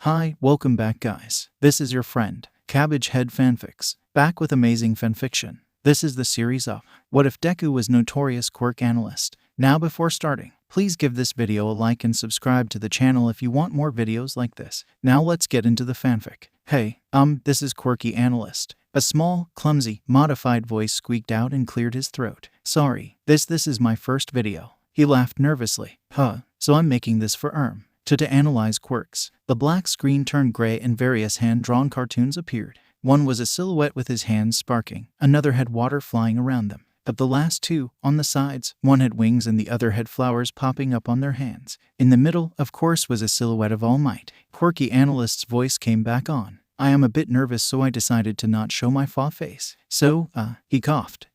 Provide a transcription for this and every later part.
Hi, welcome back guys. This is your friend, Cabbage Head Fanfics, back with amazing fanfiction. This is the series of What If Deku Was Notorious Quirk Analyst. Now before starting, please give this video a like and subscribe to the channel if you want more videos like this. Now let's get into the fanfic. Hey, this is Quirky Analyst. A small, clumsy, modified voice squeaked out and cleared his throat. Sorry, this is my first video. He laughed nervously. So I'm making this for to analyze quirks. The black screen turned gray and various hand-drawn cartoons appeared. One was a silhouette with his hands sparking. Another had water flying around them. Of the last two, on the sides, one had wings and the other had flowers popping up on their hands. In the middle, of course, was a silhouette of All Might. Quirky Analyst's voice came back on. I am a bit nervous, so I decided to not show my face. So, he coughed.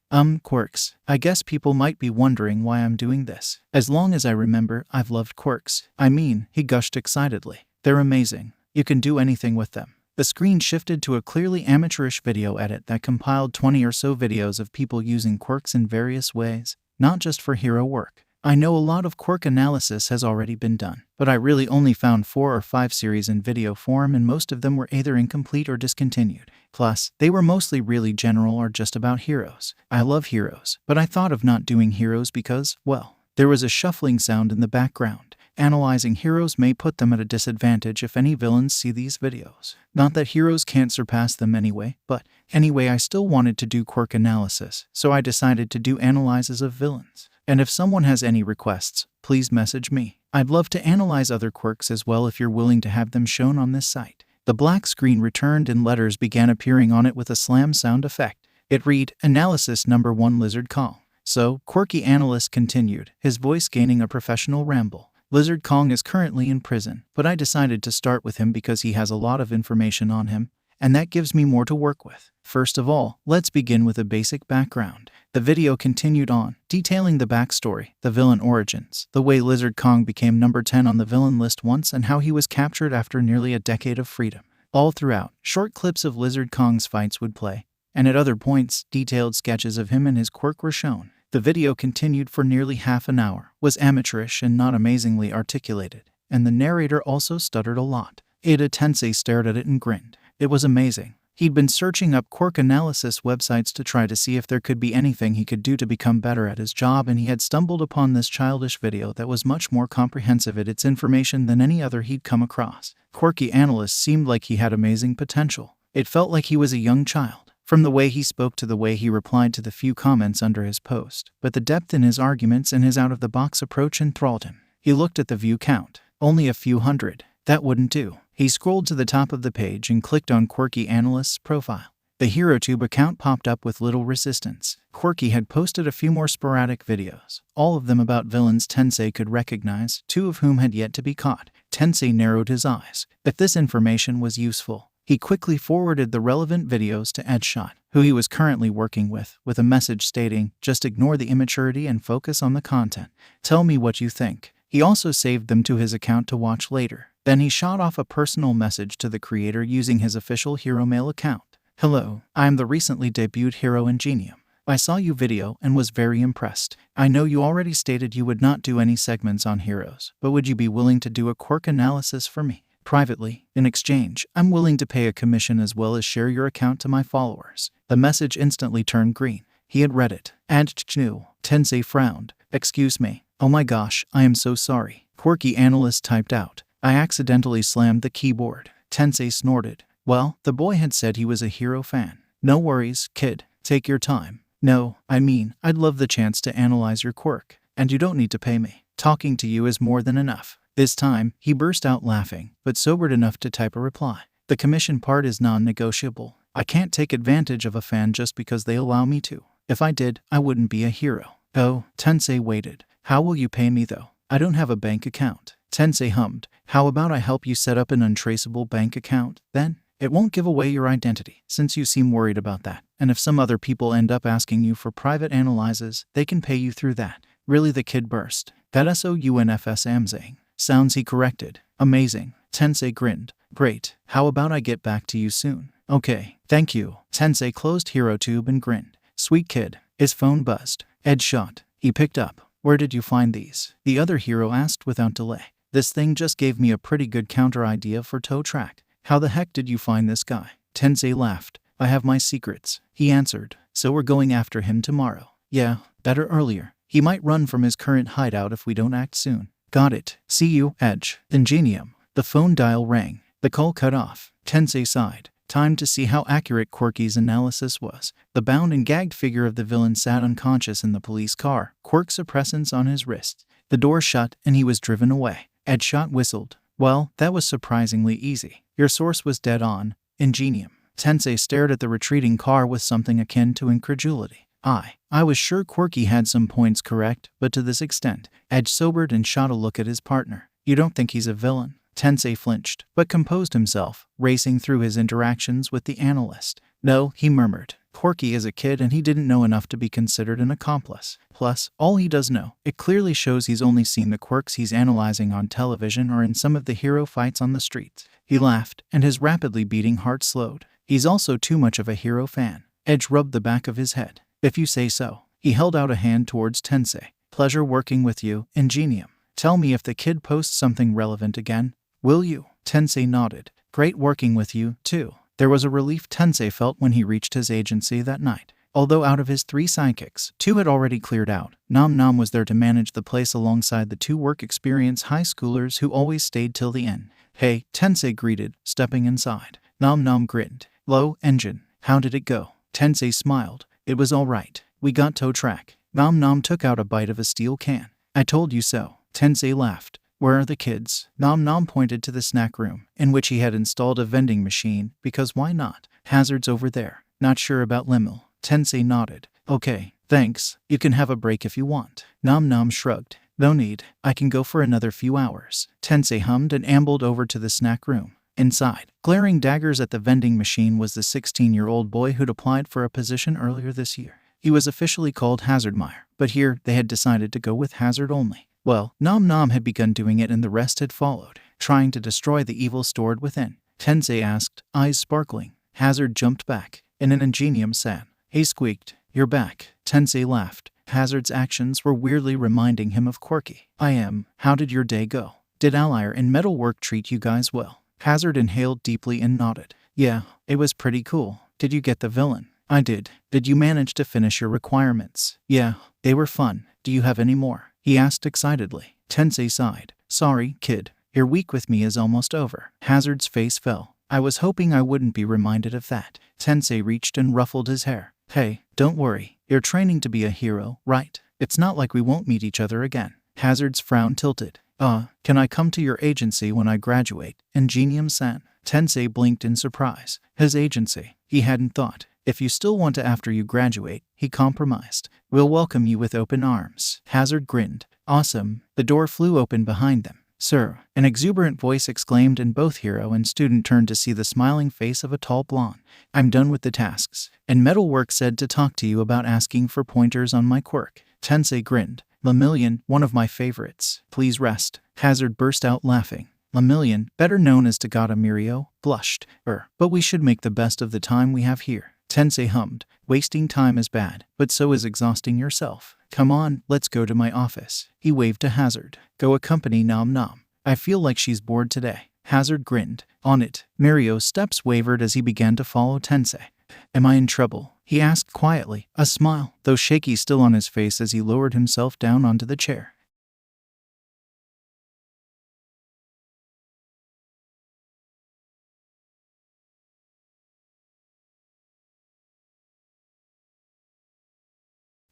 Quirks. I guess people might be wondering why I'm doing this. As long as I remember, I've loved quirks. I mean, he gushed excitedly. They're amazing. You can do anything with them. The screen shifted to a clearly amateurish video edit that compiled 20 or so videos of people using quirks in various ways, not just for hero work. I know a lot of quirk analysis has already been done, but I really only found 4 or 5 series in video form, and most of them were either incomplete or discontinued. Plus, they were mostly really general or just about heroes. I love heroes, but I thought of not doing heroes because, well, there was a shuffling sound in the background. Analyzing heroes may put them at a disadvantage if any villains see these videos. Not that heroes can't surpass them anyway, but anyway, I still wanted to do quirk analysis, so I decided to do analyses of villains. And if someone has any requests, please message me. I'd love to analyze other quirks as well if you're willing to have them shown on this site. The black screen returned and letters began appearing on it with a slam sound effect. It read, Analysis number 1 Lizard Kong. So, Quirky Analyst continued, his voice gaining a professional ramble. Lizard Kong is currently in prison, but I decided to start with him because he has a lot of information on him, and that gives me more to work with. First of all, let's begin with a basic background. The video continued on, detailing the backstory, the villain origins, the way Lizard Kong became number 10 on the villain list once, and how he was captured after nearly a decade of freedom. All throughout, short clips of Lizard Kong's fights would play, and at other points, detailed sketches of him and his quirk were shown. The video continued for nearly half an hour, was amateurish and not amazingly articulated, and the narrator also stuttered a lot. Ada Tensei stared at it and grinned. It was amazing. He'd been searching up quirk analysis websites to try to see if there could be anything he could do to become better at his job, and he had stumbled upon this childish video that was much more comprehensive at its information than any other he'd come across. Quirky Analyst seemed like he had amazing potential. It felt like he was a young child, from the way he spoke to the way he replied to the few comments under his post, but the depth in his arguments and his out-of-the-box approach enthralled him. He looked at the view count. Only a few hundred. That wouldn't do. He scrolled to the top of the page and clicked on Quirky Analyst's profile. The Herotube account popped up with little resistance. Quirky had posted a few more sporadic videos, all of them about villains Tensei could recognize, 2 of whom had yet to be caught. Tensei narrowed his eyes. If this information was useful, he quickly forwarded the relevant videos to Edshot, who he was currently working with a message stating, just ignore the immaturity and focus on the content. Tell me what you think. He also saved them to his account to watch later. Then he shot off a personal message to the creator using his official Hero Mail account. Hello, I am the recently debuted hero Ingenium. I saw your video and was very impressed. I know you already stated you would not do any segments on heroes, but would you be willing to do a quirk analysis for me? Privately, in exchange, I'm willing to pay a commission as well as share your account to my followers. The message instantly turned green. He had read it. And Tensei frowned. Excuse me. Oh my gosh, I am so sorry. Quirky Analyst typed out. I accidentally slammed the keyboard. Tensei snorted. Well, the boy had said he was a hero fan. No worries, kid. Take your time. No, I mean, I'd love the chance to analyze your quirk. And you don't need to pay me. Talking to you is more than enough. This time, he burst out laughing, but sobered enough to type a reply. The commission part is non-negotiable. I can't take advantage of a fan just because they allow me to. If I did, I wouldn't be a hero. Oh, Tensei waited. How will you pay me though? I don't have a bank account. Tensei hummed. How about I help you set up an untraceable bank account, then? It won't give away your identity, since you seem worried about that. And if some other people end up asking you for private analyses, they can pay you through that. Really, the kid burst. That SOUNFS Amzang. Sounds, he corrected. Amazing. Tensei grinned. Great. How about I get back to you soon? Okay, thank you. Tensei closed Herotube and grinned. Sweet kid. His phone buzzed. Ed shot. He picked up. Where did you find these? The other hero asked without delay. This thing just gave me a pretty good counter idea for toe track. How the heck did you find this guy? Tensei laughed. I have my secrets, he answered. So we're going after him tomorrow. Yeah, better earlier. He might run from his current hideout if we don't act soon. Got it. See you, Edge. Ingenium. The phone dial rang. The call cut off. Tensei sighed. Time to see how accurate Quirky's analysis was. The bound and gagged figure of the villain sat unconscious in the police car, Quirk suppressants on his wrists. The door shut and he was driven away. Edgeshot whistled. Well, that was surprisingly easy. Your source was dead on. Ingenium. Tensei stared at the retreating car with something akin to incredulity. I was sure Quirky had some points correct, but to this extent. Edge sobered and shot a look at his partner. You don't think he's a villain? Tensei flinched, but composed himself, racing through his interactions with the analyst. No, he murmured. Quirky is a kid and he didn't know enough to be considered an accomplice. Plus, all he does know, it clearly shows he's only seen the quirks he's analyzing on television or in some of the hero fights on the streets. He laughed, and his rapidly beating heart slowed. He's also too much of a hero fan. Edge rubbed the back of his head. If you say so. He held out a hand towards Tensei. Pleasure working with you, Ingenium. Tell me if the kid posts something relevant again. Will you? Tensei nodded. Great working with you, too. There was a relief Tensei felt when he reached his agency that night. Although out of his 3 sidekicks, 2 had already cleared out, Nom Nom was there to manage the place alongside the 2 work-experienced high schoolers who always stayed till the end. Hey, Tensei greeted, stepping inside. Nom Nom grinned. Lo, engine. How did it go? Tensei smiled. It was all right. We got toe track. Nom Nom took out a bite of a steel can. I told you so. Tensei laughed. Where are the kids? Nom Nom pointed to the snack room, in which he had installed a vending machine, because why not? Hazard's over there. Not sure about Limel. Tensei nodded. Okay, thanks. You can have a break if you want. Nom Nom shrugged. No need. I can go for another few hours. Tensei hummed and ambled over to the snack room. Inside, glaring daggers at the vending machine, was the 16-year-old boy who'd applied for a position earlier this year. He was officially called Hazardmeyer, but here they had decided to go with Hazard only. Well, Nom Nom had begun doing it and the rest had followed, trying to destroy the evil stored within. Tensei asked, eyes sparkling. Hazard jumped back, and an Ingenium said, Hey squeaked, you're back. Tensei laughed. Hazard's actions were weirdly reminding him of Quirky. I am. How did your day go? Did Allier and Metalwork treat you guys well? Hazard inhaled deeply and nodded. Yeah, it was pretty cool. Did you get the villain? I did. Did you manage to finish your requirements? Yeah, they were fun. Do you have any more? He asked excitedly. Tensei sighed. Sorry, kid. Your week with me is almost over. Hazard's face fell. I was hoping I wouldn't be reminded of that. Tensei reached and ruffled his hair. Hey, don't worry. You're training to be a hero, right? It's not like we won't meet each other again. Hazard's frown tilted. Can I come to your agency when I graduate? Ingenium-san. Tensei blinked in surprise. His agency. He hadn't thought. If you still want to after you graduate, he compromised. We'll welcome you with open arms. Hazard grinned. Awesome. The door flew open behind them. Sir, an exuberant voice exclaimed, and both hero and student turned to see the smiling face of a tall blonde. I'm done with the tasks. And Metalwork said to talk to you about asking for pointers on my quirk. Tensei grinned. Lemillion, one of my favorites. Please rest. Hazard burst out laughing. Lemillion, better known as Tagata Mirio, blushed. But we should make the best of the time we have here. Tensei hummed. Wasting time is bad, but so is exhausting yourself. Come on, let's go to my office. He waved to Hazard. Go accompany Nom Nom. I feel like she's bored today. Hazard grinned. On it. Mirio's steps wavered as he began to follow Tensei. Am I in trouble? He asked quietly, a smile, though shaky, still on his face as he lowered himself down onto the chair.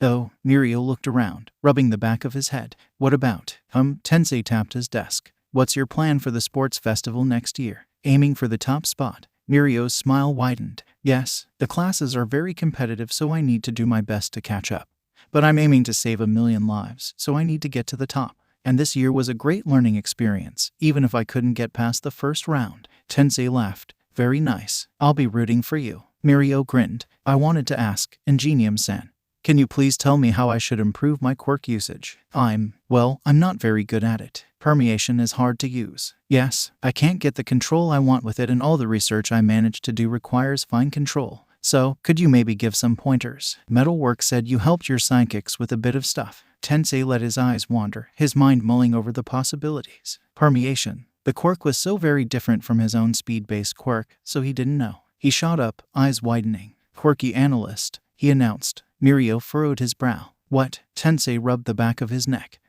Oh, Mirio looked around, rubbing the back of his head. What about? Tensei tapped his desk. What's your plan for the sports festival next year? Aiming for the top spot. Mirio's smile widened. Yes, the classes are very competitive, so I need to do my best to catch up. But I'm aiming to save 1,000,000 lives, so I need to get to the top. And this year was a great learning experience, even if I couldn't get past the first round. Tensei laughed. Very nice. I'll be rooting for you. Mirio grinned. I wanted to ask, Ingenium-san, can you please tell me how I should improve my quirk usage? I'm not very good at it. Permeation is hard to use. Yes, I can't get the control I want with it, and all the research I managed to do requires fine control. So, could you maybe give some pointers? Metalwork said you helped your sidekicks with a bit of stuff. Tensei let his eyes wander, his mind mulling over the possibilities. Permeation. The quirk was so very different from his own speed-based quirk, so he didn't know. He shot up, eyes widening. Quirky Analyst, he announced. Mirio furrowed his brow. What? Tensei rubbed the back of his neck.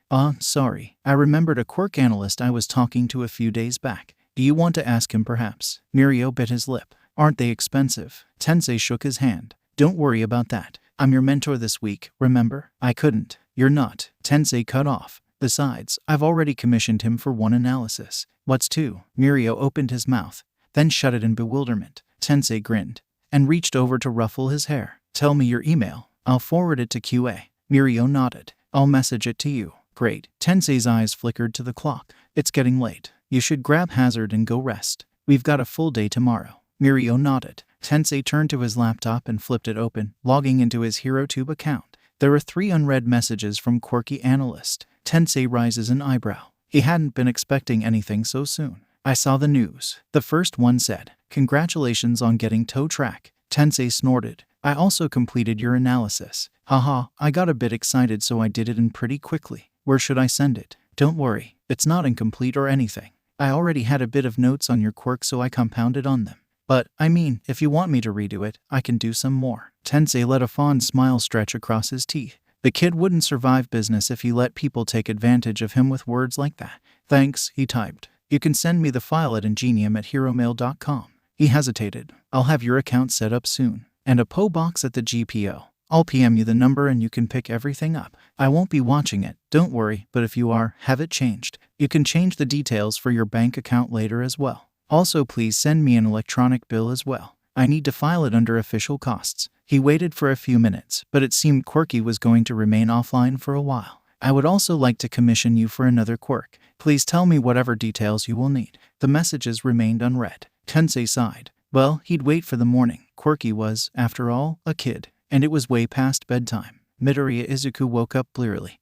Sorry. I remembered a quirk analyst I was talking to a few days back. Do you want to ask him perhaps? Mirio bit his lip. Aren't they expensive? Tensei shook his hand. Don't worry about that. I'm your mentor this week, remember? I couldn't. You're not. Tensei cut off. Besides, I've already commissioned him for one analysis. What's two? Mirio opened his mouth, then shut it in bewilderment. Tensei grinned and reached over to ruffle his hair. Tell me your email. I'll forward it to QA. Mirio nodded. I'll message it to you. Great. Tensei's eyes flickered to the clock. It's getting late. You should grab Hazard and go rest. We've got a full day tomorrow. Mirio nodded. Tensei turned to his laptop and flipped it open, logging into his Herotube account. There were 3 unread messages from Quirky Analyst. Tensei raises an eyebrow. He hadn't been expecting anything so soon. I saw the news. The first one said, "Congratulations on getting toe track." Tensei snorted. I also completed your analysis. Haha, I got a bit excited so I did it in pretty quickly. Where should I send it? Don't worry, it's not incomplete or anything. I already had a bit of notes on your quirk so I compounded on them. But, I mean, if you want me to redo it, I can do some more. Tensei let a fond smile stretch across his teeth. The kid wouldn't survive business if he let people take advantage of him with words like that. Thanks, he typed. You can send me the file at ingenium@heromail.com. He hesitated. I'll have your account set up soon. And a PO box at the GPO. I'll PM you the number and you can pick everything up. I won't be watching it, don't worry, but if you are, have it changed. You can change the details for your bank account later as well. Also, please send me an electronic bill as well. I need to file it under official costs. He waited for a few minutes, but it seemed Quirky was going to remain offline for a while. I would also like to commission you for another quirk. Please tell me whatever details you will need. The messages remained unread. Tensei sighed. Well, he'd wait for the morning. Quirky was, after all, a kid, and it was way past bedtime. Midoriya Izuku woke up blearily,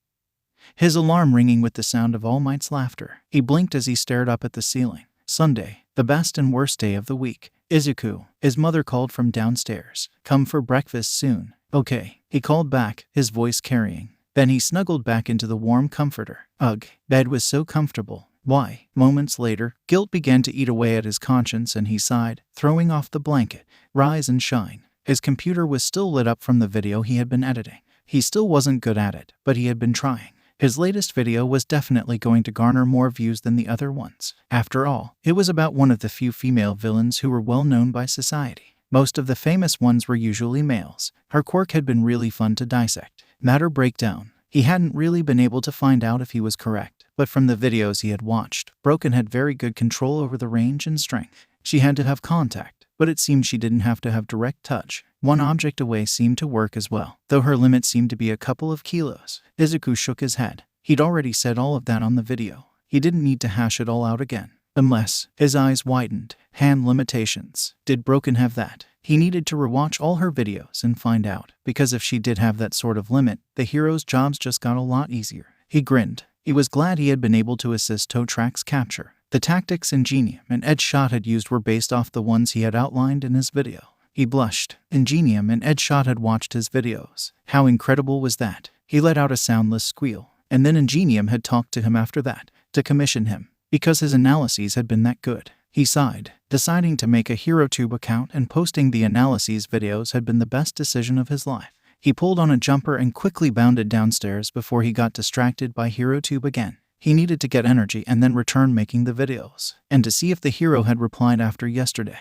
his alarm ringing with the sound of All Might's laughter. He blinked as he stared up at the ceiling. Sunday, the best and worst day of the week. Izuku, his mother called from downstairs. Come for breakfast soon. Okay, he called back, his voice carrying. Then he snuggled back into the warm comforter. Ugh, bed was so comfortable. Why? Moments later, guilt began to eat away at his conscience and he sighed, throwing off the blanket. Rise and shine. His computer was still lit up from the video he had been editing. He still wasn't good at it, but he had been trying. His latest video was definitely going to garner more views than the other ones. After all, it was about one of the few female villains who were well known by society. Most of the famous ones were usually males. Her quirk had been really fun to dissect. Matter breakdown. He hadn't really been able to find out if he was correct, but from the videos he had watched, Broken had very good control over the range and strength. She had to have contact, but it seemed she didn't have to have direct touch. One object away seemed to work as well, though her limit seemed to be a couple of kilos. Izuku shook his head. He'd already said all of that on the video. He didn't need to hash it all out again. Unless, his eyes widened. Hand limitations. Did Broken have that? He needed to rewatch all her videos and find out, because if she did have that sort of limit, the hero's jobs just got a lot easier. He grinned. He was glad he had been able to assist Toe Track's capture. The tactics Ingenium and Edshot had used were based off the ones he had outlined in his video. He blushed. Ingenium and Edshot had watched his videos. How incredible was that? He let out a soundless squeal. And then Ingenium had talked to him after that, to commission him, because his analyses had been that good. He sighed. Deciding to make a Herotube account and posting the analyses videos had been the best decision of his life. He pulled on a jumper and quickly bounded downstairs before he got distracted by Herotube again. He needed to get energy and then return making the videos, and to see if the hero had replied after yesterday.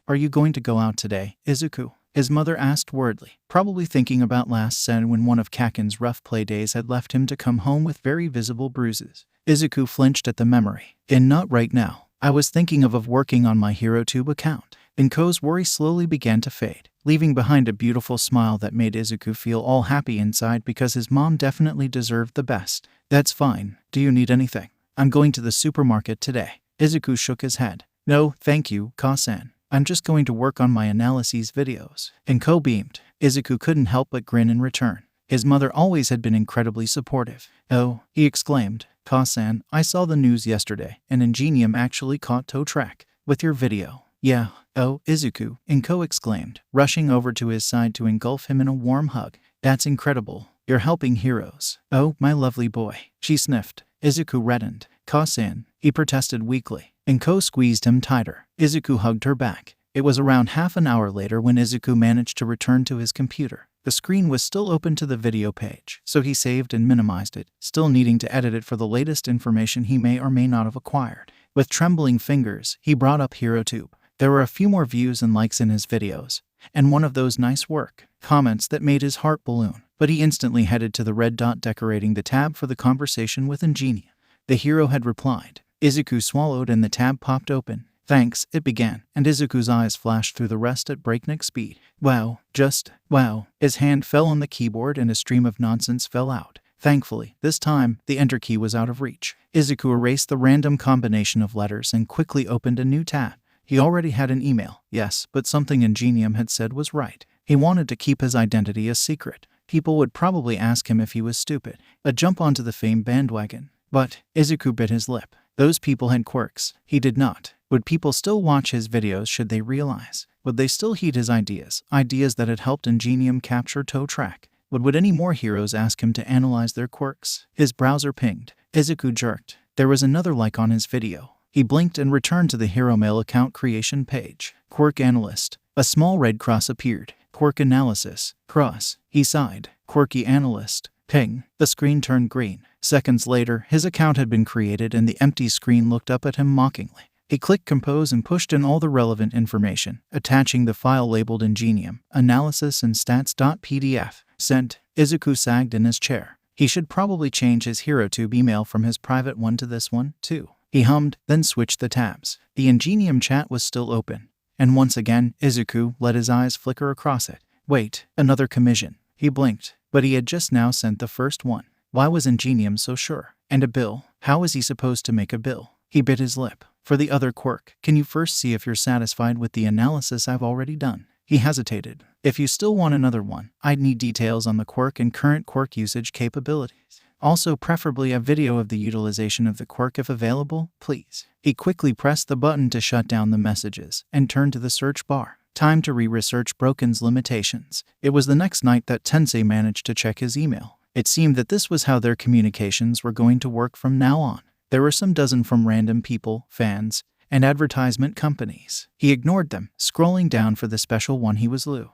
Are you going to go out today, Izuku? His mother asked worriedly, probably thinking about last said when one of Kaken's rough play days had left him to come home with very visible bruises. Izuku flinched at the memory. Not right now. I was thinking of working on my Herotube account. Inko's worry slowly began to fade, leaving behind a beautiful smile that made Izuku feel all happy inside because his mom definitely deserved the best. That's fine. Do you need anything? I'm going to the supermarket today. Izuku shook his head. No, thank you, Ka-san. I'm just going to work on my analyses videos. Inko beamed. Izuku couldn't help but grin in return. His mother always had been incredibly supportive. Oh, he exclaimed. Ka-san, I saw the news yesterday, and Ingenium actually caught Toe Track with your video. Yeah. Oh, Izuku, Inko exclaimed, rushing over to his side to engulf him in a warm hug. That's incredible. You're helping heroes. Oh, my lovely boy. She sniffed. Izuku reddened. Ka-san. He protested weakly. And Ko squeezed him tighter. Izuku hugged her back. It was around half an hour later when Izuku managed to return to his computer. The screen was still open to the video page, so he saved and minimized it, still needing to edit it for the latest information he may or may not have acquired. With trembling fingers, he brought up Herotube. There were a few more views and likes in his videos, and one of those nice work comments that made his heart balloon. But he instantly headed to the red dot decorating the tab for the conversation with Ingenium. The hero had replied. Izuku swallowed and the tab popped open. Thanks, it began, and Izuku's eyes flashed through the rest at breakneck speed. Wow, just wow. His hand fell on the keyboard and a stream of nonsense fell out. Thankfully, this time, the enter key was out of reach. Izuku erased the random combination of letters and quickly opened a new tab. He already had an email, yes, but something Ingenium had said was right. He wanted to keep his identity a secret. People would probably ask him if he was stupid. A jump onto the fame bandwagon. But Izuku bit his lip. Those people had quirks. He did not. Would people still watch his videos should they realize? Would they still heed his ideas that had helped Ingenium capture Toe Track? Would any more heroes ask him to analyze their quirks? His browser pinged. Izuku jerked. There was another like on his video. He blinked and returned to the Hero Mail account creation page. Quirk Analyst. A small red cross appeared. Quirk Analysis. Cross. He sighed. Quirky Analyst. Ping. The screen turned green. Seconds later, his account had been created and the empty screen looked up at him mockingly. He clicked compose and pushed in all the relevant information, attaching the file labeled Ingenium, analysis and stats.pdf. Sent. Izuku sagged in his chair. He should probably change his Herotube email from his private one to this one, too. He hummed, then switched the tabs. The Ingenium chat was still open. And once again, Izuku let his eyes flicker across it. Wait, another commission. He blinked, but he had just now sent the first one. Why was Ingenium so sure? And a bill? How was he supposed to make a bill? He bit his lip. For the other quirk, can you first see if you're satisfied with the analysis I've already done? He hesitated. If you still want another one, I'd need details on the quirk and current quirk usage capabilities. Also, preferably a video of the utilization of the quirk if available, please. He quickly pressed the button to shut down the messages and turned to the search bar. Time to re-research Broken's limitations. It was the next night that Tensei managed to check his email. It seemed that this was how their communications were going to work from now on. There were some dozen from random people, fans, and advertisement companies. He ignored them, scrolling down for the special one he was Lou.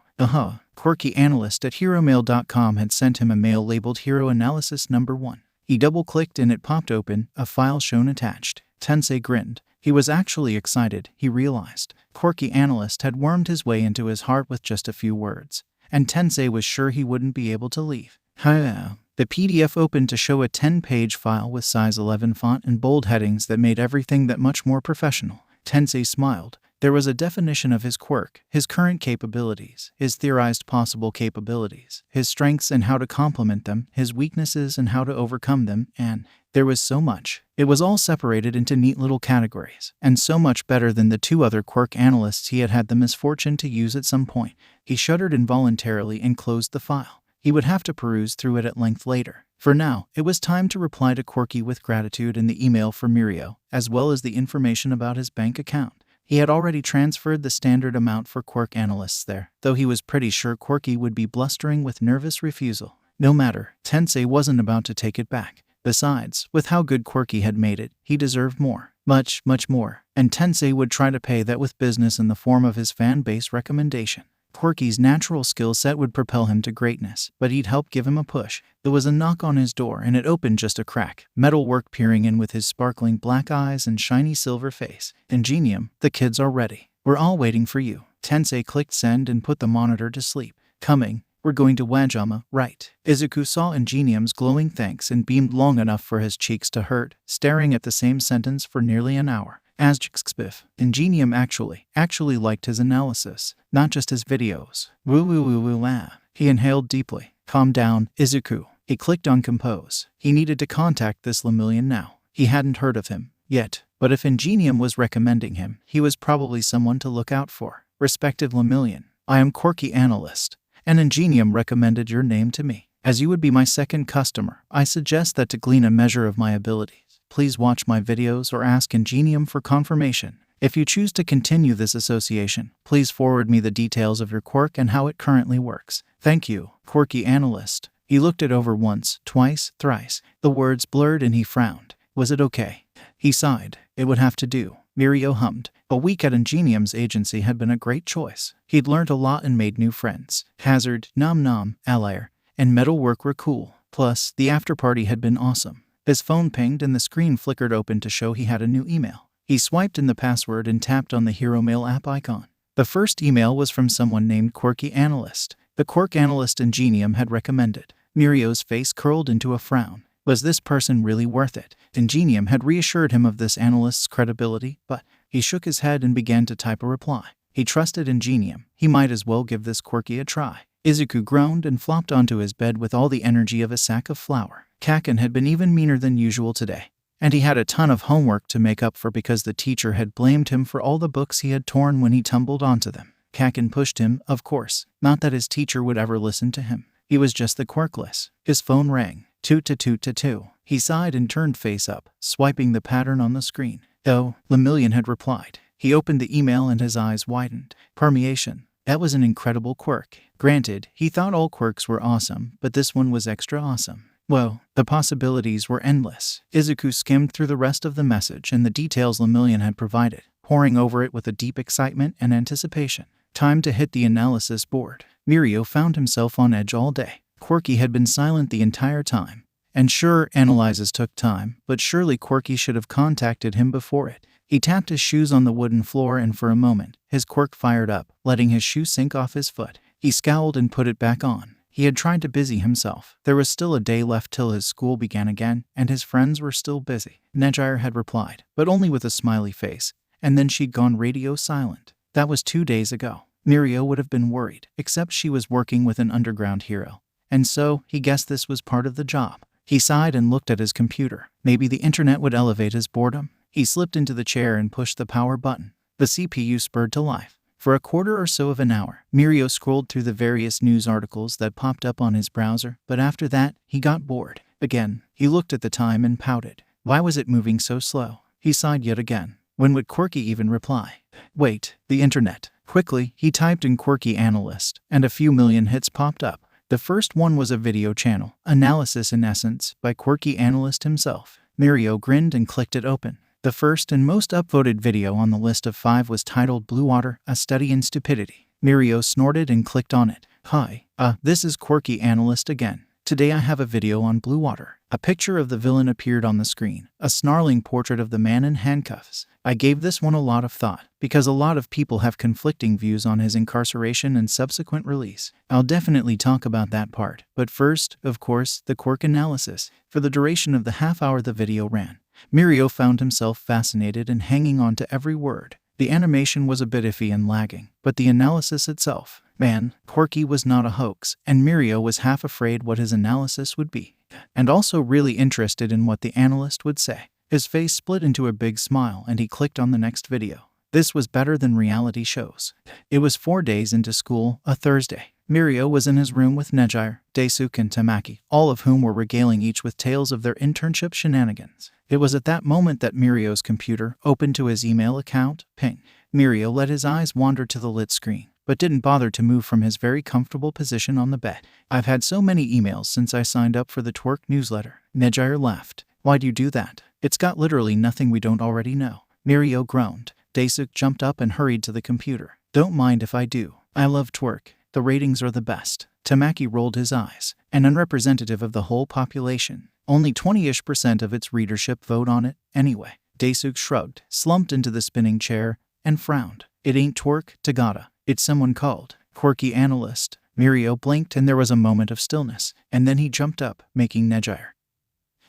Quirky Analyst at HeroMail.com had sent him a mail labeled Hero Analysis Number 1. He double-clicked and it popped open, a file shown attached. Tensei grinned. He was actually excited, he realized. Quirky Analyst had wormed his way into his heart with just a few words, and Tensei was sure he wouldn't be able to leave. The PDF opened to show a 10-page file with size 11 font and bold headings that made everything that much more professional. Tensei smiled. There was a definition of his quirk, his current capabilities, his theorized possible capabilities, his strengths and how to complement them, his weaknesses and how to overcome them, and there was so much. It was all separated into neat little categories, and so much better than the two other quirk analysts he had had the misfortune to use at some point. He shuddered involuntarily and closed the file. He would have to peruse through it at length later. For now, it was time to reply to Quirky with gratitude in the email for Mirio, as well as the information about his bank account. He had already transferred the standard amount for quirk analysts there, though he was pretty sure Quirky would be blustering with nervous refusal. No matter, Tensei wasn't about to take it back. Besides, with how good Quirky had made it, he deserved more. Much, much more. And Tensei would try to pay that with business in the form of his fan base recommendation. Quirky's natural skill set would propel him to greatness, but he'd help give him a push. There was a knock on his door and it opened just a crack. Metalwork peering in with his sparkling black eyes and shiny silver face. Ingenium, the kids are ready. We're all waiting for you. Tensei clicked send and put the monitor to sleep. Coming. We're going to Wajama, right? Izuku saw Ingenium's glowing thanks and beamed long enough for his cheeks to hurt, staring at the same sentence for nearly an hour. Asjxbiff. Ingenium actually liked his analysis, not just his videos. Woo. He inhaled deeply. Calm down, Izuku. He clicked on compose. He needed to contact this Lemillion now. He hadn't heard of him yet, but if Ingenium was recommending him, he was probably someone to look out for. Respective Lemillion, I am Quirky Analyst, and Ingenium recommended your name to me. As you would be my second customer, I suggest that to glean a measure of my abilities, please watch my videos or ask Ingenium for confirmation. If you choose to continue this association, please forward me the details of your quirk and how it currently works. Thank you, Quirky Analyst. He looked it over once, twice, thrice. The words blurred and he frowned. Was it okay? He sighed. It would have to do. Mirio hummed. A week at Ingenium's agency had been a great choice. He'd learned a lot and made new friends. Hazard, Nom Nom, Aldera, and Metalwork were cool. Plus, the after-party had been awesome. His phone pinged and the screen flickered open to show he had a new email. He swiped in the password and tapped on the Hero Mail app icon. The first email was from someone named Quirky Analyst. The Quirk Analyst Ingenium had recommended. Mirio's face curled into a frown. Was this person really worth it? Ingenium had reassured him of this analyst's credibility, but he shook his head and began to type a reply. He trusted Ingenium. He might as well give this Quirky a try. Izuku groaned and flopped onto his bed with all the energy of a sack of flour. Kaken had been even meaner than usual today, and he had a ton of homework to make up for because the teacher had blamed him for all the books he had torn when he tumbled onto them. Kaken pushed him, of course. Not that his teacher would ever listen to him. He was just the quirkless. His phone rang. Toot-toot-toot-toot. He sighed and turned face up, swiping the pattern on the screen. Oh, Lemillion had replied. He opened the email and his eyes widened. Permeation. That was an incredible quirk. Granted, he thought all quirks were awesome, but this one was extra awesome. Whoa, the possibilities were endless. Izuku skimmed through the rest of the message and the details Lemillion had provided, poring over it with a deep excitement and anticipation. Time to hit the analysis board. Mirio found himself on edge all day. Quirky had been silent the entire time. And sure, analyses took time, but surely Quirky should have contacted him before it. He tapped his shoes on the wooden floor and for a moment, his quirk fired up, letting his shoe sink off his foot. He scowled and put it back on. He had tried to busy himself. There was still a day left till his school began again, and his friends were still busy. Nejire had replied, but only with a smiley face, and then she'd gone radio silent. That was 2 days ago. Mirio would have been worried, except she was working with an underground hero. And so, he guessed this was part of the job. He sighed and looked at his computer. Maybe the internet would elevate his boredom. He slipped into the chair and pushed the power button. The CPU spurred to life. For a quarter or so of an hour, Mirio scrolled through the various news articles that popped up on his browser, but after that, he got bored. Again, he looked at the time and pouted. Why was it moving so slow? He sighed yet again. When would Quirky even reply? Wait, the internet. Quickly, he typed in Quirky Analyst, and a few million hits popped up. The first one was a video channel, Analysis in Essence, by Quirky Analyst himself. Mirio grinned and clicked it open. The first and most upvoted video on the list of 5 was titled Blue Water, A Study in Stupidity. Mirio snorted and clicked on it. Hi, this is Quirky Analyst again. Today I have a video on Blue Water. A picture of the villain appeared on the screen, a snarling portrait of the man in handcuffs. I gave this one a lot of thought, because a lot of people have conflicting views on his incarceration and subsequent release. I'll definitely talk about that part, but first, of course, the quirk analysis. For the duration of the half hour the video ran, Mirio found himself fascinated and hanging on to every word. The animation was a bit iffy and lagging, but the analysis itself, man, Quirky was not a hoax, and Mirio was half afraid what his analysis would be, and also really interested in what the analyst would say. His face split into a big smile and he clicked on the next video. This was better than reality shows. It was 4 days into school, a Thursday. Mirio was in his room with Nejire, Deku and Tamaki, all of whom were regaling each with tales of their internship shenanigans. It was at that moment that Mirio's computer opened to his email account. Ping. Mirio let his eyes wander to the lit screen, but didn't bother to move from his very comfortable position on the bed. I've had so many emails since I signed up for the Twerk newsletter. Nejire laughed. Why'd you do that? It's got literally nothing we don't already know. Mirio groaned. Deku jumped up and hurried to the computer. Don't mind if I do. I love Twerk. The ratings are the best. Tamaki rolled his eyes. An unrepresentative of the whole population. Only 20-ish% of its readership vote on it, anyway. Desu shrugged, slumped into the spinning chair, and frowned. It ain't Twerk, Tagata. It's someone called Quirky Analyst. Mirio blinked and there was a moment of stillness, and then he jumped up, making Nejire,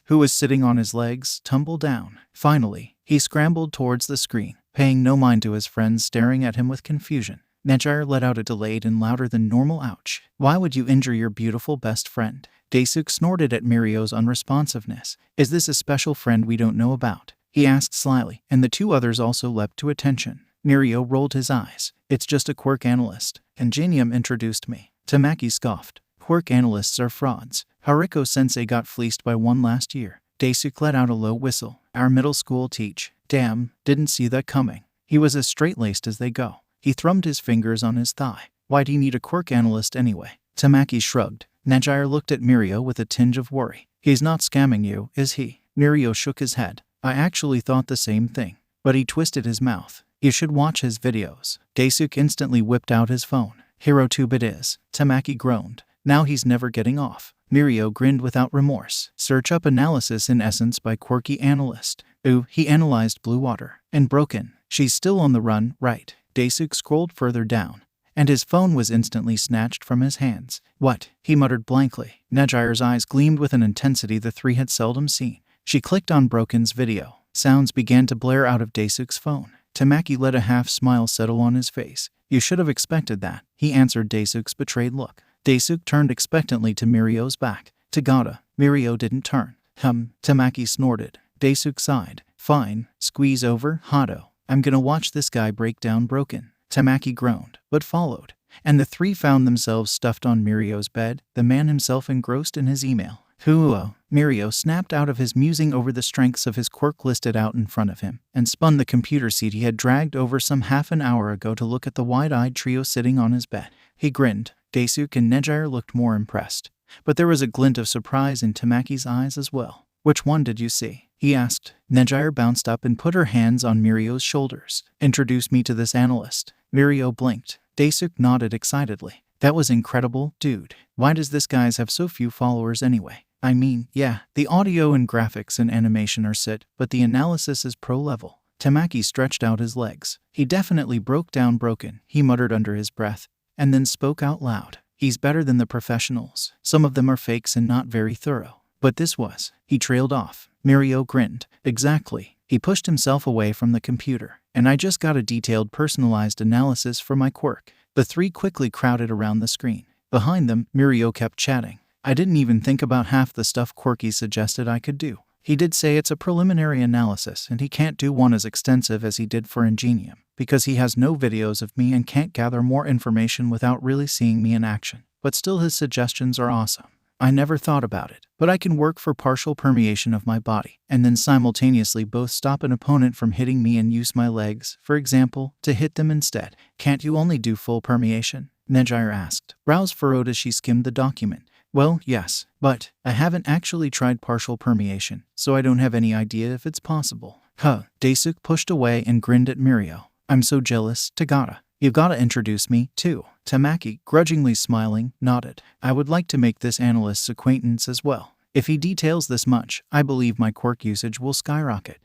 who was sitting on his legs, tumble down. Finally, he scrambled towards the screen, paying no mind to his friends staring at him with confusion. Nejire let out a delayed and louder than normal ouch. Why would you injure your beautiful best friend? Desu snorted at Mirio's unresponsiveness. Is this a special friend we don't know about? He asked slyly, and the 2 others also leapt to attention. Mirio rolled his eyes. It's just a quirk analyst. Ingenium introduced me. Tamaki scoffed. Quirk analysts are frauds. Haruko-sensei got fleeced by one last year. Desu let out a low whistle. Our middle school teach. Damn, didn't see that coming. He was as straight-laced as they go. He thrummed his fingers on his thigh. Why'd he need a quirk analyst anyway? Tamaki shrugged. Nejire looked at Mirio with a tinge of worry. He's not scamming you, is he? Mirio shook his head. I actually thought the same thing. But he twisted his mouth. You should watch his videos. Daisuke instantly whipped out his phone. Herotube it is. Tamaki groaned. Now he's never getting off. Mirio grinned without remorse. Search up Analysis in Essence by Quirky Analyst. Ooh, he analyzed Blue Water. And Broken. She's still on the run, right? Daisuke scrolled further down, and his phone was instantly snatched from his hands. What? He muttered blankly. Nejire's eyes gleamed with an intensity the three had seldom seen. She clicked on Broken's video. Sounds began to blare out of Daisuke's phone. Tamaki let a half-smile settle on his face. You should have expected that, he answered Daisuke's betrayed look. Daisuke turned expectantly to Mirio's back. Tagata. Mirio didn't turn. Tamaki snorted. Daisuke sighed. Fine, squeeze over, Hado. I'm gonna watch this guy break down Broken. Tamaki groaned, but followed, and the three found themselves stuffed on Mirio's bed, the man himself engrossed in his email. Huo. Mirio snapped out of his musing over the strengths of his quirk listed out in front of him, and spun the computer seat he had dragged over some half an hour ago to look at the wide-eyed trio sitting on his bed. He grinned. Daisuke and Nejire looked more impressed, but there was a glint of surprise in Tamaki's eyes as well. Which one did you see? He asked. Nejire bounced up and put her hands on Mirio's shoulders. Introduce me to this analyst. Mirio blinked. Daisuke nodded excitedly. That was incredible, dude. Why does this guy have so few followers anyway? I mean, yeah, the audio and graphics and animation are sit, but the analysis is pro level. Tamaki stretched out his legs. He definitely broke down Broken, he muttered under his breath, and then spoke out loud. He's better than the professionals. Some of them are fakes and not very thorough. But this was. He trailed off. Mirio grinned. Exactly. He pushed himself away from the computer. And I just got a detailed personalized analysis for my quirk. The three quickly crowded around the screen. Behind them, Mirio kept chatting. I didn't even think about half the stuff Quirky suggested I could do. He did say it's a preliminary analysis and he can't do one as extensive as he did for Ingenium, because he has no videos of me and can't gather more information without really seeing me in action. But still his suggestions are awesome. I never thought about it, but I can work for partial permeation of my body, and then simultaneously both stop an opponent from hitting me and use my legs, for example, to hit them instead. Can't you only do full permeation? Nejire asked. Brows furrowed as she skimmed the document. Well, yes, but I haven't actually tried partial permeation, so I don't have any idea if it's possible. Daisuke pushed away and grinned at Mirio. I'm so jealous, Tagata. You gotta introduce me, too. Tamaki, grudgingly smiling, nodded. I would like to make this analyst's acquaintance as well. If he details this much, I believe my quirk usage will skyrocket.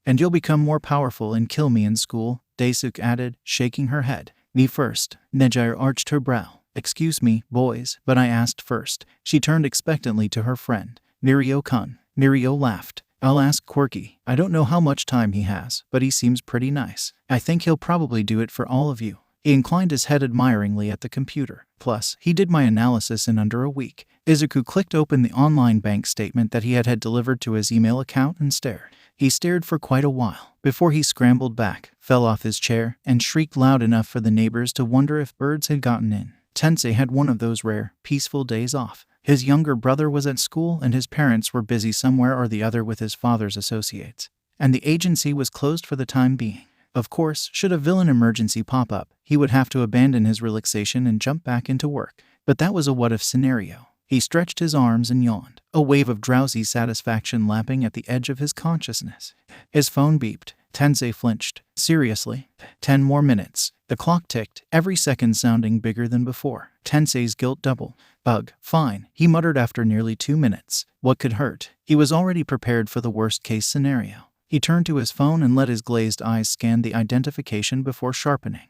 And you'll become more powerful and kill me in school, Daisuke added, shaking her head. Me first. Nejire arched her brow. Excuse me, boys, but I asked first. She turned expectantly to her friend. Mirio-kun. Mirio laughed. I'll ask Quirky. I don't know how much time he has, but he seems pretty nice. I think he'll probably do it for all of you. He inclined his head admiringly at the computer. Plus, he did my analysis in under a week. Izuku clicked open the online bank statement that he had delivered to his email account and stared. He stared for quite a while, before he scrambled back, fell off his chair, and shrieked loud enough for the neighbors to wonder if birds had gotten in. Tensei had one of those rare, peaceful days off. His younger brother was at school and his parents were busy somewhere or the other with his father's associates. And the agency was closed for the time being. Of course, should a villain emergency pop up, he would have to abandon his relaxation and jump back into work. But that was a what-if scenario. He stretched his arms and yawned, a wave of drowsy satisfaction lapping at the edge of his consciousness. His phone beeped. Tensei flinched. Seriously? 10 more minutes. The clock ticked, every second sounding bigger than before. Tensei's guilt doubled. Ugh, fine, he muttered after nearly 2 minutes. What could hurt? He was already prepared for the worst-case scenario. He turned to his phone and let his glazed eyes scan the identification before sharpening.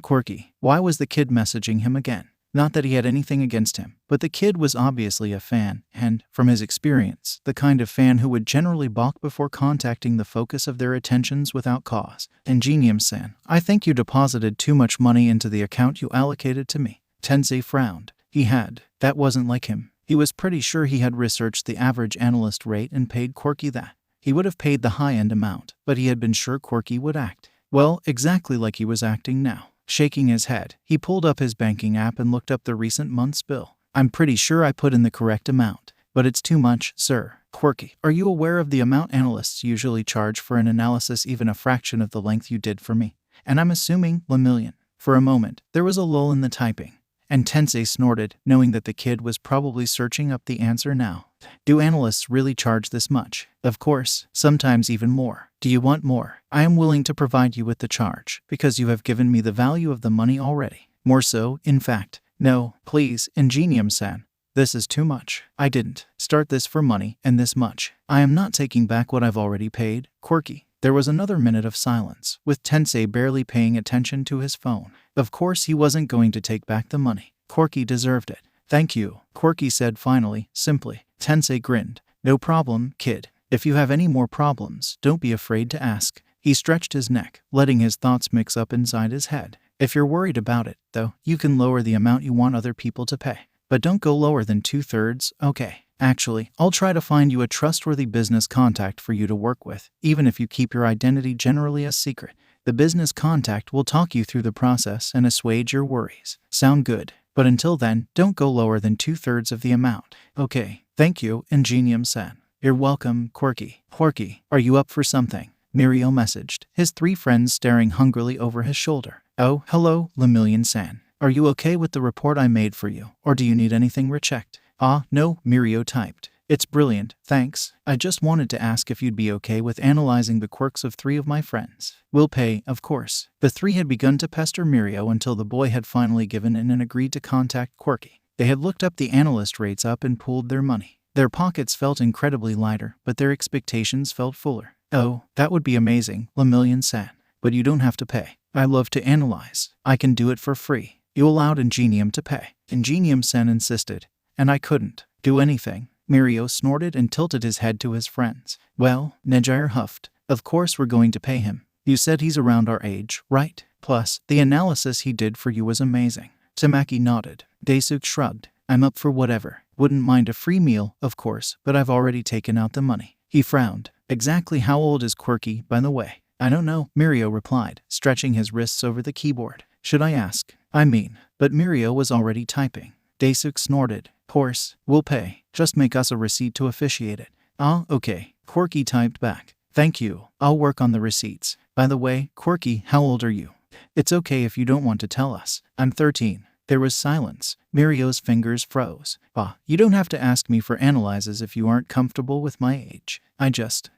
Quirky. Why was the kid messaging him again? Not that he had anything against him, but the kid was obviously a fan, and, from his experience, the kind of fan who would generally balk before contacting the focus of their attentions without cause. Ingenium-san, I think you deposited too much money into the account you allocated to me. Tensei frowned. He had. That wasn't like him. He was pretty sure he had researched the average analyst rate and paid Quirky that. He would have paid the high-end amount, but he had been sure Quirky would act. Well, exactly like he was acting now. Shaking his head, he pulled up his banking app and looked up the recent month's bill. I'm pretty sure I put in the correct amount, but it's too much, sir. Quirky, are you aware of the amount analysts usually charge for an analysis even a fraction of the length you did for me? And I'm assuming $1 million. For a moment, there was a lull in the typing, And Tensei snorted, knowing that the kid was probably searching up the answer now. Do analysts really charge this much? Of course, sometimes even more. Do you want more? I am willing to provide you with the charge, because you have given me the value of the money already. More so, in fact. No, please, Ingenium-san. This is too much. I didn't start this for money and this much. I am not taking back what I've already paid, Quirky. There was another minute of silence, with Tensei barely paying attention to his phone. Of course he wasn't going to take back the money. Quirky deserved it. Thank you, Quirky said finally, simply. Tensei grinned. No problem, kid. If you have any more problems, don't be afraid to ask. He stretched his neck, letting his thoughts mix up inside his head. If you're worried about it, though, you can lower the amount you want other people to pay. But don't go lower than 2/3, okay? Actually, I'll try to find you a trustworthy business contact for you to work with, even if you keep your identity generally a secret. The business contact will talk you through the process and assuage your worries. Sound good? But until then, don't go lower than 2/3 of the amount. Okay, thank you, Ingenium-san. You're welcome, Quirky. Quirky, are you up for something? Mirio messaged, his 3 friends staring hungrily over his shoulder. Oh, hello, Lemillion-san. Are you okay with the report I made for you, or do you need anything rechecked? Ah, no, Mirio typed. It's brilliant, thanks. I just wanted to ask if you'd be okay with analyzing the quirks of 3 of my friends. We'll pay, of course. The 3 had begun to pester Mirio until the boy had finally given in and agreed to contact Quirky. They had looked up the analyst rates up and pooled their money. Their pockets felt incredibly lighter, but their expectations felt fuller. Oh, that would be amazing, Lemillion-san. But you don't have to pay. I love to analyze. I can do it for free. You allowed Ingenium to pay. Ingenium-san insisted. And I couldn't do anything. Mirio snorted and tilted his head to his friends. Well, Nejire huffed. Of course we're going to pay him. You said he's around our age, right? Plus, the analysis he did for you was amazing. Tamaki nodded. Daisuke shrugged. I'm up for whatever. Wouldn't mind a free meal, of course, but I've already taken out the money. He frowned. Exactly how old is Quirky, by the way? I don't know, Mirio replied, stretching his wrists over the keyboard. Should I ask? But Mirio was already typing. Daisuke snorted. Horse, we'll pay. Just make us a receipt to officiate it. Ah, okay. Quirky typed back. Thank you. I'll work on the receipts. By the way, Quirky, how old are you? It's okay if you don't want to tell us. I'm 13. There was silence. Mirio's fingers froze. Ah, you don't have to ask me for analyses if you aren't comfortable with my age. I just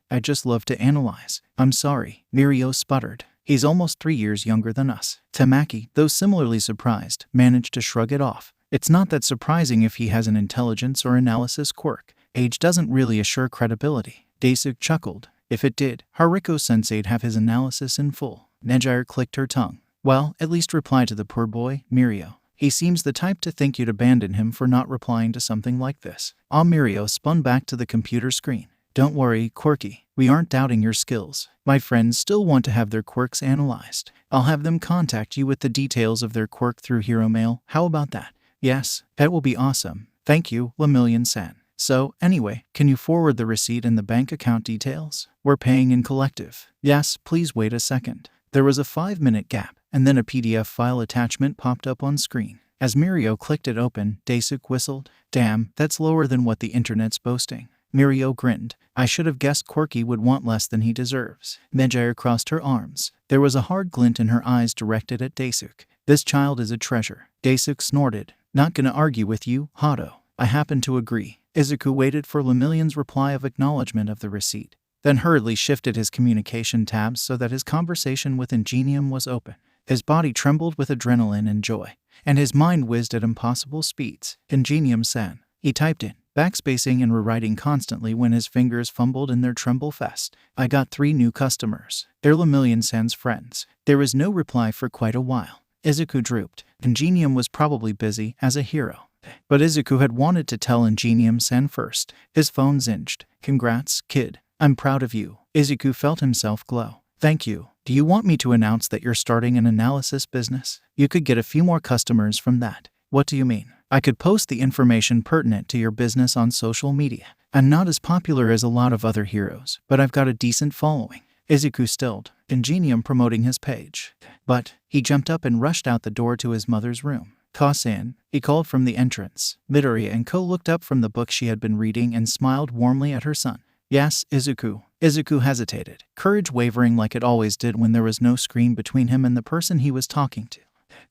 love to analyze. I'm sorry, Mirio sputtered. He's almost 3 years younger than us. Tamaki, though similarly surprised, managed to shrug it off. It's not that surprising if he has an intelligence or analysis quirk. Age doesn't really assure credibility. Daisuke chuckled. If it did, Haruko-sensei'd have his analysis in full. Nejire clicked her tongue. Well, at least reply to the poor boy, Mirio. He seems the type to think you'd abandon him for not replying to something like this. Ah, Mirio spun back to the computer screen. Don't worry, Quirky. We aren't doubting your skills. My friends still want to have their quirks analyzed. I'll have them contact you with the details of their quirk through Hero Mail. How about that? Yes, that will be awesome. Thank you, Lemillion-san. So, anyway, can you forward the receipt and the bank account details? We're paying in collective. Yes, please wait a second. There was a 5-minute gap, and then a PDF file attachment popped up on screen. As Mirio clicked it open, Daisuke whistled. Damn, that's lower than what the internet's boasting. Mirio grinned. I should have guessed Quirky would want less than he deserves. Nejire crossed her arms. There was a hard glint in her eyes directed at Daisuke. This child is a treasure. Daisuke snorted. Not gonna argue with you, Hato. I happen to agree. Izuku waited for Lemillion's reply of acknowledgement of the receipt, then hurriedly shifted his communication tabs so that his conversation with Ingenium was open. His body trembled with adrenaline and joy, and his mind whizzed at impossible speeds. Ingenium-san. He typed in, backspacing and rewriting constantly when his fingers fumbled in their tremble fest. I got 3 new customers. They're Lemillion-san's friends. There was no reply for quite a while. Izuku drooped. Ingenium was probably busy as a hero. But Izuku had wanted to tell Ingenium-san first. His phone zinged. Congrats, kid. I'm proud of you. Izuku felt himself glow. Thank you. Do you want me to announce that you're starting an analysis business? You could get a few more customers from that. What do you mean? I could post the information pertinent to your business on social media. I'm not as popular as a lot of other heroes, but I've got a decent following. Izuku stilled, Ingenium promoting his page. But he jumped up and rushed out the door to his mother's room. Kosan, he called from the entrance. Midoriya and Co looked up from the book she had been reading and smiled warmly at her son. Yes, Izuku. Izuku hesitated, courage wavering like it always did when there was no screen between him and the person he was talking to.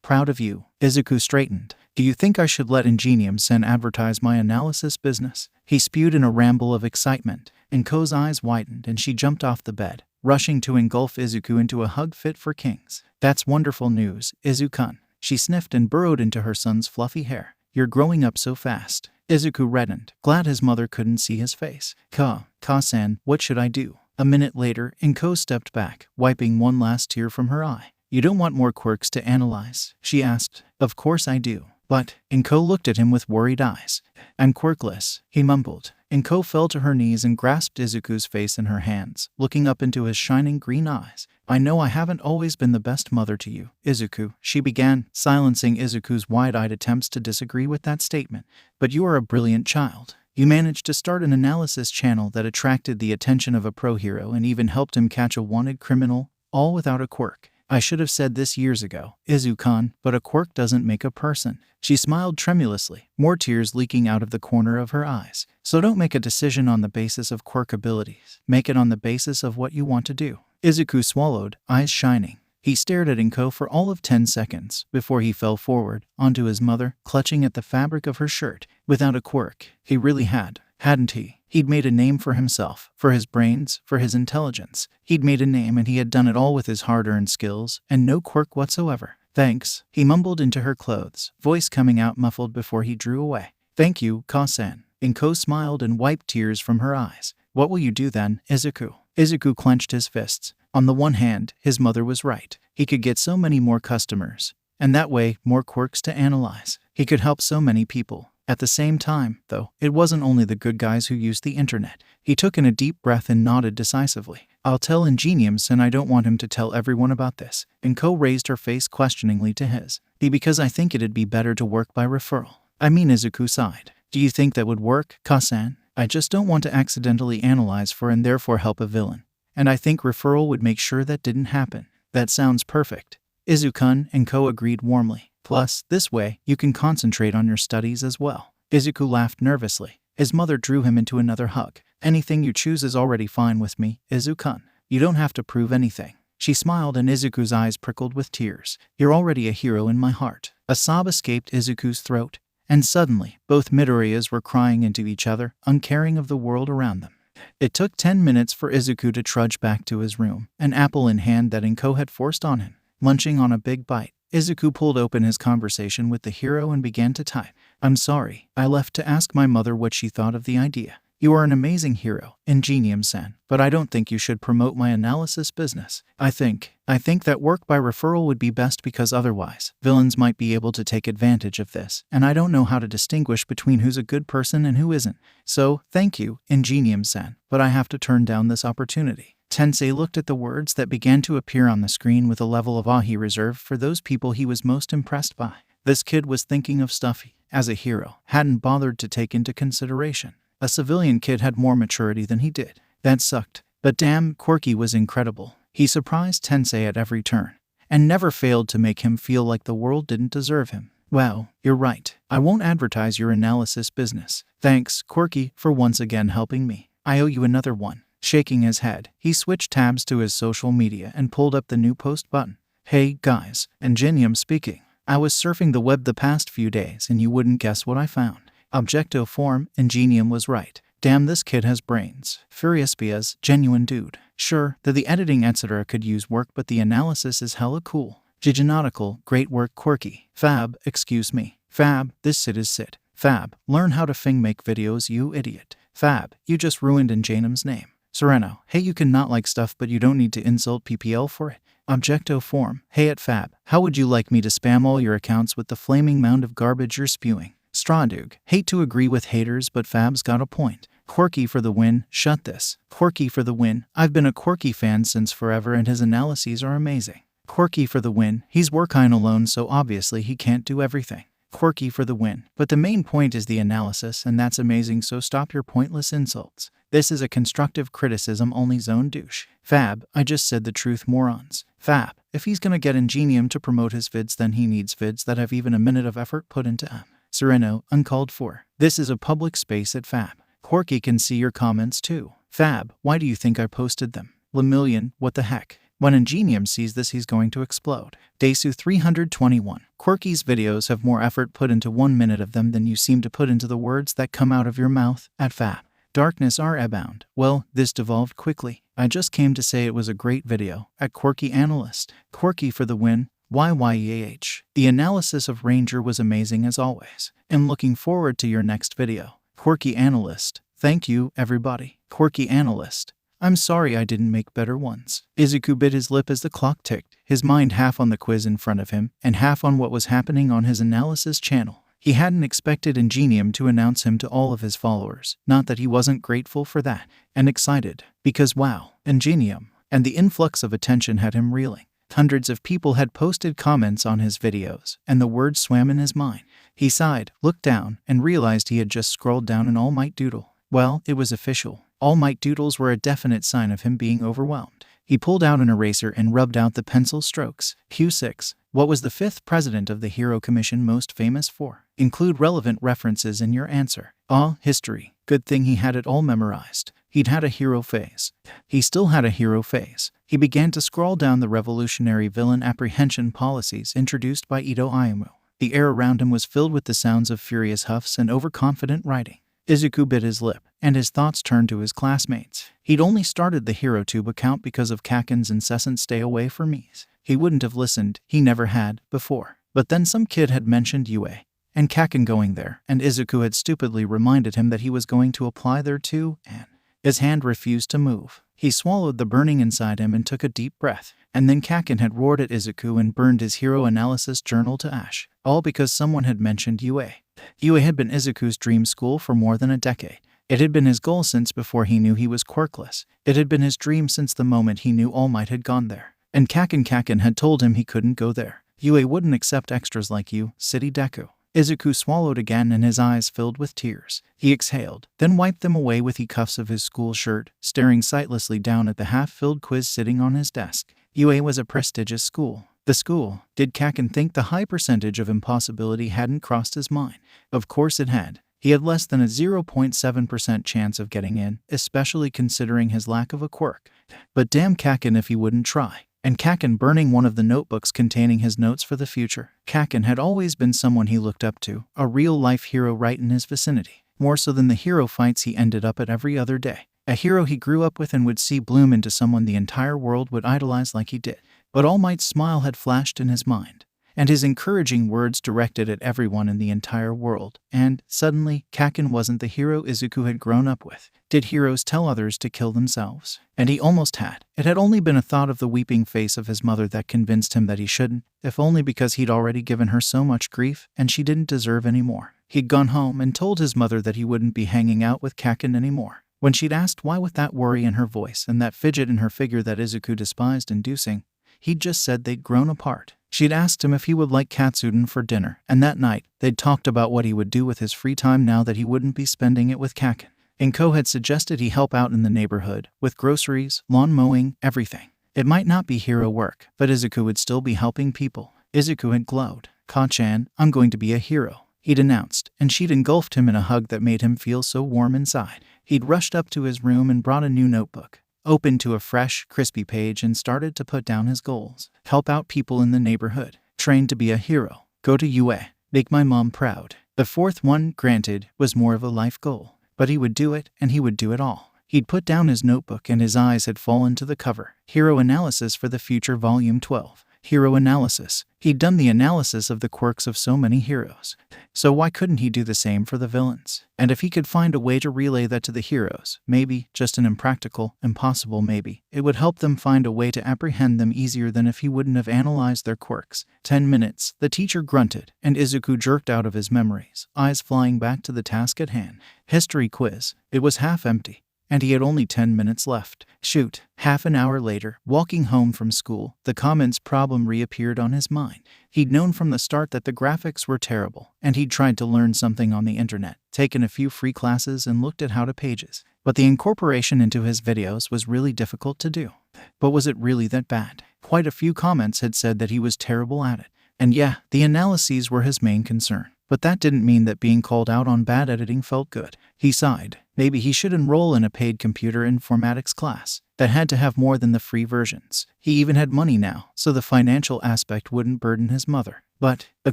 Proud of you. Izuku straightened. Do you think I should let Ingenium-sen advertise my analysis business? He spewed in a ramble of excitement. Inko's eyes widened and she jumped off the bed, rushing to engulf Izuku into a hug fit for kings. That's wonderful news, Izuku-kun. She sniffed and burrowed into her son's fluffy hair. You're growing up so fast. Izuku reddened, glad his mother couldn't see his face. Ka-san, what should I do? A minute later, Inko stepped back, wiping one last tear from her eye. You don't want more quirks to analyze? She asked. Of course I do. But, Inko looked at him with worried eyes. I'm quirkless, he mumbled. Inko fell to her knees and grasped Izuku's face in her hands, looking up into his shining green eyes. I know I haven't always been the best mother to you, Izuku, she began, silencing Izuku's wide-eyed attempts to disagree with that statement. But you are a brilliant child. You managed to start an analysis channel that attracted the attention of a pro hero and even helped him catch a wanted criminal, all without a quirk. I should have said this years ago, Izuku-kun, but a quirk doesn't make a person. She smiled tremulously, more tears leaking out of the corner of her eyes. So don't make a decision on the basis of quirk abilities. Make it on the basis of what you want to do. Izuku swallowed, eyes shining. He stared at Inko for all of 10 seconds before he fell forward onto his mother, clutching at the fabric of her shirt. Without a quirk, he really had, hadn't he? He'd made a name for himself, for his brains, for his intelligence. He'd made a name and he had done it all with his hard-earned skills and no quirk whatsoever. Thanks, he mumbled into her clothes, voice coming out muffled before he drew away. Thank you, Ka-san. Inko smiled and wiped tears from her eyes. What will you do then, Izuku? Izuku clenched his fists. On the one hand, his mother was right. He could get so many more customers, and that way, more quirks to analyze. He could help so many people. At the same time, though, it wasn't only the good guys who used the internet. He took in a deep breath and nodded decisively. I'll tell Ingenium, and I don't want him to tell everyone about this. Inko raised her face questioningly to his. Because I think it'd be better to work by referral. I mean, Izuku sighed. Do you think that would work, Ka-san? I just don't want to accidentally analyze for and therefore help a villain. And I think referral would make sure that didn't happen. That sounds perfect. Izuku-kun and Inko agreed warmly. Plus, this way, you can concentrate on your studies as well. Izuku laughed nervously. His mother drew him into another hug. Anything you choose is already fine with me, Izuku-kun. You don't have to prove anything. She smiled and Izuku's eyes prickled with tears. You're already a hero in my heart. A sob escaped Izuku's throat. And suddenly, both Midoriyas were crying into each other, uncaring of the world around them. It took 10 minutes for Izuku to trudge back to his room, an apple in hand that Inko had forced on him. Munching on a big bite, Izuku pulled open his conversation with the hero and began to type. I'm sorry, I left to ask my mother what she thought of the idea. You are an amazing hero, Ingenium-san, but I don't think you should promote my analysis business. I think that work by referral would be best because otherwise, villains might be able to take advantage of this, and I don't know how to distinguish between who's a good person and who isn't. So, thank you, Ingenium-san, but I have to turn down this opportunity. Tensei looked at the words that began to appear on the screen with a level of awe he reserved for those people he was most impressed by. This kid was thinking of stuff he, as a hero, hadn't bothered to take into consideration. A civilian kid had more maturity than he did. That sucked. But damn, Quirky was incredible. He surprised Tensei at every turn, and never failed to make him feel like the world didn't deserve him. Wow, you're right. I won't advertise your analysis business. Thanks, Quirky, for once again helping me. I owe you another one. Shaking his head, he switched tabs to his social media and pulled up the new post button. Hey, guys, Ingenium speaking. I was surfing the web the past few days and you wouldn't guess what I found. Objecto form, Ingenium was right. Damn, this kid has brains. Furious Bia's genuine dude. Sure, that the editing etc. could use work, but the analysis is hella cool. Giganautical, great work, Quirky. Fab, excuse me. Fab, this sit is sit. Fab, learn how to make videos, you idiot. Fab, you just ruined Ingenium's name. Sereno, hey, you can not like stuff but you don't need to insult PPL for it. Objecto form, hey at Fab, how would you like me to spam all your accounts with the flaming mound of garbage you're spewing? Strawdug, hate to agree with haters but Fab's got a point. Quirky for the win, shut this. Quirky for the win, I've been a Quirky fan since forever and his analyses are amazing. Quirky for the win, he's working alone so obviously he can't do everything. Quirky for the win, but the main point is the analysis and that's amazing, so stop your pointless insults. This is a constructive criticism only zone, douche. Fab, I just said the truth, morons. Fab, if he's gonna get Ingenium to promote his vids then he needs vids that have even a minute of effort put into them. Sereno, uncalled for. This is a public space at Fab. Quirky can see your comments too. Fab, why do you think I posted them? Lemillion, what the heck? When Ingenium sees this, he's going to explode. Desu 321. Quirky's videos have more effort put into 1 minute of them than you seem to put into the words that come out of your mouth at FAP. Darkness are abound. Well, this devolved quickly. I just came to say it was a great video. At Quirky Analyst. Quirky for the win. YYEH. The analysis of Ranger was amazing as always. And looking forward to your next video. Quirky Analyst. Thank you, everybody. Quirky Analyst. I'm sorry I didn't make better ones. Izuku bit his lip as the clock ticked, his mind half on the quiz in front of him and half on what was happening on his analysis channel. He hadn't expected Ingenium to announce him to all of his followers. Not that he wasn't grateful for that, and excited, because wow, Ingenium, and the influx of attention had him reeling. Hundreds of people had posted comments on his videos, and the words swam in his mind. He sighed, looked down, and realized he had just scrolled down an All Might doodle. Well, it was official. All Might doodles were a definite sign of him being overwhelmed. He pulled out an eraser and rubbed out the pencil strokes. Q6. What was the 5th president of the Hero Commission most famous for? Include relevant references in your answer. History. Good thing he had it all memorized. He'd had a hero phase. He still had a hero phase. He began to scroll down the revolutionary villain apprehension policies introduced by Ito Ayumu. The air around him was filled with the sounds of furious huffs and overconfident writing. Izuku bit his lip, and his thoughts turned to his classmates. He'd only started the Herotube account because of Kaken's incessant stay away from me's. He wouldn't have listened, he never had, before. But then some kid had mentioned UA, and Kaken going there, and Izuku had stupidly reminded him that he was going to apply there too, and his hand refused to move. He swallowed the burning inside him and took a deep breath. And then Kaken had roared at Izuku and burned his hero analysis journal to ash. All because someone had mentioned UA. UA had been Izuku's dream school for more than a decade. It had been his goal since before he knew he was quirkless. It had been his dream since the moment he knew All Might had gone there. And Kaken had told him he couldn't go there. UA wouldn't accept extras like you, City Deku. Izuku swallowed again and his eyes filled with tears. He exhaled, then wiped them away with the cuffs of his school shirt, staring sightlessly down at the half-filled quiz sitting on his desk. UA was a prestigious school. The school. Did Kaken think the high percentage of impossibility hadn't crossed his mind? Of course it had. He had less than a 0.7% chance of getting in, especially considering his lack of a quirk. But damn Kaken if he wouldn't try. And Kaken burning one of the notebooks containing his notes for the future. Kaken had always been someone he looked up to, a real-life hero right in his vicinity. More so than the hero fights he ended up at every other day. A hero he grew up with and would see bloom into someone the entire world would idolize like he did. But All Might's smile had flashed in his mind, and his encouraging words directed at everyone in the entire world. And, suddenly, Kaken wasn't the hero Izuku had grown up with. Did heroes tell others to kill themselves? And he almost had. It had only been a thought of the weeping face of his mother that convinced him that he shouldn't, if only because he'd already given her so much grief, and she didn't deserve any more. He'd gone home and told his mother that he wouldn't be hanging out with Kaken anymore. When she'd asked why with that worry in her voice and that fidget in her figure that Izuku despised inducing, he'd just said they'd grown apart. She'd asked him if he would like katsudon for dinner, and that night, they'd talked about what he would do with his free time now that he wouldn't be spending it with Kaken. Inko had suggested he help out in the neighborhood, with groceries, lawn mowing, everything. It might not be hero work, but Izuku would still be helping people. Izuku had glowed. Ka-chan, I'm going to be a hero, he'd announced, and she'd engulfed him in a hug that made him feel so warm inside. He'd rushed up to his room and brought a new notebook, opened to a fresh, crispy page and started to put down his goals. Help out people in the neighborhood. Train to be a hero. Go to UA. Make my mom proud. The fourth one, granted, was more of a life goal. But he would do it, and he would do it all. He'd put down his notebook and his eyes had fallen to the cover. Hero Analysis for the Future Volume 12. Hero Analysis. He'd done the analysis of the quirks of so many heroes. So why couldn't he do the same for the villains? And if he could find a way to relay that to the heroes, maybe, just an impractical, impossible maybe, it would help them find a way to apprehend them easier than if he wouldn't have analyzed their quirks. 10 minutes, the teacher grunted, and Izuku jerked out of his memories, eyes flying back to the task at hand. History quiz. It was half empty. And he had only 10 minutes left. Shoot. Half an hour later, walking home from school, the comments problem reappeared on his mind. He'd known from the start that the graphics were terrible, and he'd tried to learn something on the internet, taken a few free classes and looked at how to pages. But the incorporation into his videos was really difficult to do. But was it really that bad? Quite a few comments had said that he was terrible at it. And yeah, the analyses were his main concern. But that didn't mean that being called out on bad editing felt good. He sighed. Maybe he should enroll in a paid computer informatics class. that had to have more than the free versions. He even had money now, so the financial aspect wouldn't burden his mother. But the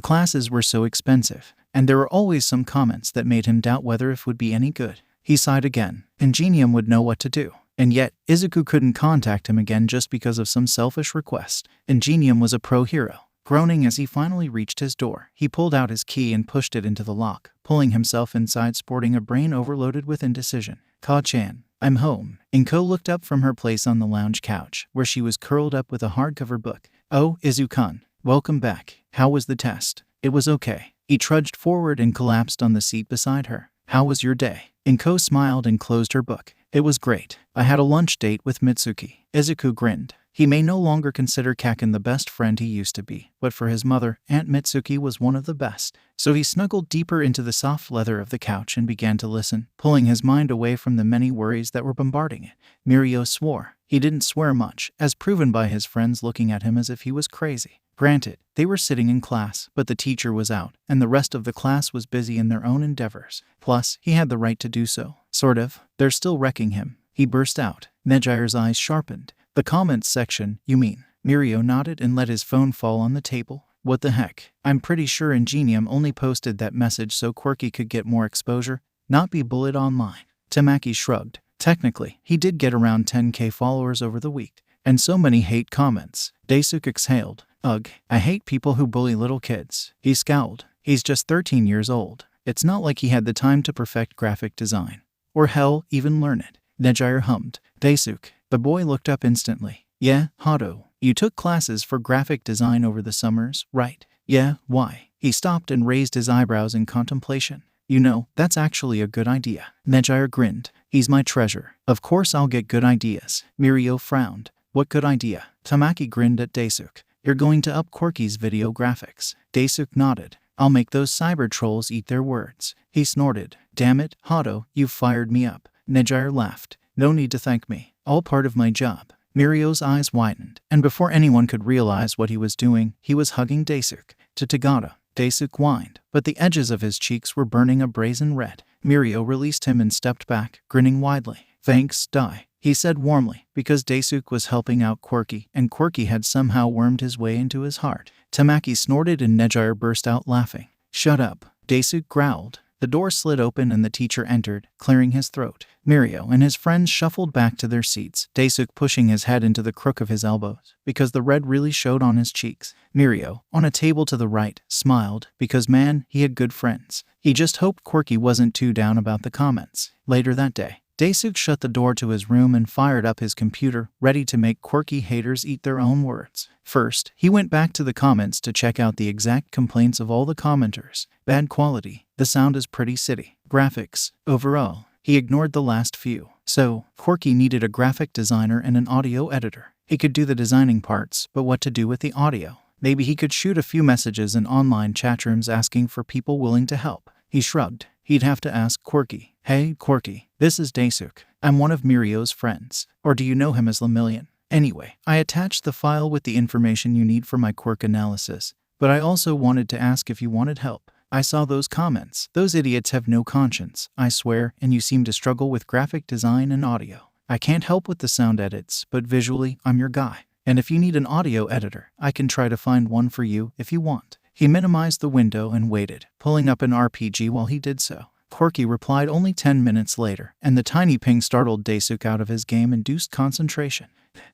classes were so expensive, and there were always some comments that made him doubt whether it would be any good. He sighed again. Ingenium would know what to do. And yet, Izuku couldn't contact him again just because of some selfish request. Ingenium was a pro hero. Groaning as he finally reached his door, he pulled out his key and pushed it into the lock, pulling himself inside sporting a brain overloaded with indecision. Ka-chan, I'm home. Inko looked up from her place on the lounge couch, where she was curled up with a hardcover book. Oh, Izuku-kun, welcome back. How was the test? It was okay. He trudged forward and collapsed on the seat beside her. How was your day? Inko smiled and closed her book. It was great. I had a lunch date with Mitsuki. Izuku grinned. He may no longer consider Kaken the best friend he used to be, but for his mother, Aunt Mitsuki was one of the best. So he snuggled deeper into the soft leather of the couch and began to listen, pulling his mind away from the many worries that were bombarding it. Mirio swore. He didn't swear much, as proven by his friends looking at him as if he was crazy. Granted, they were sitting in class, but the teacher was out, and the rest of the class was busy in their own endeavors. Plus, he had the right to do so. Sort of. They're still wrecking him. He burst out. Nejire's eyes sharpened. The comments section, you mean? Mirio nodded and let his phone fall on the table. What the heck? I'm pretty sure Ingenium only posted that message so Quirky could get more exposure, not be bullied online. Tamaki shrugged. Technically, he did get around 10k followers over the week. And so many hate comments. Daisuke exhaled. Ugh, I hate people who bully little kids. He scowled. He's just 13 years old. It's not like he had the time to perfect graphic design. Or hell, even learn it. Nejire hummed. Daisuke. The boy looked up instantly. Yeah, Hato. You took classes for graphic design over the summers, right? Yeah, why? He stopped and raised his eyebrows in contemplation. You know, that's actually a good idea. Nejire grinned. He's my treasure. Of course I'll get good ideas. Mirio frowned. What good idea? Tamaki grinned at Daisuke. You're going to up Quirky's video graphics. Daisuke nodded. I'll make those cyber trolls eat their words. He snorted. Damn it, Hato, you've fired me up. Nejire laughed. No need to thank me. All part of my job. Mirio's eyes widened, and before anyone could realize what he was doing, he was hugging Daisuke. To Tagata. Daisuke whined, but the edges of his cheeks were burning a brazen red. Mirio released him and stepped back, grinning widely. Thanks, Dai, he said warmly, because Daisuke was helping out Quirky, and Quirky had somehow wormed his way into his heart. Tamaki snorted and Nejire burst out laughing. Shut up, Daisuke growled. The door slid open and the teacher entered, clearing his throat. Mirio and his friends shuffled back to their seats, Daisuke pushing his head into the crook of his elbows, because the red really showed on his cheeks. Mirio, on a table to the right, smiled, because man, he had good friends. He just hoped Quirky wasn't too down about the comments. Later that day, Daisuke shut the door to his room and fired up his computer, ready to make Quirky haters eat their own words. First, he went back to the comments to check out the exact complaints of all the commenters. Bad quality. The sound is pretty shitty. Graphics. Overall. He ignored the last few. So, Quirky needed a graphic designer and an audio editor. He could do the designing parts, but what to do with the audio? Maybe he could shoot a few messages in online chatrooms asking for people willing to help. He shrugged. He'd have to ask Quirky. Hey, Quirky, this is Daisuke. I'm one of Mirio's friends. Or do you know him as Lemillion? Anyway, I attached the file with the information you need for my quirk analysis, but I also wanted to ask if you wanted help. I saw those comments. Those idiots have no conscience, I swear, and you seem to struggle with graphic design and audio. I can't help with the sound edits, but visually, I'm your guy. And if you need an audio editor, I can try to find one for you if you want. He minimized the window and waited, pulling up an RPG while he did so. Quirky replied only 10 minutes later, and the tiny ping startled Daisuke out of his game-induced concentration.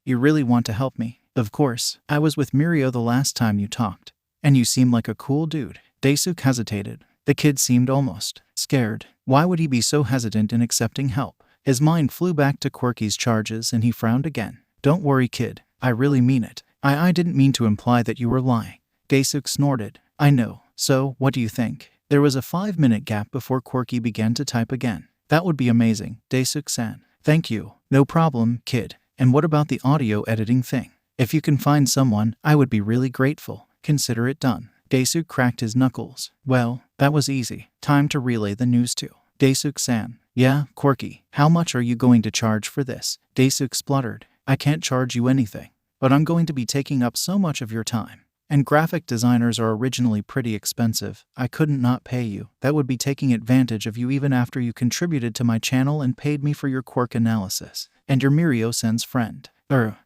You really want to help me? Of course. I was with Mirio the last time you talked, and you seem like a cool dude. Daisuke hesitated. The kid seemed almost scared. Why would he be so hesitant in accepting help? His mind flew back to Quirky's charges and he frowned again. Don't worry, kid. I really mean it. I didn't mean to imply that you were lying. Daisuke snorted. I know. So, what do you think? There was a 5-minute gap before Quirky began to type again. That would be amazing, Daisuke-san. Thank you. No problem, kid. And what about the audio editing thing? If you can find someone, I would be really grateful. Consider it done. Daisuke cracked his knuckles. Well, that was easy. Time to relay the news to Daisuke-san. Yeah, Quirky. How much are you going to charge for this? Daisuke spluttered. I can't charge you anything. But I'm going to be taking up so much of your time. And graphic designers are originally pretty expensive. I couldn't not pay you. That would be taking advantage of you even after you contributed to my channel and paid me for your quirk analysis. And you're Mirio-sen's friend.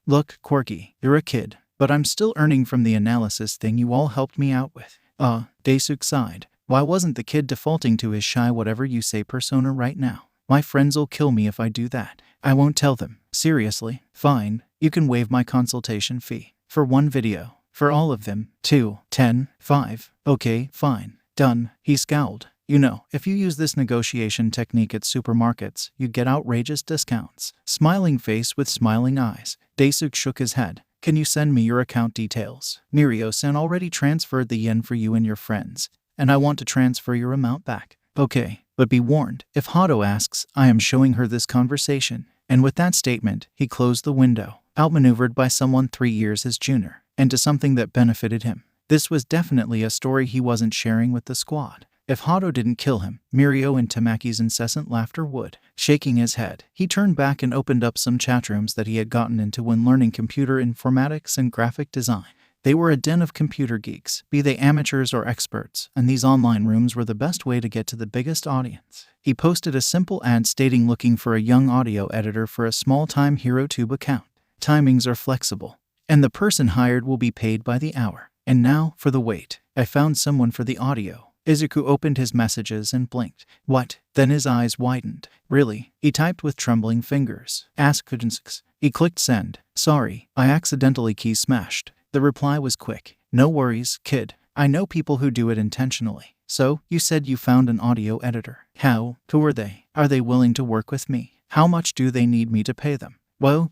Look, Quirky, you're a kid, but I'm still earning from the analysis thing you all helped me out with. Daisuke sighed. Why wasn't the kid defaulting to his shy whatever you say persona right now? My friends'll kill me if I do that. I won't tell them. Seriously? Fine. You can waive my consultation fee. For one video. For all of them. 2, 10, 5. Okay, fine. Done. He scowled. You know, if you use this negotiation technique at supermarkets, you get outrageous discounts. Smiling face with smiling eyes. Daisuke shook his head. Can you send me your account details? Mirio-sen already transferred the yen for you and your friends, and I want to transfer your amount back. Okay, but be warned, if Hato asks, I am showing her this conversation. And with that statement, he closed the window, outmaneuvered by someone 3 years his junior, and to something that benefited him. This was definitely a story he wasn't sharing with the squad. If Hato didn't kill him, Mirio and Tamaki's incessant laughter would. Shaking his head, he turned back and opened up some chatrooms that he had gotten into when learning computer informatics and graphic design. They were a den of computer geeks, be they amateurs or experts, and these online rooms were the best way to get to the biggest audience. He posted a simple ad stating looking for a young audio editor for a small-time Herotube account. Timings are flexible, and the person hired will be paid by the hour. And now, for the wait. I found someone for the audio. Izuku opened his messages and blinked. What? Then his eyes widened. Really? He typed with trembling fingers. Ask Kujinsk's. He clicked send. Sorry, I accidentally key smashed. The reply was quick. No worries, kid. I know people who do it intentionally. So, you said you found an audio editor. How? Who are they? Are they willing to work with me? How much do they need me to pay them? Whoa.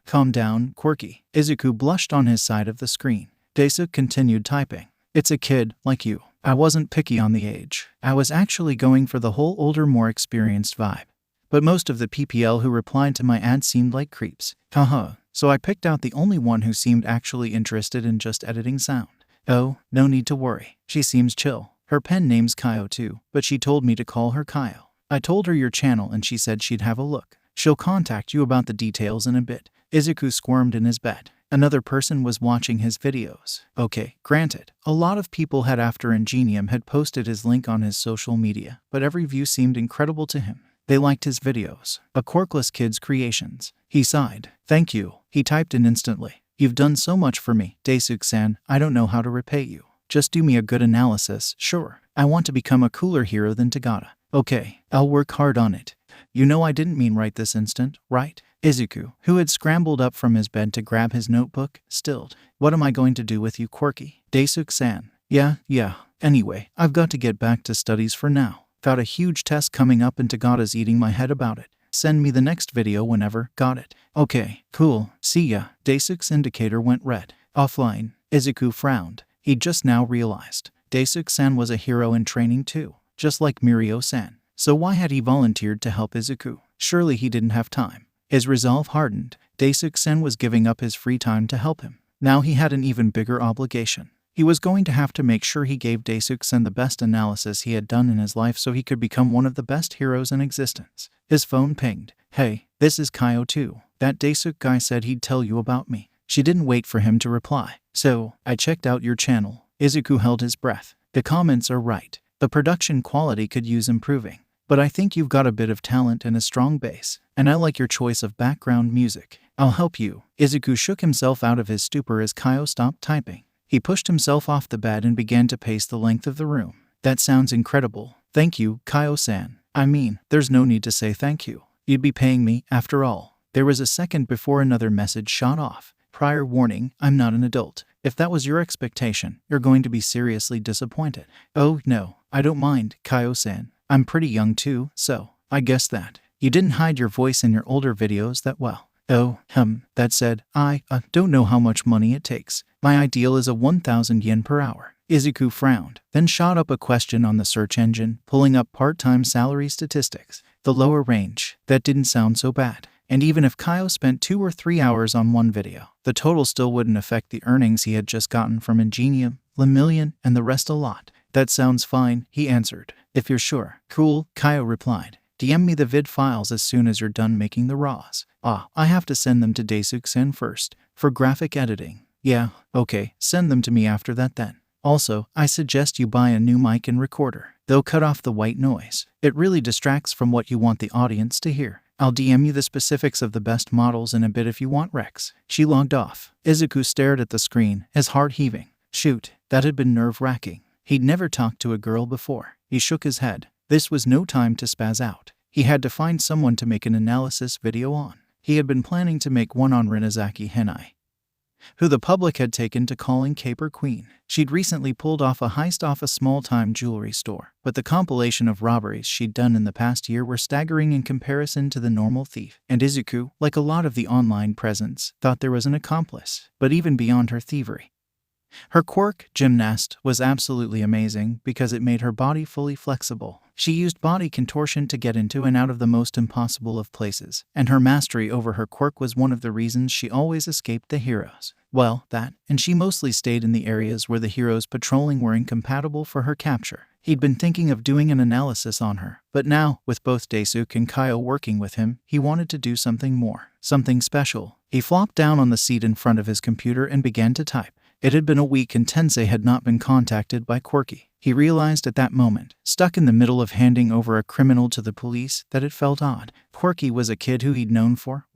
Calm down, Quirky. Izuku blushed on his side of the screen. Daisuke continued typing. It's a kid, like you. I wasn't picky on the age. I was actually going for the whole older, more experienced vibe. But most of the PPL who replied to my ad seemed like creeps. Haha. So I picked out the only one who seemed actually interested in just editing sound. Oh, no need to worry. She seems chill. Her pen name's Kaio too, but she told me to call her Kaio. I told her your channel and she said she'd have a look. She'll contact you about the details in a bit. Izuku squirmed in his bed. Another person was watching his videos. Okay, granted, a lot of people had after Ingenium had posted his link on his social media, but every view seemed incredible to him. They liked his videos. A quirkless kid's creations. He sighed. Thank you. He typed in instantly. You've done so much for me, Daisuke-san, I don't know how to repay you. Just do me a good analysis, sure. I want to become a cooler hero than Tagata. Okay, I'll work hard on it. You know I didn't mean right this instant, right? Izuku, who had scrambled up from his bed to grab his notebook, stilled. What am I going to do with you, Quirky? Daisuke-san. Yeah. Anyway, I've got to get back to studies for now. Got a huge test coming up and Tagata's eating my head about it. Send me the next video whenever. Got it. Okay, cool. See ya. Daisuke's indicator went red. Offline. Izuku frowned. He'd just now realized. Daisuke-san was a hero in training too, just like Mirio-san. So why had he volunteered to help Izuku? Surely he didn't have time. His resolve hardened. Daisuke-sen was giving up his free time to help him. Now he had an even bigger obligation. He was going to have to make sure he gave Daisuke-sen the best analysis he had done in his life so he could become one of the best heroes in existence. His phone pinged. Hey, this is Kaio too. That Daisuke guy said he'd tell you about me. She didn't wait for him to reply. So, I checked out your channel. Izuku held his breath. The comments are right. The production quality could use improving. But I think you've got a bit of talent and a strong base, and I like your choice of background music. I'll help you. Izuku shook himself out of his stupor as Kaio stopped typing. He pushed himself off the bed and began to pace the length of the room. That sounds incredible. Thank you, Kaio-san. I mean, there's no need to say thank you. You'd be paying me, after all. There was a second before another message shot off. Prior warning, I'm not an adult. If that was your expectation, you're going to be seriously disappointed. Oh, no, I don't mind, Kaio-san. I'm pretty young too, so I guess that. You didn't hide your voice in your older videos that well. Oh, that said, I don't know how much money it takes. My ideal is a 1,000 yen per hour. Izuku frowned, then shot up a question on the search engine, pulling up part-time salary statistics. The lower range. That didn't sound so bad. And even if Kaio spent 2 or 3 hours on one video, the total still wouldn't affect the earnings he had just gotten from Ingenium, Lemillion, and the rest a lot. That sounds fine, he answered. If you're sure. Cool, Kaio replied. DM me the vid files as soon as you're done making the RAWs. I have to send them to Daisuke-sen first, for graphic editing. Yeah, okay, send them to me after that then. Also, I suggest you buy a new mic and recorder. They'll cut off the white noise. It really distracts from what you want the audience to hear. I'll DM you the specifics of the best models in a bit if you want, Rex. She logged off. Izuku stared at the screen, his heart heaving. Shoot, that had been nerve-wracking. He'd never talked to a girl before. He shook his head. This was no time to spaz out. He had to find someone to make an analysis video on. He had been planning to make one on Rinazaki Henai, who the public had taken to calling Caper Queen. She'd recently pulled off a heist off a small-time jewelry store, but the compilation of robberies she'd done in the past year were staggering in comparison to the normal thief. And Izuku, like a lot of the online presence, thought there was an accomplice. But even beyond her thievery, her quirk, Gymnast, was absolutely amazing because it made her body fully flexible. She used body contortion to get into and out of the most impossible of places, and her mastery over her quirk was one of the reasons she always escaped the heroes. Well, that, and she mostly stayed in the areas where the heroes patrolling were incompatible for her capture. He'd been thinking of doing an analysis on her, but now, with both Daisuke and Kaio working with him, he wanted to do something more, something special. He flopped down on the seat in front of his computer and began to type. It had been a week and Tensei had not been contacted by Quirky. He realized at that moment, stuck in the middle of handing over a criminal to the police, that it felt odd. Quirky was a kid who he'd known for,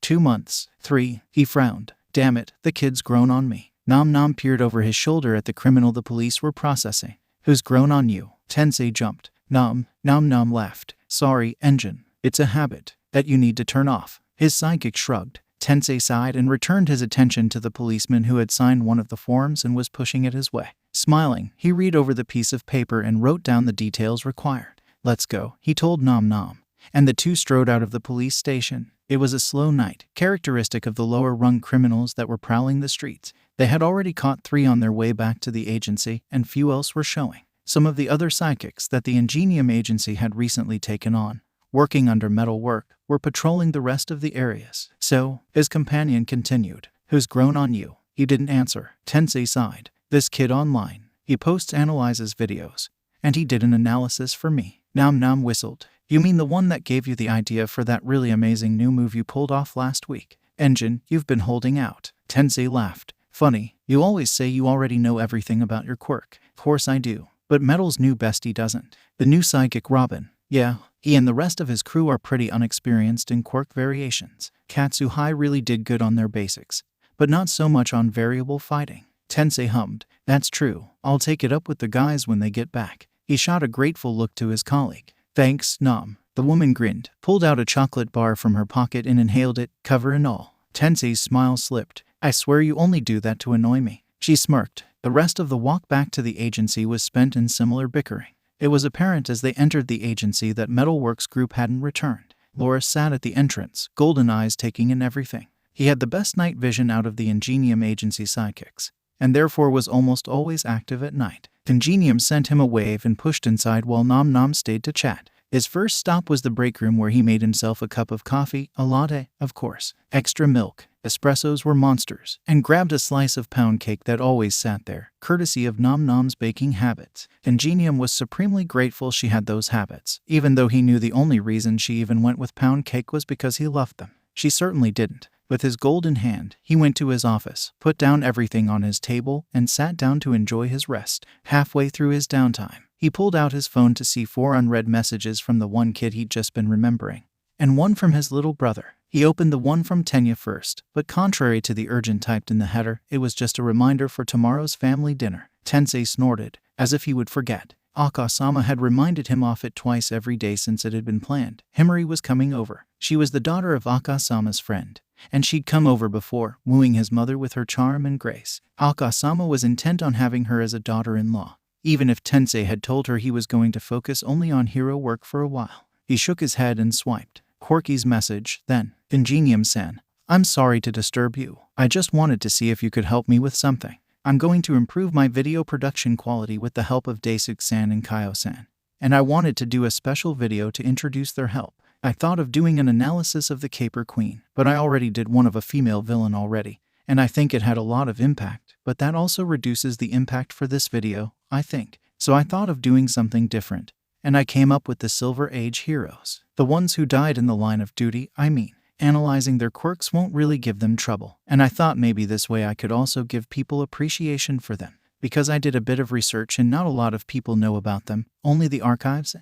2 months? 3? He frowned. Damn it, the kid's grown on me. Nom Nom peered over his shoulder at the criminal the police were processing. Who's grown on you? Tensei jumped. Nom Nom laughed. Sorry, Engine. It's a habit that you need to turn off. His sidekick shrugged. Tensei sighed and returned his attention to the policeman who had signed one of the forms and was pushing it his way. Smiling, he read over the piece of paper and wrote down the details required. Let's go, he told Nom Nom. And the two strode out of the police station. It was a slow night, characteristic of the lower-rung criminals that were prowling the streets. They had already caught 3 on their way back to the agency, and few else were showing. Some of the other sidekicks that the Ingenium agency had recently taken on, working under metal work, were patrolling the rest of the areas. So, his companion continued. Who's grown on you? He didn't answer. Tensei sighed. This kid online. He posts analyzes videos. And he did an analysis for me. Nom Nom whistled. You mean the one that gave you the idea for that really amazing new move you pulled off last week? Engine, you've been holding out. Tensei laughed. Funny, you always say you already know everything about your quirk. Of course I do. But Metal's new bestie doesn't. The new psychic Robin. Yeah, he and the rest of his crew are pretty unexperienced in quirk variations. Katsuhai really did good on their basics, but not so much on variable fighting. Tensei hummed. That's true. I'll take it up with the guys when they get back. He shot a grateful look to his colleague. Thanks, Nom. The woman grinned, pulled out a chocolate bar from her pocket and inhaled it, cover and all. Tensei's smile slipped. I swear you only do that to annoy me. She smirked. The rest of the walk back to the agency was spent in similar bickering. It was apparent as they entered the agency that Metalworks Group hadn't returned. Loris sat at the entrance, golden eyes taking in everything. He had the best night vision out of the Ingenium agency sidekicks, and therefore was almost always active at night. Ingenium sent him a wave and pushed inside while Nom Nom stayed to chat. His first stop was the break room where he made himself a cup of coffee, a latte, of course, extra milk, espressos were monsters, and grabbed a slice of pound cake that always sat there, courtesy of Nom Nom's baking habits. Ingenium was supremely grateful she had those habits, even though he knew the only reason she even went with pound cake was because he loved them. She certainly didn't. With his gold in hand, he went to his office, put down everything on his table, and sat down to enjoy his rest. Halfway through his downtime, he pulled out his phone to see 4 unread messages from the one kid he'd just been remembering, and one from his little brother. He opened the one from Tenya first, but contrary to the urgent typed in the header, it was just a reminder for tomorrow's family dinner. Tensei snorted, as if he would forget. Akasama had reminded him of it twice every day since it had been planned. Himari was coming over. She was the daughter of Akasama's friend, and she'd come over before, wooing his mother with her charm and grace. Akasama was intent on having her as a daughter-in-law, even if Tensei had told her he was going to focus only on hero work for a while. He shook his head and swiped. Quirky's message, then. Ingenium-san, I'm sorry to disturb you. I just wanted to see if you could help me with something. I'm going to improve my video production quality with the help of Daisuke-san and Kaio-san, and I wanted to do a special video to introduce their help. I thought of doing an analysis of the Caper Queen, but I already did one of a female villain already, and I think it had a lot of impact, but that also reduces the impact for this video, I think. So I thought of doing something different, and I came up with the Silver Age heroes. The ones who died in the line of duty, I mean. Analyzing their quirks won't really give them trouble, and I thought maybe this way I could also give people appreciation for them. Because I did a bit of research and not a lot of people know about them, only the archives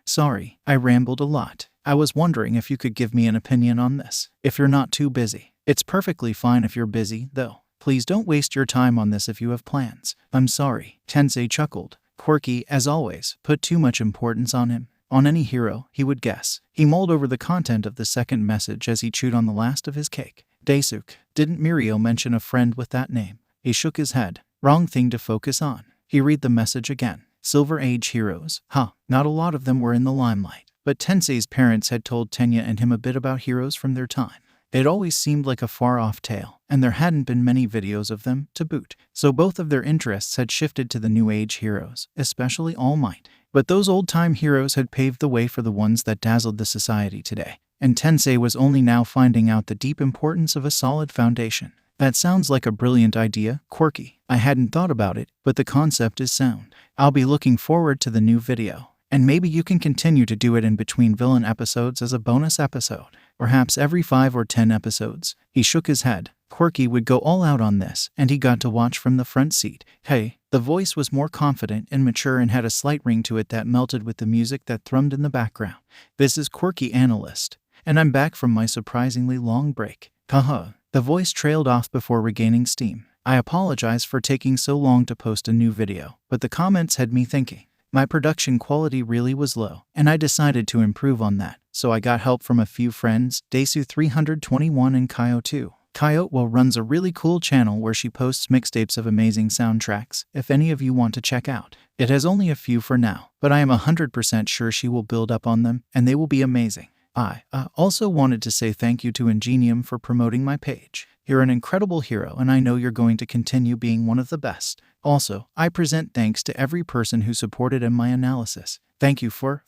Sorry, I rambled a lot. I was wondering if you could give me an opinion on this, if you're not too busy. It's perfectly fine if you're busy, though. Please don't waste your time on this if you have plans. I'm sorry. Tensei chuckled. Quirky, as always, put too much importance on him. On any hero, he would guess. He mulled over the content of the second message as he chewed on the last of his cake. Daisuke, didn't Mirio mention a friend with that name? He shook his head. Wrong thing to focus on. He read the message again. Silver Age heroes. Not a lot of them were in the limelight. But Tensei's parents had told Tenya and him a bit about heroes from their time. It always seemed like a far-off tale, and there hadn't been many videos of them, to boot. So both of their interests had shifted to the New Age heroes, especially All Might. But those old-time heroes had paved the way for the ones that dazzled the society today. And Tensei was only now finding out the deep importance of a solid foundation. That sounds like a brilliant idea, Quirky. I hadn't thought about it, but the concept is sound. I'll be looking forward to the new video. And maybe you can continue to do it in between villain episodes as a bonus episode. Perhaps every 5 or 10 episodes. He shook his head. Quirky would go all out on this, and he got to watch from the front seat. Hey, the voice was more confident and mature and had a slight ring to it that melted with the music that thrummed in the background. This is Quirky Analyst, and I'm back from my surprisingly long break. The voice trailed off before regaining steam. I apologize for taking so long to post a new video, but the comments had me thinking. My production quality really was low, and I decided to improve on that, so I got help from a few friends, Desu321 and Kyo2. Kyo runs a really cool channel where she posts mixtapes of amazing soundtracks, if any of you want to check out. It has only a few for now, but I am 100% sure she will build up on them, and they will be amazing. I also wanted to say thank you to Ingenium for promoting my page. You're an incredible hero, and I know you're going to continue being one of the best. Also, I present thanks to every person who supported in my analysis. Thank you for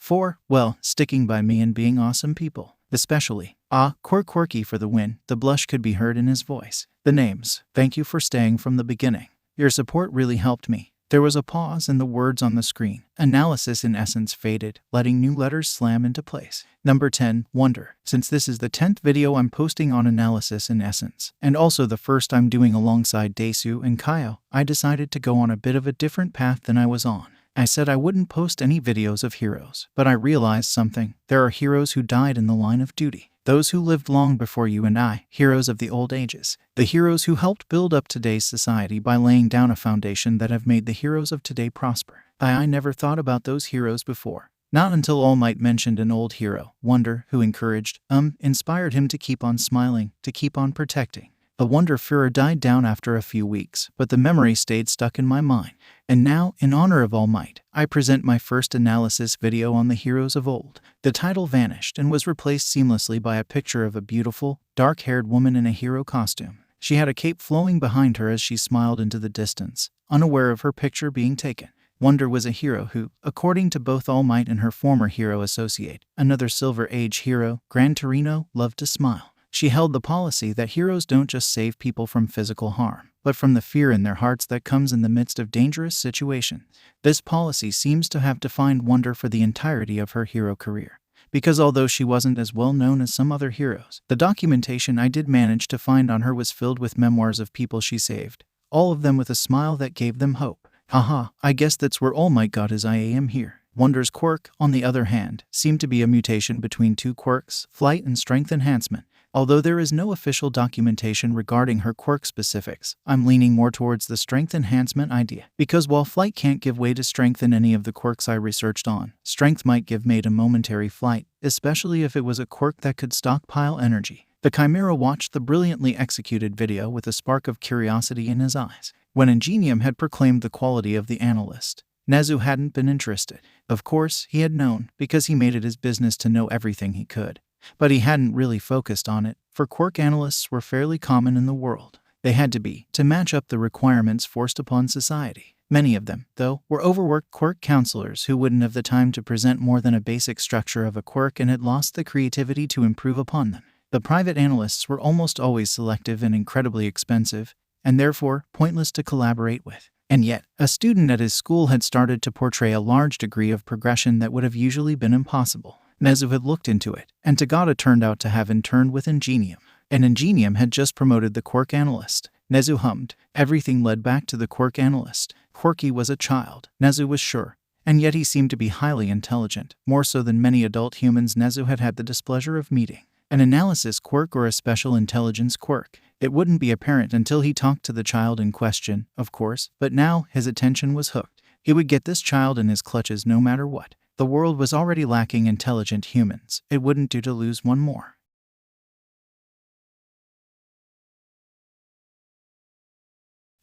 sticking by me and being awesome people. Especially, Quirky for the win. The blush could be heard in his voice. The names. Thank you for staying from the beginning. Your support really helped me. There was a pause in the words on the screen. Analysis in essence faded, letting new letters slam into place. Number 10, Wonder. Since this is the 10th video I'm posting on Analysis in Essence, and also the first I'm doing alongside Desu and Kyo, I decided to go on a bit of a different path than I was on. I said I wouldn't post any videos of heroes, but I realized something. There are heroes who died in the line of duty. Those who lived long before you and I, heroes of the old ages. The heroes who helped build up today's society by laying down a foundation that have made the heroes of today prosper. I never thought about those heroes before. Not until All Might mentioned an old hero, Wonder, who encouraged, inspired him to keep on smiling, to keep on protecting. The Wonder furor died down after a few weeks, but the memory stayed stuck in my mind. And now, in honor of All Might, I present my first analysis video on the heroes of old. The title vanished and was replaced seamlessly by a picture of a beautiful, dark-haired woman in a hero costume. She had a cape flowing behind her as she smiled into the distance, unaware of her picture being taken. Wonder was a hero who, according to both All Might and her former hero associate, another Silver Age hero, Gran Torino, loved to smile. She held the policy that heroes don't just save people from physical harm, but from the fear in their hearts that comes in the midst of dangerous situations. This policy seems to have defined Wonder for the entirety of her hero career. Because although she wasn't as well known as some other heroes, the documentation I did manage to find on her was filled with memoirs of people she saved, all of them with a smile that gave them hope. I guess that's where All Might got his I am here. Wonder's quirk, on the other hand, seemed to be a mutation between two quirks, flight and strength enhancement. Although there is no official documentation regarding her quirk specifics, I'm leaning more towards the strength enhancement idea. Because while flight can't give way to strength in any of the quirks I researched on, strength might give way to momentary flight, especially if it was a quirk that could stockpile energy. The Chimera watched the brilliantly executed video with a spark of curiosity in his eyes. When Ingenium had proclaimed the quality of the analyst, Nezu hadn't been interested. Of course, he had known, because he made it his business to know everything he could. But he hadn't really focused on it, for quirk analysts were fairly common in the world. They had to be, to match up the requirements forced upon society. Many of them, though, were overworked quirk counselors who wouldn't have the time to present more than a basic structure of a quirk and had lost the creativity to improve upon them. The private analysts were almost always selective and incredibly expensive, and therefore pointless to collaborate with. And yet, a student at his school had started to portray a large degree of progression that would have usually been impossible. Nezu had looked into it, and Tagada turned out to have interned with Ingenium. And Ingenium had just promoted the Quirk Analyst. Nezu hummed. Everything led back to the Quirk Analyst. Quirky was a child, Nezu was sure. and yet he seemed to be highly intelligent, more so than many adult humans Nezu had had the displeasure of meeting. An analysis quirk or a special intelligence quirk. It wouldn't be apparent until he talked to the child in question, of course, but now his attention was hooked. He would get this child in his clutches no matter what. The world was already lacking intelligent humans. It wouldn't do to lose one more.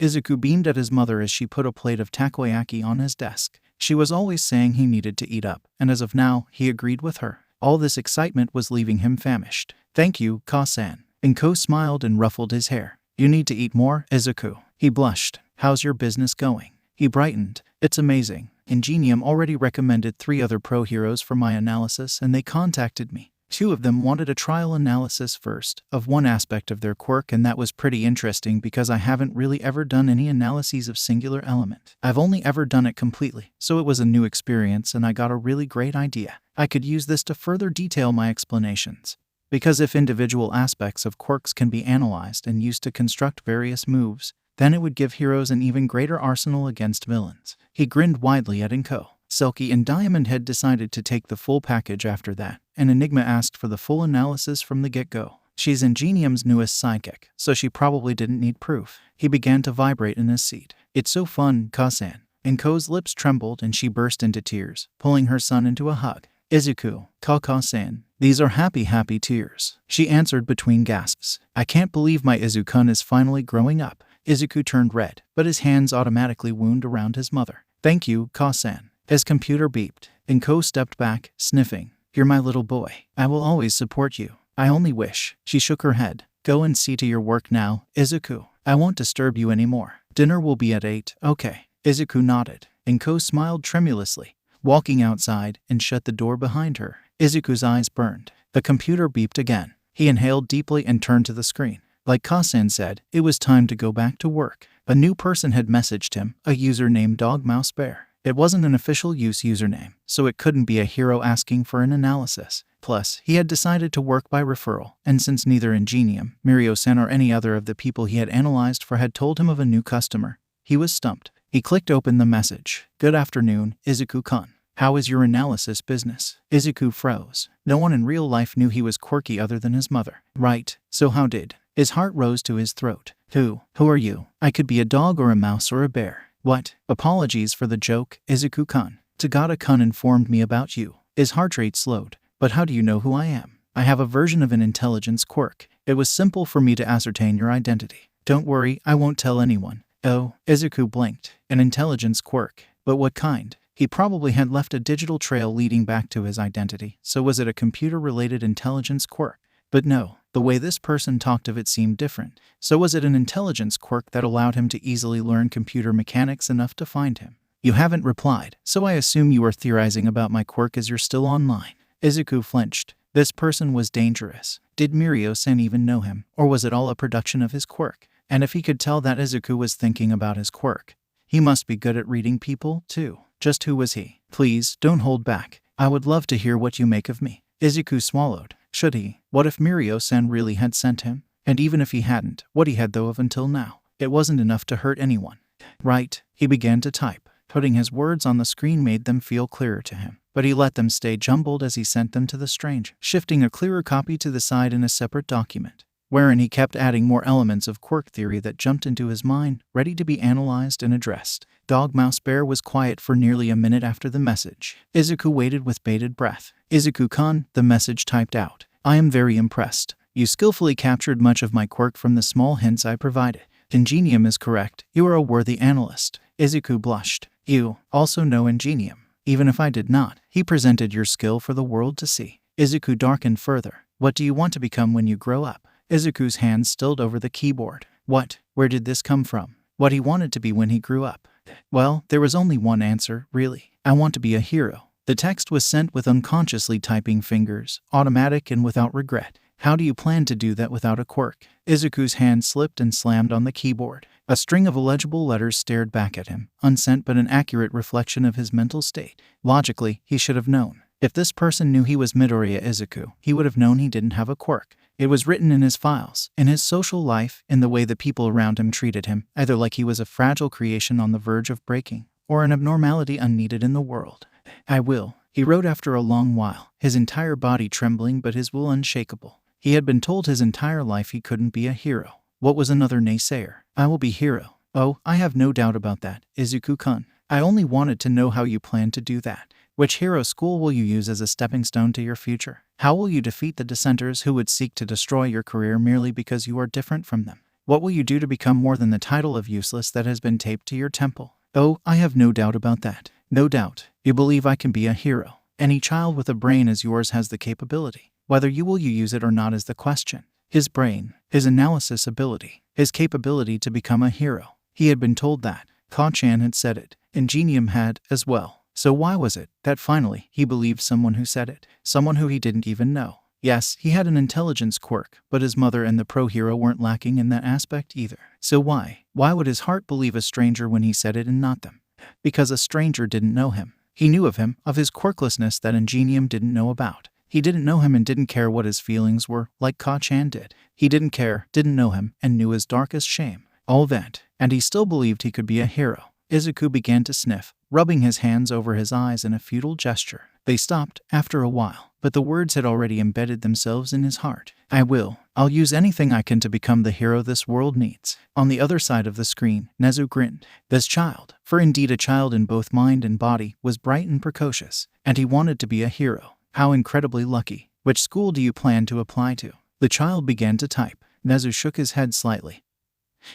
Izuku beamed at his mother as she put a plate of takoyaki on his desk. She was always saying he needed to eat up, and as of now, he agreed with her. All this excitement was leaving him famished. "Thank you, Ka-san." Inko smiled and ruffled his hair. "You need to eat more, Izuku." He blushed. "How's your business going?" He brightened. "It's amazing. Ingenium already recommended 3 other pro heroes for my analysis, and they contacted me. 2 of them wanted a trial analysis first of one aspect of their quirk, and that was pretty interesting because I haven't really ever done any analyses of singular element. I've only ever done it completely, so it was a new experience and I got a really great idea. I could use this to further detail my explanations. Because if individual aspects of quirks can be analyzed and used to construct various moves, then it would give heroes an even greater arsenal against villains." He grinned widely at Inko. Selkie and Diamond had decided to take the full package after that, and Enigma asked for the full analysis from the get-go. She's Ingenium's newest sidekick, so she probably didn't need proof. He began to vibrate in his seat. "It's so fun, Ka-san." Inko's lips trembled and she burst into tears, pulling her son into a hug. "Izuku, Ka-san, these are happy tears," she answered between gasps. "I can't believe my Izuku-kun is finally growing up." Izuku turned red, but his hands automatically wound around his mother. "Thank you, Ka-san." His computer beeped. Inko stepped back, sniffing. "You're my little boy. I will always support you. I only wish." She shook her head. "Go and see to your work now, Izuku. I won't disturb you anymore. Dinner will be at 8, okay?" Izuku nodded. Inko smiled tremulously, walking outside, and shut the door behind her. Izuku's eyes burned. The computer beeped again. He inhaled deeply and turned to the screen. Like Ka-san said, it was time to go back to work. A new person had messaged him, a user named DogMouseBear. It wasn't an official use username, so it couldn't be a hero asking for an analysis. Plus, he had decided to work by referral, and since neither Ingenium, Mirio-san or any other of the people he had analyzed for had told him of a new customer, he was stumped. He clicked open the message. "Good afternoon, Izuku-kun. How is your analysis business?" Izuku froze. No one in real life knew he was quirky other than his mother. "Right, so how did?" His heart rose to his throat. Who are you?" "I could be a dog or a mouse or a bear." "What?" "Apologies for the joke, Izuku-kun. Tagada-kun informed me about you." His heart rate slowed. "But how do you know who I am?" "I have a version of an intelligence quirk. It was simple for me to ascertain your identity." "Don't worry, I won't tell anyone." "Oh," Izuku blinked. "An intelligence quirk. But what kind?" He probably had left a digital trail leading back to his identity, so was it a computer-related intelligence quirk? But no, the way this person talked of it seemed different. So was it an intelligence quirk that allowed him to easily learn computer mechanics enough to find him? "You haven't replied, so I assume you are theorizing about my quirk as you're still online." Izuku flinched. This person was dangerous. Did Mirio-san even know him, or was it all a production of his quirk? And if he could tell that Izuku was thinking about his quirk, he must be good at reading people, too. Just who was he? "Please, don't hold back. I would love to hear what you make of me." Izuku swallowed. Should he? What if Mirio-san really had sent him? And even if he hadn't, what he had though of until now? It wasn't enough to hurt anyone. "Right." He began to type. Putting his words on the screen made them feel clearer to him. But he let them stay jumbled as he sent them to the stranger, shifting a clearer copy to the side in a separate document, wherein he kept adding more elements of quirk theory that jumped into his mind, ready to be analyzed and addressed. DogMouseBear was quiet for nearly a minute after the message. Izuku waited with bated breath. "Izuku-kun," the message typed out. "I am very impressed. You skillfully captured much of my quirk from the small hints I provided. Ingenium is correct. You are a worthy analyst." Izuku blushed. "You also know Ingenium." "Even if I did not, he presented your skill for the world to see." Izuku darkened further. "What do you want to become when you grow up?" Izuku's hand stilled over the keyboard. What? Where did this come from? What he wanted to be when he grew up? Well, there was only one answer, really. "I want to be a hero." The text was sent with unconsciously typing fingers, automatic and without regret. "How do you plan to do that without a quirk?" Izuku's hand slipped and slammed on the keyboard. A string of illegible letters stared back at him, unsent but an accurate reflection of his mental state. Logically, he should have known. If this person knew he was Midoriya Izuku, he would have known he didn't have a quirk. It was written in his files, in his social life, in the way the people around him treated him, either like he was a fragile creation on the verge of breaking, or an abnormality unneeded in the world. I will, he wrote after a long while, his entire body trembling but his will unshakable. He had been told his entire life he couldn't be a hero. What was another naysayer? I will be hero. Oh, I have no doubt about that, Izuku-kun. I only wanted to know how you plan to do that. Which hero school will you use as a stepping stone to your future? How will you defeat the dissenters who would seek to destroy your career merely because you are different from them? What will you do to become more than the title of useless that has been taped to your temple? Oh, I have no doubt about that. No doubt. You believe I can be a hero. Any child with a brain as yours has the capability. Whether you will use it or not is the question. His brain, his analysis ability, his capability to become a hero. He had been told that. Ka-chan had said it. Ingenium had, as well. So why was it that finally he believed someone who said it? Someone who he didn't even know. Yes, he had an intelligence quirk, but his mother and the pro-hero weren't lacking in that aspect either. So why? Why would his heart believe a stranger when he said it and not them? Because a stranger didn't know him. He knew of him, of his quirklessness that Ingenium didn't know about. He didn't know him and didn't care what his feelings were, like Ka-chan did. He didn't care, didn't know him, and knew his darkest shame. All that, and he still believed he could be a hero. Izuku began to sniff, rubbing his hands over his eyes in a futile gesture. They stopped after a while, but the words had already embedded themselves in his heart. I'll use anything I can to become the hero this world needs. On the other side of the screen, Nezu grinned. This child, for indeed a child in both mind and body, was bright and precocious, and he wanted to be a hero. How incredibly lucky. Which school do you plan to apply to? The child began to type. Nezu shook his head slightly.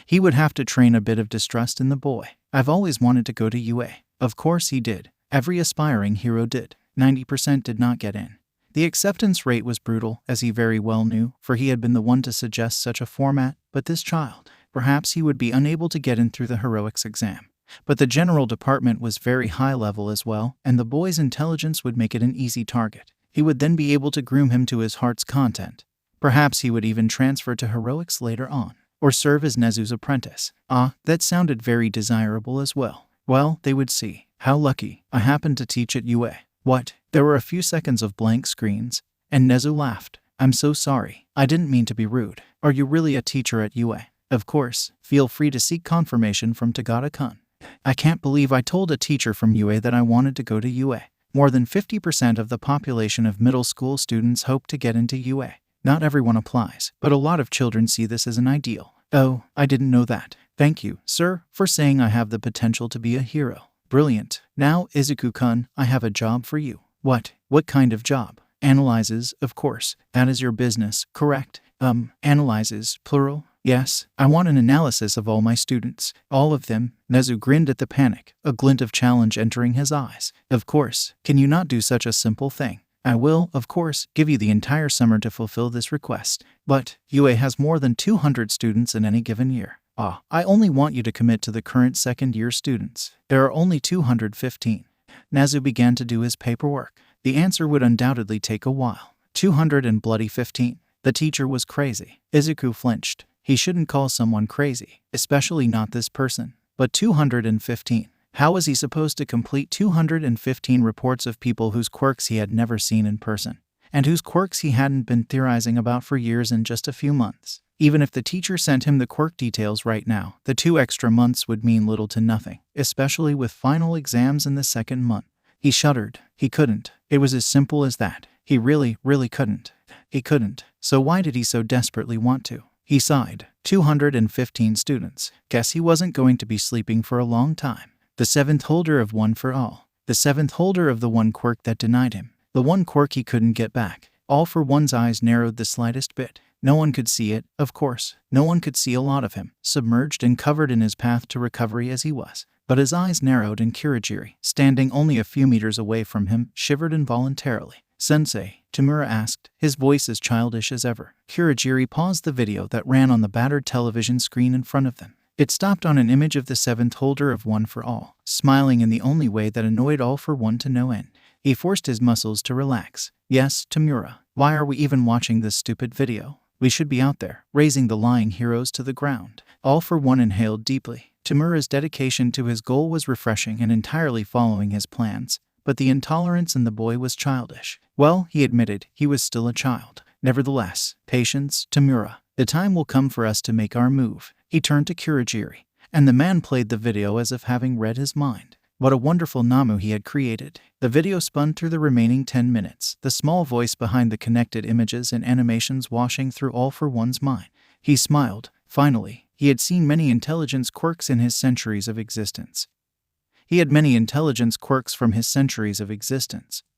He would have to train a bit of distrust in the boy. I've always wanted to go to UA. Of course he did. Every aspiring hero did. 90% did not get in. The acceptance rate was brutal, as he very well knew, for he had been the one to suggest such a format, but this child, perhaps he would be unable to get in through the heroics exam. But the general department was very high level as well, and the boy's intelligence would make it an easy target. He would then be able to groom him to his heart's content. Perhaps he would even transfer to heroics later on, or serve as Nezu's apprentice. That sounded very desirable as well. Well, they would see. How lucky. I happened to teach at UA. What? There were a few seconds of blank screens, and Nezu laughed. I'm so sorry. I didn't mean to be rude. Are you really a teacher at UA? Of course. Feel free to seek confirmation from Tagata-kun. I can't believe I told a teacher from UA that I wanted to go to UA. More than 50% of the population of middle school students hope to get into UA. Not everyone applies, but a lot of children see this as an ideal. Oh, I didn't know that. Thank you, sir, for saying I have the potential to be a hero. Brilliant. Now, Izuku-kun, I have a job for you. What? What kind of job? Analyzes, of course. That is your business, correct? Analyzes, plural? Yes, I want an analysis of all my students. All of them. Nezu grinned at the panic, a glint of challenge entering his eyes. Of course. Can you not do such a simple thing? I will, of course, give you the entire summer to fulfill this request. But UA has more than 200 students in any given year. I only want you to commit to the current second-year students. There are only 215. Nezu began to do his paperwork. The answer would undoubtedly take a while. 215. The teacher was crazy. Izuku flinched. He shouldn't call someone crazy, especially not this person. But 215. How was he supposed to complete 215 reports of people whose quirks he had never seen in person, and whose quirks he hadn't been theorizing about for years in just a few months? Even if the teacher sent him the quirk details right now, the 2 extra months would mean little to nothing, especially with final exams in the second month. He shuddered. He couldn't. It was as simple as that. He really couldn't. He couldn't. So why did he so desperately want to? He sighed. 215 students. Guess he wasn't going to be sleeping for a long time. The 7th holder of One for All. The 7th holder of the one quirk that denied him. The one quirk he couldn't get back. All for One's eyes narrowed the slightest bit. No one could see it, of course. No one could see a lot of him, submerged and covered in his path to recovery as he was. But his eyes narrowed and Kurogiri, standing only a few meters away from him, shivered involuntarily. Sensei, Tamura asked, his voice as childish as ever. Kurogiri paused the video that ran on the battered television screen in front of them. It stopped on an image of the 7th holder of One for All, smiling in the only way that annoyed All for One to no end. He forced his muscles to relax. Yes, Tamura, why are we even watching this stupid video? We should be out there, raising the lying heroes to the ground. All for One inhaled deeply. Tamura's dedication to his goal was refreshing and entirely following his plans, but the intolerance in the boy was childish. Well, he admitted, he was still a child. Nevertheless, patience, Tamura. The time will come for us to make our move. He turned to Kurogiri, and the man played the video as if having read his mind. What a wonderful Namu he had created. The video spun through the remaining 10 minutes, the small voice behind the connected images and animations washing through All for One's mind. He smiled. Finally, he had seen many intelligence quirks in his centuries of existence.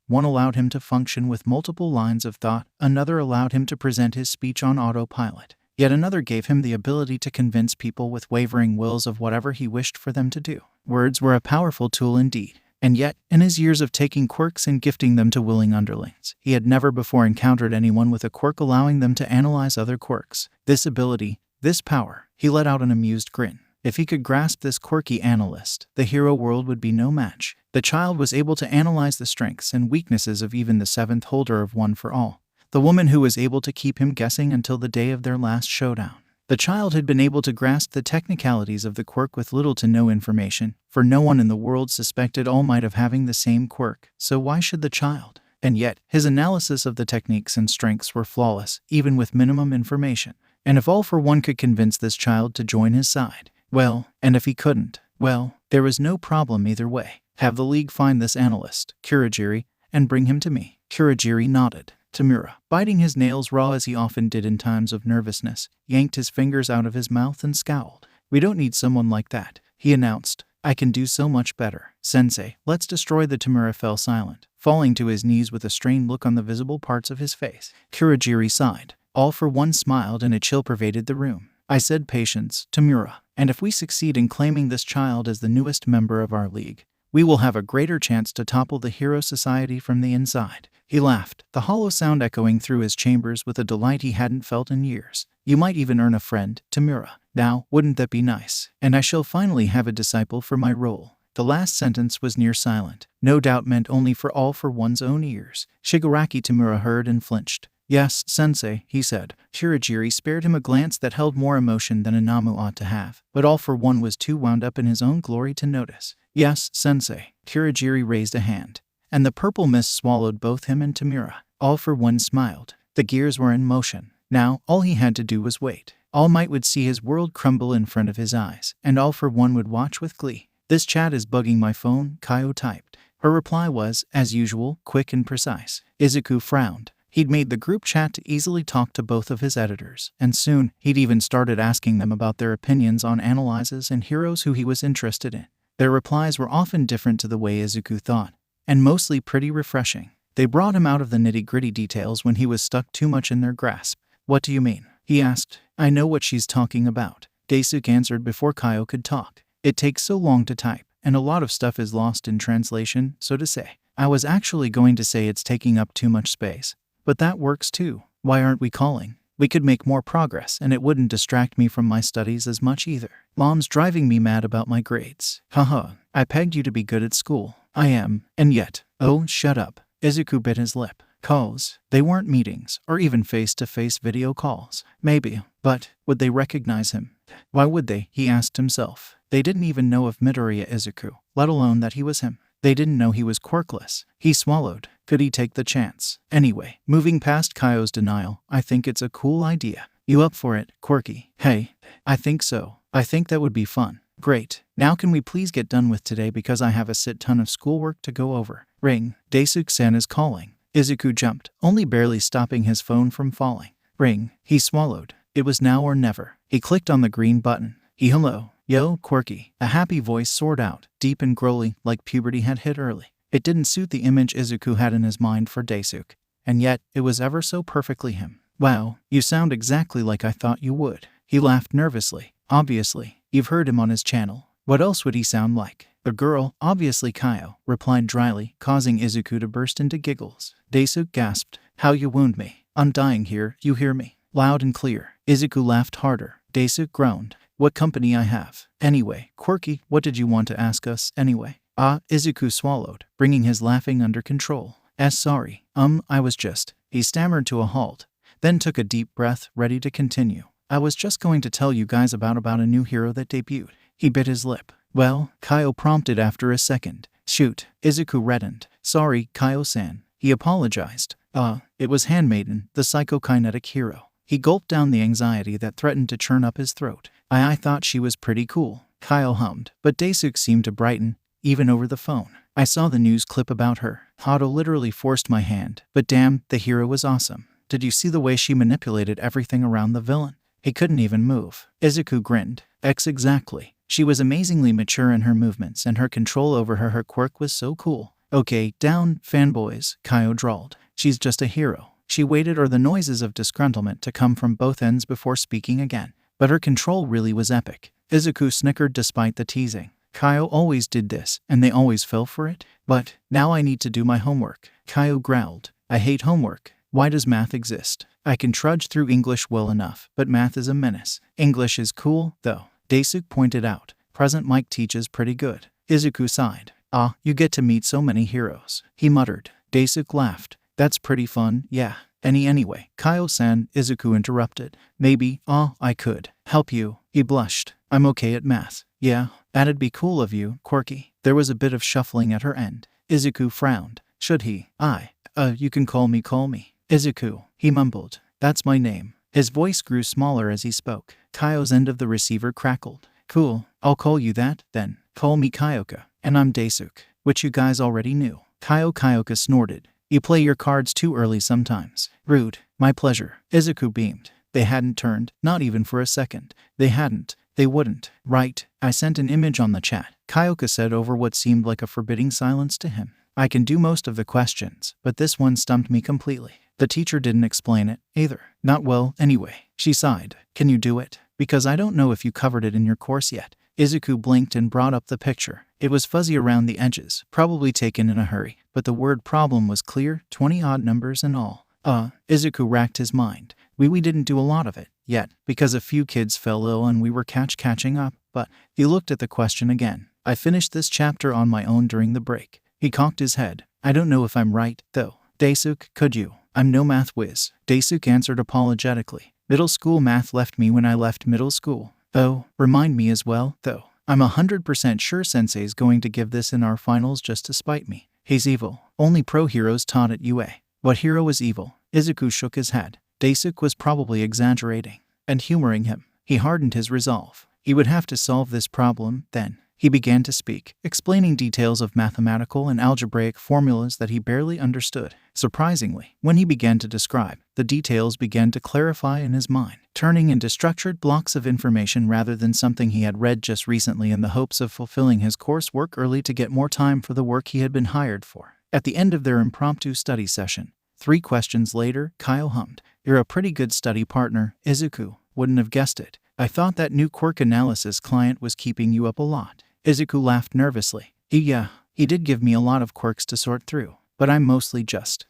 One allowed him to function with multiple lines of thought, another allowed him to present his speech on autopilot. Yet another gave him the ability to convince people with wavering wills of whatever he wished for them to do. Words were a powerful tool indeed. And yet, in his years of taking quirks and gifting them to willing underlings, he had never before encountered anyone with a quirk allowing them to analyze other quirks. This ability, this power, he let out an amused grin. If he could grasp this quirky analyst, the hero world would be no match. The child was able to analyze the strengths and weaknesses of even the seventh holder of One for All, the woman who was able to keep him guessing until the day of their last showdown. The child had been able to grasp the technicalities of the quirk with little to no information, for no one in the world suspected All Might of having the same quirk, so why should the child? And yet, his analysis of the techniques and strengths were flawless, even with minimum information. And if All for One could convince this child to join his side, well, and if he couldn't, well, there was no problem either way. Have the League find this analyst, Kurogiri, and bring him to me. Kurogiri nodded. Tamura, biting his nails raw as he often did in times of nervousness, yanked his fingers out of his mouth and scowled. We don't need someone like that, he announced. I can do so much better. Sensei, let's destroy the Tamura fell silent, falling to his knees with a strained look on the visible parts of his face. Kurogiri sighed. All for One smiled and a chill pervaded the room. I said patience, Tamura, and if we succeed in claiming this child as the newest member of our league, we will have a greater chance to topple the Hero Society from the inside. He laughed, the hollow sound echoing through his chambers with a delight he hadn't felt in years. You might even earn a friend, Tamura. Now, wouldn't that be nice? And I shall finally have a disciple for my role. The last sentence was near silent, no doubt meant only for All for One's own ears. Shigaraki Tamura heard and flinched. Yes, Sensei, he said. Kurogiri spared him a glance that held more emotion than a Namu ought to have, but All for One was too wound up in his own glory to notice. Yes, Sensei. Kurogiri raised a hand, and the purple mist swallowed both him and Tamura. All for One smiled. The gears were in motion. Now, all he had to do was wait. All Might would see his world crumble in front of his eyes, and All for One would watch with glee. This chat is bugging my phone, Kaio typed. Her reply was, as usual, quick and precise. Izuku frowned. He'd made the group chat to easily talk to both of his editors, and soon, he'd even started asking them about their opinions on analyses and heroes who he was interested in. Their replies were often different to the way Izuku thought, and mostly pretty refreshing. They brought him out of the nitty-gritty details when he was stuck too much in their grasp. What do you mean? He asked. I know what she's talking about, Daisuke answered before Kaio could talk. It takes so long to type, and a lot of stuff is lost in translation, so to say. I was actually going to say it's taking up too much space. But that works too. Why aren't we calling? We could make more progress and it wouldn't distract me from my studies as much either. Mom's driving me mad about my grades. Haha, I pegged you to be good at school. I am, and yet. Oh, shut up. Izuku bit his lip. Calls. They weren't meetings, or even face-to-face video calls. Maybe, but would they recognize him? Why would they? He asked himself. They didn't even know of Midoriya Izuku, let alone that he was him. They didn't know he was quirkless. He swallowed. Could he take the chance? Anyway, moving past Kaio's denial, I think it's a cool idea. You up for it, Quirky? Hey, I think so. I think that would be fun. Great. Now can we please get done with today because I have a ton of schoolwork to go over. Ring. Daisuke-san is calling. Izuku jumped, only barely stopping his phone from falling. Ring. He swallowed. It was now or never. He clicked on the green button. Hello. Yo, Quirky. A happy voice soared out, deep and growly, like puberty had hit early. It didn't suit the image Izuku had in his mind for Daisuke, and yet it was ever so perfectly him. Wow, you sound exactly like I thought you would. He laughed nervously. Obviously, you've heard him on his channel. What else would he sound like? The girl, obviously Kaio, replied dryly, causing Izuku to burst into giggles. Daisuke gasped. How you wound me. I'm dying here, you hear me? Loud and clear. Izuku laughed harder. Daisuke groaned. What company I have. Anyway, Quirky, what did you want to ask us, anyway? Izuku swallowed, bringing his laughing under control. Sorry, I was just... He stammered to a halt, then took a deep breath, ready to continue. I was just going to tell you guys about a new hero that debuted. He bit his lip. Well, Kaio prompted after a second. Shoot, Izuku reddened. Sorry, Kaio-san. He apologized. It was Handmaiden, the psychokinetic hero. He gulped down the anxiety that threatened to churn up his throat. I thought she was pretty cool. Kaio hummed, but Daisuke seemed to brighten. even over the phone. I saw the news clip about her. Hato literally forced my hand. But damn, the hero was awesome. Did you see the way she manipulated everything around the villain? He couldn't even move. Izuku grinned. Exactly. She was amazingly mature in her movements, and her control over her quirk was so cool. Okay, down, fanboys, Kaio drawled. She's just a hero. She waited for the noises of disgruntlement to come from both ends before speaking again. But her control really was epic. Izuku snickered despite the teasing. Kaio always did this, and they always fell for it. But now I need to do my homework. Kaio growled. I hate homework. Why does math exist? I can trudge through English well enough, but math is a menace. English is cool, though, Daisuke pointed out. Present Mike teaches pretty good. Izuku sighed. Ah, you get to meet so many heroes, he muttered. Daisuke laughed. That's pretty fun, yeah. Anyway, Kaio-san, Izuku interrupted. Maybe, I could help you. He blushed. I'm okay at math. Yeah, that'd be cool of you, Quirky. There was a bit of shuffling at her end. Izuku frowned. Should he? You can call me. Izuku, he mumbled. That's my name. His voice grew smaller as he spoke. Kaio's end of the receiver crackled. Cool, I'll call you that, then. Call me Kyoka. And I'm Daisuke, which you guys already knew. Kyoka snorted. You play your cards too early sometimes. Rude. My pleasure. Izuku beamed. They hadn't turned, not even for a second. They hadn't. They wouldn't. Right. I sent an image on the chat, Kyoka said over what seemed like a forbidding silence to him. I can do most of the questions, but this one stumped me completely. The teacher didn't explain it, either. Not well, anyway. She sighed. Can you do it? Because I don't know if you covered it in your course yet. Izuku blinked and brought up the picture. It was fuzzy around the edges, probably taken in a hurry, but the word problem was clear, 20 odd numbers and all. Izuku racked his mind. We didn't do a lot of it, yet, because a few kids fell ill and we were catching up, but he looked at the question again. I finished this chapter on my own during the break. He cocked his head. I don't know if I'm right, though. Daisuke, could you? I'm no math whiz. Daisuke answered apologetically. Middle school math left me when I left middle school. Oh, remind me as well, though. I'm 100% sure Sensei's going to give this in our finals just to spite me. He's evil. Only pro heroes taught at UA. What hero is evil? Izuku shook his head. Daisuke was probably exaggerating and humoring him. He hardened his resolve. He would have to solve this problem, then. He began to speak, explaining details of mathematical and algebraic formulas that he barely understood. Surprisingly, when he began to describe, the details began to clarify in his mind, turning into structured blocks of information rather than something he had read just recently in the hopes of fulfilling his coursework early to get more time for the work he had been hired for. At the end of their impromptu study session, 3 questions later, Kaio hummed. You're a pretty good study partner, Izuku. Wouldn't have guessed it. I thought that new quirk analysis client was keeping you up a lot. Izuku laughed nervously. He did give me a lot of quirks to sort through, but I'm mostly just,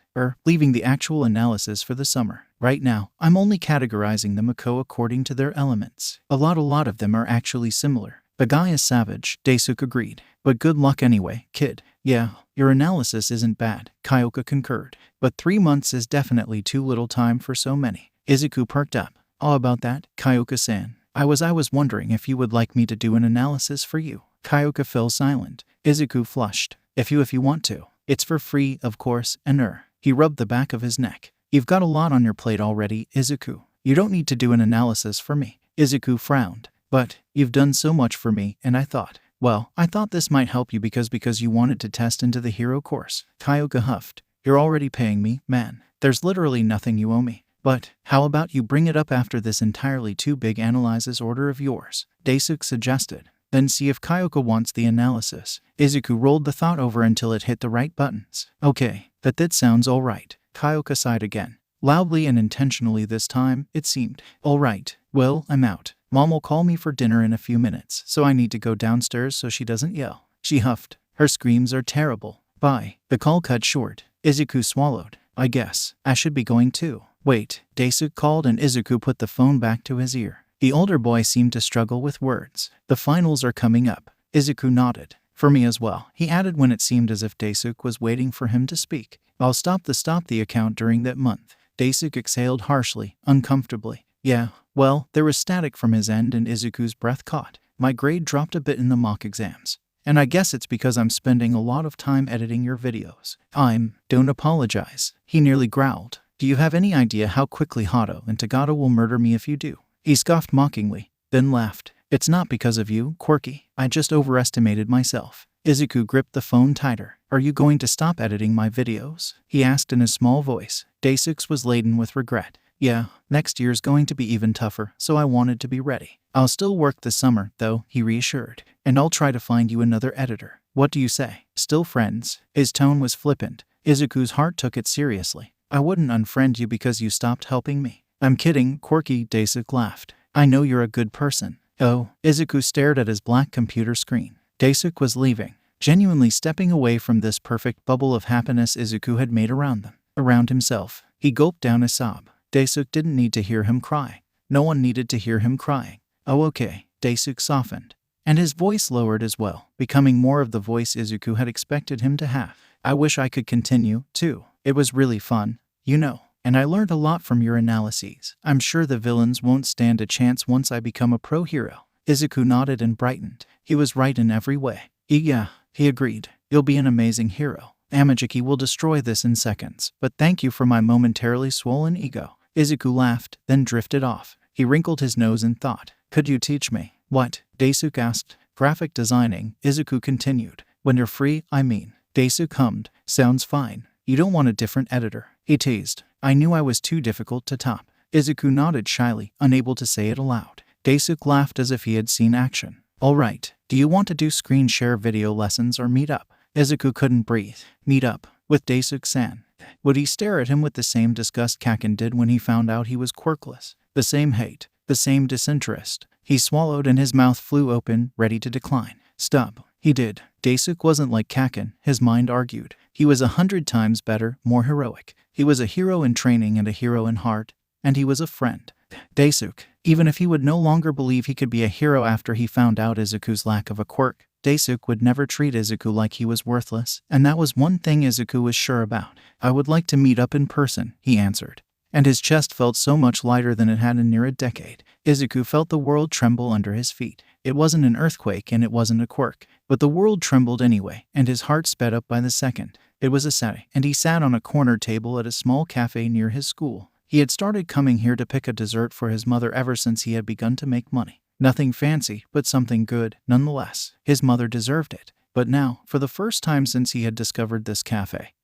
leaving the actual analysis for the summer. Right now, I'm only categorizing them according to their elements. A lot of them are actually similar. The guy is savage, Daisuke agreed. But good luck anyway, kid. Yeah, your analysis isn't bad, Kyoka concurred. But 3 months is definitely too little time for so many. Izuku perked up. All about that, Kyoka-san. I was wondering if you would like me to do an analysis for you. Kyoka fell silent. Izuku flushed. If you want to. It's for free, of course, and He rubbed the back of his neck. You've got a lot on your plate already, Izuku. You don't need to do an analysis for me. Izuku frowned. But, you've done so much for me, and I thought this might help you because you wanted to test into the hero course. Kyoka huffed. You're already paying me, man. There's literally nothing you owe me. But, how about you bring it up after this entirely too big analysis order of yours? Daisuke suggested. Then see if Kyoka wants the analysis. Izuku rolled the thought over until it hit the right buttons. Okay, that sounds alright. Kyoka sighed again. Loudly and intentionally this time, it seemed. Alright, well, I'm out. Mom will call me for dinner in a few minutes, so I need to go downstairs so she doesn't yell. She huffed. Her screams are terrible. Bye. The call cut short. Izuku swallowed. I guess I should be going too. Wait, Daisuke called and Izuku put the phone back to his ear. The older boy seemed to struggle with words. The finals are coming up. Izuku nodded. For me as well, he added when it seemed as if Daisuke was waiting for him to speak. I'll stop the account during that month. Daisuke exhaled harshly, uncomfortably. Yeah, well, there was static from his end and Izuku's breath caught. My grade dropped a bit in the mock exams. And I guess it's because I'm spending a lot of time editing your videos. Don't apologize. He nearly growled. Do you have any idea how quickly Hato and Tagata will murder me if you do? He scoffed mockingly, then laughed. It's not because of you, Quirky. I just overestimated myself. Izuku gripped the phone tighter. Are you going to stop editing my videos? He asked in a small voice. Daisuke was laden with regret. Yeah, next year's going to be even tougher, so I wanted to be ready. I'll still work this summer, though, he reassured. And I'll try to find you another editor. What do you say? Still friends? His tone was flippant. Izuku's heart took it seriously. I wouldn't unfriend you because you stopped helping me. I'm kidding, Quirky, Daisuke laughed. I know you're a good person. Oh, Izuku stared at his black computer screen. Daisuke was leaving, genuinely stepping away from this perfect bubble of happiness Izuku had made around them. Around himself. He gulped down a sob. Daisuke didn't need to hear him cry. No one needed to hear him crying. Oh okay, Daisuke softened. And his voice lowered as well, becoming more of the voice Izuku had expected him to have. I wish I could continue, too. It was really fun, you know. And I learned a lot from your analyses. I'm sure the villains won't stand a chance once I become a pro hero. Izuku nodded and brightened. He was right in every way. Yeah, he agreed. You'll be an amazing hero. Amajiki will destroy this in seconds. But thank you for my momentarily swollen ego. Izuku laughed, then drifted off. He wrinkled his nose in thought. Could you teach me? What? Daisuke asked. Graphic designing, Izuku continued. When you're free, I mean. Daisuke hummed. Sounds fine. You don't want a different editor. He teased. I knew I was too difficult to top. Izuku nodded shyly, unable to say it aloud. Daisuke laughed as if he had seen action. All right. Do you want to do screen share video lessons or meet up? Izuku couldn't breathe. Meet up. With Daisuke-san. Would he stare at him with the same disgust Kaken did when he found out he was quirkless? The same hate. The same disinterest. He swallowed and his mouth flew open, ready to decline. Stop. He did. Daisuke wasn't like Kaken, his mind argued. He was 100 times better, more heroic. He was a hero in training and a hero in heart. And he was a friend. Daisuke. Even if he would no longer believe he could be a hero after he found out Izuku's lack of a quirk, Daisuke would never treat Izuku like he was worthless, and that was one thing Izuku was sure about. I would like to meet up in person, he answered. And his chest felt so much lighter than it had in near a decade. Izuku felt the world tremble under his feet. It wasn't an earthquake and it wasn't a quirk, but the world trembled anyway, and his heart sped up by the second. It was a Saturday, and he sat on a corner table at a small cafe near his school. He had started coming here to pick a dessert for his mother ever since he had begun to make money. Nothing fancy, but something good, nonetheless. His mother deserved it. But now, for the first time since he had discovered this cafe,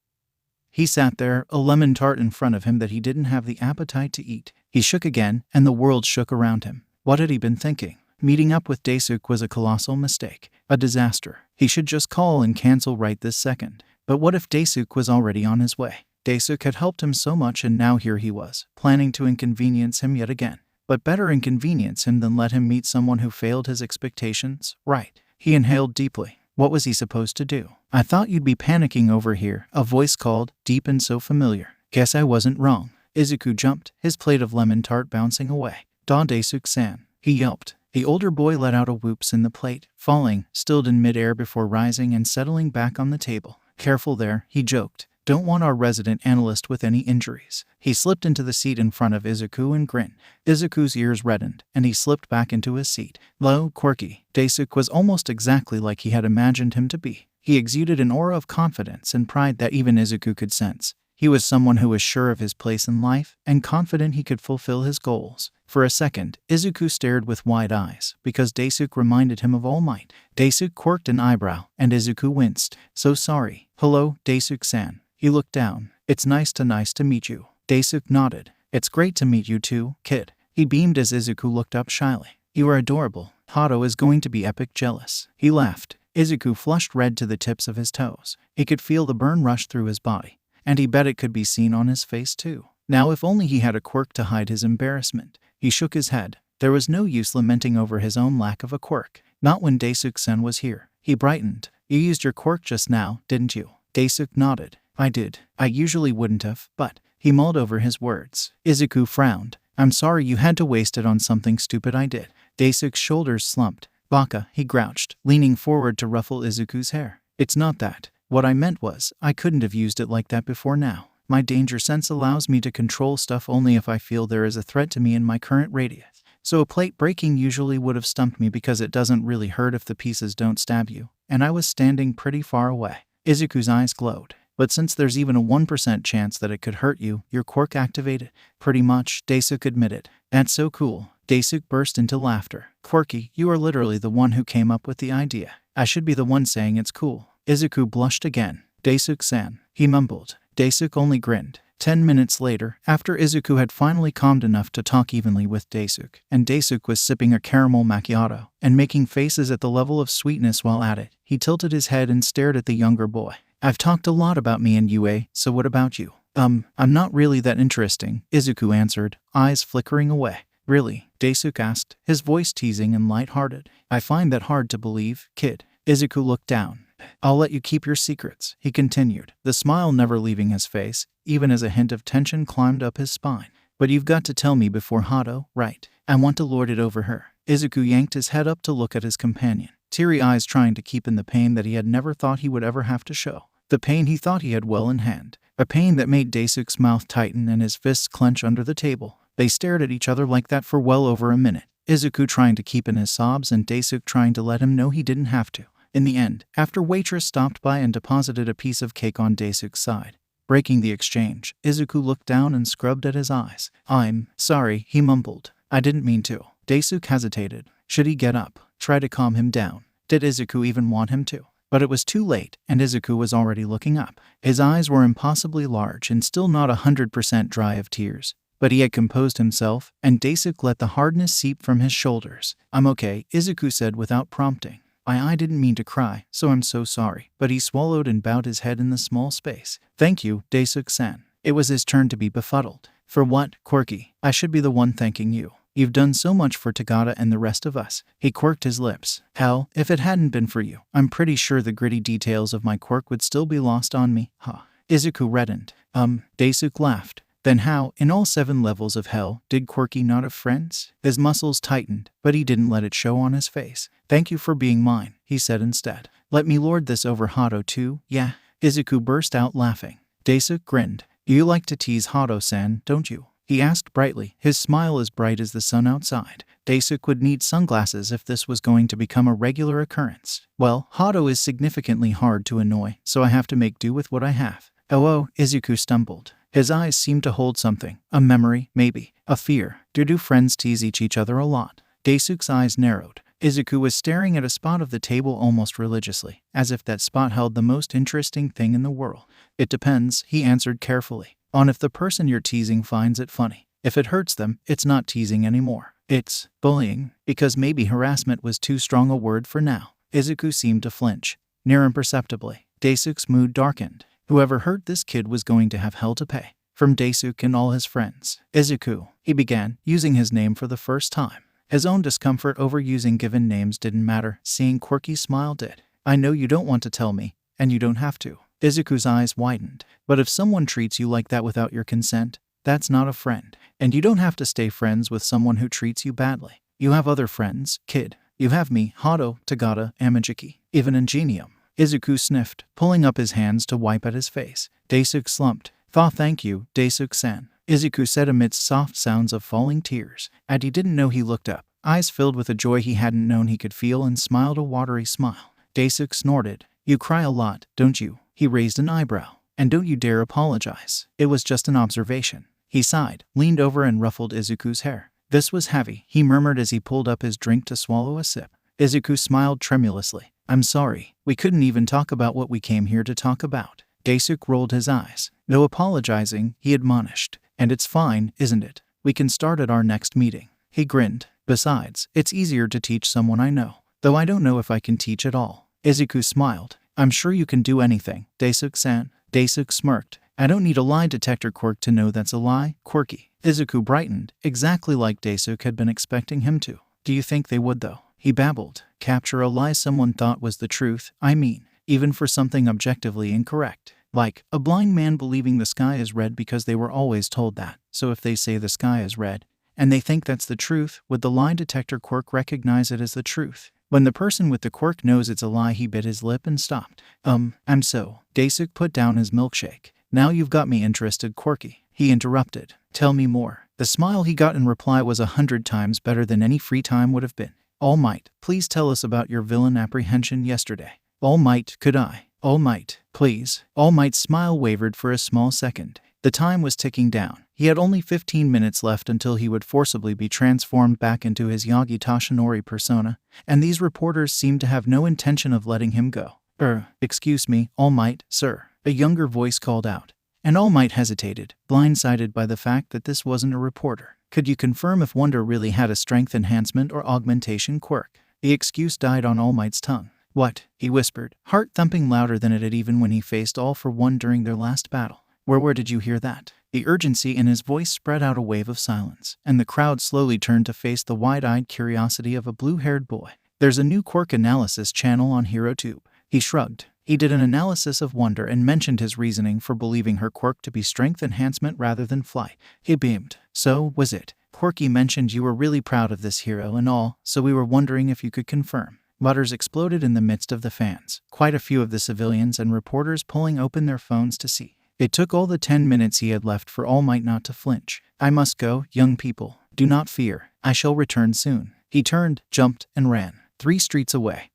he sat there, a lemon tart in front of him that he didn't have the appetite to eat. He shook again, and the world shook around him. What had he been thinking? Meeting up with Daisuke was a colossal mistake. A disaster. He should just call and cancel right this second. But what if Daisuke was already on his way? Daisuke had helped him so much and now here he was, planning to inconvenience him yet again. But better inconvenience him than let him meet someone who failed his expectations, right? He inhaled deeply. What was he supposed to do? I thought you'd be panicking over here, a voice called, deep and so familiar. Guess I wasn't wrong. Izuku jumped, his plate of lemon tart bouncing away. Da Daisuke-san, he yelped. The older boy let out a whoops in the plate, falling, stilled in midair before rising and settling back on the table. Careful there, he joked. Don't want our resident analyst with any injuries. He slipped into the seat in front of Izuku and grinned. Izuku's ears reddened, and he slipped back into his seat. Low, quirky. Daisuke was almost exactly like he had imagined him to be. He exuded an aura of confidence and pride that even Izuku could sense. He was someone who was sure of his place in life, and confident he could fulfill his goals. For a second, Izuku stared with wide eyes, because Daisuke reminded him of All Might. Daisuke quirked an eyebrow, and Izuku winced. So sorry. Hello, Daisuke-san. He looked down. It's nice to meet you. Daisuke nodded. It's great to meet you too, kid. He beamed as Izuku looked up shyly. You are adorable. Hato is going to be epic jealous. He laughed. Izuku flushed red to the tips of his toes. He could feel the burn rush through his body. And he bet it could be seen on his face too. Now if only he had a quirk to hide his embarrassment. He shook his head. There was no use lamenting over his own lack of a quirk. Not when Daisuke-san was here. He brightened. You used your quirk just now, didn't you? Daisuke nodded. I did. I usually wouldn't have, but... He mulled over his words. Izuku frowned. I'm sorry you had to waste it on something stupid I did. Daisuke's shoulders slumped. Baka, he grouched, leaning forward to ruffle Izuku's hair. It's not that. What I meant was, I couldn't have used it like that before now. My danger sense allows me to control stuff only if I feel there is a threat to me in my current radius. So a plate breaking usually would have stumped me because it doesn't really hurt if the pieces don't stab you. And I was standing pretty far away. Izuku's eyes glowed. But since there's even a 1% chance that it could hurt you, your quirk activated. Pretty much, Daisuke admitted. That's so cool. Daisuke burst into laughter. Quirky, you are literally the one who came up with the idea. I should be the one saying it's cool. Izuku blushed again. Daisuke-san, he mumbled. Daisuke only grinned. 10 minutes later, after Izuku had finally calmed enough to talk evenly with Daisuke, and Daisuke was sipping a caramel macchiato and making faces at the level of sweetness while at it, he tilted his head and stared at the younger boy. I've talked a lot about me and Yue, so what about you? I'm not really that interesting, Izuku answered, eyes flickering away. Really? Daisuke asked, his voice teasing and light-hearted. I find that hard to believe, kid. Izuku looked down. I'll let you keep your secrets, he continued, the smile never leaving his face, even as a hint of tension climbed up his spine. But you've got to tell me before Hado, right? I want to lord it over her. Izuku yanked his head up to look at his companion, teary eyes trying to keep in the pain that he had never thought he would ever have to show. The pain he thought he had well in hand. A pain that made Daisuke's mouth tighten and his fists clench under the table. They stared at each other like that for well over a minute, Izuku trying to keep in his sobs and Daisuke trying to let him know he didn't have to. In the end, after waitress stopped by and deposited a piece of cake on Daisuke's side, breaking the exchange, Izuku looked down and scrubbed at his eyes. I'm sorry, he mumbled. I didn't mean to. Daisuke hesitated. Should he get up? Try to calm him down? Did Izuku even want him to? But it was too late, and Izuku was already looking up. His eyes were impossibly large and still not 100% dry of tears. But he had composed himself, and Daisuke let the hardness seep from his shoulders. I'm okay, Izuku said without prompting. I didn't mean to cry, so I'm so sorry. But he swallowed and bowed his head in the small space. Thank you, Daisuke-san. It was his turn to be befuddled. For what, Quirky? I should be the one thanking you. You've done so much for Tagata and the rest of us. He quirked his lips. Hell, if it hadn't been for you, I'm pretty sure the gritty details of my quirk would still be lost on me. Izuku reddened. Daisuke laughed. Then how, in all 7 levels of hell, did Quirky not have friends? His muscles tightened, but he didn't let it show on his face. Thank you for being mine, he said instead. Let me lord this over Hado too, yeah? Izuku burst out laughing. Daisuke grinned. You like to tease Hado-san, don't you? He asked brightly, his smile as bright as the sun outside. Daisuke would need sunglasses if this was going to become a regular occurrence. Well, Hado is significantly hard to annoy, so I have to make do with what I have. Oh, Izuku stumbled. His eyes seemed to hold something. A memory, maybe. A fear. Do friends tease each other a lot? Daisuke's eyes narrowed. Izuku was staring at a spot of the table almost religiously, as if that spot held the most interesting thing in the world. It depends, he answered carefully, on if the person you're teasing finds it funny. If it hurts them, it's not teasing anymore. It's bullying, because maybe harassment was too strong a word for now. Izuku seemed to flinch. Near imperceptibly, Daisuke's mood darkened. Whoever hurt this kid was going to have hell to pay. From Daisuke and all his friends. Izuku, he began, using his name for the first time. His own discomfort over using given names didn't matter, seeing Quirky's smile did. I know you don't want to tell me, and you don't have to. Izuku's eyes widened. But if someone treats you like that without your consent, that's not a friend. And you don't have to stay friends with someone who treats you badly. You have other friends, kid. You have me, Hado, Tagata, Amajiki, even Ingenium. Izuku sniffed, pulling up his hands to wipe at his face. Daisuke slumped. Thank you, Daisuke-san, Izuku said amidst soft sounds of falling tears. And he didn't know he looked up, eyes filled with a joy he hadn't known he could feel, and smiled a watery smile. Daisuke snorted. You cry a lot, don't you? He raised an eyebrow. And don't you dare apologize. It was just an observation. He sighed, leaned over and ruffled Izuku's hair. This was heavy, he murmured as he pulled up his drink to swallow a sip. Izuku smiled tremulously. I'm sorry, we couldn't even talk about what we came here to talk about. Daisuke rolled his eyes. No apologizing, he admonished. And it's fine, isn't it? We can start at our next meeting. He grinned. Besides, it's easier to teach someone I know. Though I don't know if I can teach at all. Izuku smiled. I'm sure you can do anything, Daisuke-san. Daisuke smirked. I don't need a lie detector quirk to know that's a lie, Quirky. Izuku brightened, exactly like Daisuke had been expecting him to. Do you think they would though? He babbled. Capture a lie someone thought was the truth, I mean, even for something objectively incorrect. Like, a blind man believing the sky is red because they were always told that. So if they say the sky is red, and they think that's the truth, would the lie detector quirk recognize it as the truth? When the person with the quirk knows it's a lie, he bit his lip and stopped. Daisuke put down his milkshake. Now you've got me interested, Quirky. He interrupted. Tell me more. The smile he got in reply was 100 times better than any free time would have been. All Might, please tell us about your villain apprehension yesterday. All Might, could I? All Might, please. All Might's smile wavered for a small second. The time was ticking down. He had only 15 minutes left until he would forcibly be transformed back into his Yagi Toshinori persona, and these reporters seemed to have no intention of letting him go. Excuse me, All Might, sir," a younger voice called out. And All Might hesitated, blindsided by the fact that this wasn't a reporter. "Could you confirm if Wonder really had a strength enhancement or augmentation quirk?" The excuse died on All Might's tongue. "What?" he whispered, heart thumping louder than it had even when he faced All for One during their last battle. Where did you hear that?" The urgency in his voice spread out a wave of silence, and the crowd slowly turned to face the wide-eyed curiosity of a blue-haired boy. "There's a new Quirk Analysis channel on Herotube." He shrugged. He did an analysis of Wonder and mentioned his reasoning for believing her quirk to be strength enhancement rather than flight. He beamed. "So, was it? Quirky mentioned you were really proud of this hero and all, so we were wondering if you could confirm." Mutters exploded in the midst of the fans, quite a few of the civilians and reporters pulling open their phones to see. It took all the 10 minutes he had left for All Might not to flinch. "I must go, young people. Do not fear. I shall return soon." He turned, jumped, and ran 3 streets away.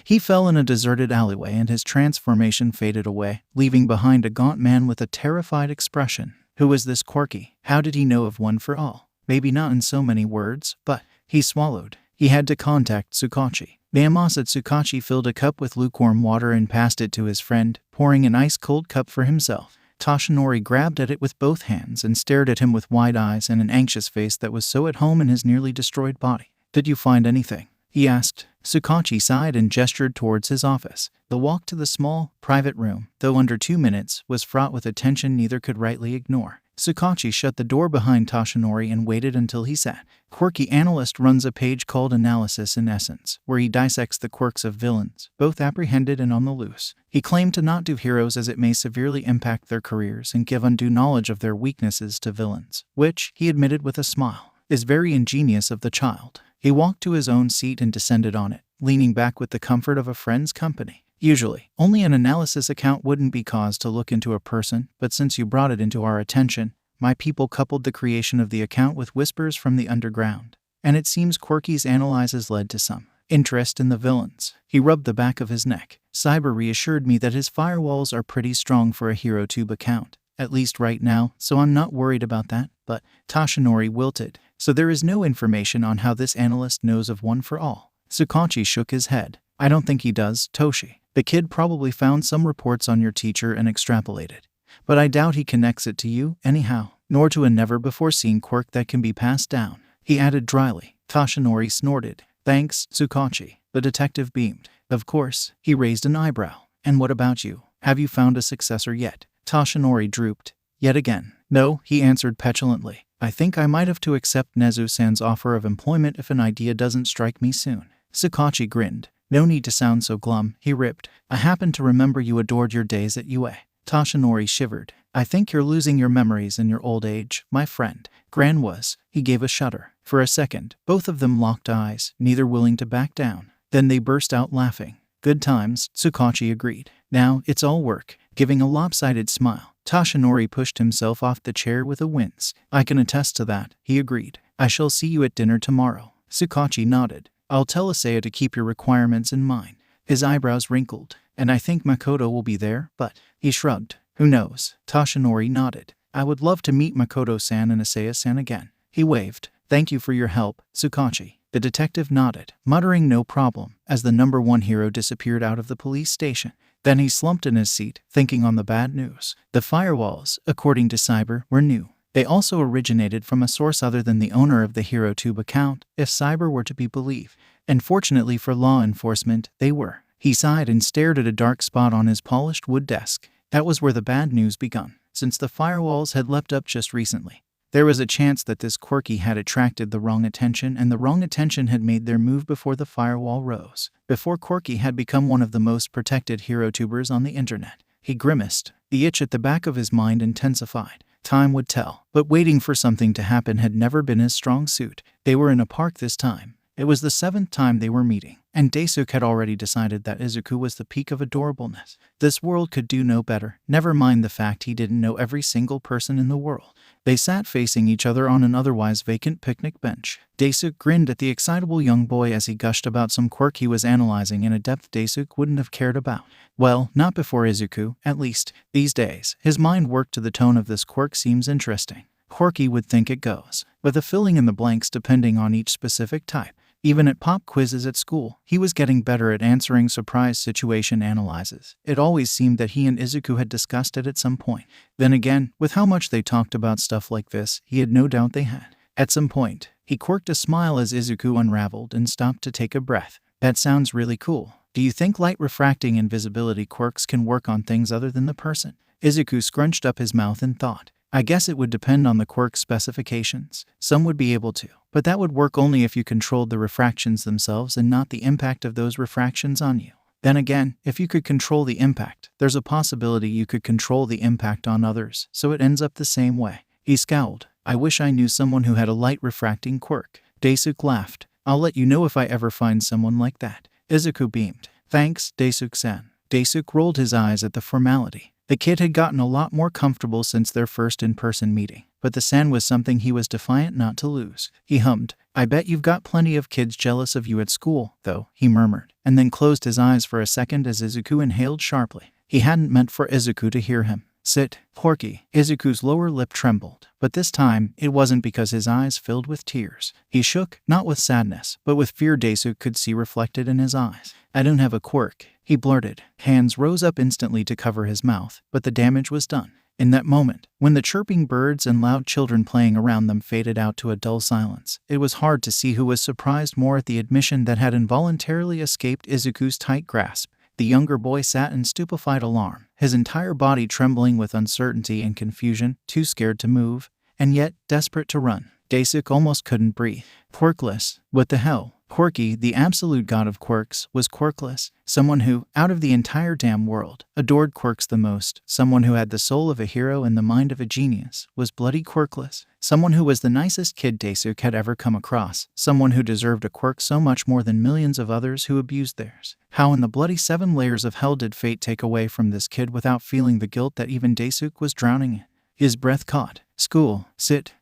He fell in a deserted alleyway and his transformation faded away, leaving behind a gaunt man with a terrified expression. Who was this Quirky? How did he know of One for All? Maybe not in so many words, but he swallowed. He had to contact Tsukachi. Bayamasa Tsukachi filled a cup with lukewarm water and passed it to his friend, pouring an ice-cold cup for himself. Toshinori grabbed at it with both hands and stared at him with wide eyes and an anxious face that was so at home in his nearly destroyed body. "Did you find anything?" he asked. Tsukachi sighed and gestured towards his office. The walk to the small, private room, though under 2 minutes, was fraught with a tension neither could rightly ignore. Tsukachi shut the door behind Toshinori and waited until he sat. Quirky Analyst runs a page called Analysis in Essence, where he dissects the quirks of villains, both apprehended and on the loose. He claimed to not do heroes as it may severely impact their careers and give undue knowledge of their weaknesses to villains, which, he admitted with a smile, is very ingenious of the child. He walked to his own seat and descended on it, leaning back with the comfort of a friend's company. Usually, only an analysis account wouldn't be cause to look into a person, but since you brought it into our attention, my people coupled the creation of the account with whispers from the underground, and it seems Quirky's analyses led to some interest in the villains. He rubbed the back of his neck. Cyber reassured me that his firewalls are pretty strong for a Herotube account, at least right now, so I'm not worried about that, but Toshinori wilted. "So there is no information on how this analyst knows of One for All?" Tsukachi shook his head. "I don't think he does, Toshi. The kid probably found some reports on your teacher and extrapolated. But I doubt he connects it to you, anyhow, nor to a never-before-seen quirk that can be passed down," he added dryly. Toshinori snorted. "Thanks, Tsukachi." The detective beamed. "Of course." He raised an eyebrow. "And what about you? Have you found a successor yet?" Toshinori drooped. Yet again. "No," he answered petulantly. "I think I might have to accept Nezu-san's offer of employment if an idea doesn't strike me soon." Tsukachi grinned. "No need to sound so glum," he ripped. "I happen to remember you adored your days at UA." Toshinori shivered. "I think you're losing your memories in your old age, my friend." Gran was. He gave a shudder. For a second, both of them locked eyes, neither willing to back down. Then they burst out laughing. "Good times," Tsukachi agreed. "Now, it's all work." Giving a lopsided smile, Toshinori pushed himself off the chair with a wince. "I can attest to that," he agreed. "I shall see you at dinner tomorrow." Tsukachi nodded. "I'll tell Asaya to keep your requirements in mind." His eyebrows wrinkled. "And I think Makoto will be there, but..." He shrugged. "Who knows?" Toshinori nodded. "I would love to meet Makoto-san and Asaya-san again." He waved. "Thank you for your help, Tsukachi." The detective nodded, muttering no problem, as the number 1 hero disappeared out of the police station. Then he slumped in his seat, thinking on the bad news. The firewalls, according to Cyber, were new. They also originated from a source other than the owner of the Herotube account, if Cyber were to be believed. And fortunately for law enforcement, they were. He sighed and stared at a dark spot on his polished wood desk. That was where the bad news begun. Since the firewalls had leapt up just recently, there was a chance that this Quirky had attracted the wrong attention, and the wrong attention had made their move before the firewall rose. Before Quirky had become one of the most protected Herotubers on the internet. He grimaced. The itch at the back of his mind intensified. Time would tell. But waiting for something to happen had never been his strong suit. They were in a park this time. It was the 7th time they were meeting, and Daisuke had already decided that Izuku was the peak of adorableness. This world could do no better, never mind the fact he didn't know every single person in the world. They sat facing each other on an otherwise vacant picnic bench. Desu grinned at the excitable young boy as he gushed about some quirk he was analyzing in a depth Desu wouldn't have cared about. Well, not before Izuku, at least. These days, his mind worked to the tone of this quirk seems interesting. Quirky would think it goes, with a filling in the blanks depending on each specific type. Even at pop quizzes at school, he was getting better at answering surprise situation analyses. It always seemed that he and Izuku had discussed it at some point. Then again, with how much they talked about stuff like this, he had no doubt they had. At some point, he quirked a smile as Izuku unraveled and stopped to take a breath. That sounds really cool. Do you think light refracting invisibility quirks can work on things other than the person? Izuku scrunched up his mouth and thought. I guess it would depend on the quirk specifications. Some would be able to, but that would work only if you controlled the refractions themselves and not the impact of those refractions on you. Then again, if you could control the impact, there's a possibility you could control the impact on others, so it ends up the same way. He scowled. I wish I knew someone who had a light refracting quirk. Desu laughed. I'll let you know if I ever find someone like that. Izuku beamed. Thanks, Desu-san. Desu rolled his eyes at the formality. The kid had gotten a lot more comfortable since their first in-person meeting, but the san was something he was defiant not to lose. He hummed, I bet you've got plenty of kids jealous of you at school, though, he murmured, and then closed his eyes for a second as Izuku inhaled sharply. He hadn't meant for Izuku to hear him. Sit, Quirky. Izuku's lower lip trembled, but this time, it wasn't because his eyes filled with tears. He shook, not with sadness, but with fear Desu could see reflected in his eyes. I don't have a quirk, he blurted. Hands rose up instantly to cover his mouth, but the damage was done. In that moment, when the chirping birds and loud children playing around them faded out to a dull silence, it was hard to see who was surprised more at the admission that had involuntarily escaped Izuku's tight grasp. The younger boy sat in stupefied alarm, his entire body trembling with uncertainty and confusion, too scared to move, and yet desperate to run. Desu almost couldn't breathe. Quirkless. What the hell? Quirky, the absolute god of quirks, was quirkless. Someone who, out of the entire damn world, adored quirks the most. Someone who had the soul of a hero and the mind of a genius, was bloody quirkless. Someone who was the nicest kid Desu had ever come across. Someone who deserved a quirk so much more than millions of others who abused theirs. How in the bloody 7 layers of hell did fate take away from this kid without feeling the guilt that even Desu was drowning in? His breath caught. School. Sit.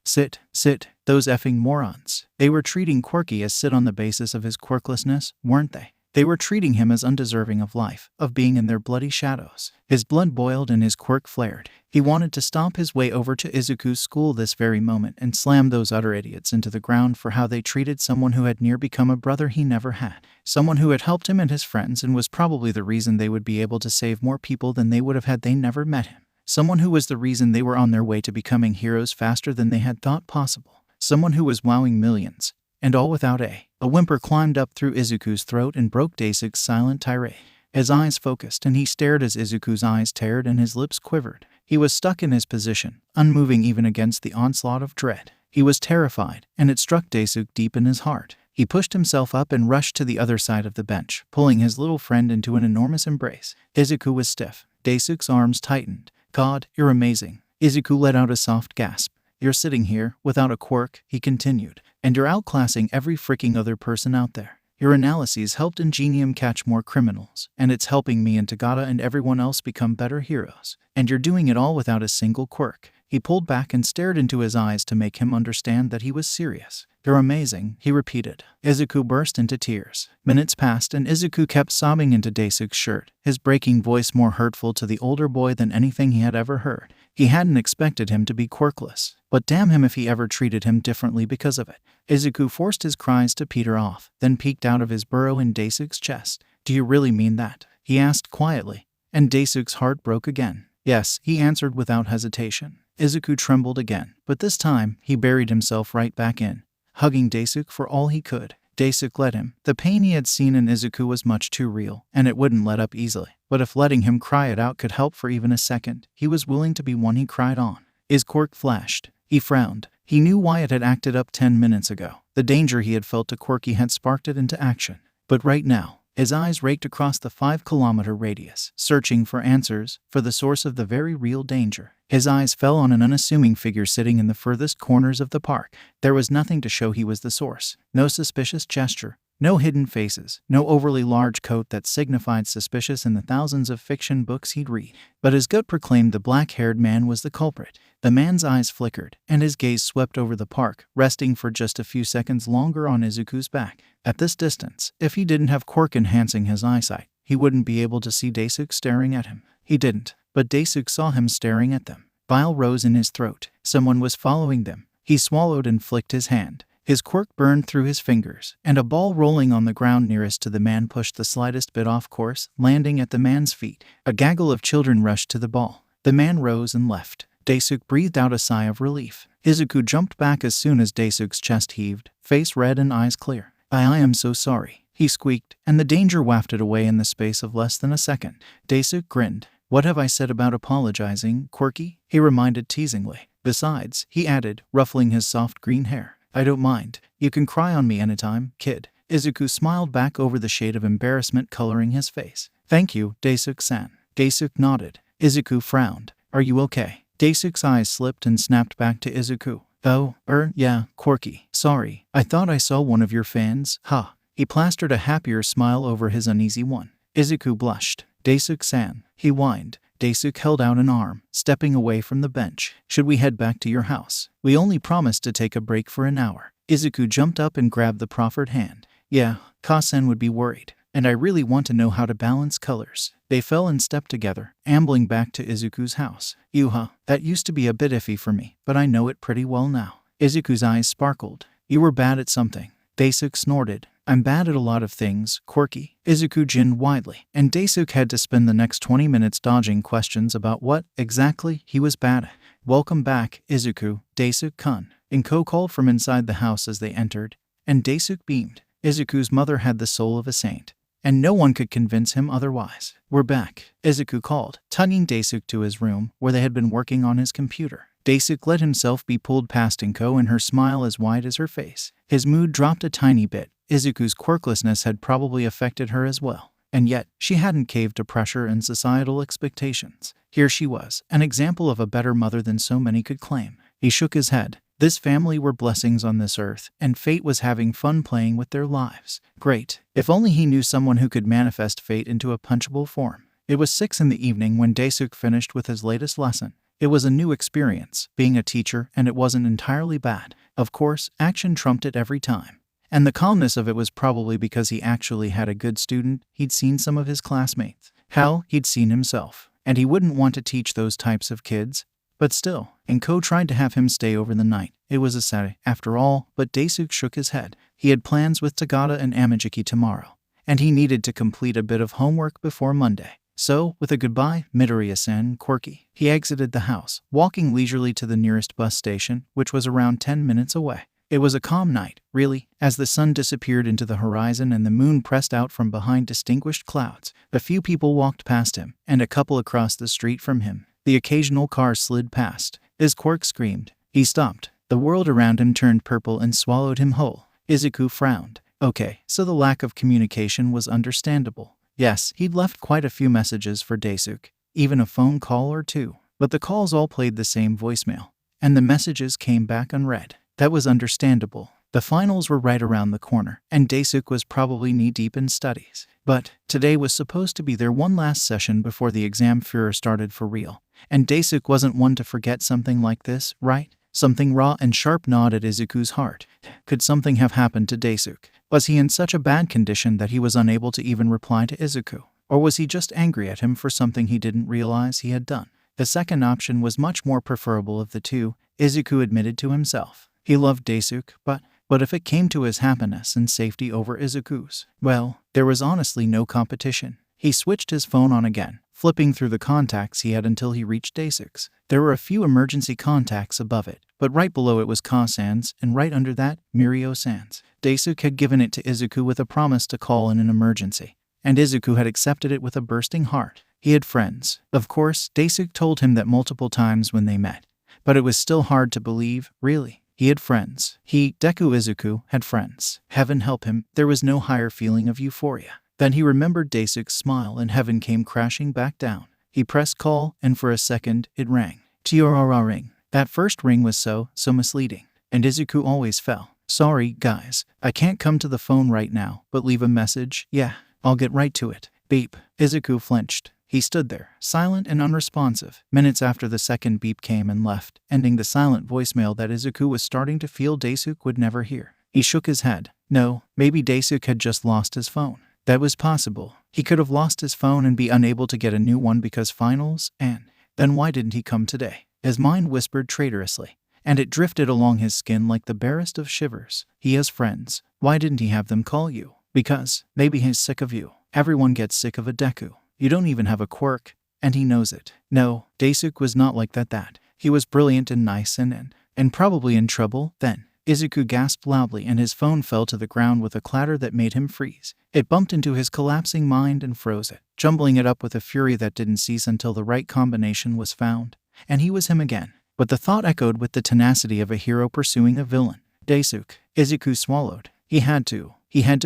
Those effing morons. They were treating Quirky as sit on the basis of his quirklessness, weren't they? They were treating him as undeserving of life, of being in their bloody shadows. His blood boiled and his quirk flared. He wanted to stomp his way over to Izuku's school this very moment and slam those utter idiots into the ground for how they treated someone who had near become a brother he never had. Someone who had helped him and his friends and was probably the reason they would be able to save more people than they would have had they never met him. Someone who was the reason they were on their way to becoming heroes faster than they had thought possible. Someone who was wowing millions. And all without a whimper climbed up through Izuku's throat and broke Desu's silent tirade. His eyes focused and he stared as Izuku's eyes teared and his lips quivered. He was stuck in his position, unmoving even against the onslaught of dread. He was terrified, and it struck Desu deep in his heart. He pushed himself up and rushed to the other side of the bench, pulling his little friend into an enormous embrace. Izuku was stiff. Desu's arms tightened. God, you're amazing. Izuku let out a soft gasp. You're sitting here, without a quirk, he continued, and you're outclassing every freaking other person out there. Your analyses helped Ingenium catch more criminals, and it's helping me and Tagata and everyone else become better heroes. And you're doing it all without a single quirk. He pulled back and stared into his eyes to make him understand that he was serious. You're amazing, he repeated. Izuku burst into tears. Minutes passed and Izuku kept sobbing into Desu's shirt, his breaking voice more hurtful to the older boy than anything he had ever heard. He hadn't expected him to be quirkless, but damn him if he ever treated him differently because of it. Izuku forced his cries to peter off, then peeked out of his burrow in Desu's chest. Do you really mean that? He asked quietly, and Desu's heart broke again. Yes, he answered without hesitation. Izuku trembled again, but this time, he buried himself right back in, hugging Desu for all he could. Desu let him. The pain he had seen in Izuku was much too real, and it wouldn't let up easily. But if letting him cry it out could help for even a second, he was willing to be one he cried on. His quirk flashed. He frowned. He knew why it had acted up 10 minutes ago. The danger he had felt to Quirky had sparked it into action. But right now, his eyes raked across the 5-kilometer radius, searching for answers, for the source of the very real danger. His eyes fell on an unassuming figure sitting in the furthest corners of the park. There was nothing to show he was the source. No suspicious gesture, No hidden faces, no overly large coat that signified suspicious in the thousands of fiction books he'd read. But his gut proclaimed the black-haired man was the culprit. The man's eyes flickered, and his gaze swept over the park, resting for just a few seconds longer on Izuku's back. At this distance, if he didn't have quirk enhancing his eyesight, he wouldn't be able to see Daisuke staring at him. He didn't, but Daisuke saw him staring at them. Bile rose in his throat. Someone was following them. He swallowed and flicked his hand. His quirk burned through his fingers, and a ball rolling on the ground nearest to the man pushed the slightest bit off course, landing at the man's feet. A gaggle of children rushed to the ball. The man rose and left. Daisuke breathed out a sigh of relief. Izuku jumped back as soon as Daisuke's chest heaved, face red and eyes clear. I am so sorry, he squeaked, and the danger wafted away in the space of less than a second. Daisuke grinned. What have I said about apologizing, Quirky? He reminded teasingly. Besides, he added, ruffling his soft green hair, I don't mind. You can cry on me anytime, kid. Izuku smiled back over the shade of embarrassment coloring his face. Thank you, Daisuke-san. Daisuke nodded. Izuku frowned. Are you okay? Daisuke's eyes slipped and snapped back to Izuku. Oh, yeah, Quirky. Sorry. I thought I saw one of your fans. Ha. He plastered a happier smile over his uneasy one. Izuku blushed. Daisuke-san, he whined. Daisuke held out an arm, stepping away from the bench. Should we head back to your house? We only promised to take a break for an hour. Izuku jumped up and grabbed the proffered hand. Yeah, Kasen would be worried. And I really want to know how to balance colors. They fell in step together, ambling back to Izuku's house. Yuha, that used to be a bit iffy for me, but I know it pretty well now. Izuku's eyes sparkled. You were bad at something. Daisuke snorted. I'm bad at a lot of things, Quirky. Izuku grinned widely, and Daisuke had to spend the next 20 minutes dodging questions about what, exactly, he was bad at. Welcome back, Izuku, Daisuke-kun. Inko called from inside the house as they entered, and Daisuke beamed. Izuku's mother had the soul of a saint, and no one could convince him otherwise. We're back, Izuku called, tugging Daisuke to his room, where they had been working on his computer. Daisuke let himself be pulled past Inko and her smile as wide as her face. His mood dropped a tiny bit. Izuku's quirklessness had probably affected her as well. And yet, she hadn't caved to pressure and societal expectations. Here she was, an example of a better mother than so many could claim. He shook his head. This family were blessings on this earth, and fate was having fun playing with their lives. Great. If only he knew someone who could manifest fate into a punchable form. It was 6 in the evening when Daisuke finished with his latest lesson. It was a new experience, being a teacher, and it wasn't entirely bad. Of course, action trumped it every time. And the calmness of it was probably because he actually had a good student. He'd seen some of his classmates. Hell, he'd seen himself. And he wouldn't want to teach those types of kids. But still, Inko tried to have him stay over the night. It was a Saturday, after all, but Daisuke shook his head. He had plans with Tagata and Amajiki tomorrow, and he needed to complete a bit of homework before Monday. So, with a goodbye, Midoriya-san, Quirky, he exited the house, walking leisurely to the nearest bus station, which was around 10 minutes away. It was a calm night, really, as the sun disappeared into the horizon and the moon pressed out from behind distinguished clouds. A few people walked past him, and a couple across the street from him. The occasional car slid past. His quirk screamed. He stopped. The world around him turned purple and swallowed him whole. Izuku frowned. Okay, so the lack of communication was understandable. Yes, he'd left quite a few messages for Daisuke, even a phone call or two, but the calls all played the same voicemail, and the messages came back unread. That was understandable. The finals were right around the corner, and Daisuke was probably knee-deep in studies. But today was supposed to be their one last session before the exam furor started for real. And Daisuke wasn't one to forget something like this, right? Something raw and sharp gnawed at Izuku's heart. Could something have happened to Daisuke? Was he in such a bad condition that he was unable to even reply to Izuku? Or was he just angry at him for something he didn't realize he had done? The second option was much more preferable of the two, Izuku admitted to himself. He loved Daisuke, but if it came to his happiness and safety over Izuku's, well, there was honestly no competition. He switched his phone on again, flipping through the contacts he had until he reached Daisuke's. There were a few emergency contacts above it, but right below it was Ka-san's, and right under that, Mirio-san's. Daisuke had given it to Izuku with a promise to call in an emergency, and Izuku had accepted it with a bursting heart. He had friends. Of course, Daisuke told him that multiple times when they met, but it was still hard to believe, really. He had friends. He, Deku Izuku, had friends. Heaven help him, there was no higher feeling of euphoria. Then he remembered Daisuke's smile and heaven came crashing back down. He pressed call, and for a second, it rang. Tiorara ring. That first ring was so misleading. And Izuku always fell. Sorry, guys. I can't come to the phone right now, but leave a message. Yeah, I'll get right to it. Beep. Izuku flinched. He stood there, silent and unresponsive, minutes after the second beep came and left, ending the silent voicemail that Izuku was starting to feel Daisuke would never hear. He shook his head. No, maybe Daisuke had just lost his phone. That was possible. He could have lost his phone and be unable to get a new one because finals, and then why didn't he come today? His mind whispered traitorously, and it drifted along his skin like the barest of shivers. He has friends. Why didn't he have them call you? Because maybe he's sick of you. Everyone gets sick of a Deku. You don't even have a quirk, and he knows it. No, Daisuke was not like that. He was brilliant and nice and probably in trouble. Then Izuku gasped loudly and his phone fell to the ground with a clatter that made him freeze. It bumped into his collapsing mind and froze it, jumbling it up with a fury that didn't cease until the right combination was found. And he was him again. But the thought echoed with the tenacity of a hero pursuing a villain. Daisuke. Izuku swallowed. He had to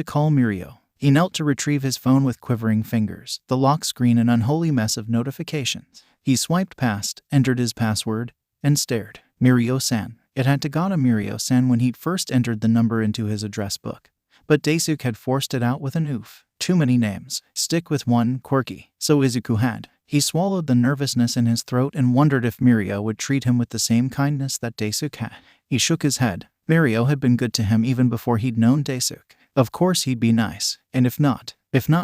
call Mirio. He knelt to retrieve his phone with quivering fingers, the lock screen an unholy mess of notifications. He swiped past, entered his password, and stared. Mirio-san. It had Tagata Mirio-san when he'd first entered the number into his address book. But Daisuke had forced it out with an oof. Too many names. Stick with one, Quirky. So Izuku had. He swallowed the nervousness in his throat and wondered if Mirio would treat him with the same kindness that Daisuke had. He shook his head. Mirio had been good to him even before he'd known Daisuke. Of course he'd be nice, and if not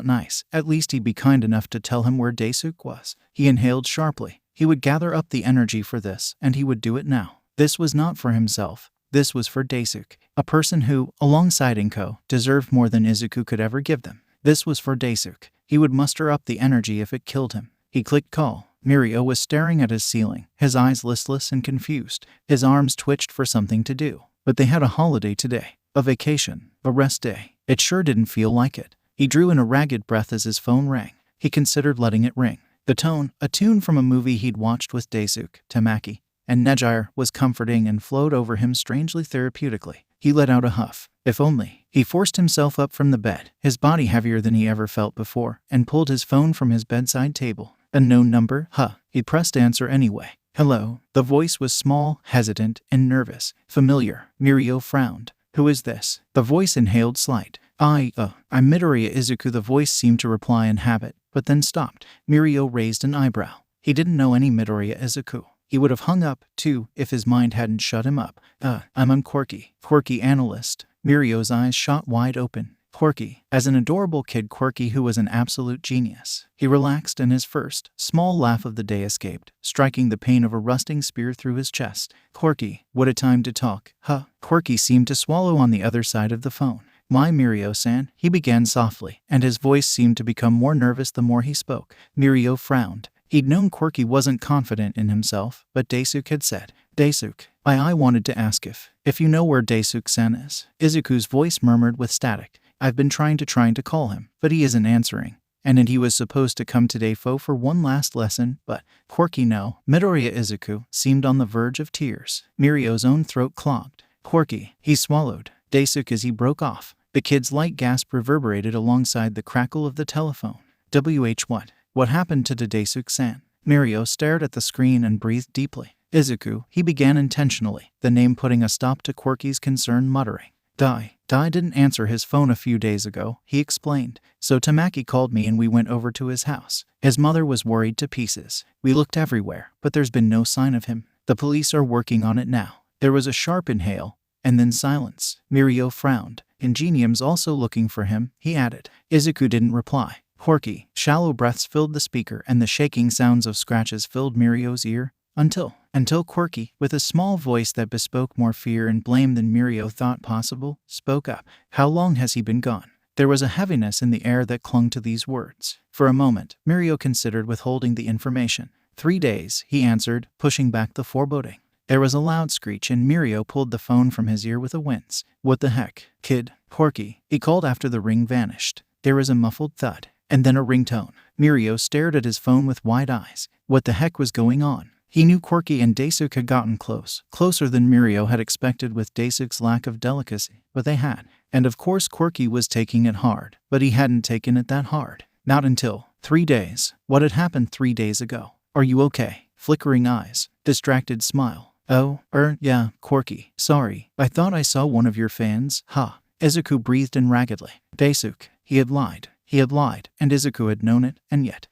nice, at least he'd be kind enough to tell him where Daisuke was. He inhaled sharply. He would gather up the energy for this, and he would do it now. This was not for himself. This was for Daisuke, a person who, alongside Inko, deserved more than Izuku could ever give them. This was for Daisuke. He would muster up the energy if it killed him. He clicked call. Mirio was staring at his ceiling, his eyes listless and confused. His arms twitched for something to do. But they had a holiday today. A vacation. A rest day. It sure didn't feel like it. He drew in a ragged breath as his phone rang. He considered letting it ring. The tone, a tune from a movie he'd watched with Daisuke, Tamaki, and Nejire, was comforting and flowed over him strangely therapeutically. He let out a huff. If only. He forced himself up from the bed, his body heavier than he ever felt before, and pulled his phone from his bedside table. Unknown number? He pressed answer anyway. Hello. The voice was small, hesitant, and nervous. Familiar. Mirio frowned. Who is this? The voice inhaled slight. I'm Midoriya Izuku. The voice seemed to reply in habit, but then stopped. Mirio raised an eyebrow. He didn't know any Midoriya Izuku. He would have hung up, too, if his mind hadn't shut him up. I'm Quirky Analyst. Mirio's eyes shot wide open. Quirky, as an adorable kid Quirky who was an absolute genius. He relaxed and his first, small laugh of the day escaped, striking the pain of a rusting spear through his chest. Quirky, what a time to talk. Quirky seemed to swallow on the other side of the phone. My Mirio-san, he began softly, and his voice seemed to become more nervous the more he spoke. Mirio frowned. He'd known Quirky wasn't confident in himself, but Daisuke had said, Daisuke, I wanted to ask if you know where Daisuke-san is. Izuku's voice murmured with static. I've been trying to call him, but he isn't answering. And he was supposed to come today for one last lesson, but Quirky no. Midoriya Izuku seemed on the verge of tears. Mirio's own throat clogged. Quirky, he swallowed. Daisuke as he broke off. The kid's light gasp reverberated alongside the crackle of the telephone. What? What happened to Daisuke-san? Mirio stared at the screen and breathed deeply. Izuku, he began intentionally, the name putting a stop to Quirky's concerned muttering. Dai didn't answer his phone a few days ago, he explained. So Tamaki called me and we went over to his house. His mother was worried to pieces. We looked everywhere, but there's been no sign of him. The police are working on it now. There was a sharp inhale, and then silence. Mirio frowned. Ingenium's also looking for him, he added. Izuku didn't reply. Quirky, shallow breaths filled the speaker and the shaking sounds of scratches filled Mirio's ear. Until Quirky, with a small voice that bespoke more fear and blame than Mirio thought possible, spoke up. How long has he been gone? There was a heaviness in the air that clung to these words. For a moment, Mirio considered withholding the information. 3 days, he answered, pushing back the foreboding. There was a loud screech and Mirio pulled the phone from his ear with a wince. What the heck? Kid, Quirky, he called after the ring vanished. There was a muffled thud, and then a ringtone. Mirio stared at his phone with wide eyes. What the heck was going on? He knew Quirky and Daisuke had gotten closer than Mirio had expected with Daisuke's lack of delicacy, but they had. And of course Quirky was taking it hard, but he hadn't taken it that hard. Not until 3 days. What had happened 3 days ago? Are you okay? Flickering eyes, distracted smile. Oh, yeah, Quirky. Sorry. I thought I saw one of your fans. Ha. Izuku breathed in raggedly. Daisuke. He had lied. He had lied, and Izuku had known it, and yet,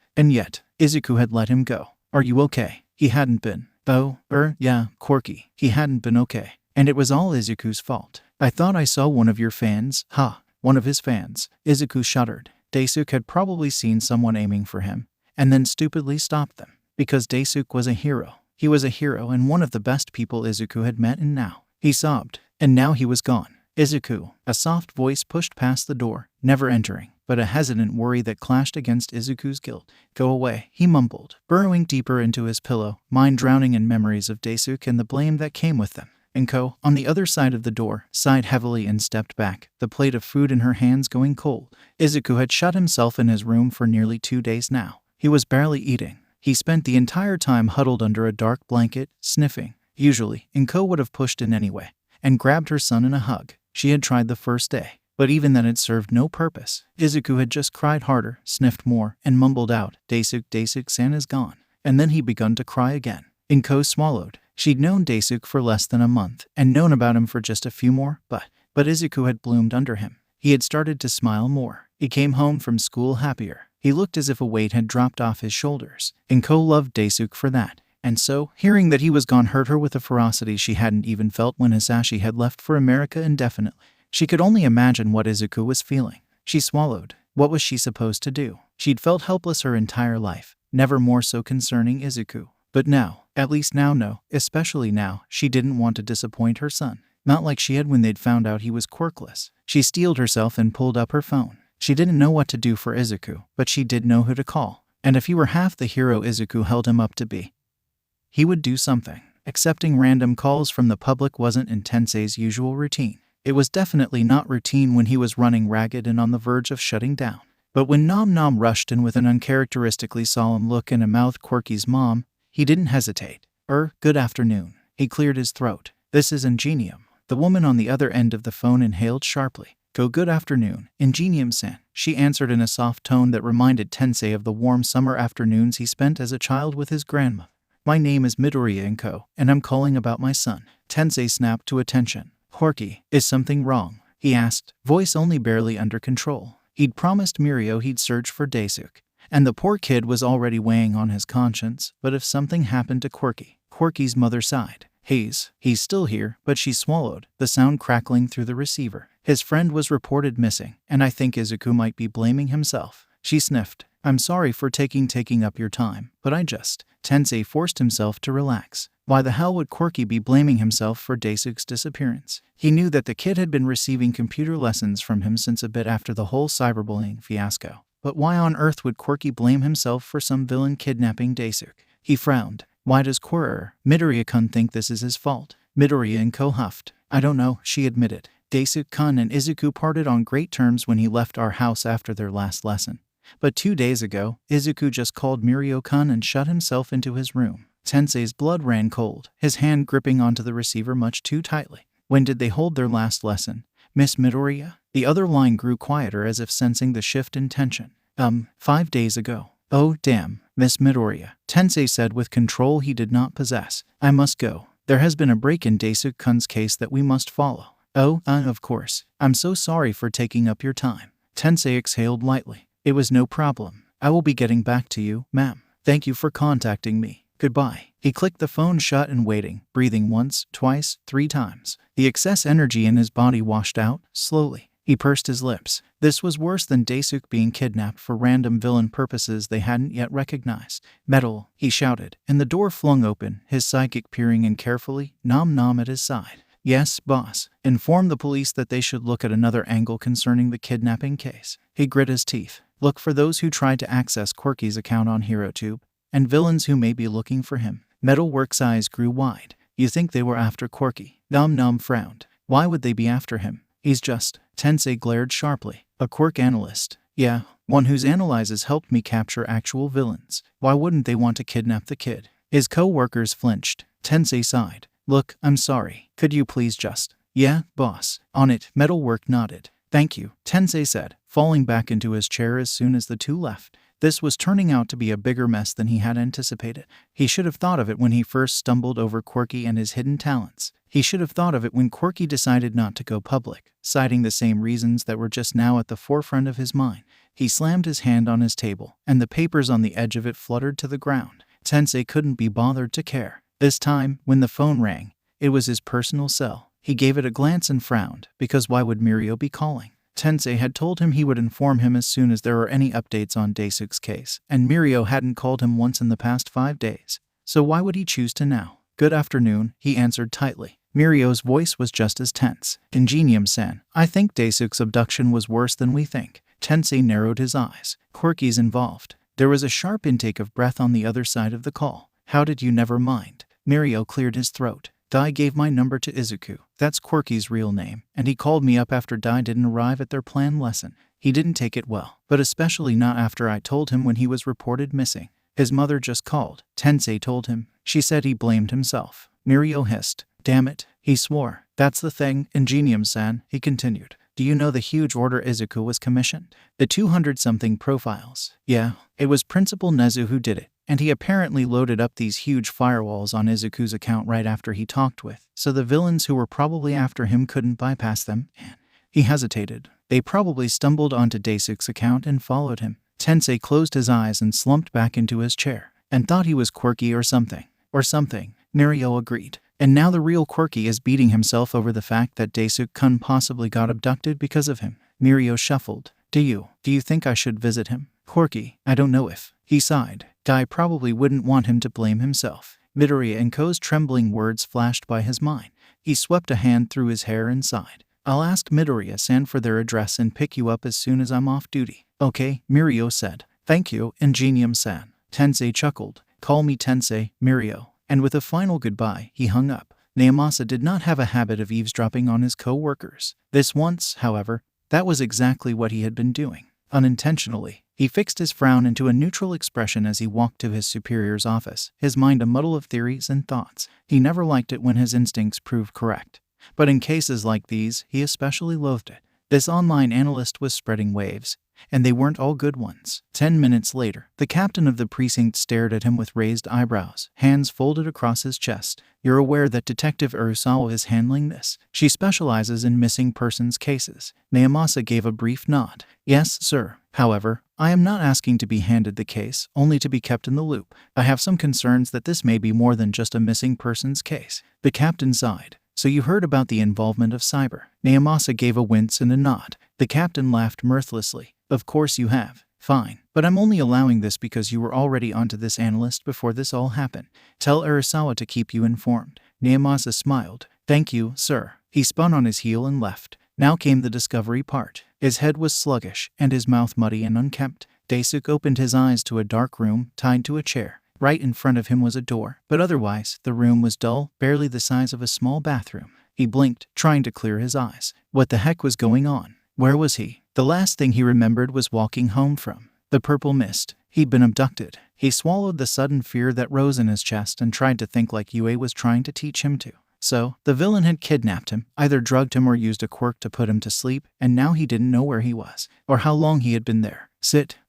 Izuku had let him go. Are you okay? He hadn't been. Oh, yeah, Quirky. He hadn't been okay. And it was all Izuku's fault. I thought I saw one of your fans. Ha. One of his fans. Izuku shuddered. Daisuke had probably seen someone aiming for him, and then stupidly stopped them. Because Daisuke was a hero. He was a hero and one of the best people Izuku had met, and now, he sobbed. And now he was gone. Izuku. A soft voice pushed past the door, never entering, but a hesitant worry that clashed against Izuku's guilt. Go away, he mumbled, burrowing deeper into his pillow, mind drowning in memories of Daisuke and the blame that came with them. Inko, on the other side of the door, sighed heavily and stepped back, the plate of food in her hands going cold. Izuku had shut himself in his room for nearly 2 days now. He was barely eating. He spent the entire time huddled under a dark blanket, sniffing. Usually, Inko would have pushed in anyway, and grabbed her son in a hug. She had tried the first day, but even then it served no purpose. Izuku had just cried harder, sniffed more, and mumbled out, Daisuke-san is gone. And then he begun to cry again. Inko swallowed. She'd known Daisuke for less than a month, and known about him for just a few more, but Izuku had bloomed under him. He had started to smile more. He came home from school happier. He looked as if a weight had dropped off his shoulders. Inko loved Daisuke for that. And so, hearing that he was gone hurt her with a ferocity she hadn't even felt when Hisashi had left for America indefinitely. She could only imagine what Izuku was feeling. She swallowed. What was she supposed to do? She'd felt helpless her entire life, never more so concerning Izuku. But now, at least now no, especially now, she didn't want to disappoint her son. Not like she had when they'd found out he was quirkless. She steeled herself and pulled up her phone. She didn't know what to do for Izuku, but she did know who to call. And if he were half the hero Izuku held him up to be, he would do something. Accepting random calls from the public wasn't in Tensei's usual routine. It was definitely not routine when he was running ragged and on the verge of shutting down. But when Nom Nom rushed in with an uncharacteristically solemn look and a mouth Quirky's mom, he didn't hesitate. Good afternoon. He cleared his throat. This is Ingenium. The woman on the other end of the phone inhaled sharply. Good afternoon, Ingenium-san. She answered in a soft tone that reminded Tensei of the warm summer afternoons he spent as a child with his grandma. My name is Midoriya Izuku, and I'm calling about my son. Tensei snapped to attention. Quirky, is something wrong? He asked, voice only barely under control. He'd promised Mirio he'd search for Daisuke, and the poor kid was already weighing on his conscience, but if something happened to Quirky's mother sighed. He's still here, but she swallowed, the sound crackling through the receiver. His friend was reported missing, and I think Izuku might be blaming himself. She sniffed. I'm sorry for taking up your time, but Tensei forced himself to relax. Why the hell would Quirky be blaming himself for Daisuke's disappearance? He knew that the kid had been receiving computer lessons from him since a bit after the whole cyberbullying fiasco. But why on earth would Quirky blame himself for some villain kidnapping Daisuke? He frowned. Why does Midoriya-kun think this is his fault? Midoriya Izuku huffed. I don't know, she admitted. Daisuke-kun and Izuku parted on great terms when he left our house after their last lesson. But 2 days ago, Izuku just called Mirio-kun and shut himself into his room. Tensei's blood ran cold, his hand gripping onto the receiver much too tightly. When did they hold their last lesson? Miss Midoriya? The other line grew quieter as if sensing the shift in tension. 5 days ago. Oh, damn, Miss Midoriya, Tensei said with control he did not possess. I must go. There has been a break in Daisuke-kun's case that we must follow. Oh, of course. I'm so sorry for taking up your time. Tensei exhaled lightly. It was no problem. I will be getting back to you, ma'am. Thank you for contacting me. Goodbye. He clicked the phone shut and waiting, breathing once, twice, 3 times. The excess energy in his body washed out, slowly. He pursed his lips. This was worse than Daisuke being kidnapped for random villain purposes they hadn't yet recognized. Metal, he shouted, and the door flung open, his psychic peering in carefully, Nom Nom at his side. Yes, boss. Inform the police that they should look at another angle concerning the kidnapping case. He grit his teeth. Look for those who tried to access Quirky's account on Herotube, and villains who may be looking for him. Metalwork's eyes grew wide. You think they were after Quirky? Nom Nom frowned. Why would they be after him? He's just, Tensei glared sharply, a quirk analyst. Yeah, one whose analyses helped me capture actual villains. Why wouldn't they want to kidnap the kid? His co-workers flinched. Tensei sighed. Look, I'm sorry. Could you please just... Yeah, boss. On it. Metalwork nodded. Thank you, Tensei said, falling back into his chair as soon as the two left. This was turning out to be a bigger mess than he had anticipated. He should have thought of it when he first stumbled over Quirky and his hidden talents. He should have thought of it when Quirky decided not to go public, citing the same reasons that were just now at the forefront of his mind. He slammed his hand on his table, and the papers on the edge of it fluttered to the ground. Tensei couldn't be bothered to care. This time, when the phone rang, it was his personal cell. He gave it a glance and frowned, because why would Mirio be calling? Tensei had told him he would inform him as soon as there were any updates on Daisuke's case, and Mirio hadn't called him once in the past 5 days. So why would he choose to now? Good afternoon, he answered tightly. Mirio's voice was just as tense. Ingenium-san, I think Daisuke's abduction was worse than we think. Tensei narrowed his eyes. Quirky's involved. There was a sharp intake of breath on the other side of the call. How did you never mind? Mirio cleared his throat. Dai gave my number to Izuku. That's Quirky's real name, and he called me up after Dai didn't arrive at their planned lesson. He didn't take it well, but especially not after I told him when he was reported missing. His mother just called. Tensei told him. She said he blamed himself. Mirio hissed. Damn it, he swore. That's the thing, Ingenium-san, he continued. Do you know the huge order Izuku was commissioned? The 200-something profiles. Yeah, it was Principal Nezu who did it, and he apparently loaded up these huge firewalls on Izuku's account right after he talked with, so the villains who were probably after him couldn't bypass them. He hesitated. They probably stumbled onto Daisuke's account and followed him. Tensei closed his eyes and slumped back into his chair, and thought he was Quirky or something. Or something, Mirio agreed. And now the real Quirky is beating himself over the fact that Daisuke-kun possibly got abducted because of him. Mirio shuffled. Do you think I should visit him? Quirky, I don't know if. He sighed. Dai probably wouldn't want him to blame himself. Midoriya Izuku's trembling words flashed by his mind. He swept a hand through his hair and sighed. I'll ask Midoriya-san for their address and pick you up as soon as I'm off duty. Okay, Mirio said. Thank you, Ingenium-san. Tensei chuckled. Call me Tensei, Mirio. And with a final goodbye, he hung up. Naomasa did not have a habit of eavesdropping on his co-workers. This once, however, that was exactly what he had been doing. Unintentionally, he fixed his frown into a neutral expression as he walked to his superior's office, his mind a muddle of theories and thoughts. He never liked it when his instincts proved correct. But in cases like these, he especially loathed it. This online analyst was spreading waves, and they weren't all good ones. 10 minutes later, the captain of the precinct stared at him with raised eyebrows, hands folded across his chest. You're aware that Detective Urasawa is handling this? She specializes in missing persons cases. Naomasa gave a brief nod. Yes, sir. However, I am not asking to be handed the case, only to be kept in the loop. I have some concerns that this may be more than just a missing persons case. The captain sighed. So you heard about the involvement of cyber? Naomasa gave a wince and a nod. The captain laughed mirthlessly. Of course you have. Fine. But I'm only allowing this because you were already onto this analyst before this all happened. Tell Urasawa to keep you informed. Naomasa smiled. Thank you, sir. He spun on his heel and left. Now came the discovery part. His head was sluggish, and his mouth muddy and unkempt. Daisuke opened his eyes to a dark room, tied to a chair. Right in front of him was a door, but otherwise, the room was dull, barely the size of a small bathroom. He blinked, trying to clear his eyes. What the heck was going on? Where was he? The last thing he remembered was walking home from the purple mist. He'd been abducted. He swallowed the sudden fear that rose in his chest and tried to think like Yue was trying to teach him to. So, the villain had kidnapped him, either drugged him or used a quirk to put him to sleep, and now he didn't know where he was, or how long he had been there.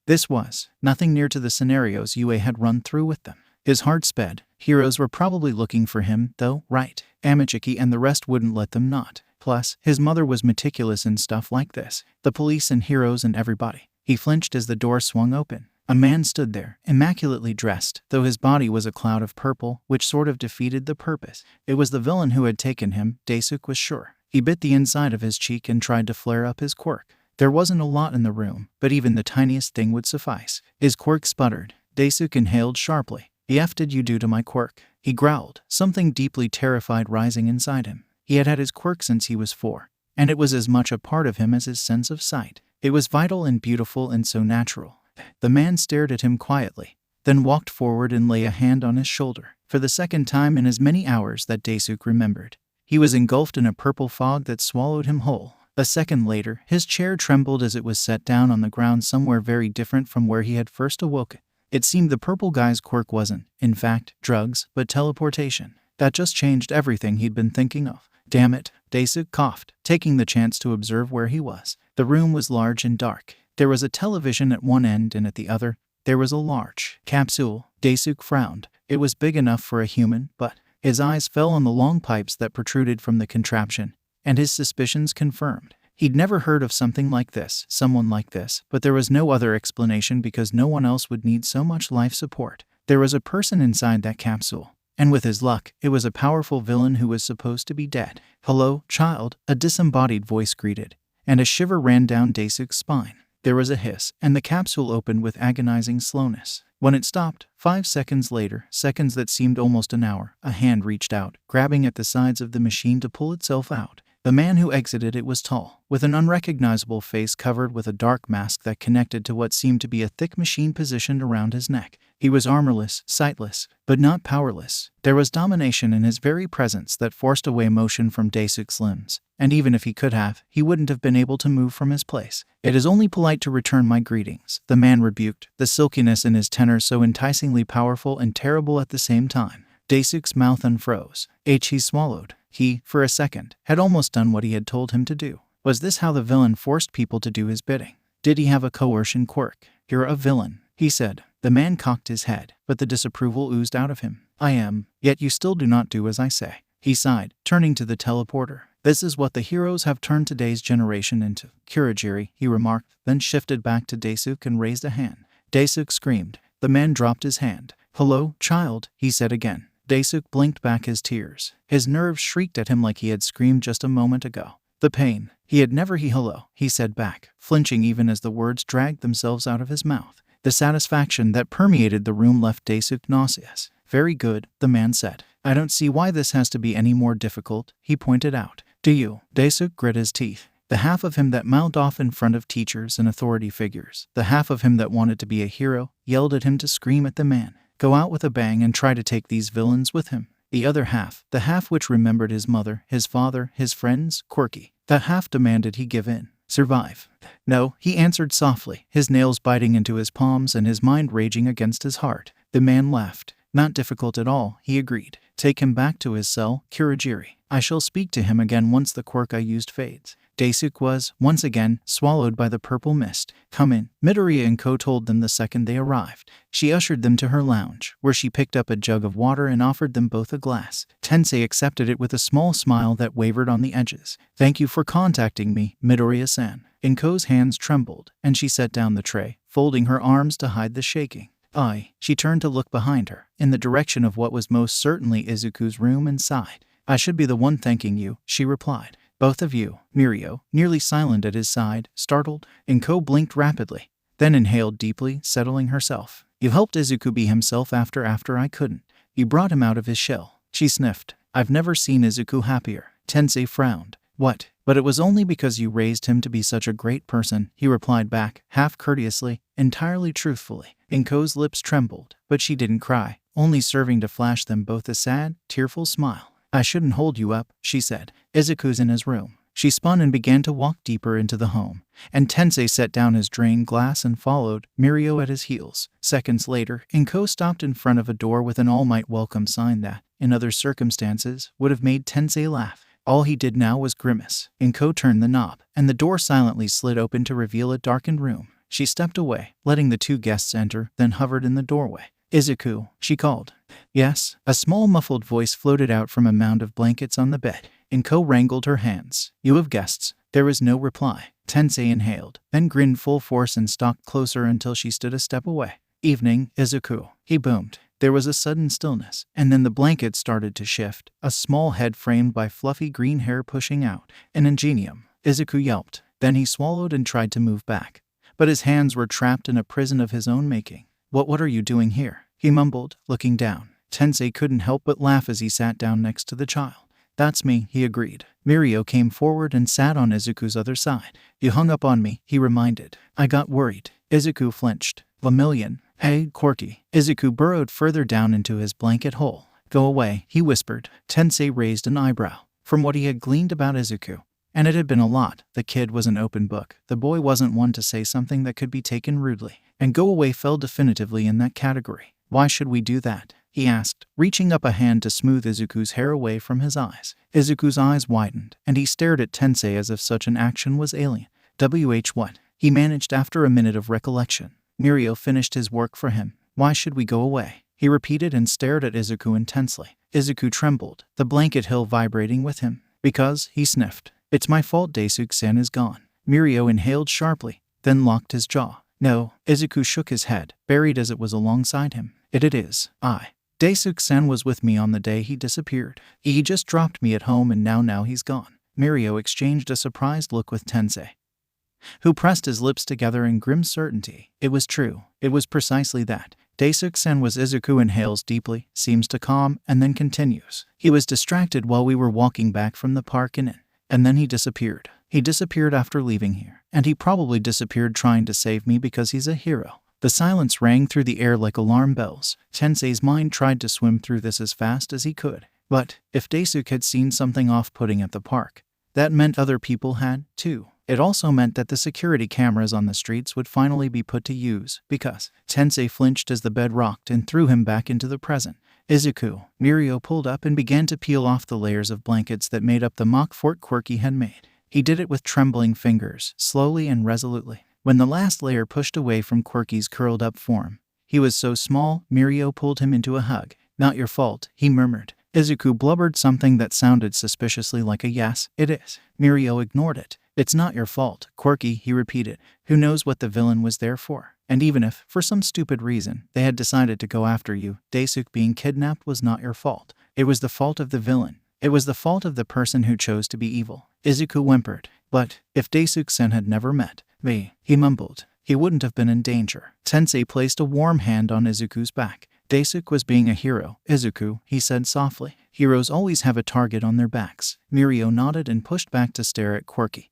This was nothing near to the scenarios Yue had run through with them. His heart sped. Heroes were probably looking for him, though, right? Amichiki and the rest wouldn't let them not. Plus, his mother was meticulous in stuff like this. The police and heroes and everybody. He flinched as the door swung open. A man stood there, immaculately dressed, though his body was a cloud of purple, which sort of defeated the purpose. It was the villain who had taken him, Daisuke was sure. He bit the inside of his cheek and tried to flare up his quirk. There wasn't a lot in the room, but even the tiniest thing would suffice. His quirk sputtered. Daisuke inhaled sharply. The F did you do to my quirk? He growled, something deeply terrified rising inside him. He had had his quirk since he was 4, and it was as much a part of him as his sense of sight. It was vital and beautiful and so natural. The man stared at him quietly, then walked forward and lay a hand on his shoulder. For the second time in as many hours that Daisuke remembered, he was engulfed in a purple fog that swallowed him whole. A second later, his chair trembled as it was set down on the ground somewhere very different from where he had first awoken. It seemed the purple guy's quirk wasn't, in fact, drugs, but teleportation. That just changed everything he'd been thinking of. Damn it, Daisuke coughed, taking the chance to observe where he was. The room was large and dark. There was a television at one end and at the other, there was a large capsule. Desu frowned. It was big enough for a human, but his eyes fell on the long pipes that protruded from the contraption, and his suspicions confirmed. He'd never heard of something like this, someone like this, but there was no other explanation because no one else would need so much life support. There was a person inside that capsule, and with his luck, it was a powerful villain who was supposed to be dead. "Hello, child," a disembodied voice greeted, and a shiver ran down Desu's spine. There was a hiss, and the capsule opened with agonizing slowness. When it stopped, 5 seconds later, seconds that seemed almost an hour, a hand reached out, grabbing at the sides of the machine to pull itself out. The man who exited it was tall, with an unrecognizable face covered with a dark mask that connected to what seemed to be a thick machine positioned around his neck. He was armorless, sightless, but not powerless. There was domination in his very presence that forced away motion from Desu's limbs, and even if he could have, he wouldn't have been able to move from his place. "It is only polite to return my greetings," the man rebuked, the silkiness in his tenor so enticingly powerful and terrible at the same time. Desu's mouth unfroze. He swallowed. He, for a second, had almost done what he had told him to do. Was this how the villain forced people to do his bidding? Did he have a coercion quirk? "You're a villain," he said. The man cocked his head, but the disapproval oozed out of him. "I am, yet you still do not do as I say," he sighed, turning to the teleporter. "This is what the heroes have turned today's generation into." "Kurogiri," he remarked, then shifted back to Desu and raised a hand. Desu screamed. The man dropped his hand. "Hello, child," he said again. Desu blinked back his tears. His nerves shrieked at him like he had screamed just a moment ago. The pain. He had never hello, he said back, flinching even as the words dragged themselves out of his mouth. The satisfaction that permeated the room left Desu nauseous. "Very good," the man said. "I don't see why this has to be any more difficult," he pointed out. "Do you?" Desu grit his teeth. The half of him that mouthed off in front of teachers and authority figures, the half of him that wanted to be a hero, yelled at him to scream at the man, go out with a bang and try to take these villains with him. The other half, the half which remembered his mother, his father, his friends, Quirky, that half demanded he give in. Survive. "No," he answered softly, his nails biting into his palms and his mind raging against his heart. The man laughed. "Not difficult at all," he agreed. "Take him back to his cell, Kurogiri. I shall speak to him again once the quirk I used fades." Desu was, once again, swallowed by the purple mist. "Come in," Midoriya Izuku told them the second they arrived. She ushered them to her lounge, where she picked up a jug of water and offered them both a glass. Tensei accepted it with a small smile that wavered on the edges. "Thank you for contacting me, Midoriya-san." Inko's hands trembled, and she set down the tray, folding her arms to hide the shaking. She turned to look behind her, in the direction of what was most certainly Izuku's room, and sighed. "I should be the one thanking you," she replied. "Both of you." Mirio, nearly silent at his side, startled. Inko blinked rapidly, then inhaled deeply, settling herself. "You helped Izuku be himself after I couldn't. You brought him out of his shell." She sniffed. "I've never seen Izuku happier." Tensei frowned. "What? But it was only because you raised him to be such a great person," he replied back, half courteously, entirely truthfully. Inko's lips trembled, but she didn't cry, only serving to flash them both a sad, tearful smile. "I shouldn't hold you up," she said. "Izuku's in his room." She spun and began to walk deeper into the home, and Tensei set down his drained glass and followed, Mirio at his heels. Seconds later, Inko stopped in front of a door with an all-might welcome sign that, in other circumstances, would have made Tensei laugh. All he did now was grimace. Inko turned the knob, and the door silently slid open to reveal a darkened room. She stepped away, letting the two guests enter, then hovered in the doorway. "Izuku," she called. "Yes?" A small muffled voice floated out from a mound of blankets on the bed. Inko wrangled her hands. "You have guests." There was no reply. Tensei inhaled, then grinned full force and stalked closer until she stood a step away. "Evening, Izuku," he boomed. There was a sudden stillness, and then the blanket started to shift, a small head framed by fluffy green hair pushing out. "An Ingenium," Izuku yelped. Then he swallowed and tried to move back, but his hands were trapped in a prison of his own making. What are you doing here?" he mumbled, looking down. Tensei couldn't help but laugh as he sat down next to the child. "That's me," he agreed. Mirio came forward and sat on Izuku's other side. "You hung up on me," he reminded. "I got worried." Izuku flinched. "Lemillion." "Hey, Quirky." Izuku burrowed further down into his blanket hole. "Go away," he whispered. Tensei raised an eyebrow. From what he had gleaned about Izuku, and it had been a lot, the kid was an open book. The boy wasn't one to say something that could be taken rudely, and go away fell definitively in that category. "Why should we do that?" he asked, reaching up a hand to smooth Izuku's hair away from his eyes. Izuku's eyes widened, and he stared at Tensei as if such an action was alien. What? He managed after a minute of recollection. Mirio finished his work for him. Why should we go away? He repeated and stared at Izuku intensely. Izuku trembled, the blanket hill vibrating with him. Because, he sniffed. It's my fault Daisuke-san is gone. Mirio inhaled sharply, then locked his jaw. No, Izuku shook his head, buried as it was alongside him. It is. Daisuke-san was with me on the day he disappeared. He just dropped me at home and now he's gone. Mirio exchanged a surprised look with Tensei, who pressed his lips together in grim certainty. It was true. It was precisely that. Daisuke-san was. Izuku inhales deeply, seems to calm, and then continues. He was distracted while we were walking back from the park and then he disappeared. He disappeared after leaving here, and he probably disappeared trying to save me because he's a hero. The silence rang through the air like alarm bells. Tensei's mind tried to swim through this as fast as he could. But if Daisuke had seen something off-putting at the park, that meant other people had, too. It also meant that the security cameras on the streets would finally be put to use, because Tensei flinched as the bed rocked and threw him back into the present. Izuku. Mirio pulled up and began to peel off the layers of blankets that made up the mock fort Quirky had made. He did it with trembling fingers, slowly and resolutely. When the last layer pushed away from Quirky's curled-up form, he was so small, Mirio pulled him into a hug. Not your fault, he murmured. Izuku blubbered something that sounded suspiciously like a yes, it is. Mirio ignored it. It's not your fault, Quirky, he repeated. Who knows what the villain was there for? And even if, for some stupid reason, they had decided to go after you, Daisuke being kidnapped was not your fault. It was the fault of the villain. It was the fault of the person who chose to be evil. Izuku whimpered. But if Daisuke-sen had never met me, he mumbled, he wouldn't have been in danger. Tensei placed a warm hand on Izuku's back. Daisuke was being a hero. Izuku, he said softly. Heroes always have a target on their backs. Mirio nodded and pushed back to stare at Quirky,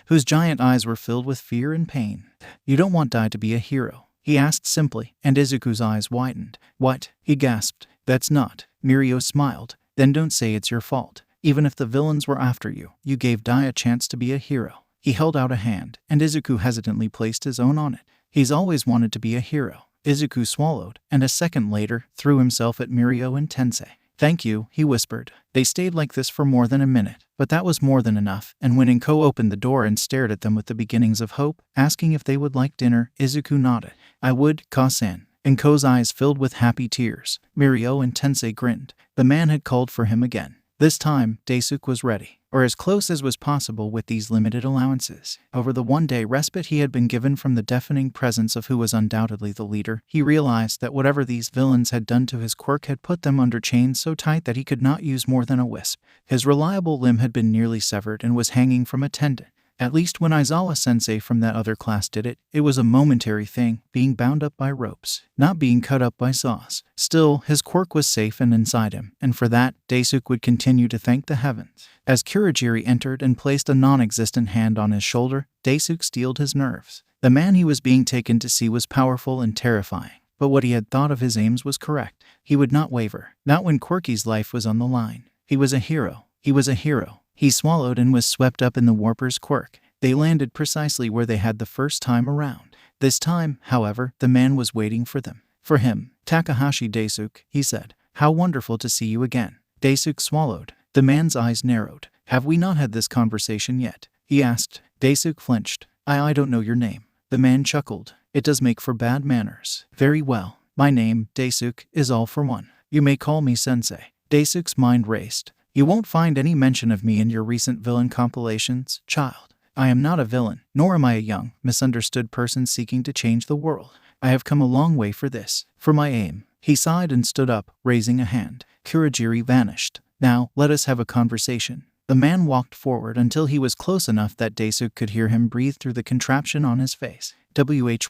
whose giant eyes were filled with fear and pain. You don't want Dai to be a hero, he asked simply, and Izuku's eyes widened. What? He gasped. That's not. Mirio smiled. Then don't say it's your fault. Even if the villains were after you, you gave Dai a chance to be a hero. He held out a hand, and Izuku hesitantly placed his own on it. He's always wanted to be a hero. Izuku swallowed, and a second later, threw himself at Mirio and Tensei. Thank you, he whispered. They stayed like this for more than a minute, but that was more than enough, and when Inko opened the door and stared at them with the beginnings of hope, asking if they would like dinner, Izuku nodded. I would, Ka-san. Inko's eyes filled with happy tears. Mirio and Tensei grinned. The man had called for him again. This time, Daisuke was ready, or as close as was possible with these limited allowances. Over the one-day respite he had been given from the deafening presence of who was undoubtedly the leader, he realized that whatever these villains had done to his quirk had put them under chains so tight that he could not use more than a wisp. His reliable limb had been nearly severed and was hanging from a tendon. At least when Aizawa-sensei from that other class did it, it was a momentary thing, being bound up by ropes, not being cut up by saws. Still, his quirk was safe and inside him, and for that, Daisuke would continue to thank the heavens. As Kurogiri entered and placed a non-existent hand on his shoulder, Daisuke steeled his nerves. The man he was being taken to see was powerful and terrifying, but what he had thought of his aims was correct. He would not waver, not when Quirky's life was on the line. He was a hero. He was a hero. He swallowed and was swept up in the warper's quirk. They landed precisely where they had the first time around. This time, however, the man was waiting for them. For him. Takahashi Daisuke, he said. How wonderful to see you again. Daisuke swallowed. The man's eyes narrowed. Have we not had this conversation yet? He asked. Daisuke flinched. I don't know your name. The man chuckled. It does make for bad manners. Very well. My name, Daisuke, is all for one. You may call me sensei. Daisuke's mind raced. You won't find any mention of me in your recent villain compilations, child. I am not a villain, nor am I a young, misunderstood person seeking to change the world. I have come a long way for this, for my aim. He sighed and stood up, raising a hand. Kurogiri vanished. Now, let us have a conversation. The man walked forward until he was close enough that Daisuke could hear him breathe through the contraption on his face.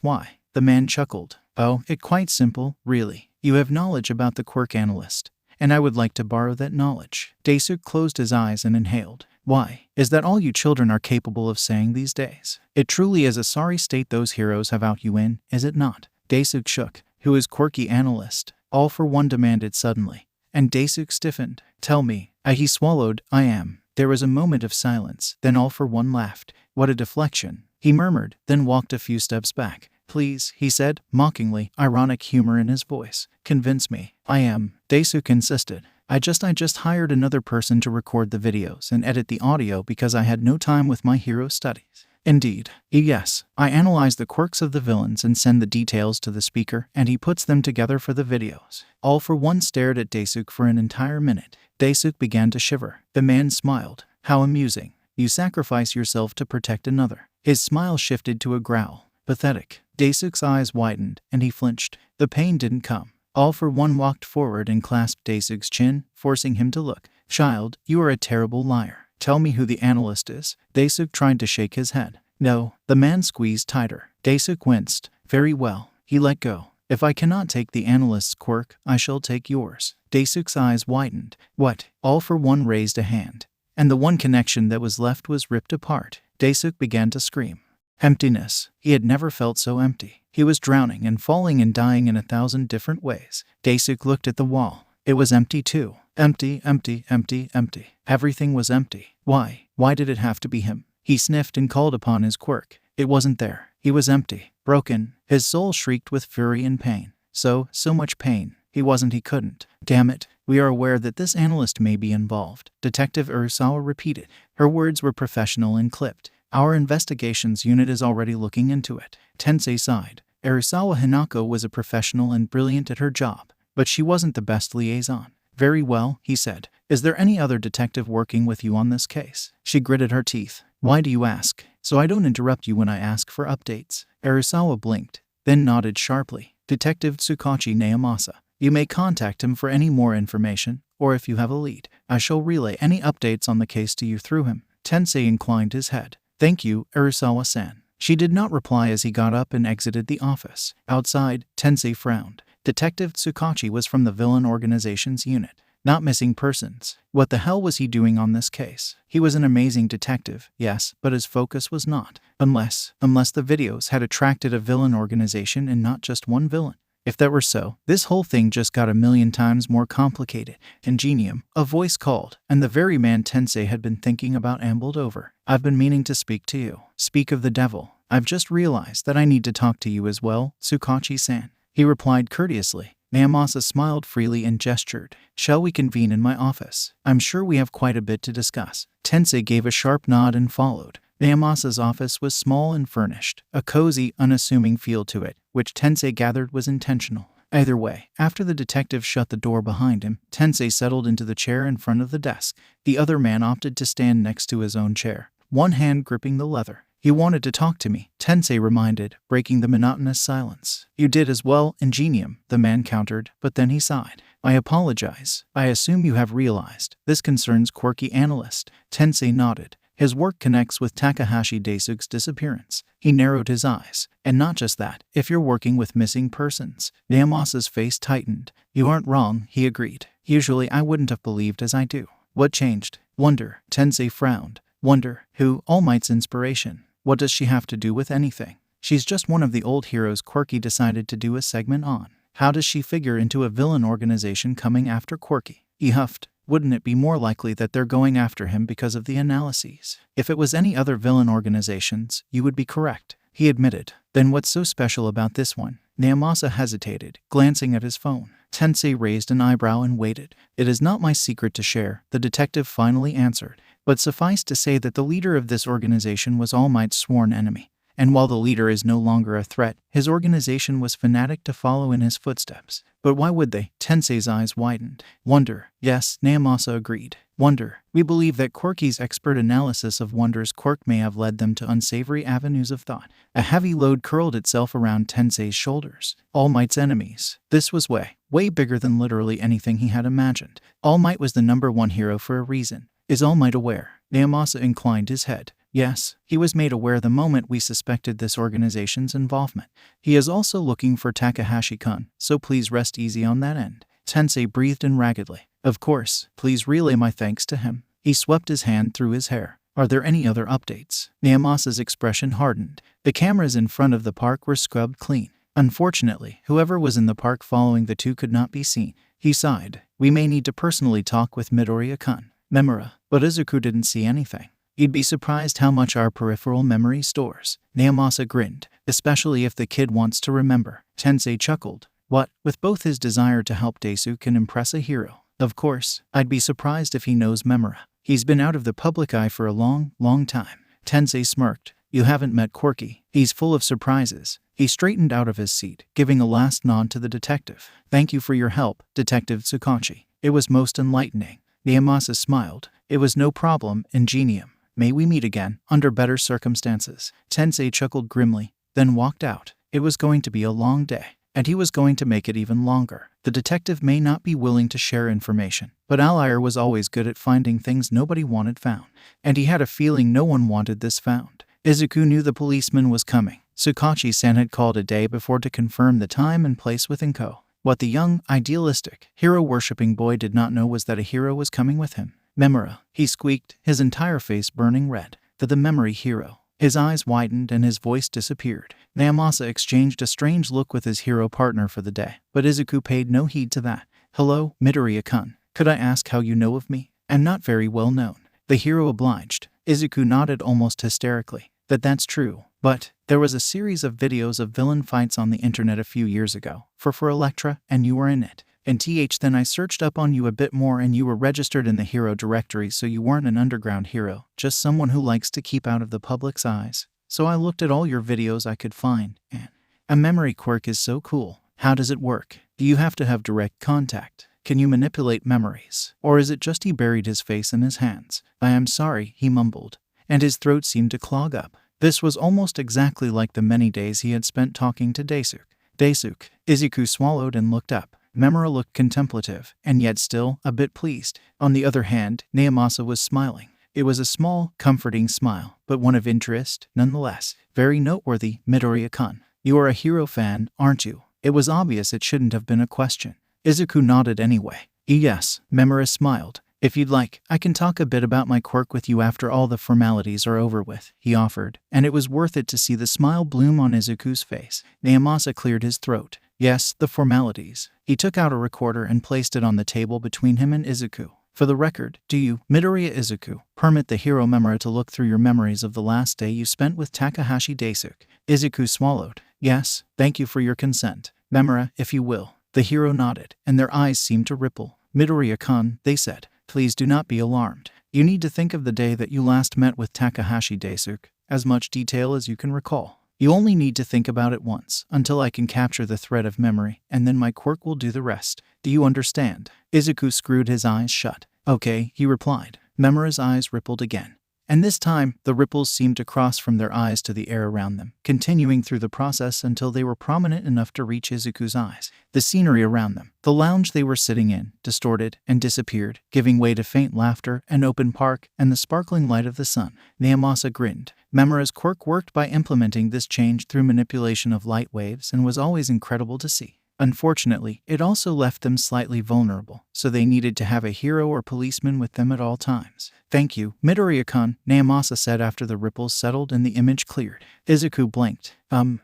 Why? The man chuckled. Oh, it's quite simple, really. You have knowledge about the Quirk Analyst, and I would like to borrow that knowledge. Daisuke closed his eyes and inhaled. Why? Is that all you children are capable of saying these days? It truly is a sorry state those heroes have out you in, is it not? Daisuke shook. Who is Quirky Analyst? All for one demanded suddenly. And Daisuke stiffened. Tell me. He swallowed. I am. There was a moment of silence, then all for one laughed. What a deflection. He murmured, then walked a few steps back. Please, he said, mockingly, ironic humor in his voice. Convince me. I am. Daisuke insisted. I just hired another person to record the videos and edit the audio because I had no time with my hero studies. Indeed. Yes, I analyze the quirks of the villains and send the details to the speaker, and he puts them together for the videos. All for One stared at Daisuke for an entire minute. Daisuke began to shiver. The man smiled. How amusing. You sacrifice yourself to protect another. His smile shifted to a growl. Pathetic. Daisuke's eyes widened, and he flinched. The pain didn't come. All for One walked forward and clasped Daisuke's chin, forcing him to look. Child, you are a terrible liar. Tell me who the analyst is. Daisuke tried to shake his head. No. The man squeezed tighter. Daisuke winced. Very well. He let go. If I cannot take the analyst's quirk, I shall take yours. Daisuke's eyes widened. What? All for One raised a hand. And the one connection that was left was ripped apart. Daisuke began to scream. Emptiness. He had never felt so empty. He was drowning and falling and dying in 1,000 different ways. Daisuke looked at the wall. It was empty too. Empty, empty, empty, empty. Everything was empty. Why? Why did it have to be him? He sniffed and called upon his quirk. It wasn't there. He was empty. Broken. His soul shrieked with fury and pain. So much pain. He couldn't. Damn it. We are aware that this analyst may be involved. Detective Urasawa repeated. Her words were professional and clipped. Our investigations unit is already looking into it. Tensei sighed. Urasawa Hinako was a professional and brilliant at her job, but she wasn't the best liaison. Very well, he said. Is there any other detective working with you on this case? She gritted her teeth. Why do you ask? So I don't interrupt you when I ask for updates. Urasawa blinked, then nodded sharply. Detective Tsukachi Naomasa. You may contact him for any more information, or if you have a lead, I shall relay any updates on the case to you through him. Tensei inclined his head. Thank you, Urasawa-san. She did not reply as he got up and exited the office. Outside, Tensei frowned. Detective Tsukachi was from the Villain Organization's unit, not missing persons. What the hell was he doing on this case? He was an amazing detective, yes, but his focus was not. Unless the videos had attracted a villain organization and not just one villain. If that were so, this whole thing just got 1,000,000 times more complicated. Ingenium, a voice called, and the very man Tensei had been thinking about ambled over. I've been meaning to speak to you. Speak of the devil. I've just realized that I need to talk to you as well, Tsukachi-san. He replied courteously. Naomasa smiled freely and gestured. Shall we convene in my office? I'm sure we have quite a bit to discuss. Tensei gave a sharp nod and followed. Naomasa's office was small and furnished, a cozy, unassuming feel to it, which Tensei gathered was intentional. Either way, after the detective shut the door behind him, Tensei settled into the chair in front of the desk. The other man opted to stand next to his own chair, one hand gripping the leather. You wanted to talk to me, Tensei reminded, breaking the monotonous silence. You did as well, Ingenium, the man countered, but then he sighed. I apologize. I assume you have realized. This concerns Quirky Analyst. Tensei nodded. His work connects with Takahashi Daisuke's disappearance. He narrowed his eyes. And not just that, if you're working with missing persons. Naomasa's face tightened. You aren't wrong, he agreed. Usually I wouldn't have believed as I do. What changed? Wonder. Tensei frowned. Wonder. Who? All Might's inspiration. What does she have to do with anything? She's just one of the old heroes Quirky decided to do a segment on. How does she figure into a villain organization coming after Quirky? He huffed. Wouldn't it be more likely that they're going after him because of the analyses? If it was any other villain organizations, you would be correct, he admitted. Then what's so special about this one? Naomasa hesitated, glancing at his phone. Tensei raised an eyebrow and waited. It is not my secret to share, the detective finally answered. But suffice to say that the leader of this organization was All Might's sworn enemy. And while the leader is no longer a threat, his organization was fanatic to follow in his footsteps. But why would they? Tensei's eyes widened. Wonder. Yes, Naomasa agreed. Wonder. We believe that Quirky's expert analysis of Wonder's quirk may have led them to unsavory avenues of thought. A heavy load curled itself around Tensei's shoulders. All Might's enemies. This was way bigger than literally anything he had imagined. All Might was the #1 hero for a reason. Is All Might aware? Naomasa inclined his head. Yes, he was made aware the moment we suspected this organization's involvement. He is also looking for Takahashi-kun, so please rest easy on that end. Tensei breathed in raggedly. Of course, please relay my thanks to him. He swept his hand through his hair. Are there any other updates? Naomasa's expression hardened. The cameras in front of the park were scrubbed clean. Unfortunately, whoever was in the park following the two could not be seen. He sighed. We may need to personally talk with Midoriya-kun. Memora. But Izuku didn't see anything. You'd be surprised how much our peripheral memory stores. Naomasa grinned, especially if the kid wants to remember. Tensei chuckled. What? With both his desire to help Daisuke and impress a hero. Of course, I'd be surprised if he knows Memora. He's been out of the public eye for a long time. Tensei smirked. You haven't met Quirky. He's full of surprises. He straightened out of his seat, giving a last nod to the detective. Thank you for your help, Detective Tsukachi. It was most enlightening. Naomasa smiled. It was no problem, Ingenium. May we meet again, under better circumstances. Tensei chuckled grimly, then walked out. It was going to be a long day, and he was going to make it even longer. The detective may not be willing to share information, but Aldera was always good at finding things nobody wanted found, and he had a feeling no one wanted this found. Izuku knew the policeman was coming. Tsukachi-san had called a day before to confirm the time and place with Inko. What the young, idealistic, hero-worshipping boy did not know was that a hero was coming with him. Memora, he squeaked, his entire face burning red. The memory hero. His eyes widened and his voice disappeared. Naomasa exchanged a strange look with his hero partner for the day, but Izuku paid no heed to that. Hello, Midoriya-kun. Could I ask how you know of me? I'm not very well known. The hero obliged. Izuku nodded almost hysterically. That's true, but there was a series of videos of villain fights on the internet a few years ago, for Electra, and you were in it. And then I searched up on you a bit more and you were registered in the hero directory, so you weren't an underground hero, just someone who likes to keep out of the public's eyes. So I looked at all your videos I could find, and a memory quirk is so cool. How does it work? Do you have to have direct contact? Can you manipulate memories? Or is it just he buried his face in his hands? I am sorry, he mumbled, and his throat seemed to clog up. This was almost exactly like the many days he had spent talking to Desu. Izuku swallowed and looked up. Memora looked contemplative, and yet still a bit pleased. On the other hand, Naomasa was smiling. It was a small, comforting smile, but one of interest, nonetheless. Very noteworthy, Midoriya-kun. You are a hero fan, aren't you? It was obvious it shouldn't have been a question. Izuku nodded anyway. Yes, Memora smiled. If you'd like, I can talk a bit about my quirk with you after all the formalities are over with, he offered, and it was worth it to see the smile bloom on Izuku's face. Naomasa cleared his throat. Yes, the formalities. He took out a recorder and placed it on the table between him and Izuku. For the record, do you, Midoriya Izuku, permit the hero Memora to look through your memories of the last day you spent with Takahashi Daisuke? Izuku swallowed. Yes, thank you for your consent. Memora, if you will. The hero nodded, and their eyes seemed to ripple. Midoriya-kun, they said. Please do not be alarmed. You need to think of the day that you last met with Takahashi Daisuke, as much detail as you can recall. You only need to think about it once, until I can capture the thread of memory, and then my quirk will do the rest. Do you understand? Izuku screwed his eyes shut. Okay, he replied. Memora's eyes rippled again. And this time, the ripples seemed to cross from their eyes to the air around them, continuing through the process until they were prominent enough to reach Izuku's eyes. The scenery around them, the lounge they were sitting in, distorted and disappeared, giving way to faint laughter, an open park, and the sparkling light of the sun. Naomasa grinned. Memora's quirk worked by implementing this change through manipulation of light waves and was always incredible to see. Unfortunately, it also left them slightly vulnerable, so they needed to have a hero or policeman with them at all times. Thank you, Midoriya-kun, Naomasa said after the ripples settled and the image cleared. Izuku blinked.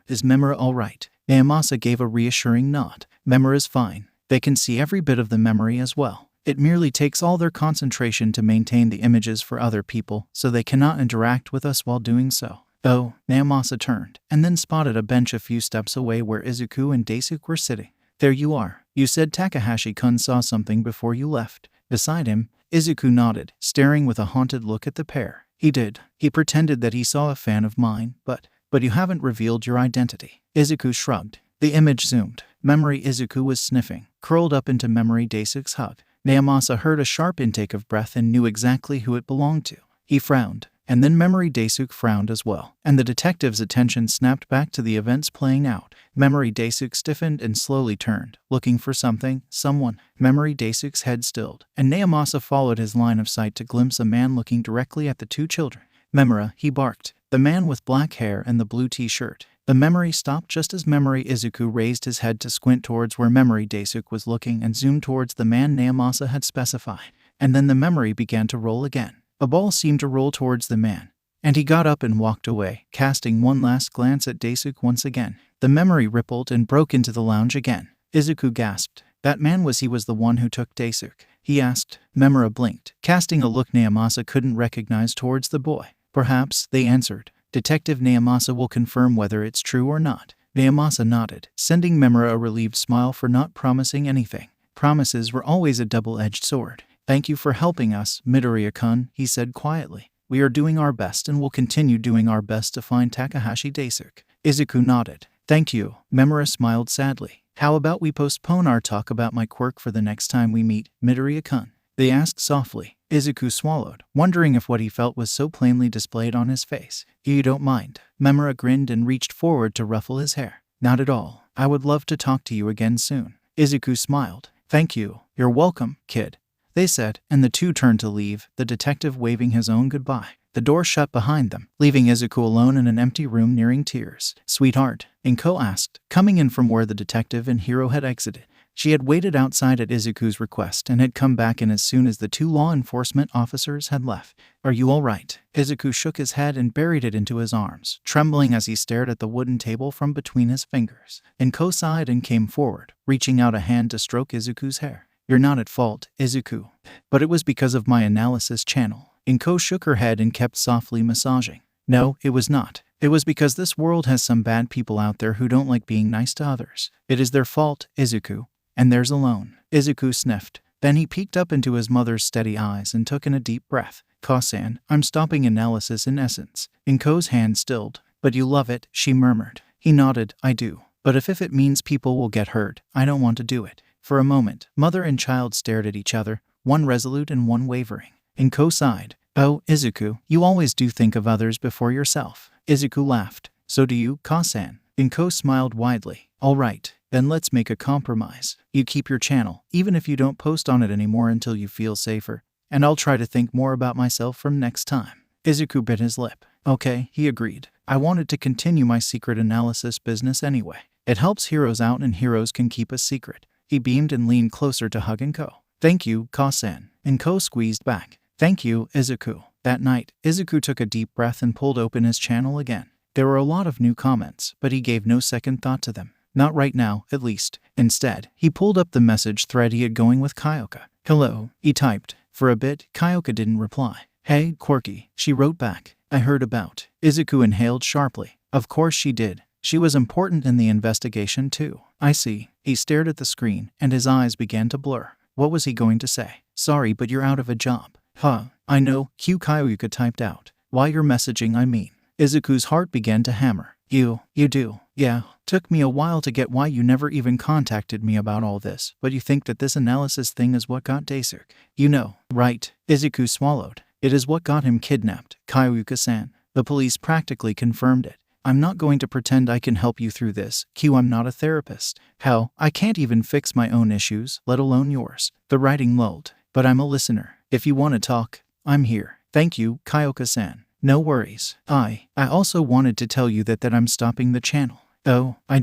Is Memora all right? Naomasa gave a reassuring nod. Memora's fine. They can see every bit of the memory as well. It merely takes all their concentration to maintain the images for other people, so they cannot interact with us while doing so. Oh, Naomasa turned, and then spotted a bench a few steps away where Izuku and Daisuke were sitting. There you are. You said Takahashi-kun saw something before you left. Beside him, Izuku nodded, staring with a haunted look at the pair. He did. He pretended that he saw a fan of mine, but you haven't revealed your identity. Izuku shrugged. The image zoomed. Memory Izuku was sniffing, curled up into Memory Daisuke's hug. Naomasa heard a sharp intake of breath and knew exactly who it belonged to. He frowned. And then Memory Daisuke frowned as well, and the detective's attention snapped back to the events playing out. Memory Daisuke stiffened and slowly turned, looking for something, someone. Memory Daisuke's head stilled, and Naomasa followed his line of sight to glimpse a man looking directly at the two children. Memora, he barked. The man with black hair and the blue t-shirt. The memory stopped just as Memory Izuku raised his head to squint towards where Memory Daisuke was looking and zoomed towards the man Naomasa had specified. And then the memory began to roll again. A ball seemed to roll towards the man, and he got up and walked away, casting one last glance at Daisuke once again. The memory rippled and broke into the lounge again. Izuku gasped. That man was the one who took Daisuke? He asked. Memora blinked, casting a look Naomasa couldn't recognize towards the boy. Perhaps, they answered. Detective Naomasa will confirm whether it's true or not. Naomasa nodded, sending Memora a relieved smile for not promising anything. Promises were always a double-edged sword. Thank you for helping us, Midoriya-kun, he said quietly. We are doing our best and will continue doing our best to find Takahashi Daisuke. Izuku nodded. Thank you. Memura smiled sadly. How about we postpone our talk about my quirk for the next time we meet, Midoriya-kun? They asked softly. Izuku swallowed, wondering if what he felt was so plainly displayed on his face. You don't mind. Memura grinned and reached forward to ruffle his hair. Not at all. I would love to talk to you again soon. Izuku smiled. Thank you. You're welcome, kid. They said, and the two turned to leave, the detective waving his own goodbye. The door shut behind them, leaving Izuku alone in an empty room nearing tears. Sweetheart, Inko asked, coming in from where the detective and hero had exited. She had waited outside at Izuku's request and had come back in as soon as the two law enforcement officers had left. Are you all right? Izuku shook his head and buried it into his arms, trembling as he stared at the wooden table from between his fingers. Inko sighed and came forward, reaching out a hand to stroke Izuku's hair. You're not at fault, Izuku. But it was because of my analysis channel. Inko shook her head and kept softly massaging. No, it was not. It was because this world has some bad people out there who don't like being nice to others. It is their fault, Izuku. And theirs alone. Izuku sniffed. Then he peeked up into his mother's steady eyes and took in a deep breath. Ka-san, I'm stopping analysis in essence. Inko's hand stilled. But you love it, she murmured. He nodded. I do. But if it means people will get hurt, I don't want to do it. For a moment, mother and child stared at each other, one resolute and one wavering. Inko sighed. Oh, Izuku, you always do think of others before yourself. Izuku laughed. So do you, Ka-san. Inko smiled widely. All right. Then let's make a compromise. You keep your channel, even if you don't post on it anymore until you feel safer, and I'll try to think more about myself from next time. Izuku bit his lip. Okay, he agreed. I wanted to continue my secret analysis business anyway. It helps heroes out and heroes can keep a secret. He beamed and leaned closer to hug Inko. Thank you, Ka-san. Inko squeezed back. Thank you, Izuku. That night, Izuku took a deep breath and pulled open his channel again. There were a lot of new comments, but he gave no second thought to them. Not right now, at least. Instead, he pulled up the message thread he had going with Kyoka. Hello, he typed. For a bit, Kyoka didn't reply. Hey, Quirky, she wrote back. I heard about. Izuku inhaled sharply. Of course she did. She was important in the investigation too. I see. He stared at the screen, and his eyes began to blur. What was he going to say? Sorry, but you're out of a job. Huh. I know, Kyoka typed out. Why you're messaging, I mean. Izuku's heart began to hammer. You do. Yeah, took me a while to get why you never even contacted me about all this, but you think that this analysis thing is what got Daisuke. You know, right? Izuku swallowed. It is what got him kidnapped, Kyoka-san. The police practically confirmed it. I'm not going to pretend I can help you through this, I'm not a therapist. Hell, I can't even fix my own issues, let alone yours. The writing lulled. But I'm a listener. If you want to talk, I'm here. Thank you, Kyoka-san. No worries. I also wanted to tell you that I'm stopping the channel. Oh, I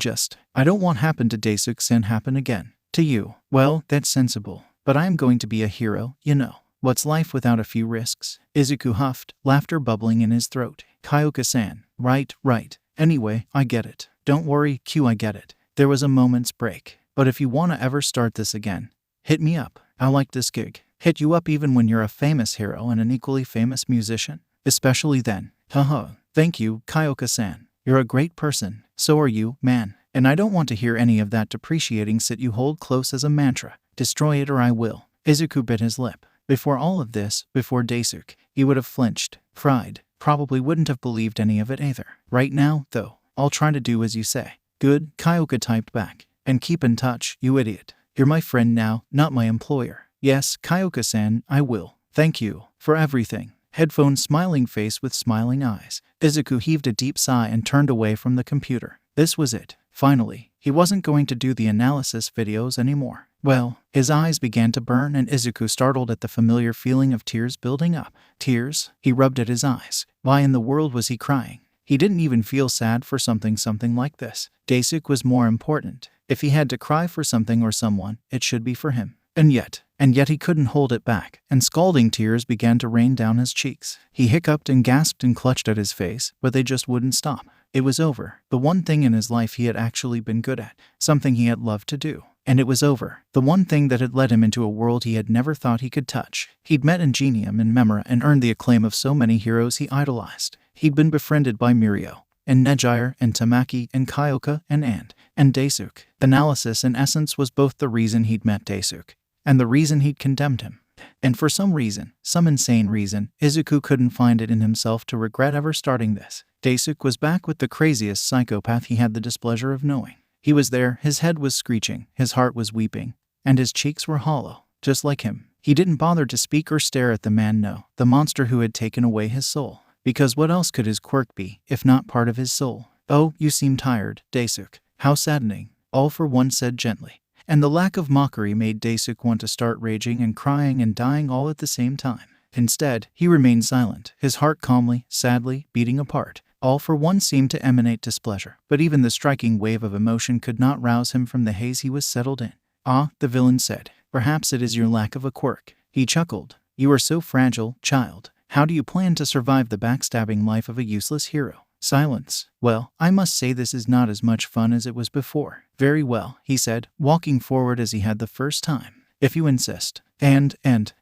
don't want happen to Daisuke-san happen again. To you. Well, that's sensible. But I am going to be a hero, you know. What's life without a few risks? Izuku huffed, laughter bubbling in his throat. Kyoka-san. Right. Anyway, I get it. Don't worry, I get it. There was a moment's break. But if you want to ever start this again, hit me up. I like this gig. Hit you up even when you're a famous hero and an equally famous musician. Especially then. Haha. Thank you, Kyoka-san. You're a great person. So are you, man. And I don't want to hear any of that depreciating shit you hold close as a mantra. Destroy it or I will. Izuku bit his lip. Before all of this, before Daisuke, he would have flinched, fried, probably wouldn't have believed any of it either. Right now, though, I'll try to do as you say. Good, Kyoka typed back. And keep in touch, you idiot. You're my friend now, not my employer. Yes, Kyoka-san, I will. Thank you for everything. Headphone smiling face with smiling eyes. Izuku heaved a deep sigh and turned away from the computer. This was it. Finally, he wasn't going to do the analysis videos anymore. Well, his eyes began to burn and Izuku startled at the familiar feeling of tears building up. Tears? He rubbed at his eyes. Why in the world was he crying? He didn't even feel sad for something like this. Daisuke was more important. If he had to cry for something or someone, it should be for him. And yet he couldn't hold it back, and scalding tears began to rain down his cheeks. He hiccuped and gasped and clutched at his face, but they just wouldn't stop. It was over. The one thing in his life he had actually been good at, something he had loved to do. And it was over. The one thing that had led him into a world he had never thought he could touch. He'd met Ingenium and Memura and earned the acclaim of so many heroes he idolized. He'd been befriended by Mirio, and Nejire, and Tamaki, and Kyoka, and Daisuke. Analysis in essence was both the reason he'd met Daisuke and the reason he'd condemned him. And for some reason, some insane reason, Izuku couldn't find it in himself to regret ever starting this. Daisuke was back with the craziest psychopath he had the displeasure of knowing. He was there, his head was screeching, his heart was weeping, and his cheeks were hollow, just like him. He didn't bother to speak or stare at the man, no, the monster who had taken away his soul. Because what else could his quirk be, if not part of his soul? Oh, you seem tired, Daisuke. How saddening, All for One said gently. And the lack of mockery made Daisuke want to start raging and crying and dying all at the same time. Instead, he remained silent, his heart calmly, sadly, beating apart. All for One seemed to emanate displeasure, but even the striking wave of emotion could not rouse him from the haze he was settled in. Ah, the villain said, perhaps it is your lack of a quirk. He chuckled. You are so fragile, child. How do you plan to survive the backstabbing life of a useless hero? Silence. Well, I must say this is not as much fun as it was before. Very well, he said, walking forward as he had the first time. If you insist. And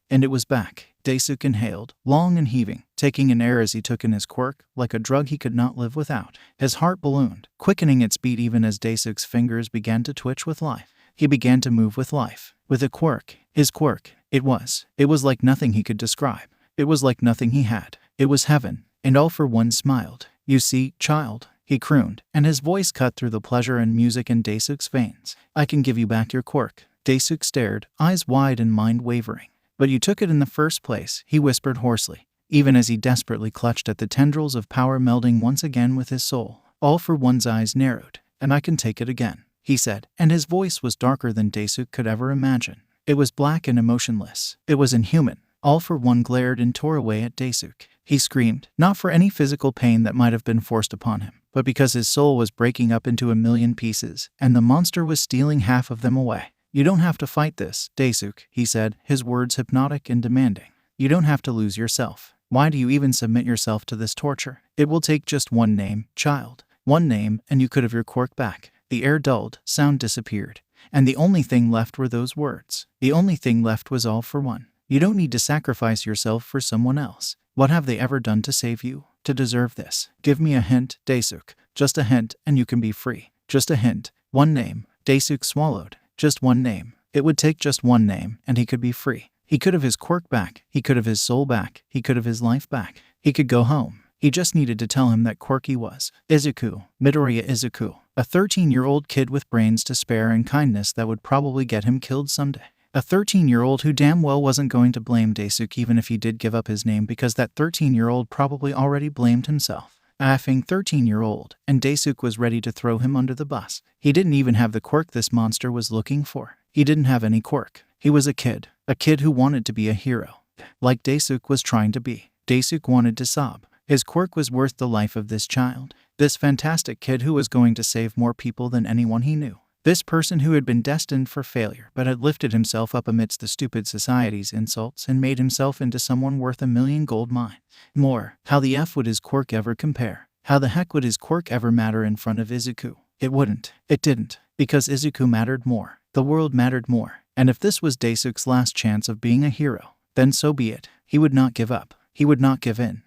it was back. Daisuke inhaled, long and heaving, taking an air as he took in his quirk, like a drug he could not live without. His heart ballooned, quickening its beat even as Daisuke's fingers began to twitch with life. He began to move with life. With a quirk. His quirk. It was like nothing he could describe. It was like nothing he had. It was heaven. And All for One smiled. You see, child, he crooned, and his voice cut through the pleasure and music in Daisuke's veins. I can give you back your quirk. Daisuke stared, eyes wide and mind wavering. But you took it in the first place, he whispered hoarsely, even as he desperately clutched at the tendrils of power melding once again with his soul. All for One's eyes narrowed. And I can take it again, he said, and his voice was darker than Daisuke could ever imagine. It was black and emotionless. It was inhuman. All for One glared and tore away at Daisuke. He screamed, not for any physical pain that might have been forced upon him, but because his soul was breaking up into a million pieces, and the monster was stealing half of them away. You don't have to fight this, Daisuke, he said, his words hypnotic and demanding. You don't have to lose yourself. Why do you even submit yourself to this torture? It will take just one name, child. One name, and you could have your quirk back. The air dulled, sound disappeared, and the only thing left were those words. The only thing left was All for One. You don't need to sacrifice yourself for someone else. What have they ever done to save you, to deserve this? Give me a hint, Daisuke. Just a hint, and you can be free. Just a hint. One name. Daisuke swallowed. Just one name. It would take just one name, and he could be free. He could have his quirk back. He could have his soul back. He could have his life back. He could go home. He just needed to tell him that Quirky was Izuku, Midoriya Izuku, a 13-year-old kid with brains to spare and kindness that would probably get him killed someday. A 13-year-old who damn well wasn't going to blame Daisuke even if he did give up his name, because that 13-year-old probably already blamed himself. A effing 13-year-old, and Daisuke was ready to throw him under the bus. He didn't even have the quirk this monster was looking for. He didn't have any quirk. He was a kid who wanted to be a hero, like Daisuke was trying to be. Daisuke wanted to sob. His quirk was worth the life of this child, this fantastic kid who was going to save more people than anyone he knew. This person who had been destined for failure but had lifted himself up amidst the stupid society's insults and made himself into someone worth a million gold mines. More, how the F would his quirk ever compare? How the heck would his quirk ever matter in front of Izuku? It wouldn't. It didn't. Because Izuku mattered more. The world mattered more. And if this was Daisuke's last chance of being a hero, then so be it. He would not give up. He would not give in.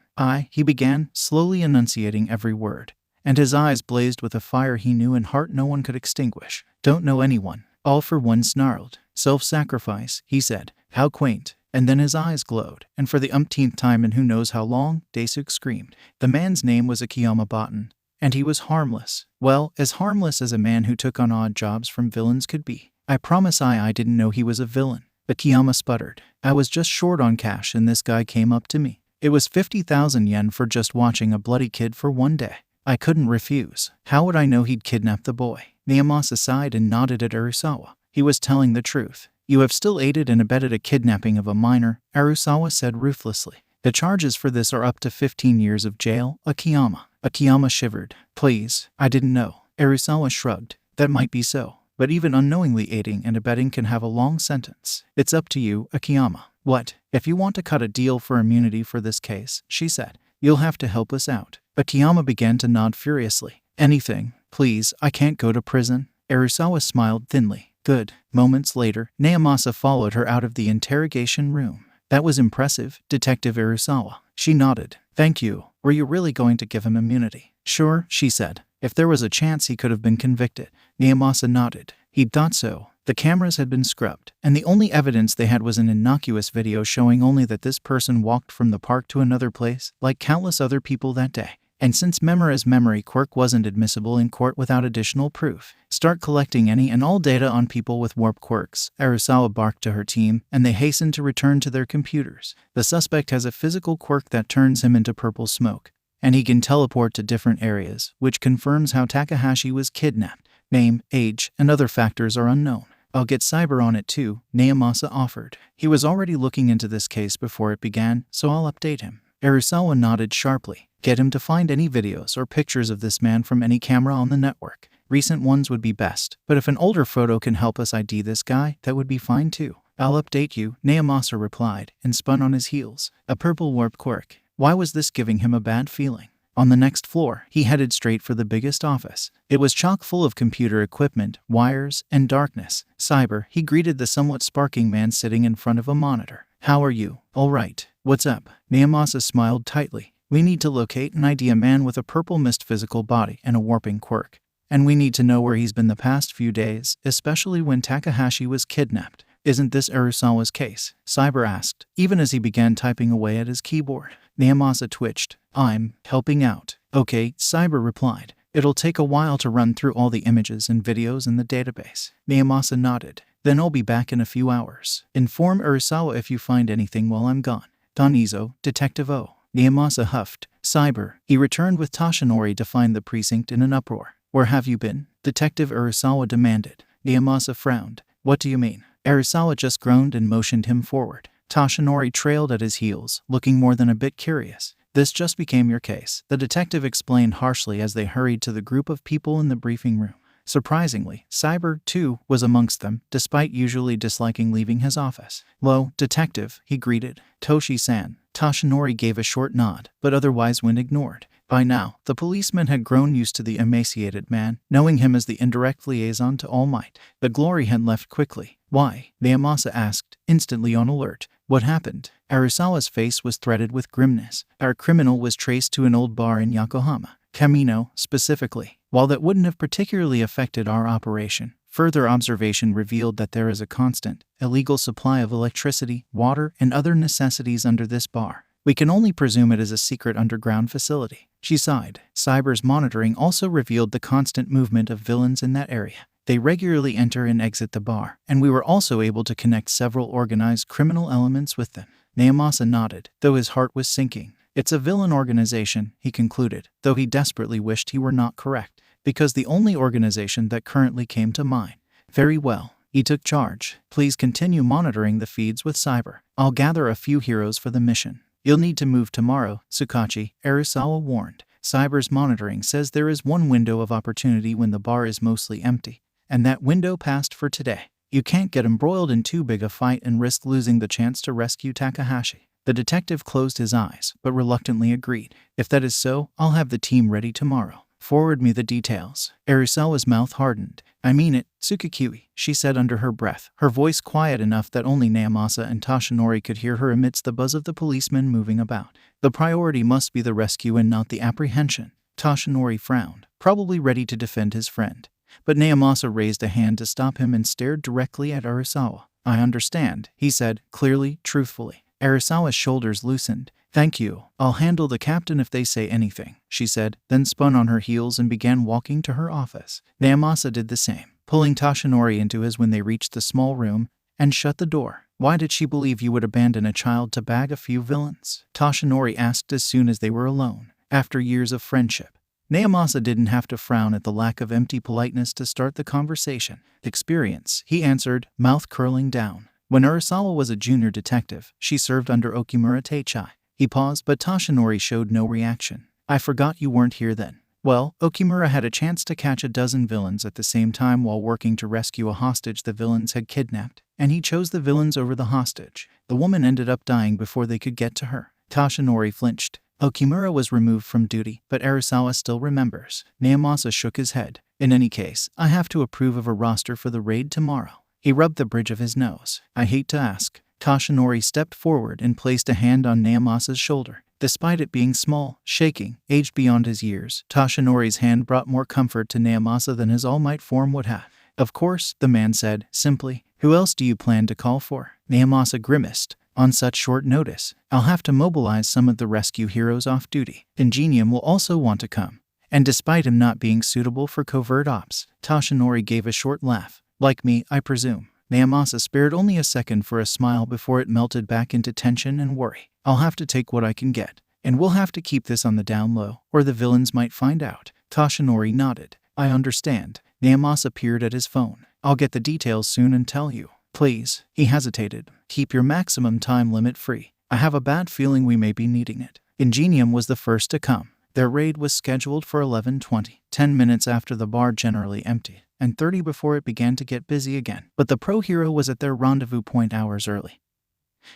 He began, slowly enunciating every word, and his eyes blazed with a fire he knew in heart no one could extinguish. Don't know anyone. All for One snarled. Self-sacrifice, he said. How quaint. And then his eyes glowed, and for the umpteenth time in who knows how long, Daisuke screamed. The man's name was Akiyama Botan, and he was harmless. Well, as harmless as a man who took on odd jobs from villains could be. I promise I didn't know he was a villain. Akiyama sputtered. I was just short on cash and this guy came up to me. It was 50,000 yen for just watching a bloody kid for one day. I couldn't refuse. How would I know he'd kidnap the boy? Naomasa sighed and nodded at Arusawa. He was telling the truth. You have still aided and abetted a kidnapping of a minor, Arusawa said ruthlessly. The charges for this are up to 15 years of jail, Akiyama. Akiyama shivered. Please, I didn't know. Arusawa shrugged. That might be so, but even unknowingly aiding and abetting can have a long sentence. It's up to you, Akiyama. What? If you want to cut a deal for immunity for this case, she said, you'll have to help us out. Akiyama began to nod furiously. Anything. Please, I can't go to prison. Arusawa smiled thinly. Good. Moments later, Naomasa followed her out of the interrogation room. That was impressive, Detective Arusawa. She nodded. Thank you. Were you really going to give him immunity? Sure, she said. If there was a chance he could have been convicted. Naomasa nodded. He'd thought so. The cameras had been scrubbed, and the only evidence they had was an innocuous video showing only that this person walked from the park to another place, like countless other people that day. And since Memora's memory quirk wasn't admissible in court without additional proof, start collecting any and all data on people with warp quirks, Arisawa barked to her team, and they hastened to return to their computers. The suspect has a physical quirk that turns him into purple smoke, and he can teleport to different areas, which confirms how Takahashi was kidnapped. Name, age, and other factors are unknown. I'll get cyber on it too, Naomasa offered. He was already looking into this case before it began, so I'll update him. Arisawa nodded sharply. Get him to find any videos or pictures of this man from any camera on the network. Recent ones would be best, but if an older photo can help us ID this guy, that would be fine too. I'll update you, Naomasa replied, and spun on his heels. A purple warp quirk. Why was this giving him a bad feeling? On the next floor, he headed straight for the biggest office. It was chock full of computer equipment, wires, and darkness. Cyber, he greeted the somewhat sparking man sitting in front of a monitor. How are you? All right. What's up? Naomasa smiled tightly. We need to locate and ID a man with a purple mist physical body and a warping quirk. And we need to know where he's been the past few days, especially when Takahashi was kidnapped. Isn't this Arisawa's case? Cyber asked, even as he began typing away at his keyboard. Naomasa twitched. I'm helping out. Okay, Cyber replied. It'll take a while to run through all the images and videos in the database. Naomasa nodded. Then I'll be back in a few hours. Inform Arisawa if you find anything while I'm gone. Donizo, Detective O. Naomasa huffed. Cyber. He returned with Toshinori to find the precinct in an uproar. Where have you been? Detective Arisawa demanded. Naomasa frowned. What do you mean? Arisawa just groaned and motioned him forward. Toshinori trailed at his heels, looking more than a bit curious. This just became your case, the detective explained harshly as they hurried to the group of people in the briefing room. Surprisingly, Cyber, too, was amongst them, despite usually disliking leaving his office. Lo, detective, he greeted. Toshi-san. Toshinori gave a short nod, but otherwise went ignored. By now, the policeman had grown used to the emaciated man, knowing him as the indirect liaison to All Might. The glory had left quickly. Why? Naomasa asked, instantly on alert. What happened? Arisawa's face was threaded with grimness. Our criminal was traced to an old bar in Yokohama. Camino, specifically. While that wouldn't have particularly affected our operation, further observation revealed that there is a constant, illegal supply of electricity, water, and other necessities under this bar. We can only presume it is a secret underground facility. She sighed. Cyber's monitoring also revealed the constant movement of villains in that area. They regularly enter and exit the bar, and we were also able to connect several organized criminal elements with them. Naomasa nodded, though his heart was sinking. It's a villain organization, he concluded, though he desperately wished he were not correct, because the only organization that currently came to mind. Very well. He took charge. Please continue monitoring the feeds with Cyber. I'll gather a few heroes for the mission. You'll need to move tomorrow, Tsukachi, Arisawa warned. Cyber's monitoring says there is one window of opportunity when the bar is mostly empty, and that window passed for today. You can't get embroiled in too big a fight and risk losing the chance to rescue Takahashi. The detective closed his eyes, but reluctantly agreed. If that is so, I'll have the team ready tomorrow. Forward me the details. Arisawa's mouth hardened. I mean it, Tsukikui, she said under her breath, her voice quiet enough that only Naomasa and Toshinori could hear her amidst the buzz of the policemen moving about. The priority must be the rescue and not the apprehension. Toshinori frowned, probably ready to defend his friend. But Naomasa raised a hand to stop him and stared directly at Arisawa. I understand, he said, clearly, truthfully. Arisawa's shoulders loosened. Thank you. I'll handle the captain if they say anything, she said, then spun on her heels and began walking to her office. Naomasa did the same, pulling Toshinori into his when they reached the small room and shut the door. Why did she believe you would abandon a child to bag a few villains? Toshinori asked as soon as they were alone. After years of friendship, Naomasa didn't have to frown at the lack of empty politeness to start the conversation. Experience, he answered, mouth curling down. When Arisawa was a junior detective, she served under Okimura Teichai. He paused, but Toshinori showed no reaction. I forgot you weren't here then. Well, Okimura had a chance to catch a dozen villains at the same time while working to rescue a hostage the villains had kidnapped, and he chose the villains over the hostage. The woman ended up dying before they could get to her. Toshinori flinched. Okimura was removed from duty, but Arisawa still remembers. Naomasa shook his head. In any case, I have to approve of a roster for the raid tomorrow. He rubbed the bridge of his nose. I hate to ask. Toshinori stepped forward and placed a hand on Naomasa's shoulder. Despite it being small, shaking, aged beyond his years, Toshinori's hand brought more comfort to Naomasa than his all-might form would have. Of course, the man said, simply. Who else do you plan to call for? Naomasa grimaced. On such short notice, I'll have to mobilize some of the rescue heroes off duty. Ingenium will also want to come. And despite him not being suitable for covert ops, Toshinori gave a short laugh. Like me, I presume. Naomasa spared only a second for a smile before it melted back into tension and worry. I'll have to take what I can get. And we'll have to keep this on the down low, or the villains might find out. Toshinori nodded. I understand. Naomasa peered at his phone. I'll get the details soon and tell you. Please. He hesitated. Keep your maximum time limit free. I have a bad feeling we may be needing it. Ingenium was the first to come. Their raid was scheduled for 11:20, 10 minutes after the bar generally emptied, and 30 before it began to get busy again. But the pro hero was at their rendezvous point hours early,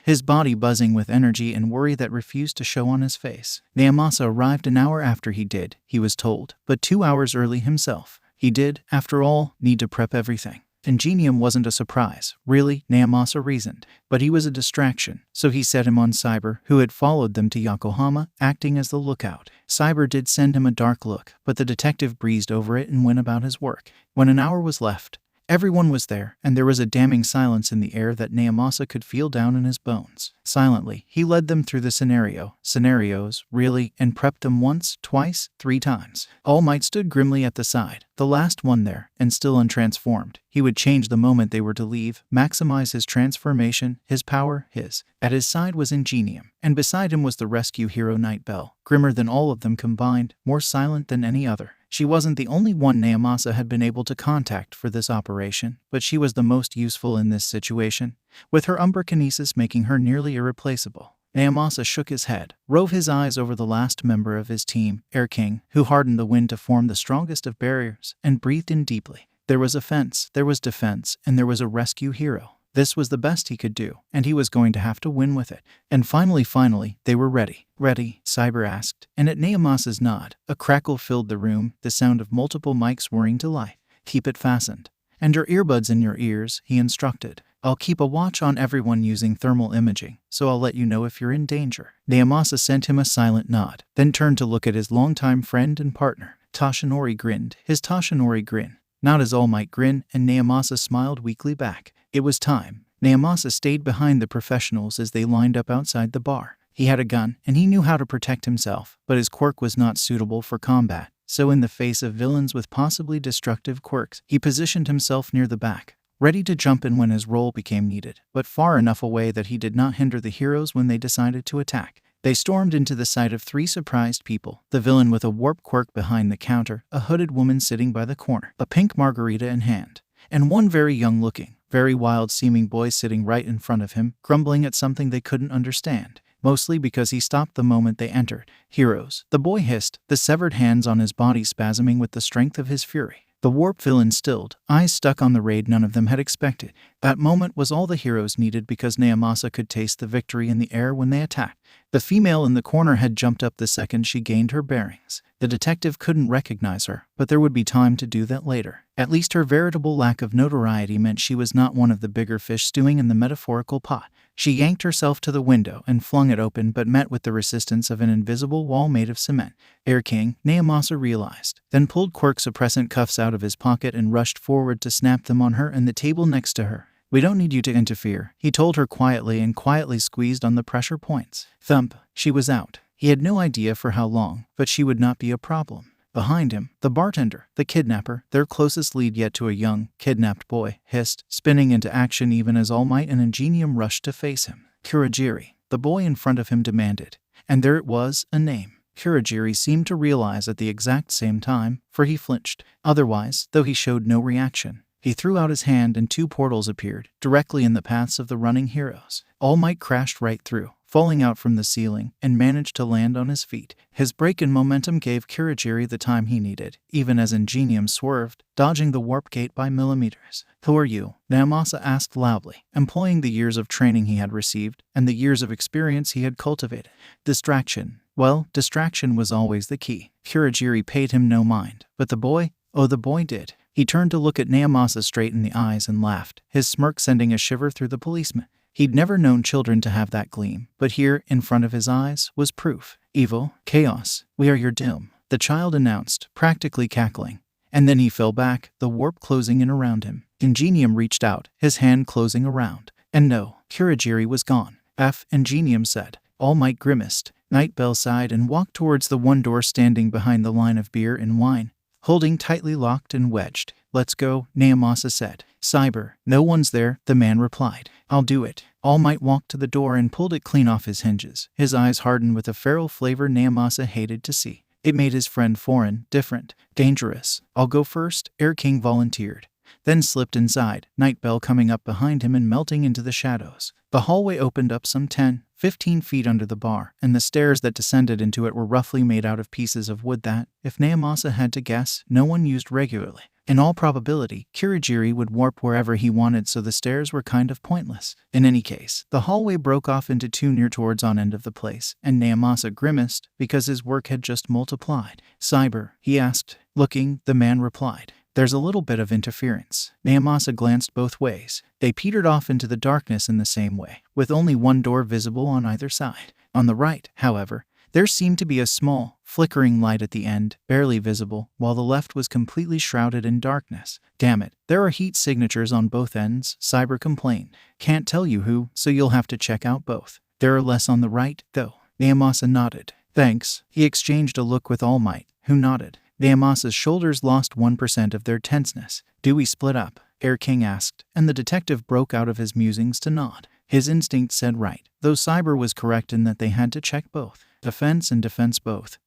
his body buzzing with energy and worry that refused to show on his face. Naomasa arrived an hour after he did, he was told, but 2 hours early himself. He did, after all, need to prep everything. Ingenium wasn't a surprise, really, Naomasa reasoned, but he was a distraction, so he set him on Cyber, who had followed them to Yokohama, acting as the lookout. Cyber did send him a dark look, but the detective breezed over it and went about his work. When an hour was left, everyone was there, and there was a damning silence in the air that Naomasa could feel down in his bones. Silently, he led them through the scenarios, really, and prepped them once, twice, 3 times. All Might stood grimly at the side, the last one there, and still untransformed. He would change the moment they were to leave, maximize his transformation, his power, his. At his side was Ingenium, and beside him was the rescue hero Nightbell, grimmer than all of them combined, more silent than any other. She wasn't the only one Naomasa had been able to contact for this operation, but she was the most useful in this situation, with her umbrakinesis making her nearly irreplaceable. Naomasa shook his head, rove his eyes over the last member of his team, Air King, who hardened the wind to form the strongest of barriers, and breathed in deeply. There was offense, there was defense, and there was a rescue hero. This was the best he could do, and he was going to have to win with it. And finally, they were ready. Ready? Cyber asked, and at Naomasa's nod, a crackle filled the room, the sound of multiple mics whirring to life. Keep it fastened. And your earbuds in your ears, he instructed. I'll keep a watch on everyone using thermal imaging, so I'll let you know if you're in danger. Naomasa sent him a silent nod, then turned to look at his longtime friend and partner. Toshinori grinned, his Toshinori grin. Not his All Might grin, and Naomasa smiled weakly back. It was time. Naomasa stayed behind the professionals as they lined up outside the bar. He had a gun, and he knew how to protect himself, but his quirk was not suitable for combat. So in the face of villains with possibly destructive quirks, he positioned himself near the back, ready to jump in when his role became needed, but far enough away that he did not hinder the heroes when they decided to attack. They stormed into the sight of 3 surprised people, the villain with a warp quirk behind the counter, a hooded woman sitting by the corner, a pink margarita in hand, and one very young-looking, very wild-seeming boy sitting right in front of him, grumbling at something they couldn't understand, mostly because he stopped the moment they entered. Heroes, the boy hissed, the severed hands on his body spasming with the strength of his fury. The warp villain stilled, eyes stuck on the raid none of them had expected. That moment was all the heroes needed because Naomasa could taste the victory in the air when they attacked. The female in the corner had jumped up the second she gained her bearings. The detective couldn't recognize her, but there would be time to do that later. At least her veritable lack of notoriety meant she was not one of the bigger fish stewing in the metaphorical pot. She yanked herself to the window and flung it open but met with the resistance of an invisible wall made of cement. Air King, Naomasa realized, then pulled quirk suppressant cuffs out of his pocket and rushed forward to snap them on her and the table next to her. We don't need you to interfere, he told her quietly and quietly squeezed on the pressure points. Thump, she was out. He had no idea for how long, but she would not be a problem. Behind him, the bartender, the kidnapper, their closest lead yet to a young, kidnapped boy, hissed, spinning into action even as All Might and Ingenium rushed to face him. Kurogiri, the boy in front of him demanded. And there it was, a name. Kurogiri seemed to realize at the exact same time, for he flinched. Otherwise, though he showed no reaction, he threw out his hand and 2 portals appeared, directly in the paths of the running heroes. All Might crashed right through, falling out from the ceiling, and managed to land on his feet. His break in momentum gave Kurogiri the time he needed, even as Ingenium swerved, dodging the warp gate by millimeters. Who are you? Naomasa asked loudly, employing the years of training he had received, and the years of experience he had cultivated. Distraction. Well, distraction was always the key. Kurogiri paid him no mind, but the boy? Oh, the boy did. He turned to look at Naomasa straight in the eyes and laughed, his smirk sending a shiver through the policeman. He'd never known children to have that gleam, but here, in front of his eyes, was proof. Evil, chaos, we are your doom, the child announced, practically cackling. and then he fell back, the warp closing in around him. Ingenium reached out, his hand closing around. And no, Kurogiri was gone. Ingenium said. All Might grimaced. Nightbell sighed and walked towards the one door standing behind the line of beer and wine, holding tightly locked and wedged. Let's go, Naomasa said. Cyber, no one's there, the man replied. I'll do it. All Might walked to the door and pulled it clean off his hinges. His eyes hardened with a feral flavor Naomasa hated to see. It made his friend foreign, different, dangerous. I'll go first, Air King volunteered. Then slipped inside, Nightbell coming up behind him and melting into the shadows. The hallway opened up some 10-15 feet under the bar, and the stairs that descended into it were roughly made out of pieces of wood that, if Naomasa had to guess, no one used regularly. In all probability, Kurogiri would warp wherever he wanted, so the stairs were kind of pointless. In any case, the hallway broke off into two near towards on end of the place, and Naomasa grimaced because his work had just multiplied. Cyber, he asked. Looking, the man replied. There's a little bit of interference. Naomasa glanced both ways. They petered off into the darkness in the same way, with only one door visible on either side. On the right, however, there seemed to be a small, flickering light at the end, barely visible, while the left was completely shrouded in darkness. Damn it, there are heat signatures on both ends, Cyber complained. Can't tell you who, so you'll have to check out both. There are less on the right, though. Naomasa nodded. Thanks. He exchanged a look with All Might, who nodded. Naomasa's shoulders lost 1% of their tenseness. Do we split up? Air King asked, and the detective broke out of his musings to nod. His instinct said right, though Cyber was correct in that they had to check both. Offense and defense both.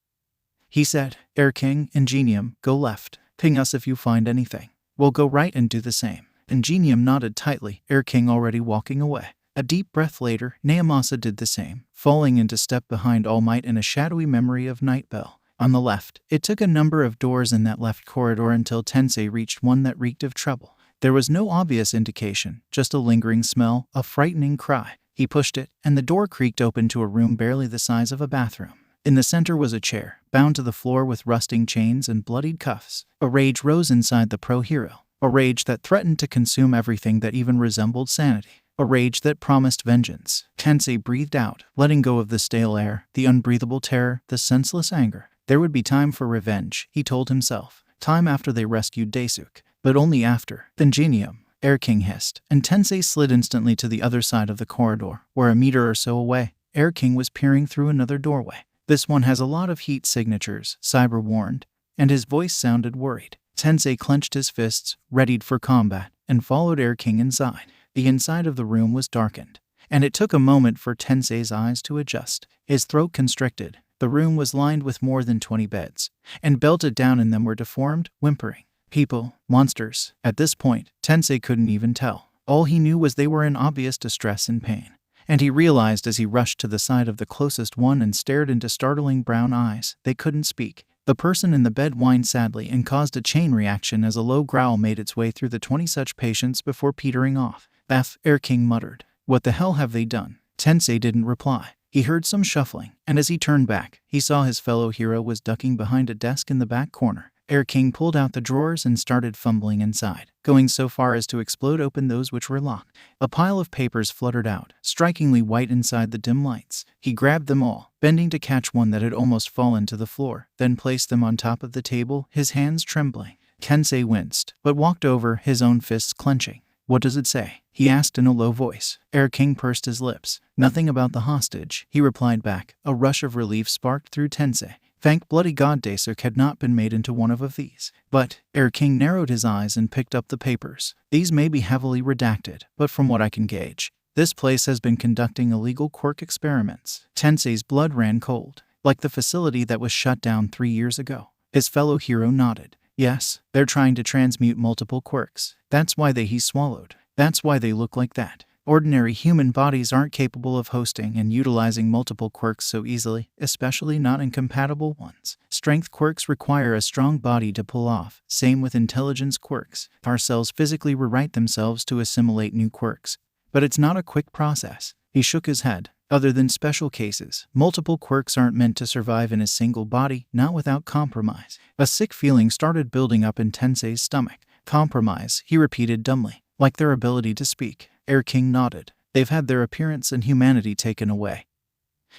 He said, Air King, Ingenium, go left. Ping us if you find anything. We'll go right and do the same. Ingenium nodded tightly, Air King already walking away. A deep breath later, Naomasa did the same, falling into step behind All Might in a shadowy memory of Nightbell. On the left, it took a number of doors in that left corridor until Tensei reached one that reeked of trouble. There was no obvious indication, just a lingering smell, a frightening cry. He pushed it, and the door creaked open to a room barely the size of a bathroom. In the center was a chair, bound to the floor with rusting chains and bloodied cuffs. A rage rose inside the pro-hero, a rage that threatened to consume everything that even resembled sanity, a rage that promised vengeance. Tensei breathed out, letting go of the stale air, the unbreathable terror, the senseless anger. There would be time for revenge, he told himself. Time after they rescued Daisuke. But only after. Ingenium, Air King hissed, and Tensei slid instantly to the other side of the corridor, where a meter or so away, Air King was peering through another doorway. This one has a lot of heat signatures, Cyber warned, and his voice sounded worried. Tensei clenched his fists, readied for combat, and followed Air King inside. The inside of the room was darkened, and it took a moment for Tensei's eyes to adjust. His throat constricted. The room was lined with more than 20 beds, and belted down in them were deformed, whimpering people, monsters. At this point, Tensei couldn't even tell. All he knew was they were in obvious distress and pain, and he realized as he rushed to the side of the closest one and stared into startling brown eyes, they couldn't speak. The person in the bed whined sadly and caused a chain reaction as a low growl made its way through the 20 such patients before petering off. Air King muttered. What the hell have they done? Tensei didn't reply. He heard some shuffling, and as he turned back, he saw his fellow hero was ducking behind a desk in the back corner. Air King pulled out the drawers and started fumbling inside, going so far as to explode open those which were locked. A pile of papers fluttered out, strikingly white inside the dim lights. He grabbed them all, bending to catch one that had almost fallen to the floor, then placed them on top of the table, his hands trembling. Tensei winced, but walked over, his own fists clenching. What does it say? He asked in a low voice. Air King pursed his lips. Nothing about the hostage, he replied back. A rush of relief sparked through Tensei. Thank bloody God Daisuke had not been made into one of these. But, Air King narrowed his eyes and picked up the papers. These may be heavily redacted, but from what I can gauge, this place has been conducting illegal quirk experiments. Tensei's blood ran cold, like the facility that was shut down 3 years ago. His fellow hero nodded. Yes, they're trying to transmute multiple quirks. That's why he swallowed. That's why they look like that. Ordinary human bodies aren't capable of hosting and utilizing multiple quirks so easily, especially not incompatible ones. Strength quirks require a strong body to pull off, same with intelligence quirks. Our cells physically rewrite themselves to assimilate new quirks, but it's not a quick process. He shook his head. Other than special cases, multiple quirks aren't meant to survive in a single body, not without compromise. A sick feeling started building up in Tensei's stomach. Compromise, he repeated dumbly, like their ability to speak. Air King nodded. They've had their appearance and humanity taken away,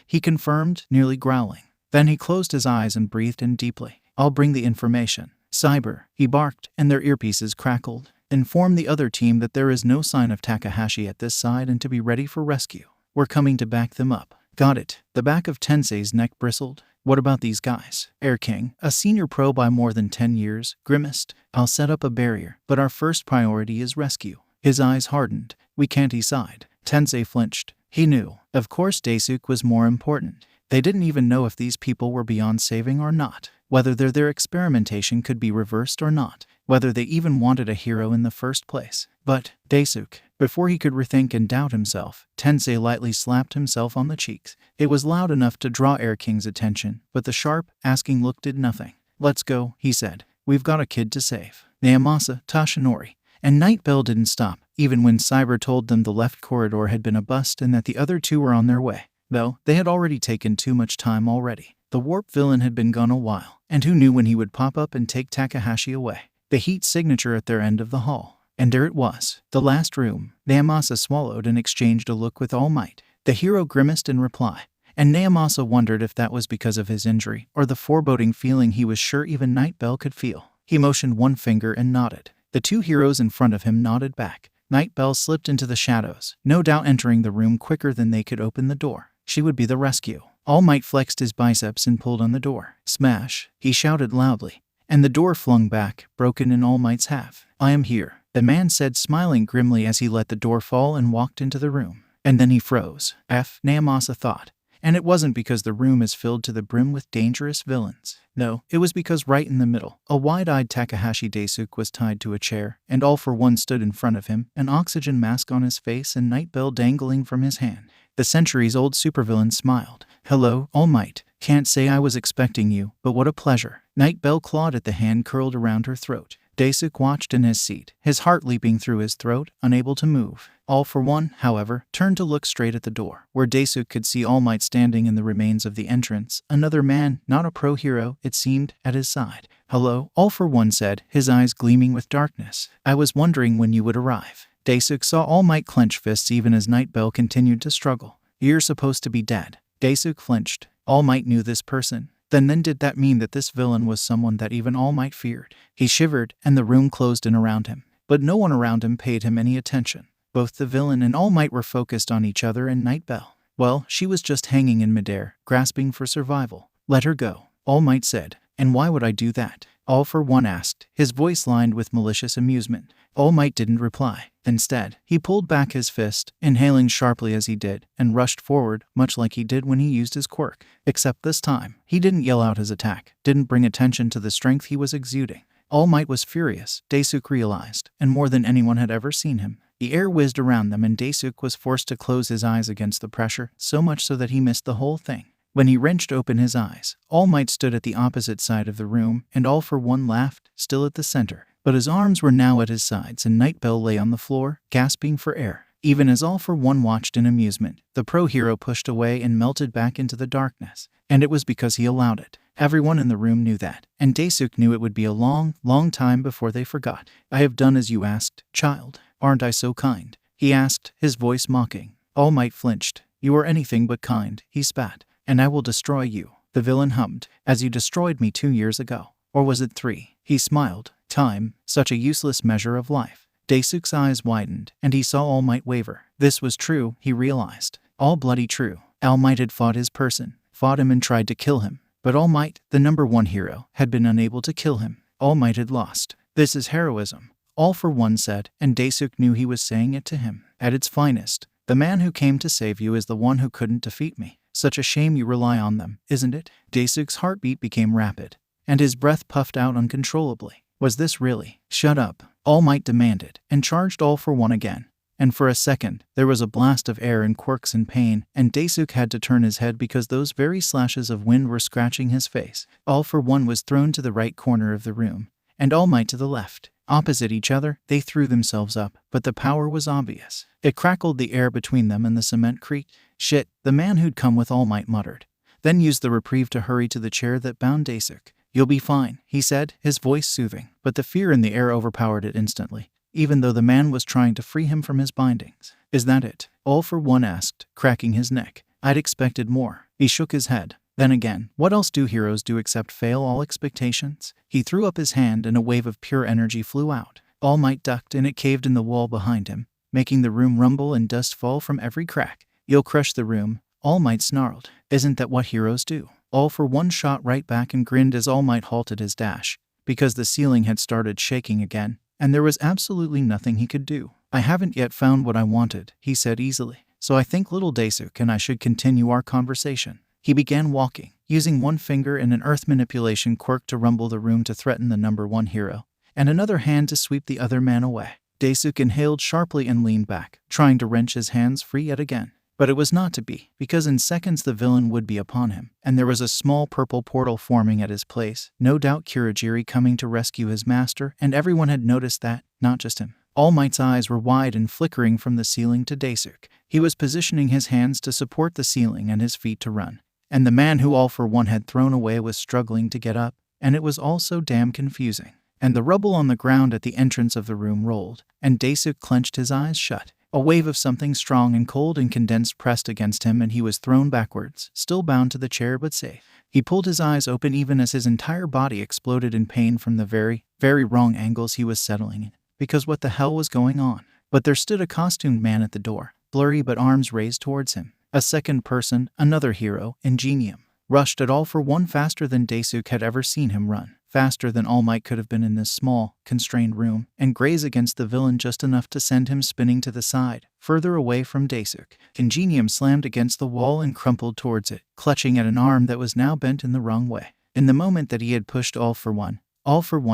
he confirmed, nearly growling. Then he closed his eyes and breathed in deeply. I'll bring the information. Cyber, he barked, and their earpieces crackled. Inform the other team that there is no sign of Takahashi at this side and to be ready for rescue. We're coming to back them up. Got it. The back of Tensei's neck bristled. What about these guys? Air King, a senior pro by more than 10 years, grimaced. I'll set up a barrier, but our first priority is rescue. His eyes hardened. We can't, he sighed. Tensei flinched. He knew. Of course Daisuke was more important. They didn't even know if these people were beyond saving or not, whether their experimentation could be reversed or not, whether they even wanted a hero in the first place. But Daisuke, before he could rethink and doubt himself, Tensei lightly slapped himself on the cheeks. It was loud enough to draw Air King's attention, but the sharp, asking look did nothing. Let's go, he said. We've got a kid to save. Naomasa, Tashinori, and Night Bell didn't stop, even when Cyber told them the left corridor had been a bust and that the other two were on their way. Though, they had already taken too much time already. The warp villain had been gone a while, and who knew when he would pop up and take Takahashi away. The heat signature at their end of the hall. And there it was, the last room. Naomasa swallowed and exchanged a look with All Might. The hero grimaced in reply, and Naomasa wondered if that was because of his injury or the foreboding feeling he was sure even Night Bell could feel. He motioned one finger and nodded. The two heroes in front of him nodded back. Night Bell slipped into the shadows, no doubt entering the room quicker than they could open the door. She would be the rescue. All Might flexed his biceps and pulled on the door. Smash, he shouted loudly, and the door flung back, broken in All Might's half. I am here, the man said, smiling grimly as he let the door fall and walked into the room. And then he froze. Naomasa thought. And it wasn't because the room is filled to the brim with dangerous villains. No, it was because right in the middle, a wide-eyed Takahashi Daisuke was tied to a chair, and All for One stood in front of him, an oxygen mask on his face and Night Bell dangling from his hand. The centuries-old supervillain smiled. Hello, All Might. Can't say I was expecting you, but what a pleasure. Night Bell clawed at the hand curled around her throat. Daisuke watched in his seat, his heart leaping through his throat, unable to move. All for One, however, turned to look straight at the door, where Daisuke could see All Might standing in the remains of the entrance, another man, not a pro-hero, it seemed, at his side. Hello, All for One said, his eyes gleaming with darkness. I was wondering when you would arrive. Daisuke saw All Might clench fists even as Night Bell continued to struggle. You're supposed to be dead. Daisuke flinched. All Might knew this person. Then did that mean that this villain was someone that even All Might feared? He shivered, and the room closed in around him. But no one around him paid him any attention. Both the villain and All Might were focused on each other and Night Bell. Well, she was just hanging in midair, grasping for survival. Let her go, All Might said. And why would I do that? All for One asked, his voice lined with malicious amusement. All Might didn't reply. Instead, he pulled back his fist, inhaling sharply as he did, and rushed forward, much like he did when he used his quirk. Except this time, he didn't yell out his attack, didn't bring attention to the strength he was exuding. All Might was furious, Daisuke realized, and more than anyone had ever seen him. The air whizzed around them and Daisuke was forced to close his eyes against the pressure, so much so that he missed the whole thing. When he wrenched open his eyes, All Might stood at the opposite side of the room, and All for One laughed, still at the center. But his arms were now at his sides and Night Bell lay on the floor, gasping for air. Even as All for One watched in amusement, the pro-hero pushed away and melted back into the darkness. And it was because he allowed it. Everyone in the room knew that, and Daisuke knew it would be a long, long time before they forgot. I have done as you asked, child. Aren't I so kind? He asked, his voice mocking. All Might flinched. You are anything but kind, he spat. And I will destroy you, the villain hummed, as you destroyed me 2 years ago. Or was it 3? He smiled. Time, such a useless measure of life. Daisuke's eyes widened, and he saw All Might waver. This was true, he realized. All bloody true. All Might had fought his person, fought him and tried to kill him. But All Might, the #1 hero, had been unable to kill him. All Might had lost. This is heroism, All for One said, and Daisuke knew he was saying it to him. At its finest, the man who came to save you is the one who couldn't defeat me. Such a shame you rely on them, isn't it? Daisuke's heartbeat became rapid, and his breath puffed out uncontrollably. Was this really? Shut up, All Might demanded, and charged All for One again. And for a second, there was a blast of air and quirks and pain, and Daisuke had to turn his head because those very slashes of wind were scratching his face. All for One was thrown to the right corner of the room, and All Might to the left. Opposite each other, they threw themselves up, but the power was obvious. It crackled the air between them and the cement creaked. Shit, the man who'd come with All Might muttered, then used the reprieve to hurry to the chair that bound Daisuke. You'll be fine, he said, his voice soothing, but the fear in the air overpowered it instantly, even though the man was trying to free him from his bindings. Is that it? All for One asked, cracking his neck. I'd expected more. He shook his head. Then again, what else do heroes do except fail all expectations? He threw up his hand and a wave of pure energy flew out. All Might ducked and it caved in the wall behind him, making the room rumble and dust fall from every crack. You'll crush the room, All Might snarled. Isn't that what heroes do? All for One shot right back and grinned as All Might halted his dash, because the ceiling had started shaking again, and there was absolutely nothing he could do. I haven't yet found what I wanted, he said easily, so I think little Desu and I should continue our conversation. He began walking, using one finger and an earth manipulation quirk to rumble the room to threaten the number one hero, and another hand to sweep the other man away. Desu inhaled sharply and leaned back, trying to wrench his hands free yet again. But it was not to be, because in seconds the villain would be upon him, and there was a small purple portal forming at his place, no doubt Kurogiri coming to rescue his master, and everyone had noticed that, not just him. All Might's eyes were wide and flickering from the ceiling to Desu. He was positioning his hands to support the ceiling and his feet to run. And the man who All for One had thrown away was struggling to get up, and it was all so damn confusing. And the rubble on the ground at the entrance of the room rolled, and Desu clenched his eyes shut. A wave of something strong and cold and condensed pressed against him and he was thrown backwards, still bound to the chair but safe. He pulled his eyes open even as his entire body exploded in pain from the very, very wrong angles he was settling in. Because what the hell was going on? But there stood a costumed man at the door, blurry but arms raised towards him. A second person, another hero, Ingenium, rushed at All for One faster than Desu had ever seen him run, faster than All Might could have been in this small, constrained room, and graze against the villain just enough to send him spinning to the side, further away from Desu. Ingenium slammed against the wall and crumpled towards it, clutching at an arm that was now bent in the wrong way. In the moment that he had pushed All for One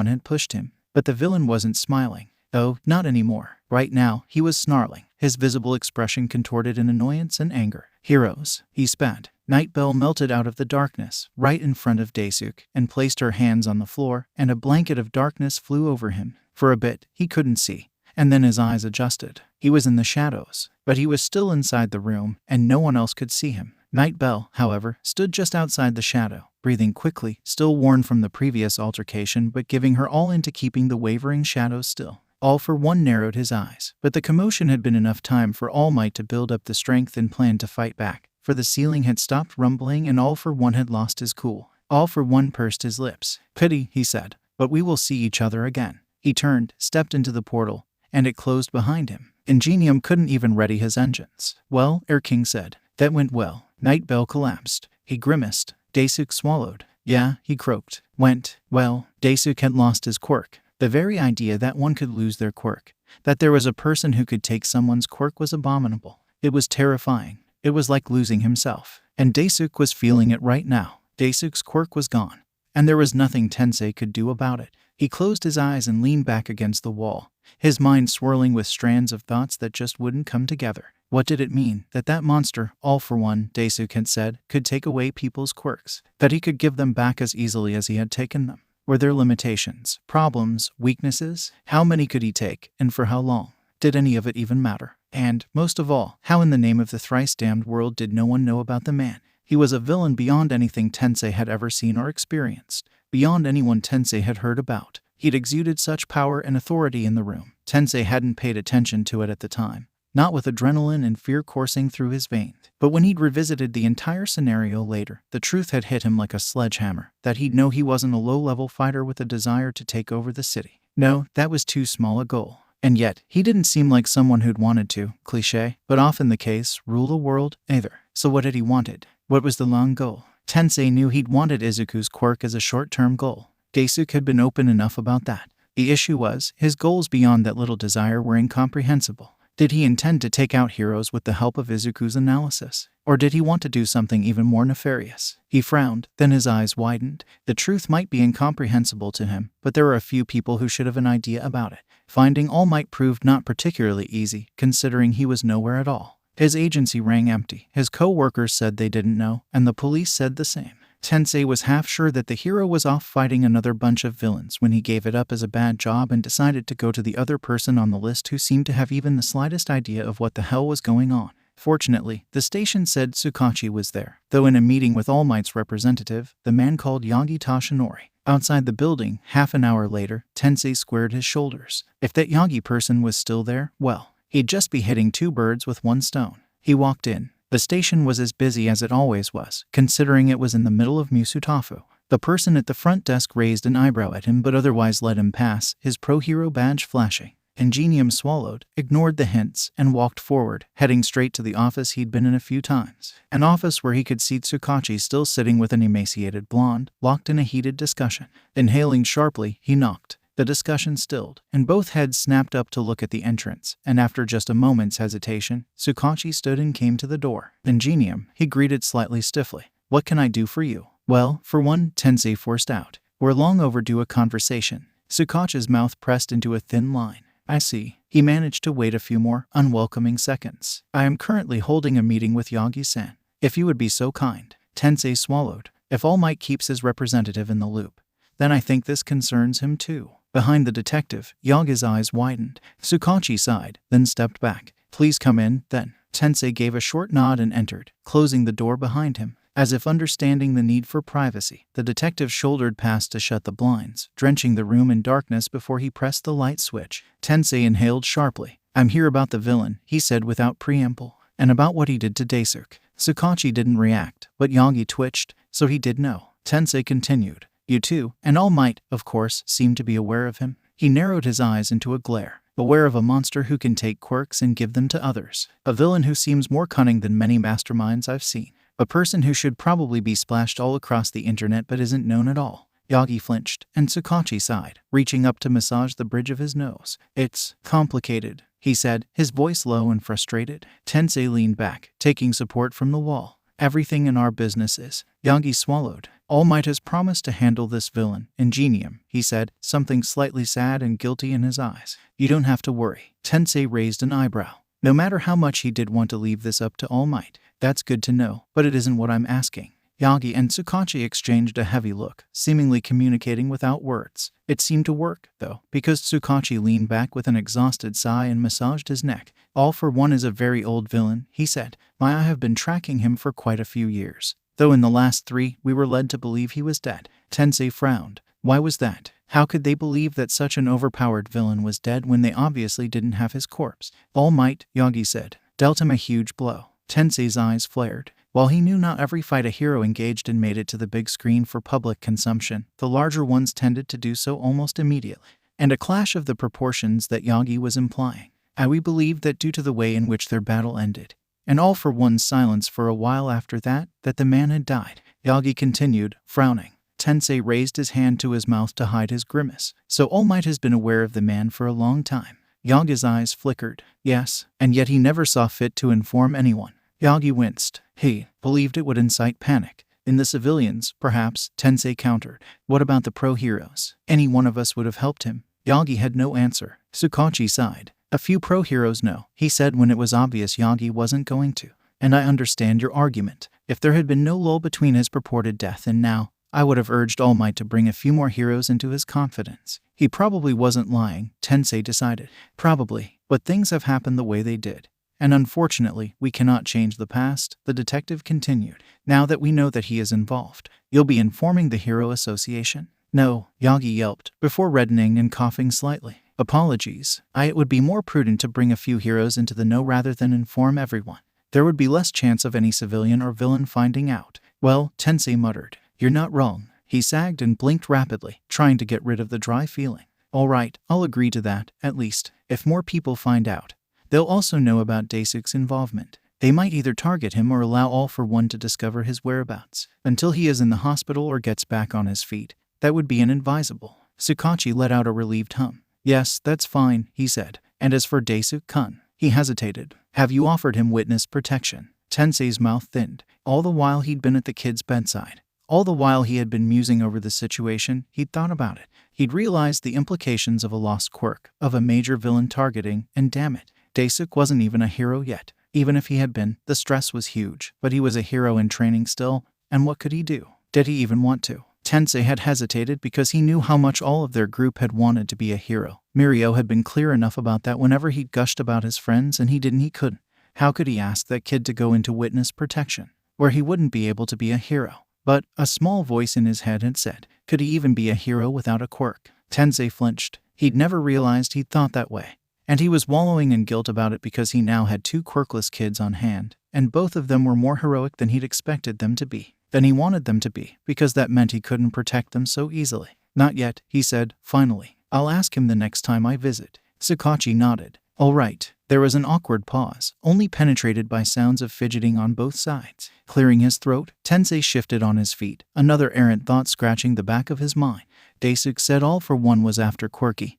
had pushed him, but the villain wasn't smiling. Oh, not anymore. Right now, he was snarling, his visible expression contorted in annoyance and anger. Heroes, he spat. Night Bell melted out of the darkness, right in front of Desu, and placed her hands on the floor, and a blanket of darkness flew over him. For a bit, he couldn't see, and then his eyes adjusted. He was in the shadows, but he was still inside the room, and no one else could see him. Night Bell, however, stood just outside the shadow, breathing quickly, still worn from the previous altercation but giving her all into keeping the wavering shadows still. All for One narrowed his eyes, but the commotion had been enough time for All Might to build up the strength and plan to fight back, for the ceiling had stopped rumbling and All for One had lost his cool. All for One pursed his lips. Pity, he said, but we will see each other again. He turned, stepped into the portal, and it closed behind him. Ingenium couldn't even ready his engines. Well, King said. That went well. Night Bell collapsed. He grimaced. Desu swallowed. Yeah, he croaked. Went well. Desu had lost his quirk. The very idea that one could lose their quirk, that there was a person who could take someone's quirk was abominable. It was terrifying. It was like losing himself. And Desu was feeling it right now. Desu's quirk was gone, and there was nothing Tensei could do about it. He closed his eyes and leaned back against the wall, his mind swirling with strands of thoughts that just wouldn't come together. What did it mean that that monster, All for One, Desu had said, could take away people's quirks, that he could give them back as easily as he had taken them? Were there limitations, problems, weaknesses? How many could he take, and for how long? Did any of it even matter? And, most of all, how in the name of the thrice-damned world did no one know about the man? He was a villain beyond anything Tensei had ever seen or experienced, beyond anyone Tensei had heard about. He'd exuded such power and authority in the room. Tensei hadn't paid attention to it at the time, not with adrenaline and fear coursing through his veins. But when he'd revisited the entire scenario later, the truth had hit him like a sledgehammer, that he'd know he wasn't a low-level fighter with a desire to take over the city. No, that was too small a goal. And yet, he didn't seem like someone who'd wanted to, cliché, but often the case, rule the world, either. So what had he wanted? What was the long goal? Tensei knew he'd wanted Izuku's quirk as a short-term goal. Desu had been open enough about that. The issue was, his goals beyond that little desire were incomprehensible. Did he intend to take out heroes with the help of Izuku's analysis? Or did he want to do something even more nefarious? He frowned, then his eyes widened. The truth might be incomprehensible to him, but there were a few people who should have an idea about it. Finding All Might proved not particularly easy, considering he was nowhere at all. His agency rang empty. His co-workers said they didn't know, and the police said the same. Tensei was half sure that the hero was off fighting another bunch of villains when he gave it up as a bad job and decided to go to the other person on the list who seemed to have even the slightest idea of what the hell was going on. Fortunately, the station said Tsukachi was there, though in a meeting with All Might's representative, the man called Yagi Tashinori. Outside the building, half an hour later, Tensei squared his shoulders. If that Yagi person was still there, well, he'd just be hitting two birds with one stone. He walked in. The station was as busy as it always was, considering it was in the middle of Musutafu. The person at the front desk raised an eyebrow at him but otherwise let him pass, his pro-hero badge flashing. Ingenium swallowed, ignored the hints, and walked forward, heading straight to the office he'd been in a few times. An office where he could see Tsukachi still sitting with an emaciated blonde, locked in a heated discussion. Inhaling sharply, he knocked. The discussion stilled, and both heads snapped up to look at the entrance, and after just a moment's hesitation, Tsukachi stood and came to the door. Ingenium, he greeted slightly stiffly. "What can I do for you?" "Well, for one," Tensei forced out, "we're long overdue a conversation." Tsukachi's mouth pressed into a thin line. "I see." He managed to wait a few more unwelcoming seconds. "I am currently holding a meeting with Yagi-san. If you would be so kind." Tensei swallowed. If All Might keeps his representative in the loop, then I think this concerns him too. Behind the detective, Yagi's eyes widened. Tsukachi sighed, then stepped back. "Please come in, then." Tensei gave a short nod and entered, closing the door behind him. As if understanding the need for privacy, the detective shouldered past to shut the blinds, drenching the room in darkness before he pressed the light switch. Tensei inhaled sharply. "I'm here about the villain," he said without preamble, "and about what he did to Daisuke." Tsukachi didn't react, but Yagi twitched, so he did know. Tensei continued. "You too, and All Might, of course, seem to be aware of him." He narrowed his eyes into a glare. "Aware of a monster who can take quirks and give them to others. A villain who seems more cunning than many masterminds I've seen. A person who should probably be splashed all across the internet but isn't known at all." Yagi flinched, and Tsukachi sighed, reaching up to massage the bridge of his nose. "It's complicated," he said, his voice low and frustrated. Tensei leaned back, taking support from the wall. "Everything in our business is." Yagi swallowed. "All Might has promised to handle this villain, Ingenium," he said, something slightly sad and guilty in his eyes. "You don't have to worry." Tensei raised an eyebrow. "No matter how much he did want to leave this up to All Might. That's good to know, but it isn't what I'm asking." Yagi and Tsukachi exchanged a heavy look, seemingly communicating without words. It seemed to work, though, because Tsukachi leaned back with an exhausted sigh and massaged his neck. "All for One is a very old villain," he said. "I have been tracking him for quite a few years. Though in the last 3, we were led to believe he was dead." Tensei frowned. Why was that? How could they believe that such an overpowered villain was dead when they obviously didn't have his corpse? "All Might," Yagi said, "dealt him a huge blow." Tensei's eyes flared. While he knew not every fight a hero engaged in made it to the big screen for public consumption, the larger ones tended to do so almost immediately. And a clash of the proportions that Yagi was implying. We believed that due to the way in which their battle ended, and All for One's silence for a while after that the man had died. Yagi continued, frowning. Tensei raised his hand to his mouth to hide his grimace. "So All Might has been aware of the man for a long time." Yagi's eyes flickered. "Yes, and yet he never saw fit to inform anyone." Yagi winced. "He believed it would incite panic. In the civilians, perhaps," Tensei countered. "What about the pro-heroes? Any one of us would have helped him." Yagi had no answer. Tsukachi sighed. "A few pro-heroes know," he said when it was obvious Yagi wasn't going to. "And I understand your argument. If there had been no lull between his purported death and now, I would have urged All Might to bring a few more heroes into his confidence." He probably wasn't lying, Tensei decided. Probably, but things have happened the way they did. And unfortunately, we cannot change the past, the detective continued. "Now that we know that he is involved, you'll be informing the Hero Association?" "No," Yagi yelped, before reddening and coughing slightly. "Apologies. It would be more prudent to bring a few heroes into the know rather than inform everyone. There would be less chance of any civilian or villain finding out." "Well," Tensei muttered, "you're not wrong." He sagged and blinked rapidly, trying to get rid of the dry feeling. "All right, I'll agree to that, at least. If more people find out, they'll also know about Daisuke's involvement. They might either target him or allow All for One to discover his whereabouts. Until he is in the hospital or gets back on his feet, that would be inadvisable." Tsukachi let out a relieved hum. "Yes, that's fine," he said. "And as for Daisuke-kun," he hesitated. "Have you offered him witness protection?" Tensei's mouth thinned. All the while he'd been at the kid's bedside. All the while he had been musing over the situation, he'd thought about it. He'd realized the implications of a lost quirk, of a major villain targeting, and damn it, Daisuke wasn't even a hero yet. Even if he had been, the stress was huge, but he was a hero in training still, and what could he do? Did he even want to? Tensei had hesitated because he knew how much all of their group had wanted to be a hero. Mirio had been clear enough about that whenever he'd gushed about his friends and he couldn't. How could he ask that kid to go into witness protection, where he wouldn't be able to be a hero? But a small voice in his head had said, could he even be a hero without a quirk? Tensei flinched. He'd never realized he'd thought that way. And he was wallowing in guilt about it because he now had 2 quirkless kids on hand. and both of them were more heroic than he'd expected them to be, than he wanted them to be, because that meant he couldn't protect them so easily. Not yet, he said, finally. I'll ask him the next time I visit. Sakachi nodded. All right. There was an awkward pause, only penetrated by sounds of fidgeting on both sides. Clearing his throat, Tensei shifted on his feet, another errant thought scratching the back of his mind. Desu said All for One was after Quirky.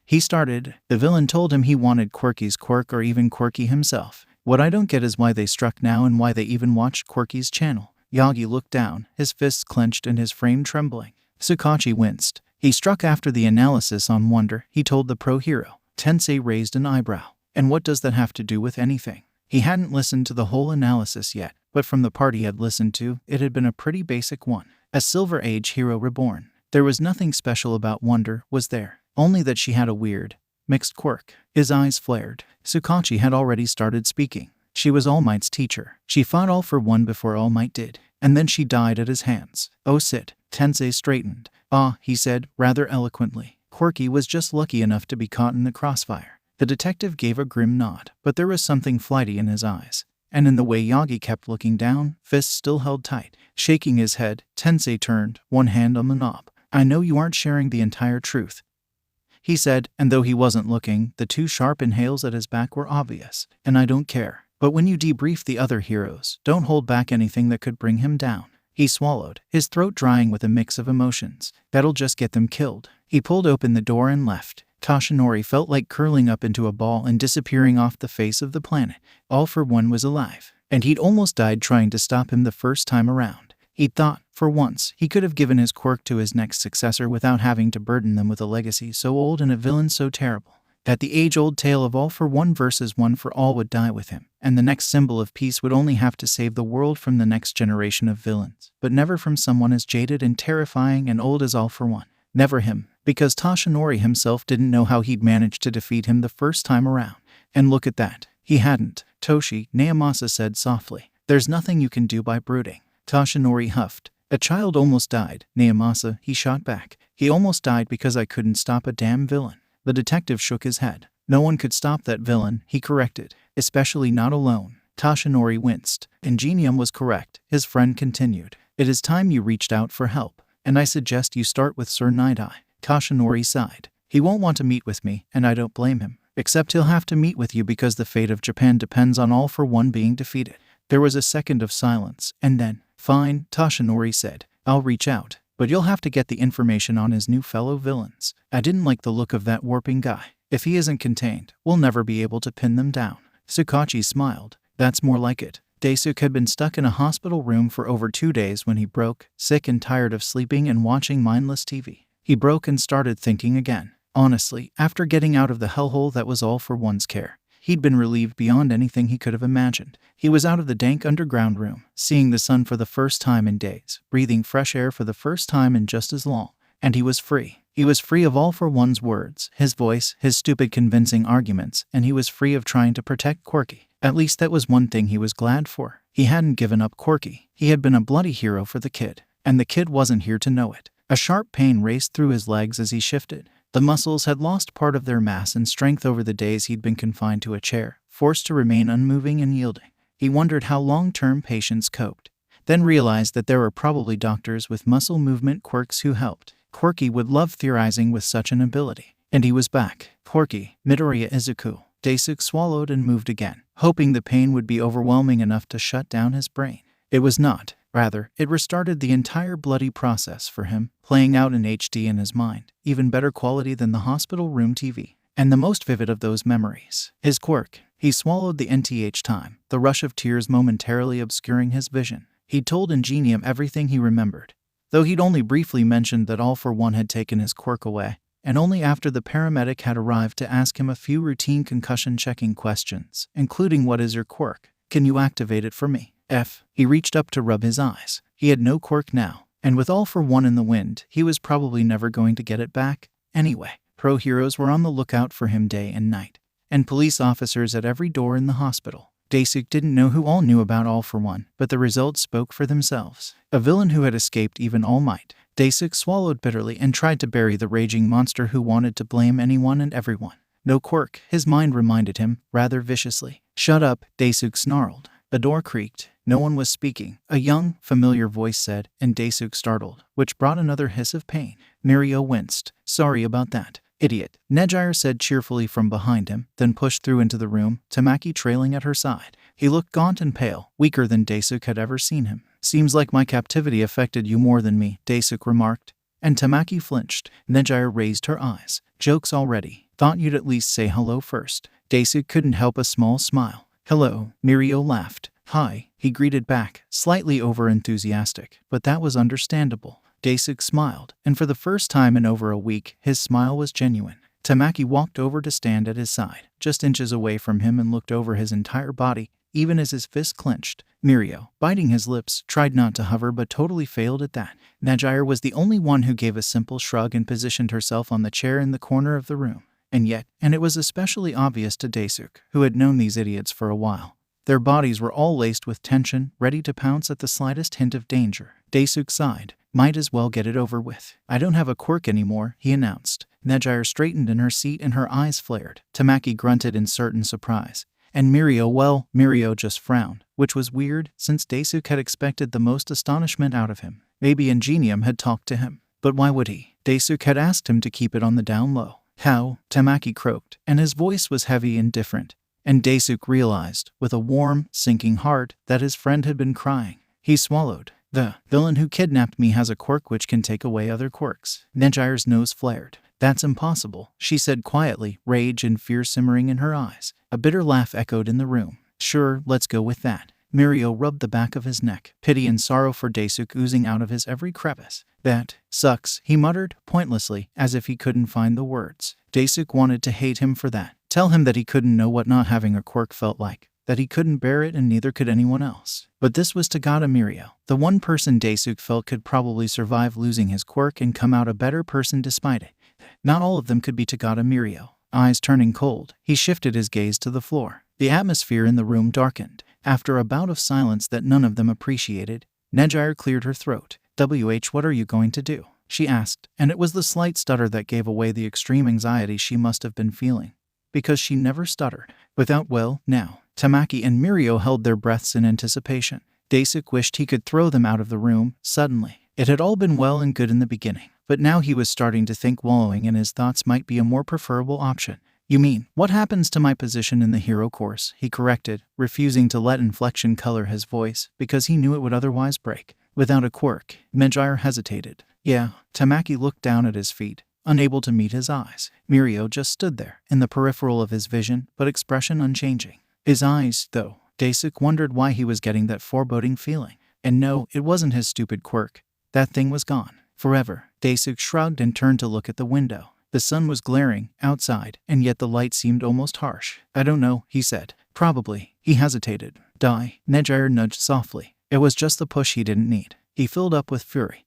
He started. The villain told him he wanted Quirky's quirk or even Quirky himself. What I don't get is why they struck now and why they even watched Quirky's channel. Yagi looked down, his fists clenched and his frame trembling. Sakachi winced. He struck after the analysis on Wonder, he told the pro hero. Tensei raised an eyebrow. And what does that have to do with anything? He hadn't listened to the whole analysis yet, but from the part he had listened to, it had been a pretty basic one. A Silver Age hero reborn. There was nothing special about Wonder, was there? Only that she had a weird, mixed quirk. His eyes flared. Sakachi had already started speaking. She was All Might's teacher. She fought All for One before All Might did, and then she died at his hands. Oh sit. Tensei straightened. Ah, he said, rather eloquently. Quirky was just lucky enough to be caught in the crossfire. The detective gave a grim nod, but there was something flighty in his eyes. And in the way Yagi kept looking down, fists still held tight. Shaking his head, Tensei turned, one hand on the knob. I know you aren't sharing the entire truth, he said, and though he wasn't looking, the two sharp inhales at his back were obvious. And I don't care. But when you debrief the other heroes, don't hold back anything that could bring him down. He swallowed, his throat drying with a mix of emotions. That'll just get them killed. He pulled open the door and left. Toshinori felt like curling up into a ball and disappearing off the face of the planet. All for One was alive, and he'd almost died trying to stop him the first time around. He'd thought, for once, he could have given his quirk to his next successor without having to burden them with a legacy so old and a villain so terrible. That the age-old tale of All for One versus One for All would die with him, and the next symbol of peace would only have to save the world from the next generation of villains, but never from someone as jaded and terrifying and old as All for One. Never him, because Toshinori himself didn't know how he'd managed to defeat him the first time around. And look at that. He hadn't. Toshi, Naomasa said softly. There's nothing you can do by brooding. Toshinori huffed. A child almost died. Naomasa, he shot back. He almost died because I couldn't stop a damn villain. The detective shook his head. No one could stop that villain, he corrected. Especially not alone. Toshinori winced. Ingenium was correct. His friend continued. It is time you reached out for help. And I suggest you start with Sir Night-Eye. Toshinori sighed. He won't want to meet with me, and I don't blame him. Except he'll have to meet with you because the fate of Japan depends on All for One being defeated. There was a second of silence, and then, fine, Toshinori said. I'll reach out, but you'll have to get the information on his new fellow villains. I didn't like the look of that warping guy. If he isn't contained, we'll never be able to pin them down. Sakachi smiled. That's more like it. Daisuke had been stuck in a hospital room for over 2 days when he broke, sick and tired of sleeping and watching mindless TV. He broke and started thinking again. Honestly, after getting out of the hellhole that was All for One's care, he'd been relieved beyond anything he could have imagined. He was out of the dank underground room, seeing the sun for the first time in days, breathing fresh air for the first time in just as long. And he was free. He was free of All for One's words, his voice, his stupid convincing arguments, and he was free of trying to protect Quirky. At least that was one thing he was glad for. He hadn't given up Quirky. He had been a bloody hero for the kid, and the kid wasn't here to know it. A sharp pain raced through his legs as he shifted. The muscles had lost part of their mass and strength over the days he'd been confined to a chair, forced to remain unmoving and yielding. He wondered how long-term patients coped, then realized that there were probably doctors with muscle movement quirks who helped. Quirky would love theorizing with such an ability. And he was back. Quirky, Midoriya Izuku. Daisuke swallowed and moved again, hoping the pain would be overwhelming enough to shut down his brain. It was not. Rather, it restarted the entire bloody process for him, playing out in HD in his mind, even better quality than the hospital room TV. And the most vivid of those memories. His quirk. He swallowed the nth time, the rush of tears momentarily obscuring his vision. He'd told Ingenium everything he remembered, though he'd only briefly mentioned that All for One had taken his quirk away, and only after the paramedic had arrived to ask him a few routine concussion-checking questions, including what is your quirk? Can you activate it for me? He reached up to rub his eyes. He had no quirk now, and with All for One in the wind, he was probably never going to get it back. Anyway, pro heroes were on the lookout for him day and night, and police officers at every door in the hospital. Daisuke didn't know who all knew about All for One, but the results spoke for themselves. A villain who had escaped even All Might. Daisuke swallowed bitterly and tried to bury the raging monster who wanted to blame anyone and everyone. No quirk, his mind reminded him, rather viciously. Shut up, Daisuke snarled. The door creaked. No one was speaking. A young, familiar voice said, and Daisuke startled, which brought another hiss of pain. Mirio winced. Sorry about that, idiot, Nejire said cheerfully from behind him, then pushed through into the room, Tamaki trailing at her side. He looked gaunt and pale, weaker than Daisuke had ever seen him. Seems like my captivity affected you more than me, Daisuke remarked. And Tamaki flinched. Nejire raised her eyes. Jokes already. Thought you'd at least say hello first. Daisuke couldn't help a small smile. Hello, Mirio laughed. Hi, he greeted back, slightly over-enthusiastic, but that was understandable. Daisuke smiled, and for the first time in over a week, his smile was genuine. Tamaki walked over to stand at his side, just inches away from him, and looked over his entire body, even as his fist clenched. Mirio, biting his lips, tried not to hover but totally failed at that. Nejire was the only one who gave a simple shrug and positioned herself on the chair in the corner of the room. And it was especially obvious to Daisuke, who had known these idiots for a while. Their bodies were all laced with tension, ready to pounce at the slightest hint of danger. Daisuke sighed. Might as well get it over with. I don't have a quirk anymore, he announced. Nejire straightened in her seat and her eyes flared. Tamaki grunted in certain surprise. And Mirio just frowned, which was weird, since Daisuke had expected the most astonishment out of him. Maybe Ingenium had talked to him. But why would he? Daisuke had asked him to keep it on the down low. How? Tamaki croaked, and his voice was heavy and different. And Daisuke realized, with a warm, sinking heart, that his friend had been crying. He swallowed. The villain who kidnapped me has a quirk which can take away other quirks. Nejire's nose flared. That's impossible, she said quietly, rage and fear simmering in her eyes. A bitter laugh echoed in the room. Sure, let's go with that. Mirio rubbed the back of his neck, pity and sorrow for Daisuke oozing out of his every crevice. That sucks, he muttered, pointlessly, as if he couldn't find the words. Daisuke wanted to hate him for that. Tell him that he couldn't know what not having a quirk felt like, that he couldn't bear it and neither could anyone else. But this was Tagada Mirio, the one person Daisuke felt could probably survive losing his quirk and come out a better person despite it. Not all of them could be Tagada Mirio. Eyes turning cold, he shifted his gaze to the floor. The atmosphere in the room darkened. After a bout of silence that none of them appreciated, Nejire cleared her throat. What are you going to do? She asked, and it was the slight stutter that gave away the extreme anxiety she must have been feeling. Because she never stuttered. Now. Tamaki and Mirio held their breaths in anticipation. Daisuke wished he could throw them out of the room, suddenly. It had all been well and good in the beginning, but now he was starting to think wallowing in his thoughts might be a more preferable option. You mean, what happens to my position in the hero course? He corrected, refusing to let inflection color his voice, because he knew it would otherwise break. Without a quirk, Nejire hesitated. Yeah, Tamaki looked down at his feet, unable to meet his eyes. Mirio just stood there, in the peripheral of his vision, but expression unchanging. His eyes, though. Daisuke wondered why he was getting that foreboding feeling. And no, it wasn't his stupid quirk. That thing was gone. Forever. Daisuke shrugged and turned to look at the window. The sun was glaring outside, and yet the light seemed almost harsh. I don't know, he said. Probably. He hesitated. Die. Nejire nudged softly. It was just the push he didn't need. He filled up with fury,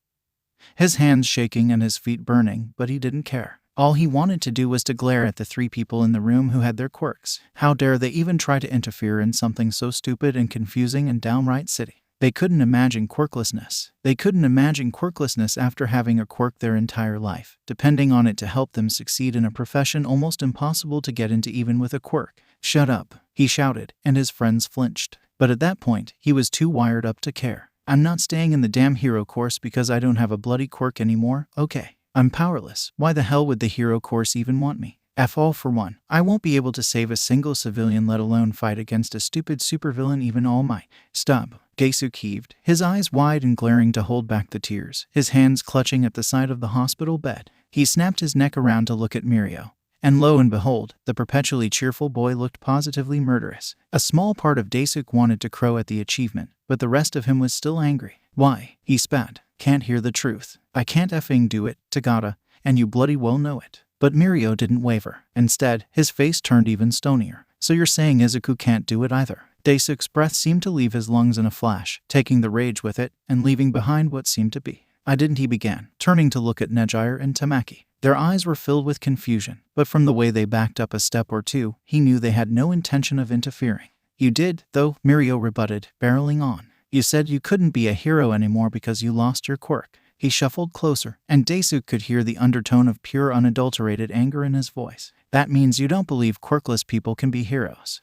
his hands shaking and his feet burning, but he didn't care. All he wanted to do was to glare at the three people in the room who had their quirks. How dare they even try to interfere in something so stupid and confusing and downright silly? They couldn't imagine quirklessness. They couldn't imagine quirklessness after having a quirk their entire life, depending on it to help them succeed in a profession almost impossible to get into even with a quirk. Shut up, he shouted, and his friends flinched. But at that point, he was too wired up to care. I'm not staying in the damn hero course because I don't have a bloody quirk anymore, okay? I'm powerless. Why the hell would the hero course even want me? All for one. I won't be able to save a single civilian, let alone fight against a stupid supervillain even all might. Stop. Daisuke heaved, his eyes wide and glaring to hold back the tears, his hands clutching at the side of the hospital bed. He snapped his neck around to look at Mirio. And lo and behold, the perpetually cheerful boy looked positively murderous. A small part of Daisuke wanted to crow at the achievement, but the rest of him was still angry. Why? He spat. Can't hear the truth. I can't effing do it, Tagada, and you bloody well know it. But Mirio didn't waver. Instead, his face turned even stonier. So you're saying Izuku can't do it either? Daisuke's breath seemed to leave his lungs in a flash, taking the rage with it, and leaving behind what seemed to be. I didn't, he began, turning to look at Nejire and Tamaki. Their eyes were filled with confusion, but from the way they backed up a step or two, he knew they had no intention of interfering. You did, though, Mirio rebutted, barreling on. You said you couldn't be a hero anymore because you lost your quirk. He shuffled closer, and Daisuke could hear the undertone of pure unadulterated anger in his voice. That means you don't believe quirkless people can be heroes.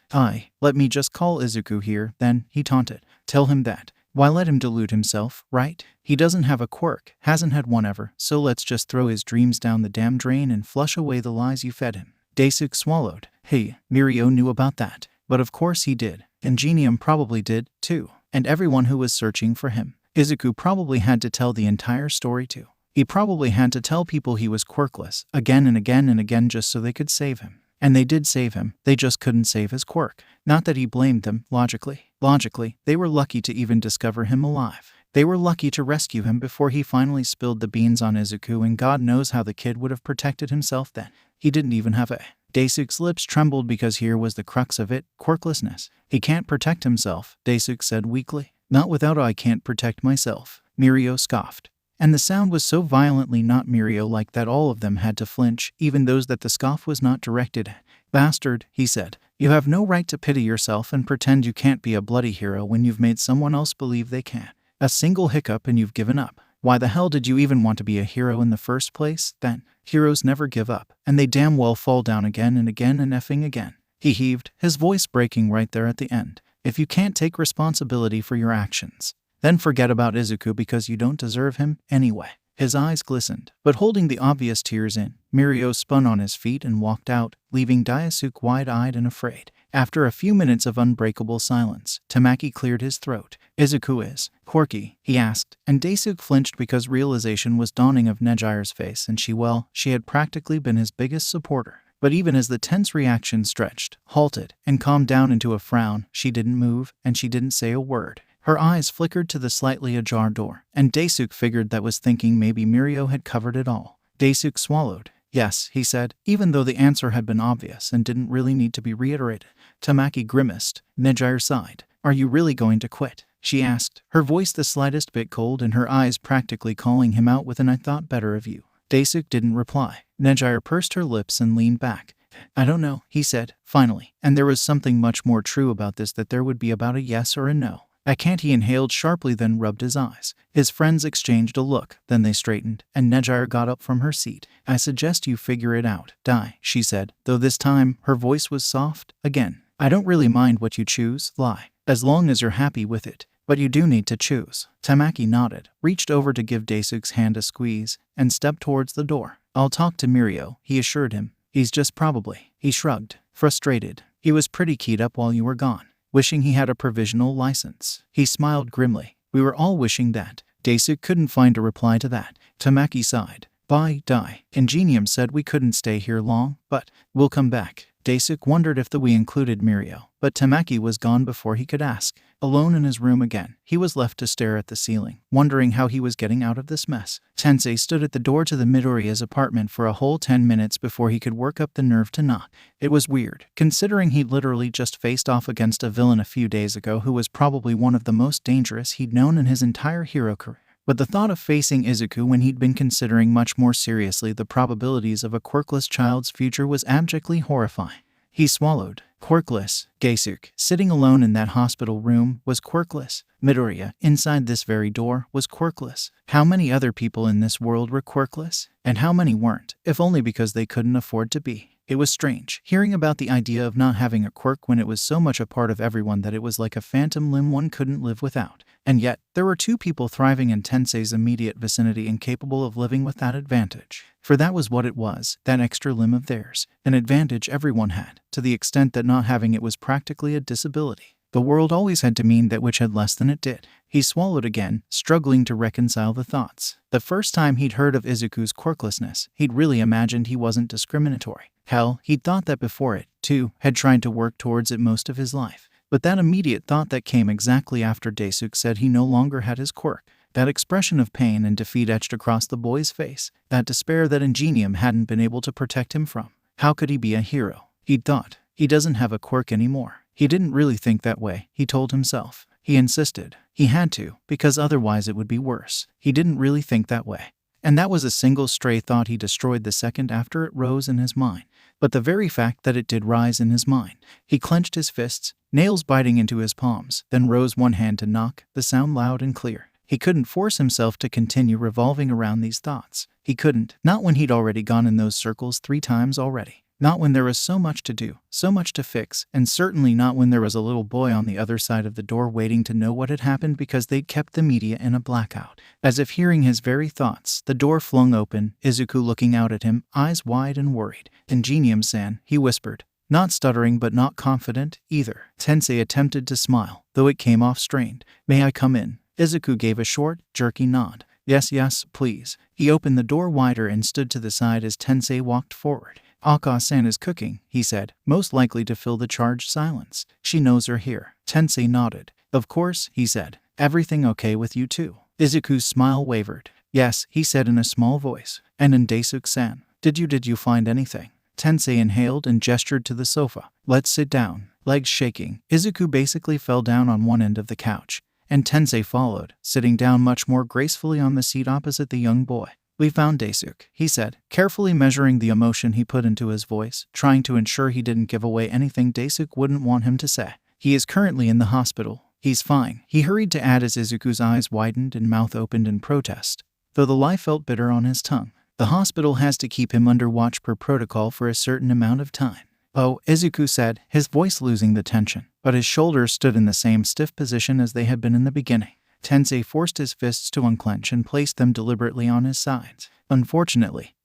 Let me just call Izuku here, then, he taunted. Tell him that. Why let him delude himself, right? He doesn't have a quirk, hasn't had one ever, so let's just throw his dreams down the damn drain and flush away the lies you fed him. Daisuke swallowed. Hey, Mirio knew about that. But of course he did. Ingenium probably did, too. And everyone who was searching for him. Izuku probably had to tell the entire story too. He probably had to tell people he was quirkless, again and again and again just so they could save him. And they did save him, they just couldn't save his quirk. Not that he blamed them, logically. Logically, they were lucky to even discover him alive. They were lucky to rescue him before he finally spilled the beans on Izuku, and God knows how the kid would have protected himself then. He didn't even have a... Daisuke's lips trembled because here was the crux of it, quirklessness. He can't protect himself, Daisuke said weakly. Not without I can't protect myself, Mirio scoffed. And the sound was so violently not Mirio-like that all of them had to flinch, even those that the scoff was not directed at. Bastard, he said. You have no right to pity yourself and pretend you can't be a bloody hero when you've made someone else believe they can. A single hiccup and you've given up. Why the hell did you even want to be a hero in the first place, then? Heroes never give up, and they damn well fall down again and again and effing again. He heaved, his voice breaking right there at the end. If you can't take responsibility for your actions, then forget about Izuku because you don't deserve him anyway. His eyes glistened, but holding the obvious tears in, Mirio spun on his feet and walked out, leaving Daisuke wide-eyed and afraid. After a few minutes of unbreakable silence, Tamaki cleared his throat. Izuku is Quirky, he asked, and Daisuke flinched because realization was dawning of Nejire's face, and she had practically been his biggest supporter. But even as the tense reaction stretched, halted, and calmed down into a frown, she didn't move, and she didn't say a word. Her eyes flickered to the slightly ajar door, and Daisuke figured that was thinking maybe Mirio had covered it all. Daisuke swallowed. Yes, he said, even though the answer had been obvious and didn't really need to be reiterated. Tamaki grimaced. Nejire sighed. Are you really going to quit? She asked, her voice the slightest bit cold and her eyes practically calling him out with an I thought better of you. Daisuke didn't reply. Nejire pursed her lips and leaned back. I don't know, he said, finally, and there was something much more true about this that there would be about a yes or a no. I can't, he inhaled sharply, then rubbed his eyes. His friends exchanged a look, then they straightened, and Nejire got up from her seat. I suggest you figure it out, Dai, she said, though this time her voice was soft, again. I don't really mind what you choose, Lai, as long as you're happy with it, but you do need to choose. Tamaki nodded, reached over to give Daisuke's hand a squeeze, and stepped towards the door. I'll talk to Mirio, he assured him. He's just probably. He shrugged, frustrated. He was pretty keyed up while you were gone. Wishing he had a provisional license. He smiled grimly. We were all wishing that. Daisuke couldn't find a reply to that. Tamaki sighed. Bye, Dai. Ingenium said we couldn't stay here long, but we'll come back. Daisuke wondered if the we included Mirio, but Tamaki was gone before he could ask. Alone in his room again, he was left to stare at the ceiling, wondering how he was getting out of this mess. Tensei stood at the door to the Midoriya's apartment for a whole 10 minutes before he could work up the nerve to knock. It was weird, considering he'd literally just faced off against a villain a few days ago who was probably one of the most dangerous he'd known in his entire hero career. But the thought of facing Izuku when he'd been considering much more seriously the probabilities of a quirkless child's future was abjectly horrifying. He swallowed. Quirkless. Daisuke, sitting alone in that hospital room, was quirkless. Midoriya, inside this very door, was quirkless. How many other people in this world were quirkless? And how many weren't, if only because they couldn't afford to be? It was strange, hearing about the idea of not having a quirk when it was so much a part of everyone that it was like a phantom limb one couldn't live without. And yet, there were two people thriving in Tensei's immediate vicinity incapable of living with that advantage. For that was what it was, that extra limb of theirs. An advantage everyone had, to the extent that not having it was practically a disability. The world always had to mean that which had less than it did. He swallowed again, struggling to reconcile the thoughts. The first time he'd heard of Izuku's quirklessness, he'd really imagined he wasn't discriminatory. Hell, he'd thought that before it, too, had tried to work towards it most of his life. But that immediate thought that came exactly after Daisuke said he no longer had his quirk, that expression of pain and defeat etched across the boy's face, that despair that Ingenium hadn't been able to protect him from. How could he be a hero? He'd thought. He doesn't have a quirk anymore. He didn't really think that way, he told himself. He insisted. He had to, because otherwise it would be worse. He didn't really think that way. And that was a single stray thought he destroyed the second after it rose in his mind. But the very fact that it did rise in his mind. He clenched his fists, nails biting into his palms, then rose one hand to knock, the sound loud and clear. He couldn't force himself to continue revolving around these thoughts. He couldn't, not when he'd already gone in those circles 3 times already. Not when there was so much to do, so much to fix, and certainly not when there was a little boy on the other side of the door waiting to know what had happened because they'd kept the media in a blackout. As if hearing his very thoughts, the door flung open, Izuku looking out at him, eyes wide and worried. "Ingenium-san," he whispered. Not stuttering but not confident either. Tensei attempted to smile, though it came off strained. "May I come in?" Izuku gave a short, jerky nod. Yes, please." He opened the door wider and stood to the side as Tensei walked forward. "Aka-san is cooking," he said, most likely to fill the charged silence. "She knows we're here." Tensei nodded. "Of course," he said. "Everything okay with you too?" Izuku's smile wavered. "Yes," he said in a small voice. "And in Daisuke-san, did you find anything?" Tensei inhaled and gestured to the sofa. "Let's sit down." Legs shaking, Izuku basically fell down on one end of the couch, and Tensei followed, sitting down much more gracefully on the seat opposite the young boy. "We found Daisuke," he said, carefully measuring the emotion he put into his voice, trying to ensure he didn't give away anything Daisuke wouldn't want him to say. "He is currently in the hospital. He's fine," he hurried to add as Izuku's eyes widened and mouth opened in protest, though the lie felt bitter on his tongue. "The hospital has to keep him under watch per protocol for a certain amount of time." "Oh," Izuku said, his voice losing the tension, but his shoulders stood in the same stiff position as they had been in the beginning. Tensei forced his fists to unclench and placed them deliberately on his sides. "Unfortunately,"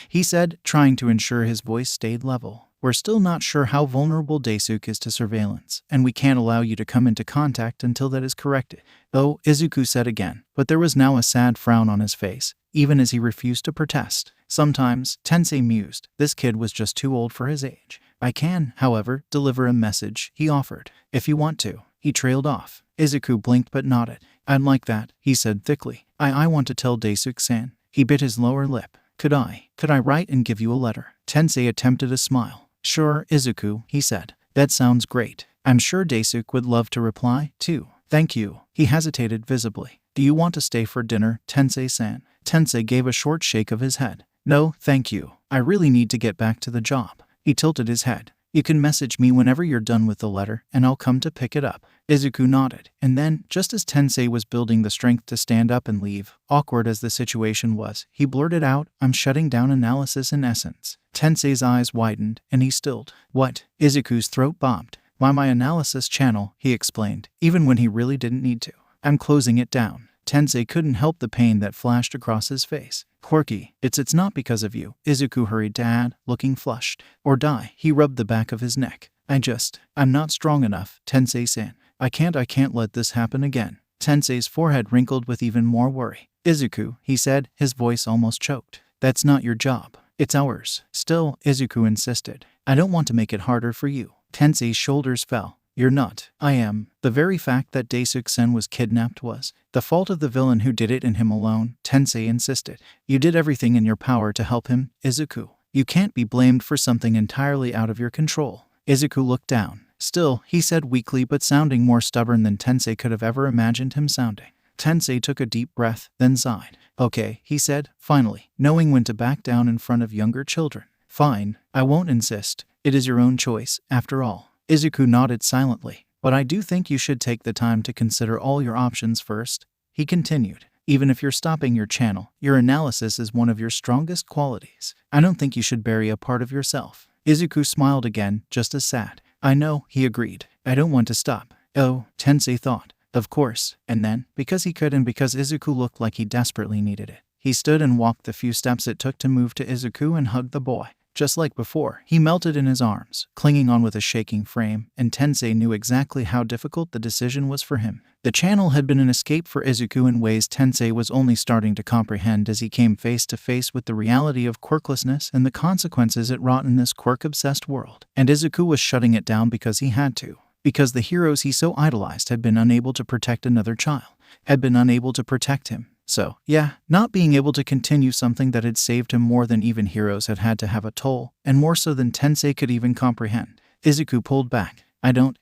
he said, trying to ensure his voice stayed level, "we're still not sure how vulnerable Daisuke is to surveillance, and we can't allow you to come into contact until that is corrected." "Oh," Izuku said again, but there was now a sad frown on his face, even as he refused to protest. "Sometimes," Tensei mused, "this kid was just too old for his age. I can, however, deliver a message," he offered, "if you want to." He trailed off. Izuku blinked but nodded. "I'd like that," he said thickly. I want to tell Daisuke-san." He bit his lower lip. Could I write and give you a letter?" Tensei attempted a smile. "Sure, Izuku," he said. "That sounds great. I'm sure Daisuke would love to reply, too." "Thank you." He hesitated visibly. "Do you want to stay for dinner, Tensei-san?" Tensei gave a short shake of his head. "No, thank you. I really need to get back to the job." He tilted his head. "You can message me whenever you're done with the letter, and I'll come to pick it up." Izuku nodded, and then, just as Tensei was building the strength to stand up and leave, awkward as the situation was, he blurted out, "I'm shutting down analysis in essence." Tensei's eyes widened, and he stilled. "What?" Izuku's throat bobbed. My analysis channel," he explained, even when he really didn't need to. "I'm closing it down." Tensei couldn't help the pain that flashed across his face. "Quirky, it's not because of you," Izuku hurried to add, looking flushed. "Or die." He rubbed the back of his neck. I'm not strong enough, Tensei-san. I can't let this happen again." Tensei's forehead wrinkled with even more worry. "Izuku," he said, his voice almost choked. "That's not your job. It's ours." "Still," Izuku insisted. "I don't want to make it harder for you." Tensei's shoulders fell. "You're not. I am." The very fact that Daisuke-sen was kidnapped was the fault of the villain who did it and him alone, Tensei insisted. "You did everything in your power to help him, Izuku. You can't be blamed for something entirely out of your control." Izuku looked down. "Still," he said weakly but sounding more stubborn than Tensei could have ever imagined him sounding. Tensei took a deep breath, then sighed. "Okay," he said, finally, knowing when to back down in front of younger children. "Fine, I won't insist. It is your own choice, after all." Izuku nodded silently. "But I do think you should take the time to consider all your options first," he continued. "Even if you're stopping your channel, your analysis is one of your strongest qualities. I don't think you should bury a part of yourself." Izuku smiled again, just as sad. "I know," he agreed. "I don't want to stop." "Oh," Tensei thought. "Of course." And then, because he could and because Izuku looked like he desperately needed it, he stood and walked the few steps it took to move to Izuku and hug the boy. Just like before, he melted in his arms, clinging on with a shaking frame, and Tensei knew exactly how difficult the decision was for him. The channel had been an escape for Izuku in ways Tensei was only starting to comprehend as he came face to face with the reality of quirklessness and the consequences it wrought in this quirk-obsessed world. And Izuku was shutting it down because he had to. Because the heroes he so idolized had been unable to protect another child, had been unable to protect him. So, yeah, not being able to continue something that had saved him more than even heroes had to have a toll, and more so than Tensei could even comprehend. Izuku pulled back.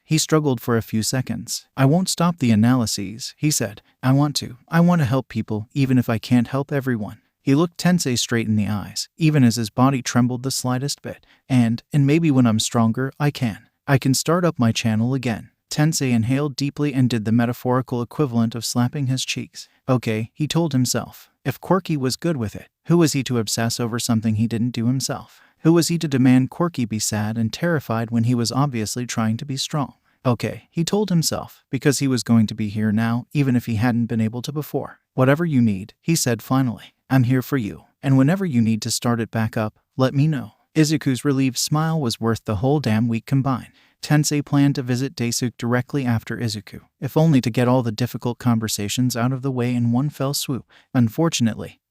He struggled for a few seconds. "I won't stop the analyses," he said. I want to help people, even if I can't help everyone." He looked Tensei straight in the eyes, even as his body trembled the slightest bit. And maybe when I'm stronger, I can start up my channel again." Tensei inhaled deeply and did the metaphorical equivalent of slapping his cheeks. Okay, he told himself. If Quirky was good with it, who was he to obsess over something he didn't do himself? Who was he to demand Quirky be sad and terrified when he was obviously trying to be strong? Okay, he told himself, because he was going to be here now, even if he hadn't been able to before. Whatever you need, he said finally. I'm here for you, and whenever you need to start it back up, let me know. Izuku's relieved smile was worth the whole damn week combined. Tensei planned to visit Desu directly after Izuku, if only to get all the difficult conversations out of the way in one fell swoop. Unfortunately,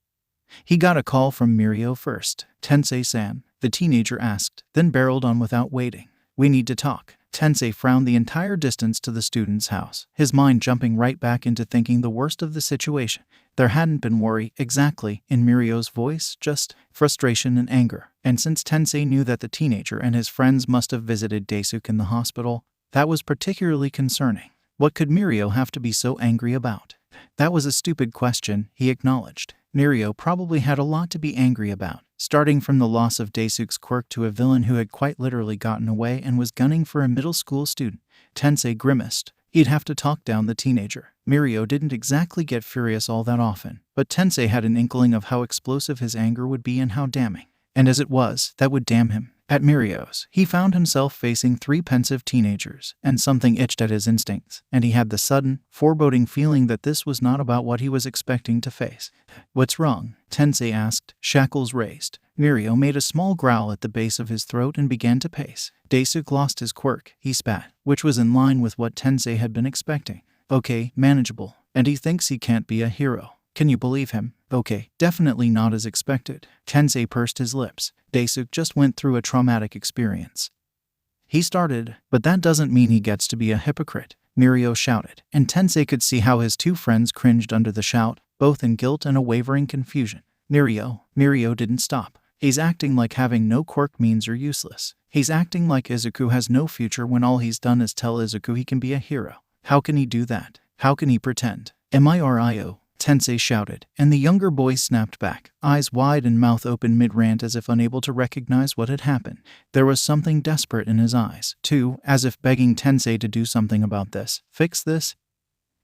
he got a call from Mirio first. Tensei-san, the teenager asked, then barreled on without waiting. We need to talk. Tensei frowned the entire distance to the student's house, his mind jumping right back into thinking the worst of the situation. There hadn't been worry, exactly, in Mirio's voice, just frustration and anger. And since Tensei knew that the teenager and his friends must have visited Daisuke in the hospital, that was particularly concerning. What could Mirio have to be so angry about? That was a stupid question, he acknowledged. Mirio probably had a lot to be angry about, starting from the loss of Daisuke's quirk to a villain who had quite literally gotten away and was gunning for a middle school student. Tensei grimaced. He'd have to talk down the teenager. Mirio didn't exactly get furious all that often, but Tensei had an inkling of how explosive his anger would be and how damning. And as it was, that would damn him. At Mirio's, he found himself facing 3 pensive teenagers, and something itched at his instincts, and he had the sudden, foreboding feeling that this was not about what he was expecting to face. What's wrong? Tensei asked, shackles raised. Mirio made a small growl at the base of his throat and began to pace. Daisuke lost his quirk, he spat, which was in line with what Tensei had been expecting. Okay, manageable. And he thinks he can't be a hero. Can you believe him? Okay, definitely not as expected. Tensei pursed his lips. Daisuke just went through a traumatic experience. He started, but that doesn't mean he gets to be a hypocrite, Mirio shouted, and Tensei could see how his 2 friends cringed under the shout, both in guilt and a wavering confusion. Mirio didn't stop. He's acting like having no quirk means you're useless. He's acting like Izuku has no future when all he's done is tell Izuku he can be a hero. How can he do that? How can he pretend? Mirio, Tensei shouted, and the younger boy snapped back, eyes wide and mouth open mid-rant as if unable to recognize what had happened. There was something desperate in his eyes, too, as if begging Tensei to do something about this. Fix this?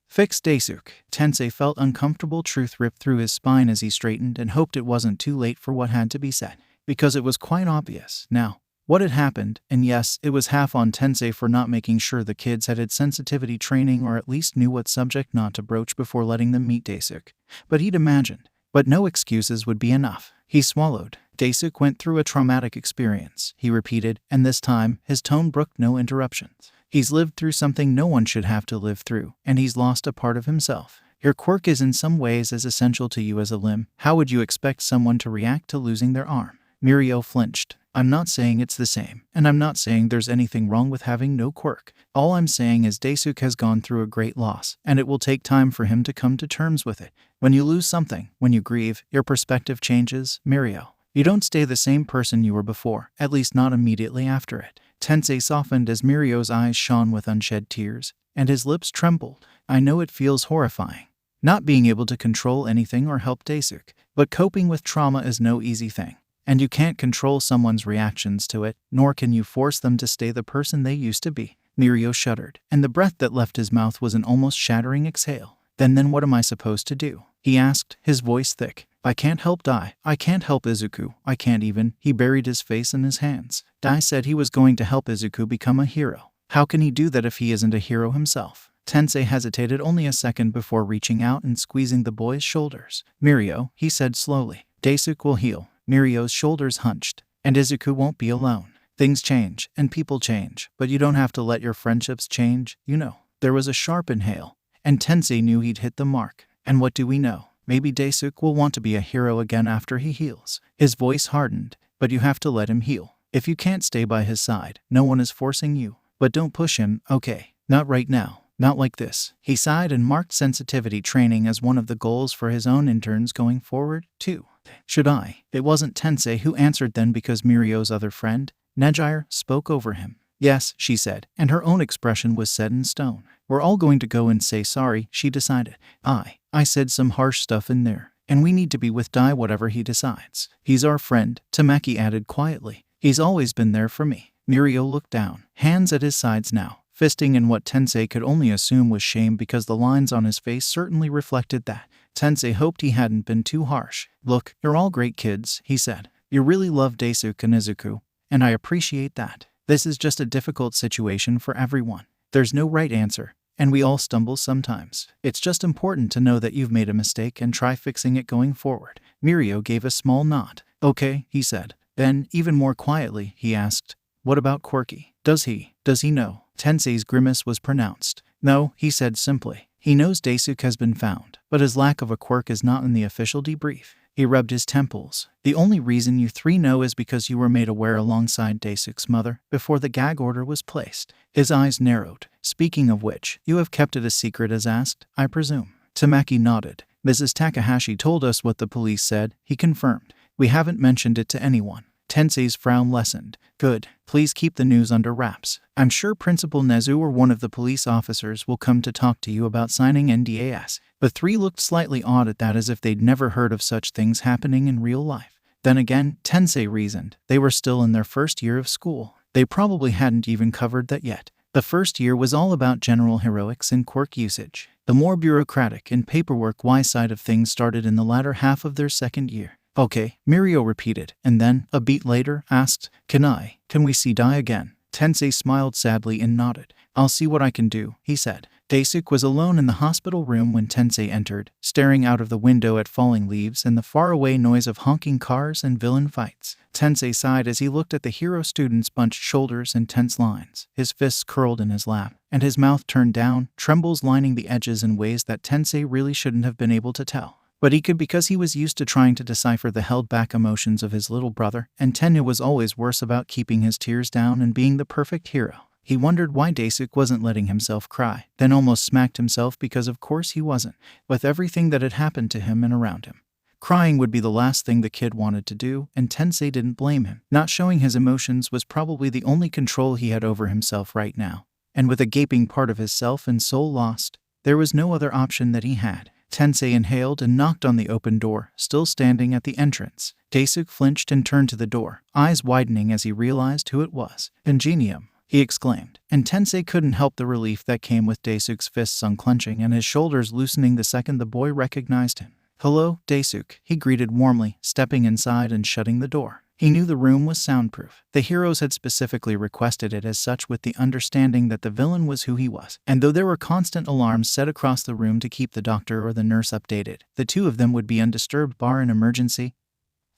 Fix Daisuke. Tensei felt uncomfortable truth rip through his spine as he straightened and hoped it wasn't too late for what had to be said, because it was quite obvious now what had happened, and yes, it was half on Tensei for not making sure the kids had sensitivity training or at least knew what subject not to broach before letting them meet Daisuke. But he'd imagined. But no excuses would be enough. He swallowed. Daisuke went through a traumatic experience, he repeated, and this time, his tone brooked no interruptions. He's lived through something no one should have to live through, and he's lost a part of himself. Your quirk is in some ways as essential to you as a limb. How would you expect someone to react to losing their arm? Mirio flinched. I'm not saying it's the same, and I'm not saying there's anything wrong with having no quirk. All I'm saying is Daisuke has gone through a great loss, and it will take time for him to come to terms with it. When you lose something, when you grieve, your perspective changes, Mirio. You don't stay the same person you were before, at least not immediately after it. Tensei softened as Mirio's eyes shone with unshed tears, and his lips trembled. I know it feels horrifying, not being able to control anything or help Daisuke, but coping with trauma is no easy thing. And you can't control someone's reactions to it, nor can you force them to stay the person they used to be. Mirio shuddered, and the breath that left his mouth was an almost shattering exhale. Then what am I supposed to do? He asked, his voice thick. I can't help Dai. I can't help Izuku. I can't even. He buried his face in his hands. Dai said he was going to help Izuku become a hero. How can he do that if he isn't a hero himself? Tensei hesitated only a second before reaching out and squeezing the boy's shoulders. Mirio, he said slowly. Daisuke will heal. Mirio's shoulders hunched. And Izuku won't be alone. Things change, and people change, but you don't have to let your friendships change, you know. There was a sharp inhale, and Tensei knew he'd hit the mark. And what do we know? Maybe Daisuke will want to be a hero again after he heals. His voice hardened, but you have to let him heal. If you can't stay by his side, no one is forcing you. But don't push him, okay? Not right now. Not like this. He sighed and marked sensitivity training as one of the goals for his own interns going forward, too. Should I? It wasn't Tensei who answered then because Mirio's other friend, Nejire, spoke over him. Yes, she said, and her own expression was set in stone. We're all going to go and say sorry, she decided. I said some harsh stuff in there, and we need to be with Dai whatever he decides. He's our friend, Tamaki added quietly. He's always been there for me. Mirio looked down, hands at his sides now, fisting in what Tensei could only assume was shame because the lines on his face certainly reflected that. Tensei hoped he hadn't been too harsh. Look, you're all great kids, he said. You really love Desu and Izuku, and I appreciate that. This is just a difficult situation for everyone. There's no right answer, and we all stumble sometimes. It's just important to know that you've made a mistake and try fixing it going forward. Mirio gave a small nod. Okay, he said. Then, even more quietly, he asked, what about Quirky? Does he know? Tensei's grimace was pronounced. No, he said simply. He knows Desu has been found, but his lack of a quirk is not in the official debrief. He rubbed his temples. The only reason you three know is because you were made aware alongside Desu's mother before the gag order was placed. His eyes narrowed. Speaking of which, you have kept it a secret as asked, I presume. Tamaki nodded. Mrs. Takahashi told us what the police said, he confirmed. We haven't mentioned it to anyone. Tensei's frown lessened. Good. Please keep the news under wraps. I'm sure Principal Nezu or one of the police officers will come to talk to you about signing NDAs. The three looked slightly odd at that, as if they'd never heard of such things happening in real life. Then again, Tensei reasoned, they were still in their first year of school. They probably hadn't even covered that yet. The first year was all about general heroics and quirk usage. The more bureaucratic and paperwork-wise side of things started in the latter half of their second year. Okay, Mirio repeated, and then, a beat later, asked, Can we see Dai again? Tensei smiled sadly and nodded. I'll see what I can do, he said. Desu was alone in the hospital room when Tensei entered, staring out of the window at falling leaves and the faraway noise of honking cars and villain fights. Tensei sighed as he looked at the hero student's bunched shoulders and tense lines, his fists curled in his lap, and his mouth turned down, trembles lining the edges in ways that Tensei really shouldn't have been able to tell. But he could because he was used to trying to decipher the held-back emotions of his little brother, and Tenya was always worse about keeping his tears down and being the perfect hero. He wondered why Desu wasn't letting himself cry, then almost smacked himself because of course he wasn't, with everything that had happened to him and around him. Crying would be the last thing the kid wanted to do, and Tensei didn't blame him. Not showing his emotions was probably the only control he had over himself right now, and with a gaping part of his self and soul lost, there was no other option that he had. Tensei inhaled and knocked on the open door, still standing at the entrance. Desu flinched and turned to the door, eyes widening as he realized who it was. Ingenium, he exclaimed, and Tensei couldn't help the relief that came with Desu's fists unclenching and his shoulders loosening the second the boy recognized him. Hello, Desu, he greeted warmly, stepping inside and shutting the door. He knew the room was soundproof. The heroes had specifically requested it as such with the understanding that the villain was who he was. And though there were constant alarms set across the room to keep the doctor or the nurse updated, the two of them would be undisturbed bar an emergency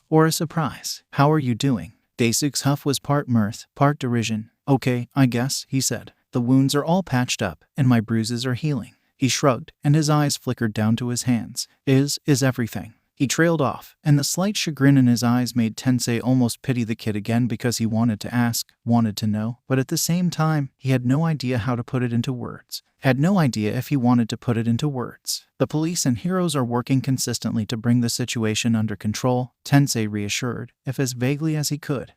or a surprise. How are you doing? Desu's huff was part mirth, part derision. Okay, I guess, he said. The wounds are all patched up, and my bruises are healing. He shrugged, and his eyes flickered down to his hands. Is everything? He trailed off, and the slight chagrin in his eyes made Tensei almost pity the kid again because he wanted to ask, wanted to know, but at the same time, he had no idea how to put it into words. Had no idea if he wanted to put it into words. The police and heroes are working consistently to bring the situation under control, Tensei reassured, if as vaguely as he could.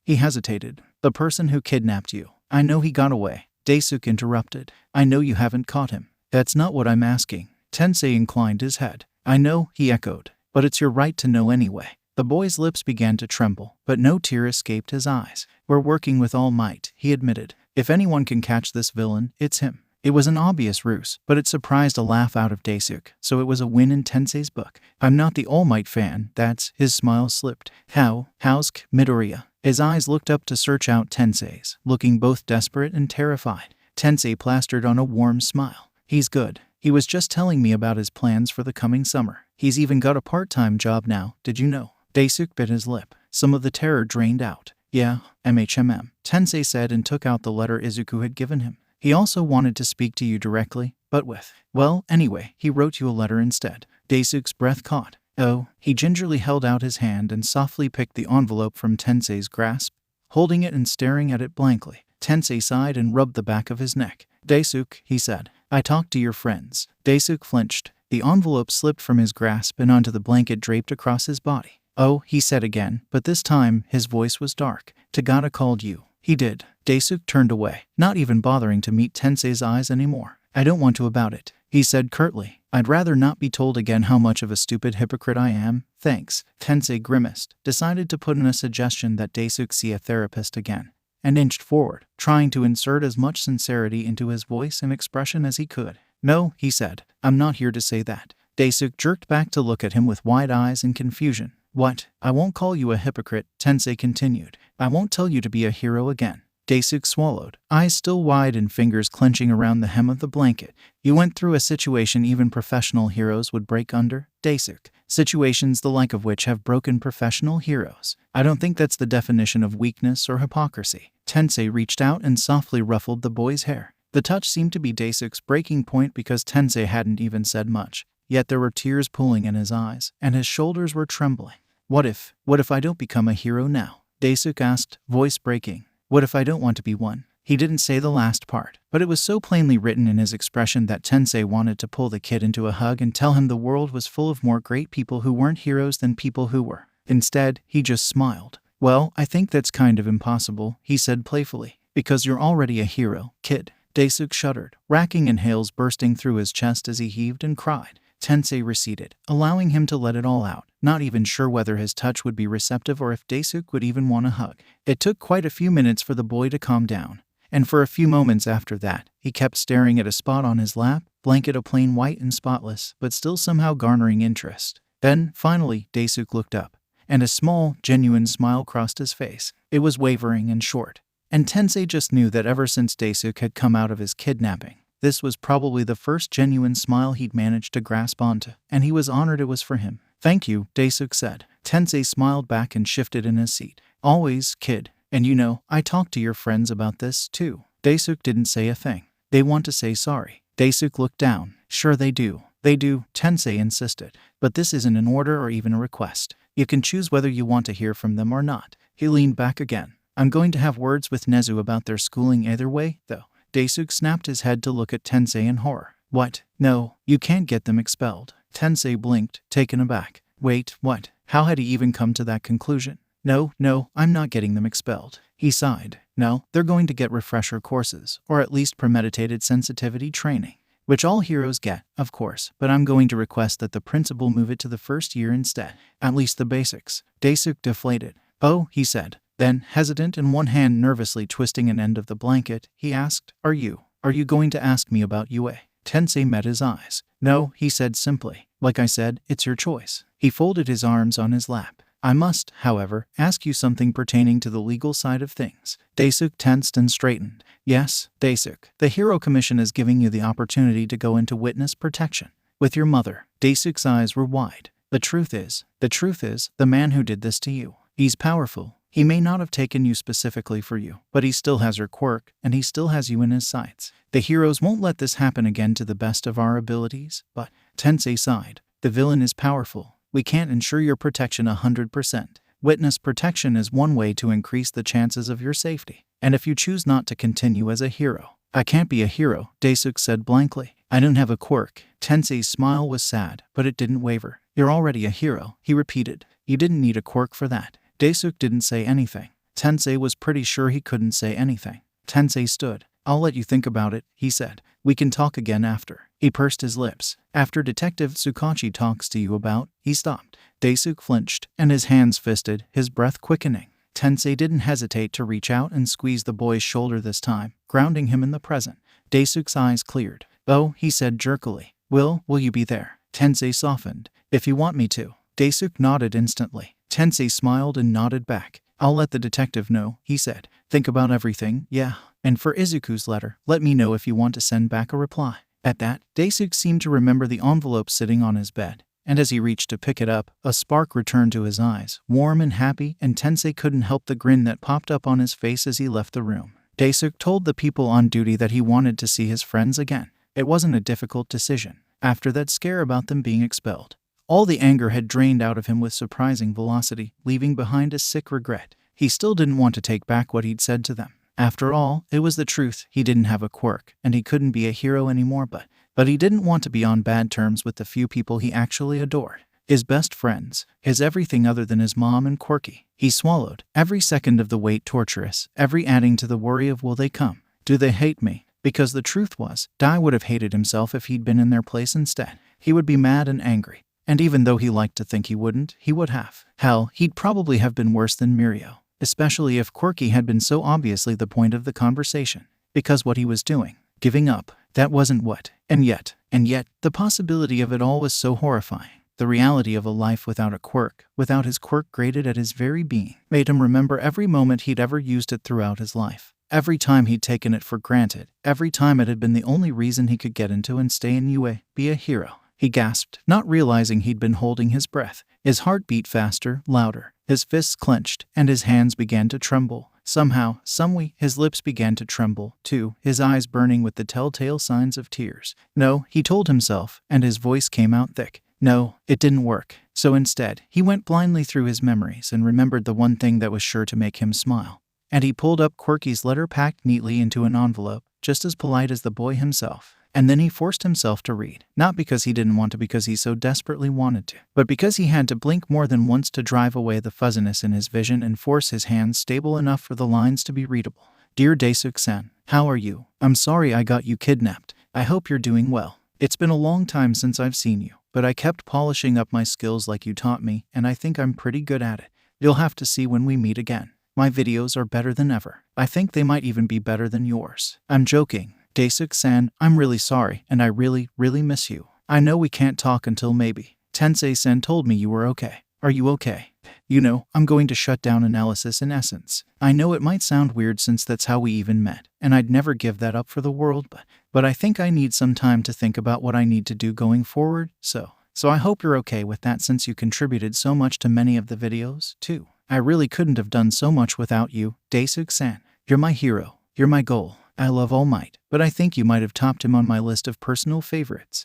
He hesitated. The person who kidnapped you. I know he got away. Desu interrupted. I know you haven't caught him. That's not what I'm asking. Tensei inclined his head. I know, he echoed. But it's your right to know anyway. The boy's lips began to tremble, but no tear escaped his eyes. We're working with all might, he admitted. If anyone can catch this villain, it's him. It was an obvious ruse, but it surprised a laugh out of Desu, so it was a win in Tensei's book. I'm not the All Might fan, that's, his smile slipped. How's Midoriya? His eyes looked up to search out Tensei's, looking both desperate and terrified. Tensei plastered on a warm smile. He's good. He was just telling me about his plans for the coming summer. He's even got a part-time job now, did you know? Desu bit his lip. Some of the terror drained out. Yeah, Tensei said and took out the letter Izuku had given him. He also wanted to speak to you directly, but well, anyway, he wrote you a letter instead. Desu's breath caught. Oh, he gingerly held out his hand and softly picked the envelope from Tensei's grasp, holding it and staring at it blankly. Tensei sighed and rubbed the back of his neck. Desu, he said, I talked to your friends. Desu flinched. The envelope slipped from his grasp and onto the blanket draped across his body. Oh, he said again, but this time his voice was dark. Tagata called you. He did. Desu turned away, not even bothering to meet Tensei's eyes anymore. I don't want to about it, he said curtly. I'd rather not be told again how much of a stupid hypocrite I am. Thanks. Tensei grimaced, decided to put in a suggestion that Desu see a therapist again, and inched forward, trying to insert as much sincerity into his voice and expression as he could. No, he said, I'm not here to say that. Desu jerked back to look at him with wide eyes and confusion. What? I won't call you a hypocrite, Tensei continued. I won't tell you to be a hero again. Daisuke swallowed, eyes still wide and fingers clenching around the hem of the blanket. You went through a situation even professional heroes would break under, Daisuke. Situations the like of which have broken professional heroes. I don't think that's the definition of weakness or hypocrisy. Tensei reached out and softly ruffled the boy's hair. The touch seemed to be Daisuke's breaking point because Tensei hadn't even said much. Yet there were tears pooling in his eyes, and his shoulders were trembling. What if I don't become a hero now? Daisuke asked, voice breaking. What if I don't want to be one? He didn't say the last part, but it was so plainly written in his expression that Tensei wanted to pull the kid into a hug and tell him the world was full of more great people who weren't heroes than people who were. Instead, he just smiled. Well, I think that's kind of impossible, he said playfully, because you're already a hero, kid. Daisuke shuddered, racking inhales bursting through his chest as he heaved and cried. Tensei receded, allowing him to let it all out, not even sure whether his touch would be receptive or if Daisuke would even want a hug. It took quite a few minutes for the boy to calm down, and for a few moments after that, he kept staring at a spot on his lap, blanket a plain white and spotless, but still somehow garnering interest. Then, finally, Daisuke looked up, and a small, genuine smile crossed his face. It was wavering and short, and Tensei just knew that ever since Daisuke had come out of his kidnapping, this was probably the first genuine smile he'd managed to grasp onto, and he was honored it was for him. Thank you, Daisuke said. Tensei smiled back and shifted in his seat. Always, kid. And you know, I talked to your friends about this, too. Daisuke didn't say a thing. They want to say sorry. Daisuke looked down. Sure they do. They do, Tensei insisted. But this isn't an order or even a request. You can choose whether you want to hear from them or not. He leaned back again. I'm going to have words with Nezu about their schooling either way, though. Daisuke snapped his head to look at Tensei in horror. What? No, you can't get them expelled. Tensei blinked, taken aback. Wait, what? How had he even come to that conclusion? No, I'm not getting them expelled. He sighed. No, they're going to get refresher courses, or at least premeditated sensitivity training, which all heroes get, of course, but I'm going to request that the principal move it to the first year instead. At least the basics. Daisuke deflated. Oh, he said. Then, hesitant and one hand nervously twisting an end of the blanket, he asked, Are you going to ask me about UA? Tensei met his eyes. No, he said simply. Like I said, it's your choice. He folded his arms on his lap. I must, however, ask you something pertaining to the legal side of things. Daisuke tensed and straightened. Yes, Daisuke. The Hero Commission is giving you the opportunity to go into witness protection with your mother. Daisuke's eyes were wide. The truth is, the man who did this to you, he's powerful. He may not have taken you specifically for you, but he still has her quirk, and he still has you in his sights. The heroes won't let this happen again to the best of our abilities, but, Tensei sighed, the villain is powerful. We can't ensure your protection 100%. Witness protection is one way to increase the chances of your safety. And if you choose not to continue as a hero, I can't be a hero, Daisuke said blankly. I don't have a quirk. Tensei's smile was sad, but it didn't waver. You're already a hero, he repeated. You didn't need a quirk for that. Daisuke didn't say anything. Tensei was pretty sure he couldn't say anything. Tensei stood. I'll let you think about it, he said. We can talk again after. He pursed his lips. After Detective Tsukachi talks to you about, he stopped. Daisuke flinched, and his hands fisted, his breath quickening. Tensei didn't hesitate to reach out and squeeze the boy's shoulder this time, grounding him in the present. Daisuke's eyes cleared. Oh, he said jerkily. Will you be there? Tensei softened. If you want me to. Daisuke nodded instantly. Tensei smiled and nodded back. I'll let the detective know, he said. Think about everything, yeah. And for Izuku's letter, let me know if you want to send back a reply. At that, Daisuke seemed to remember the envelope sitting on his bed, and as he reached to pick it up, a spark returned to his eyes, warm and happy, and Tensei couldn't help the grin that popped up on his face as he left the room. Daisuke told the people on duty that he wanted to see his friends again. It wasn't a difficult decision, after that scare about them being expelled. All the anger had drained out of him with surprising velocity, leaving behind a sick regret. He still didn't want to take back what he'd said to them. After all, it was the truth. He didn't have a quirk, and he couldn't be a hero anymore, but he didn't want to be on bad terms with the few people he actually adored. His best friends, his everything other than his mom and Quirky. He swallowed, every second of the wait torturous, every adding to the worry of will they come? Do they hate me? Because the truth was, Dai would have hated himself if he'd been in their place instead. He would be mad and angry. And even though he liked to think he wouldn't, he would have. Hell, he'd probably have been worse than Mirio, especially if Quirky had been so obviously the point of the conversation. Because what he was doing, giving up, that wasn't what. And yet, the possibility of it all was so horrifying. The reality of a life without a quirk, without his quirk grated at his very being, made him remember every moment he'd ever used it throughout his life. Every time he'd taken it for granted, every time it had been the only reason he could get into and stay in UA, be a hero. He gasped, not realizing he'd been holding his breath. His heart beat faster, louder. His fists clenched, and his hands began to tremble. Somehow, someway, his lips began to tremble, too, his eyes burning with the telltale signs of tears. No, he told himself, and his voice came out thick. No, it didn't work. So instead, he went blindly through his memories and remembered the one thing that was sure to make him smile. And he pulled up Quirky's letter packed neatly into an envelope, just as polite as the boy himself. And then he forced himself to read, not because he didn't want to, because he so desperately wanted to, but because he had to blink more than once to drive away the fuzziness in his vision and force his hands stable enough for the lines to be readable. Dear Daisuke-san, how are you? I'm sorry I got you kidnapped. I hope you're doing well. It's been a long time since I've seen you, but I kept polishing up my skills like you taught me, and I think I'm pretty good at it. You'll have to see when we meet again. My videos are better than ever. I think they might even be better than yours. I'm joking. Daisuke-san, I'm really sorry, and I really miss you. I know we can't talk until maybe. Tensei-san told me you were okay. Are you okay? You know, I'm going to shut down analysis in essence. I know it might sound weird since that's how we even met, and I'd never give that up for the world, but I think I need some time to think about what I need to do going forward, so I hope you're okay with that since you contributed so much to many of the videos, too. I really couldn't have done so much without you, Daisuke-san. You're my hero. You're my goal. I love All Might, but I think you might have topped him on my list of personal favorites.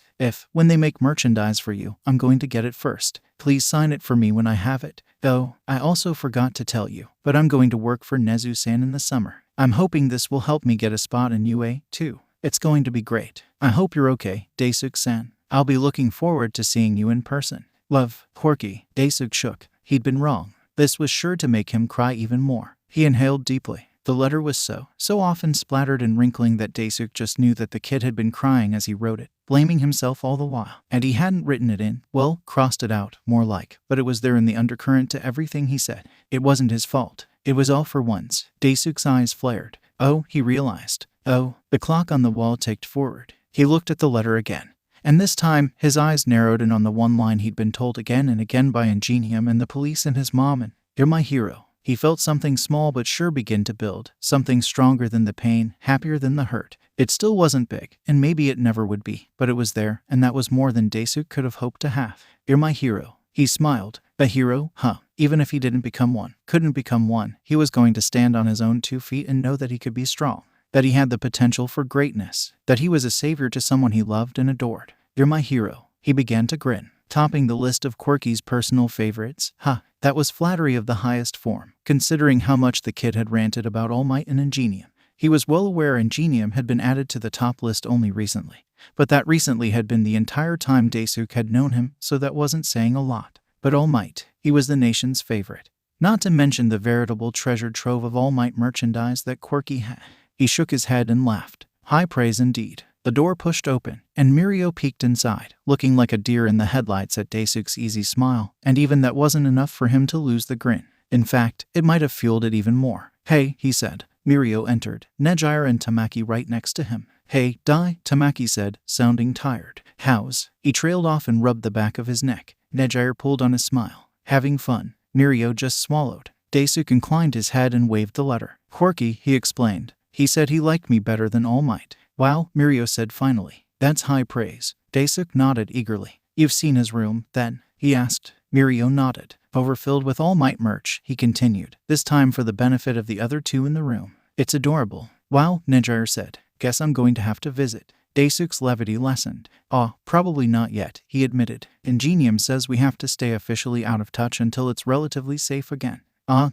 When they make merchandise for you, I'm going to get it first. Please sign it for me when I have it. Oh, I also forgot to tell you, but I'm going to work for Nezu-san in the summer. I'm hoping this will help me get a spot in UA, too. It's going to be great. I hope you're okay, Daisuke-san. I'll be looking forward to seeing you in person. Love, Quirky. Daisuke shook. He'd been wrong. This was sure to make him cry even more. He inhaled deeply. The letter was so often splattered and wrinkling that Daisuke just knew that the kid had been crying as he wrote it, blaming himself all the while. And he hadn't written it in, well, crossed it out, more like, but it was there in the undercurrent to everything he said. It wasn't his fault. It was all for once. Daisuke's eyes flared. Oh, he realized. Oh, the clock on the wall ticked forward. He looked at the letter again. And this time, his eyes narrowed in on the one line he'd been told again and again by Ingenium and the police and his mom, and you're my hero. He felt something small but sure begin to build, something stronger than the pain, happier than the hurt. It still wasn't big, and maybe it never would be, but it was there, and that was more than Daisuke could have hoped to have. You're my hero. He smiled. A hero? Huh. Even if he didn't become one, couldn't become one, he was going to stand on his own 2 feet and know that he could be strong, that he had the potential for greatness, that he was a savior to someone he loved and adored. You're my hero. He began to grin, topping the list of Quirky's personal favorites. That was flattery of the highest form, considering how much the kid had ranted about All Might and Ingenium. He was well aware Ingenium had been added to the top list only recently, but that recently had been the entire time Daisuke had known him, so that wasn't saying a lot. But All Might, he was the nation's favorite. Not to mention the veritable treasure trove of All Might merchandise that Quirky had. He shook his head and laughed. High praise indeed. The door pushed open, and Mirio peeked inside, looking like a deer in the headlights at Daisuke's easy smile, and even that wasn't enough for him to lose the grin. In fact, it might have fueled it even more. Hey, he said. Mirio entered, Nejire and Tamaki right next to him. Hey, Dai, Tamaki said, sounding tired. How's? He trailed off and rubbed the back of his neck. Nejire pulled on his smile. Having fun. Mirio just swallowed. Daisuke inclined his head and waved the letter. Quirky, he explained. He said he liked me better than All Might. Wow, Mirio said finally. That's high praise. Daisuke nodded eagerly. You've seen his room, then? He asked. Mirio nodded. Overfilled with All Might merch, he continued, this time for the benefit of the other two in the room. It's adorable. Wow, Nejire said. Guess I'm going to have to visit. Daisuke's levity lessened. Probably not yet, he admitted. Ingenium says we have to stay officially out of touch until it's relatively safe again.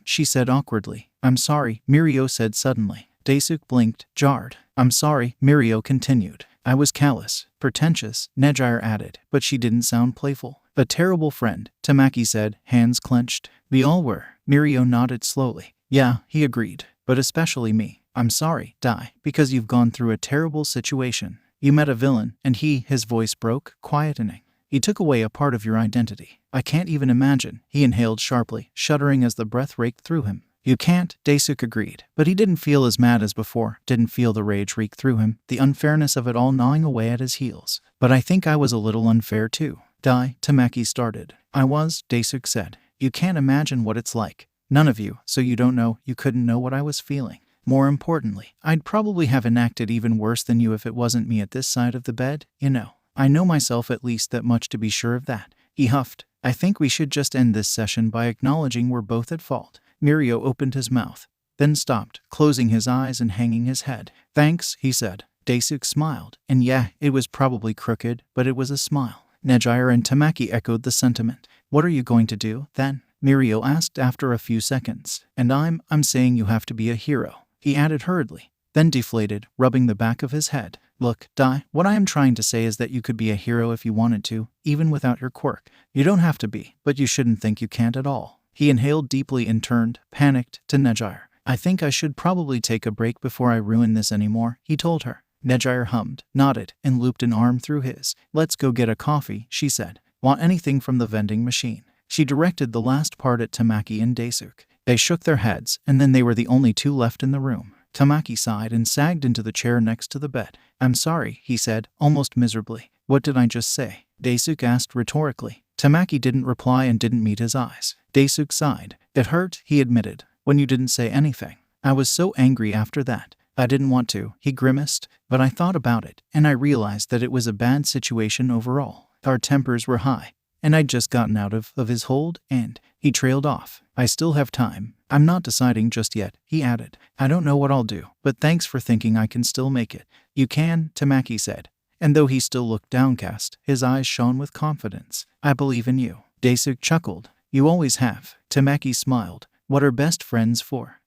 She said awkwardly. I'm sorry, Mirio said suddenly. Daisuke blinked, jarred. I'm sorry, Mirio continued. I was callous, pretentious, Nejire added, but she didn't sound playful. A terrible friend, Tamaki said, hands clenched. We all were. Mirio nodded slowly. Yeah, he agreed, but especially me. I'm sorry, Dai, because you've gone through a terrible situation. You met a villain, and his voice broke, quietening. He took away a part of your identity. I can't even imagine. He inhaled sharply, shuddering as the breath raked through him. You can't, Daisuke agreed, but he didn't feel as mad as before, didn't feel the rage reek through him, the unfairness of it all gnawing away at his heels. But I think I was a little unfair too. Tamaki started. I was, Daisuke said. You can't imagine what it's like. None of you, so you don't know, you couldn't know what I was feeling. More importantly, I'd probably have enacted even worse than you if it wasn't me at this side of the bed, you know. I know myself at least that much to be sure of that. He huffed. I think we should just end this session by acknowledging we're both at fault. Mirio opened his mouth, then stopped, closing his eyes and hanging his head. Thanks, he said. Daisuke smiled, and yeah, it was probably crooked, but it was a smile. Nejire and Tamaki echoed the sentiment. What are you going to do, then? Mirio asked after a few seconds. And I'm saying you have to be a hero, he added hurriedly, then deflated, rubbing the back of his head. Look, what I am trying to say is that you could be a hero if you wanted to, even without your quirk. You don't have to be, but you shouldn't think you can't at all. He inhaled deeply and turned, panicked, to Nejire. I think I should probably take a break before I ruin this anymore, he told her. Nejire hummed, nodded, and looped an arm through his. Let's go get a coffee, she said. Want anything from the vending machine? She directed the last part at Tamaki and Daisuke. They shook their heads, and then they were the only two left in the room. Tamaki sighed and sagged into the chair next to the bed. I'm sorry, he said, almost miserably. What did I just say? Daisuke asked rhetorically. Tamaki didn't reply and didn't meet his eyes. Daisuke sighed. It hurt, he admitted, when you didn't say anything. I was so angry after that. I didn't want to, he grimaced, but I thought about it, and I realized that it was a bad situation overall. Our tempers were high, and I'd just gotten out of his hold, and he trailed off. I still have time. I'm not deciding just yet, he added. I don't know what I'll do, but thanks for thinking I can still make it. You can, Tamaki said, and though he still looked downcast, his eyes shone with confidence. I believe in you. Daisuke chuckled. You always have. Tamaki smiled. What are best friends for?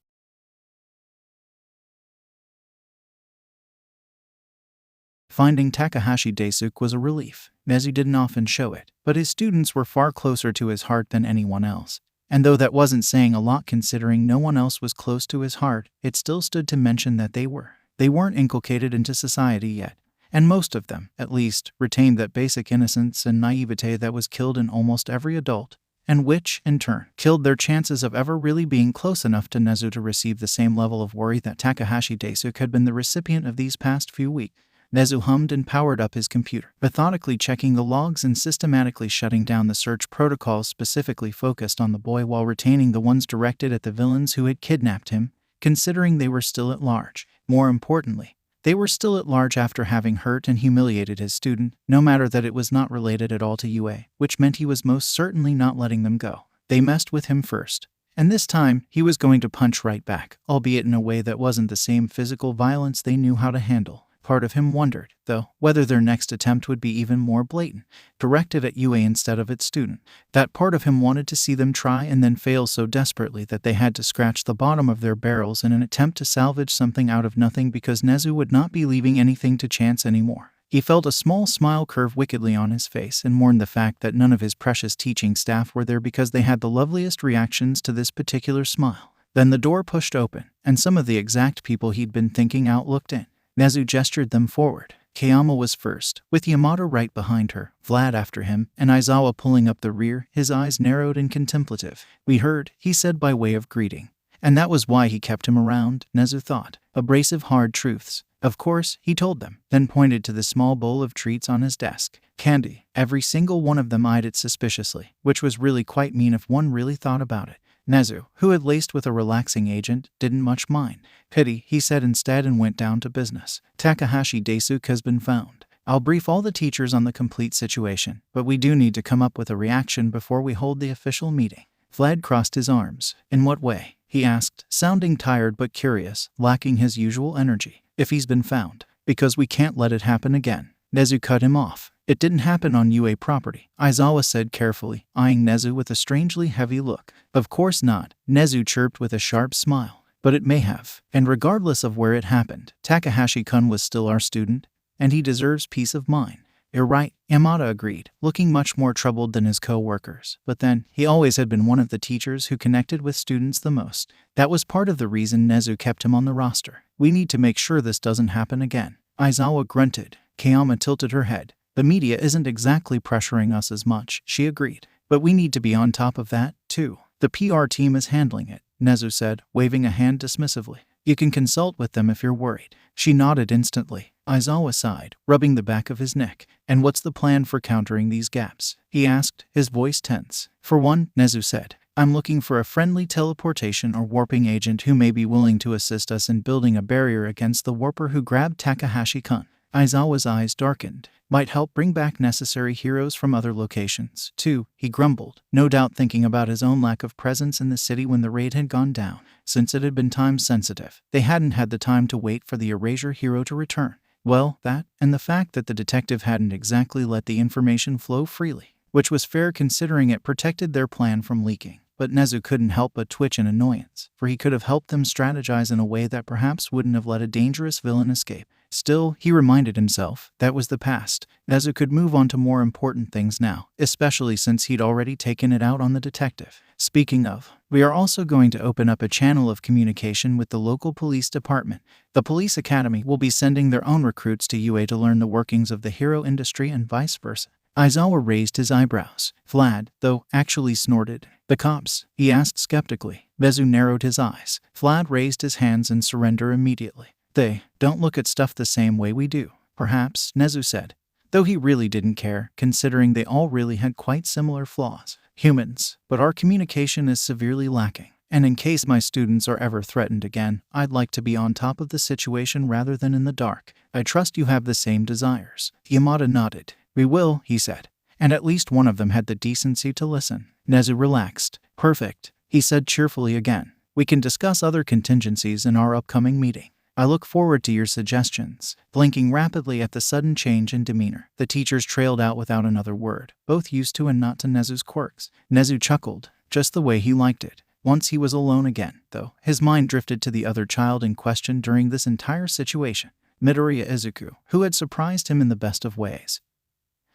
Finding Takahashi Daisuke was a relief. Nezu didn't often show it, but his students were far closer to his heart than anyone else. And though that wasn't saying a lot considering no one else was close to his heart, it still stood to mention that they were. They weren't inculcated into society yet, and most of them, at least, retained that basic innocence and naivete that was killed in almost every adult, and which, in turn, killed their chances of ever really being close enough to Nezu to receive the same level of worry that Takahashi Daisuke had been the recipient of these past few weeks. Nezu hummed and powered up his computer, methodically checking the logs and systematically shutting down the search protocols specifically focused on the boy while retaining the ones directed at the villains who had kidnapped him, considering they were still at large. More importantly, they were still at large after having hurt and humiliated his student, no matter that it was not related at all to UA, which meant he was most certainly not letting them go. They messed with him first, and this time he was going to punch right back, albeit in a way that wasn't the same physical violence they knew how to handle. Part of him wondered, though, whether their next attempt would be even more blatant, directed at UA instead of its student. That part of him wanted to see them try and then fail so desperately that they had to scratch the bottom of their barrels in an attempt to salvage something out of nothing because Nezu would not be leaving anything to chance anymore. He felt a small smile curve wickedly on his face and mourned the fact that none of his precious teaching staff were there because they had the loveliest reactions to this particular smile. Then the door pushed open, and some of the exact people he'd been thinking out looked in. Nezu gestured them forward. Kayama was first, with Yamato right behind her, Vlad after him, and Aizawa pulling up the rear, his eyes narrowed and contemplative. We heard, he said by way of greeting. And that was why he kept him around, Nezu thought. Abrasive hard truths. Of course, he told them, then pointed to the small bowl of treats on his desk. Candy. Every single one of them eyed it suspiciously, which was really quite mean if one really thought about it. Nezu, who had laced with a relaxing agent, didn't much mind. Pity, he said instead and went down to business. Takahashi Daisuke has been found. I'll brief all the teachers on the complete situation, but we do need to come up with a reaction before we hold the official meeting. Vlad crossed his arms. In what way? He asked, sounding tired but curious, lacking his usual energy. If he's been found. Because we can't let it happen again. Nezu cut him off. It didn't happen on UA property, Aizawa said carefully, eyeing Nezu with a strangely heavy look. Of course not, Nezu chirped with a sharp smile. But it may have. And regardless of where it happened, Takahashi-kun was still our student, and he deserves peace of mind. You're right, Yamada agreed, looking much more troubled than his co-workers. But then, he always had been one of the teachers who connected with students the most. That was part of the reason Nezu kept him on the roster. We need to make sure this doesn't happen again. Aizawa grunted. Kayama tilted her head. The media isn't exactly pressuring us as much, she agreed. But we need to be on top of that, too. The PR team is handling it, Nezu said, waving a hand dismissively. You can consult with them if you're worried. She nodded instantly. Aizawa sighed, rubbing the back of his neck. And what's the plan for countering these gaps? He asked, his voice tense. For one, Nezu said, I'm looking for a friendly teleportation or warping agent who may be willing to assist us in building a barrier against the warper who grabbed Takahashi-kun. Aizawa's eyes darkened. Might help bring back necessary heroes from other locations, too, he grumbled, no doubt thinking about his own lack of presence in the city when the raid had gone down. Since it had been time-sensitive, they hadn't had the time to wait for the Erasure hero to return. Well, that, and the fact that the detective hadn't exactly let the information flow freely, which was fair considering it protected their plan from leaking. But Nezu couldn't help but twitch in annoyance, for he could have helped them strategize in a way that perhaps wouldn't have let a dangerous villain escape. Still, he reminded himself, that was the past. Nezu could move on to more important things now, especially since he'd already taken it out on the detective. Speaking of, we are also going to open up a channel of communication with the local police department. The police academy will be sending their own recruits to UA to learn the workings of the hero industry and vice versa. Aizawa raised his eyebrows. Vlad, though, actually snorted. The cops? He asked skeptically. Nezu narrowed his eyes. Vlad raised his hands in surrender immediately. They don't look at stuff the same way we do. Perhaps, Nezu said. Though he really didn't care, considering they all really had quite similar flaws. Humans, but our communication is severely lacking. And in case my students are ever threatened again, I'd like to be on top of the situation rather than in the dark. I trust you have the same desires. Yamada nodded. We will, he said. And at least one of them had the decency to listen. Nezu relaxed. Perfect, he said cheerfully again. We can discuss other contingencies in our upcoming meeting. I look forward to your suggestions. Blinking rapidly at the sudden change in demeanor, the teachers trailed out without another word, both used to and not to Nezu's quirks. Nezu chuckled, just the way he liked it. Once he was alone again, though, his mind drifted to the other child in question during this entire situation, Midoriya Izuku, who had surprised him in the best of ways.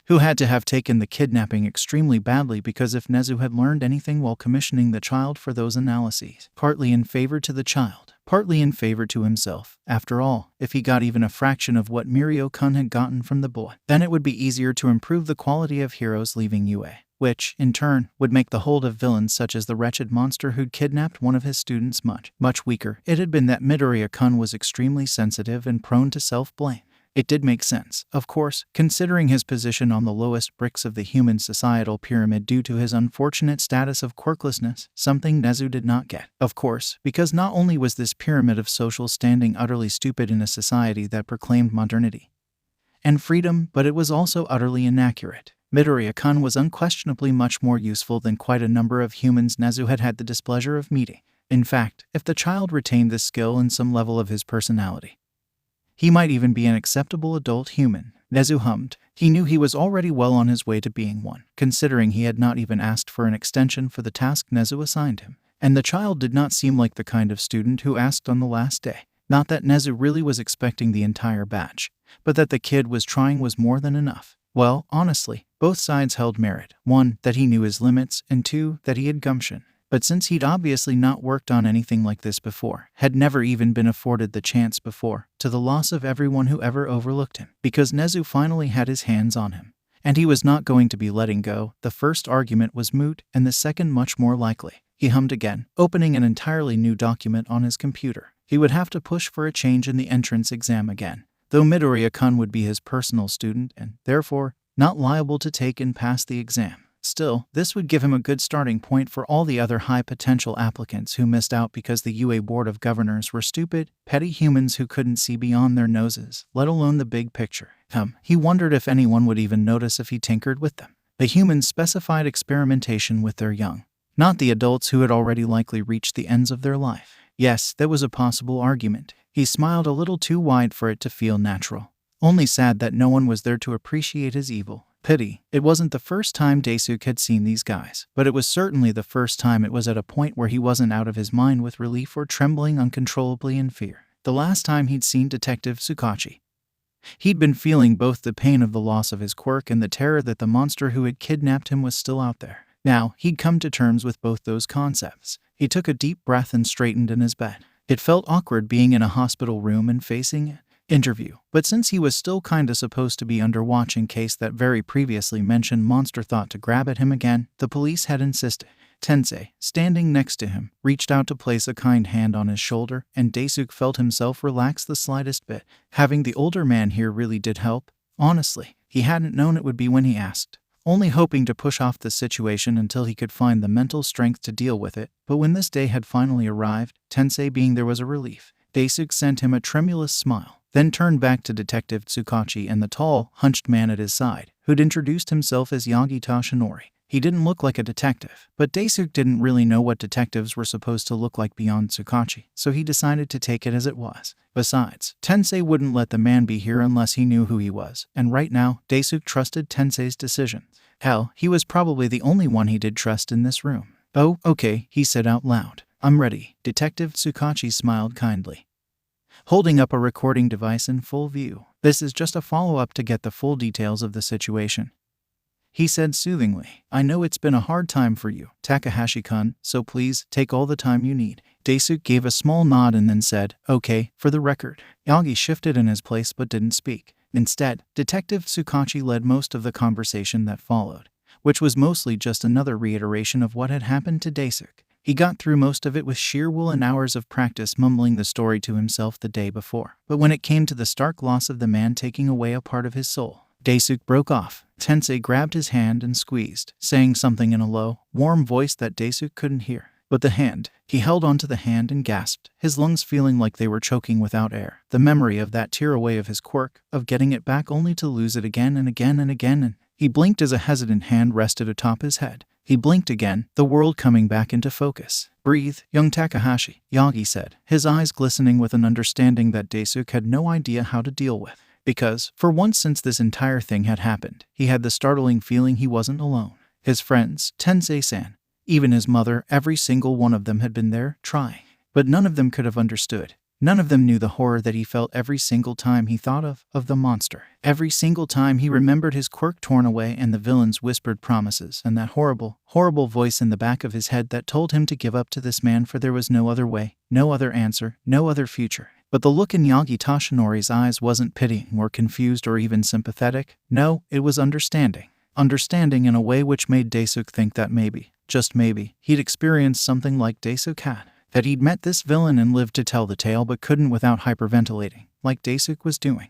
Who had to have taken the kidnapping extremely badly because if Nezu had learned anything while commissioning the child for those analyses, partly in favor to the child, partly in favor to himself. After all, if he got even a fraction of what Mirio-kun had gotten from the boy, then it would be easier to improve the quality of heroes leaving UA, which, in turn, would make the hold of villains such as the wretched monster who'd kidnapped one of his students much weaker. It had been that Midoriya-kun was extremely sensitive and prone to self-blame. It did make sense, of course, considering his position on the lowest bricks of the human societal pyramid due to his unfortunate status of quirklessness, something Nezu did not get. Of course, because not only was this pyramid of social standing utterly stupid in a society that proclaimed modernity and freedom, but it was also utterly inaccurate. Midoriya-kun was unquestionably much more useful than quite a number of humans Nezu had had the displeasure of meeting. In fact, if the child retained this skill in some level of his personality, he might even be an acceptable adult human. Nezu hummed. He knew he was already well on his way to being one, considering he had not even asked for an extension for the task Nezu assigned him. And the child did not seem like the kind of student who asked on the last day. Not that Nezu really was expecting the entire batch, but that the kid was trying was more than enough. Well, honestly, both sides held merit. One, that he knew his limits, and two, that he had gumption. But since he'd obviously not worked on anything like this before, had never even been afforded the chance before, to the loss of everyone who ever overlooked him, because Nezu finally had his hands on him, and he was not going to be letting go, the first argument was moot, and the second much more likely. He hummed again, opening an entirely new document on his computer. He would have to push for a change in the entrance exam again, though Midoriya-kun would be his personal student and, therefore, not liable to take and pass the exam. Still, this would give him a good starting point for all the other high-potential applicants who missed out because the UA Board of Governors were stupid, petty humans who couldn't see beyond their noses, let alone the big picture. He wondered if anyone would even notice if he tinkered with them. The humans specified experimentation with their young, not the adults who had already likely reached the ends of their life. Yes, that was a possible argument. He smiled a little too wide for it to feel natural. Only sad that no one was there to appreciate his evil. Pity. It wasn't the first time Daisuke had seen these guys, but it was certainly the first time it was at a point where he wasn't out of his mind with relief or trembling uncontrollably in fear. The last time he'd seen Detective Tsukachi, he'd been feeling both the pain of the loss of his quirk and the terror that the monster who had kidnapped him was still out there. Now, he'd come to terms with both those concepts. He took a deep breath and straightened in his bed. It felt awkward being in a hospital room and facing interview, but since he was still kinda supposed to be under watch in case that very previously mentioned monster thought to grab at him again, the police had insisted. Tensei, standing next to him, reached out to place a kind hand on his shoulder, and Daisuke felt himself relax the slightest bit. Having the older man here really did help. Honestly, he hadn't known it would be when he asked, only hoping to push off the situation until he could find the mental strength to deal with it. But when this day had finally arrived, Tensei being there was a relief. Daisuke sent him a tremulous smile, then turned back to Detective Tsukachi and the tall, hunched man at his side, who'd introduced himself as Yagi Tashinori. He didn't look like a detective, but Daisuke didn't really know what detectives were supposed to look like beyond Tsukachi, so he decided to take it as it was. Besides, Tensei wouldn't let the man be here unless he knew who he was, and right now, Daisuke trusted Tensei's decisions. Hell, he was probably the only one he did trust in this room. "Oh, okay," he said out loud. "I'm ready." Detective Tsukachi smiled kindly, holding up a recording device in full view. "This is just a follow-up to get the full details of the situation," he said soothingly. "I know it's been a hard time for you, Takahashi-kun, so please, take all the time you need." Daisuke gave a small nod and then said, "Okay, for the record." Yagi shifted in his place but didn't speak. Instead, Detective Tsukachi led most of the conversation that followed, which was mostly just another reiteration of what had happened to Daisuke. He got through most of it with sheer will and hours of practice mumbling the story to himself the day before. But when it came to the stark loss of the man taking away a part of his soul, Daisuke broke off. Tensei grabbed his hand and squeezed, saying something in a low, warm voice that Daisuke couldn't hear. But he held onto the hand and gasped, his lungs feeling like they were choking without air. The memory of that tear away of his quirk, of getting it back only to lose it again and again and again, and he blinked as a hesitant hand rested atop his head. He blinked again, the world coming back into focus. "Breathe, young Takahashi," Yagi said, his eyes glistening with an understanding that Daisuke had no idea how to deal with. Because, for once since this entire thing had happened, he had the startling feeling he wasn't alone. His friends, Tensei-san, even his mother, every single one of them had been there, trying. But none of them could have understood. None of them knew the horror that he felt every single time he thought of the monster. Every single time he remembered his quirk torn away and the villain's whispered promises and that horrible, horrible voice in the back of his head that told him to give up to this man for there was no other way, no other answer, no other future. But the look in Yagi Tashinori's eyes wasn't pitying or confused or even sympathetic. No, it was understanding. Understanding in a way which made Daisuke think that maybe, just maybe, he'd experienced something like Daisuke had. That he'd met this villain and lived to tell the tale but couldn't without hyperventilating, like Daisuke was doing.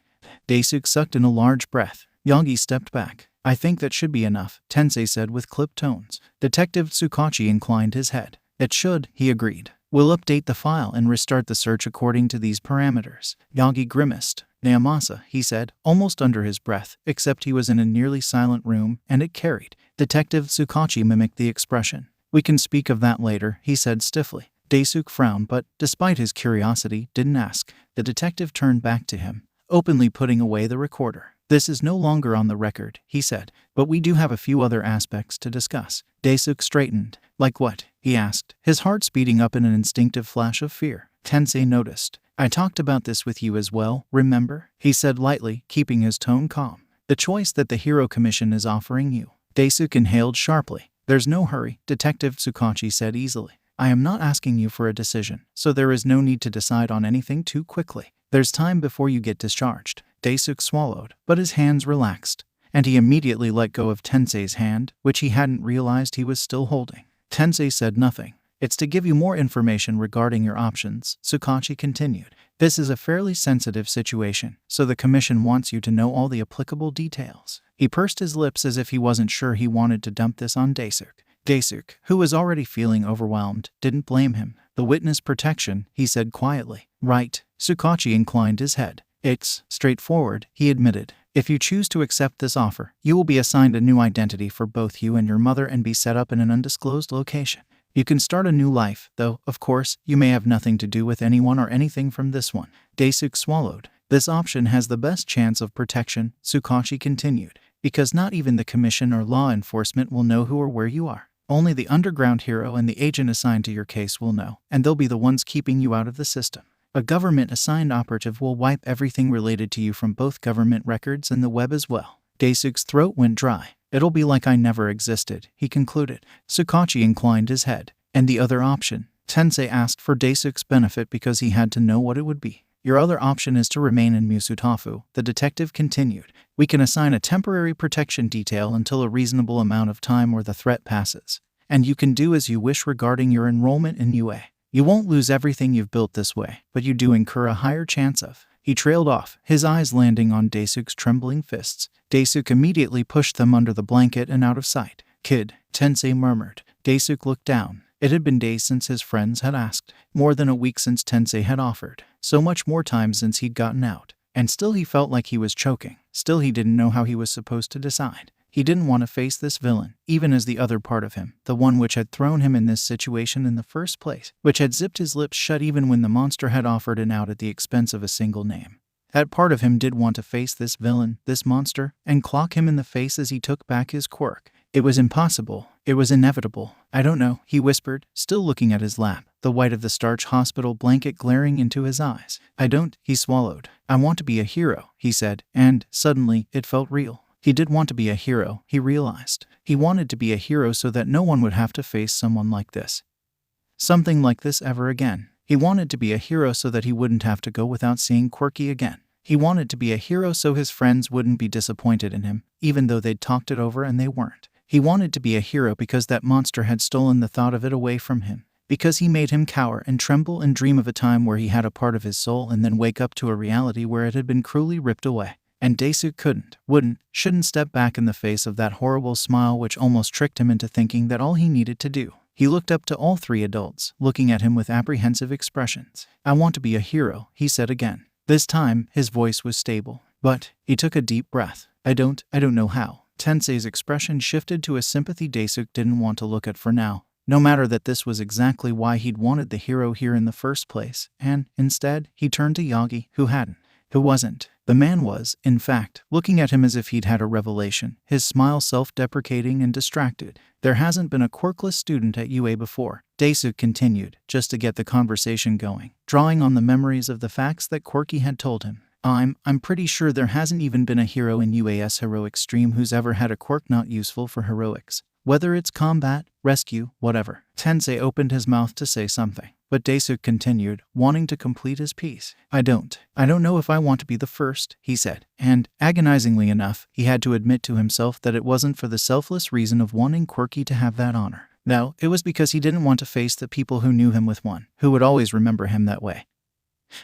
Daisuke sucked in a large breath. Yagi stepped back. "I think that should be enough," Tensei said with clipped tones. Detective Tsukachi inclined his head. "It should," he agreed. "We'll update the file and restart the search according to these parameters." Yagi grimaced. "Naomasa," he said, almost under his breath, except he was in a nearly silent room, and it carried. Detective Tsukachi mimicked the expression. "We can speak of that later," he said stiffly. Daisuke frowned but, despite his curiosity, didn't ask. The detective turned back to him, openly putting away the recorder. "This is no longer on the record," he said, "but we do have a few other aspects to discuss." Daisuke straightened. "Like what?" he asked, his heart speeding up in an instinctive flash of fear. Tensei noticed. "I talked about this with you as well, remember?" he said lightly, keeping his tone calm. "The choice that the Hero Commission is offering you." Daisuke inhaled sharply. "There's no hurry," Detective Tsukachi said easily. "I am not asking you for a decision, so there is no need to decide on anything too quickly. There's time before you get discharged." Daisuke swallowed, but his hands relaxed, and he immediately let go of Tensei's hand, which he hadn't realized he was still holding. Tensei said nothing. "It's to give you more information regarding your options," Tsukachi continued. "This is a fairly sensitive situation, so the Commission wants you to know all the applicable details." He pursed his lips as if he wasn't sure he wanted to dump this on Daisuke. Daisuke, who was already feeling overwhelmed, didn't blame him. "The witness protection," he said quietly. "Right." Tsukachi inclined his head. "It's straightforward," he admitted. "If you choose to accept this offer, you will be assigned a new identity for both you and your mother and be set up in an undisclosed location. You can start a new life, though, of course, you may have nothing to do with anyone or anything from this one." Daisuke swallowed. "This option has the best chance of protection," Tsukachi continued, "because not even the Commission or law enforcement will know who or where you are. Only the underground hero and the agent assigned to your case will know, and they'll be the ones keeping you out of the system. A government-assigned operative will wipe everything related to you from both government records and the web as well." Daisuke's throat went dry. "It'll be like I never existed," he concluded. Tsukachi inclined his head. "And the other option?" Tensei asked for Daisuke's benefit because he had to know what it would be. "Your other option is to remain in Musutafu," the detective continued. "We can assign a temporary protection detail until a reasonable amount of time or the threat passes. and you can do as you wish regarding your enrollment in UA. You won't lose everything you've built this way, but you do incur a higher chance of. He trailed off, his eyes landing on Daisuk's trembling fists. Daisuk immediately pushed them under the blanket and out of sight. Kid, Tensei murmured. Daisuk looked down. It had been days since his friends had asked. More than a week since Tensei had offered. So much more time since he'd gotten out. And still he felt like he was choking. Still he didn't know how he was supposed to decide. He didn't want to face this villain, even as the other part of him, the one which had thrown him in this situation in the first place, which had zipped his lips shut even when the monster had offered an out at the expense of a single name. That part of him did want to face this villain, this monster, and clock him in the face as he took back his quirk. It was impossible. It was inevitable. I don't know, he whispered, still looking at his lap, the white of the starch hospital blanket glaring into his eyes. I don't, he swallowed. I want to be a hero, he said, and, suddenly, it felt real. He did want to be a hero, he realized. He wanted to be a hero so that no one would have to face someone like this. Something like this ever again. He wanted to be a hero so that he wouldn't have to go without seeing Quirky again. He wanted to be a hero so his friends wouldn't be disappointed in him, even though they'd talked it over and they weren't. He wanted to be a hero because that monster had stolen the thought of it away from him. Because he made him cower and tremble and dream of a time where he had a part of his soul and then wake up to a reality where it had been cruelly ripped away. And Daisuk shouldn't step back in the face of that horrible smile which almost tricked him into thinking that all he needed to do. He looked up to all three adults, looking at him with apprehensive expressions. I want to be a hero, he said again. This time, his voice was stable. But, he took a deep breath. I don't know how. Tensei's expression shifted to a sympathy Daisuk didn't want to look at for now. No matter that this was exactly why he'd wanted the hero here in the first place, and, instead, he turned to Yagi, who wasn't. The man was, in fact, looking at him as if he'd had a revelation, his smile self-deprecating and distracted. There hasn't been a quirkless student at UA before, Daisuk continued, just to get the conversation going, drawing on the memories of the facts that Quirky had told him. I'm pretty sure there hasn't even been a hero in UA's heroic stream who's ever had a quirk not useful for heroics. Whether it's combat, rescue, whatever. Tensei opened his mouth to say something, but Daisuk continued, wanting to complete his piece. I don't know if I want to be the first, he said, and, agonizingly enough, he had to admit to himself that it wasn't for the selfless reason of wanting Quirky to have that honor. No, it was because he didn't want to face the people who knew him with one, who would always remember him that way.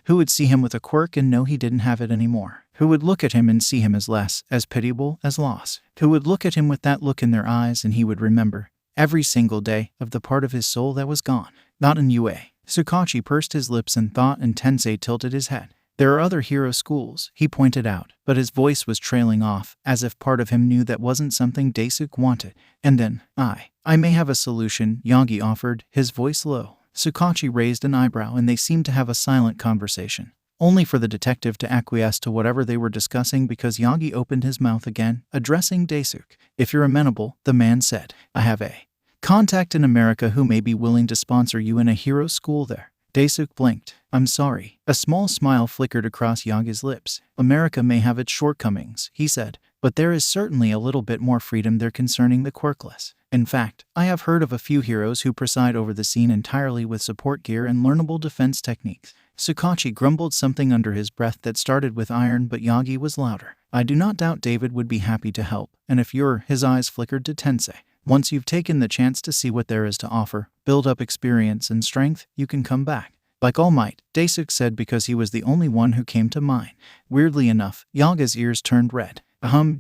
Who would see him with a quirk and know he didn't have it anymore? Who would look at him and see him as less, as pitiable, as loss? Who would look at him with that look in their eyes and he would remember, every single day, of the part of his soul that was gone? Not in UA. Sukachi pursed his lips in thought and Tensei tilted his head. There are other hero schools, he pointed out, but his voice was trailing off, as if part of him knew that wasn't something Daisuk wanted. And then, I may have a solution, Yagi offered, his voice low. Sukachi raised an eyebrow and they seemed to have a silent conversation, only for the detective to acquiesce to whatever they were discussing because Yagi opened his mouth again, addressing Daisuk. If you're amenable, the man said, I have a contact in America who may be willing to sponsor you in a hero school there. Daisuk blinked. I'm sorry. A small smile flickered across Yagi's lips. America may have its shortcomings, he said, but there is certainly a little bit more freedom there concerning the quirkless. In fact, I have heard of a few heroes who preside over the scene entirely with support gear and learnable defense techniques. Sukachi grumbled something under his breath that started with iron, but Yagi was louder. I do not doubt David would be happy to help, and if you're, his eyes flickered to Tensei. Once you've taken the chance to see what there is to offer, build up experience and strength, you can come back. Like All Might, Daisuk said because he was the only one who came to mind. Weirdly enough, Yaga's ears turned red.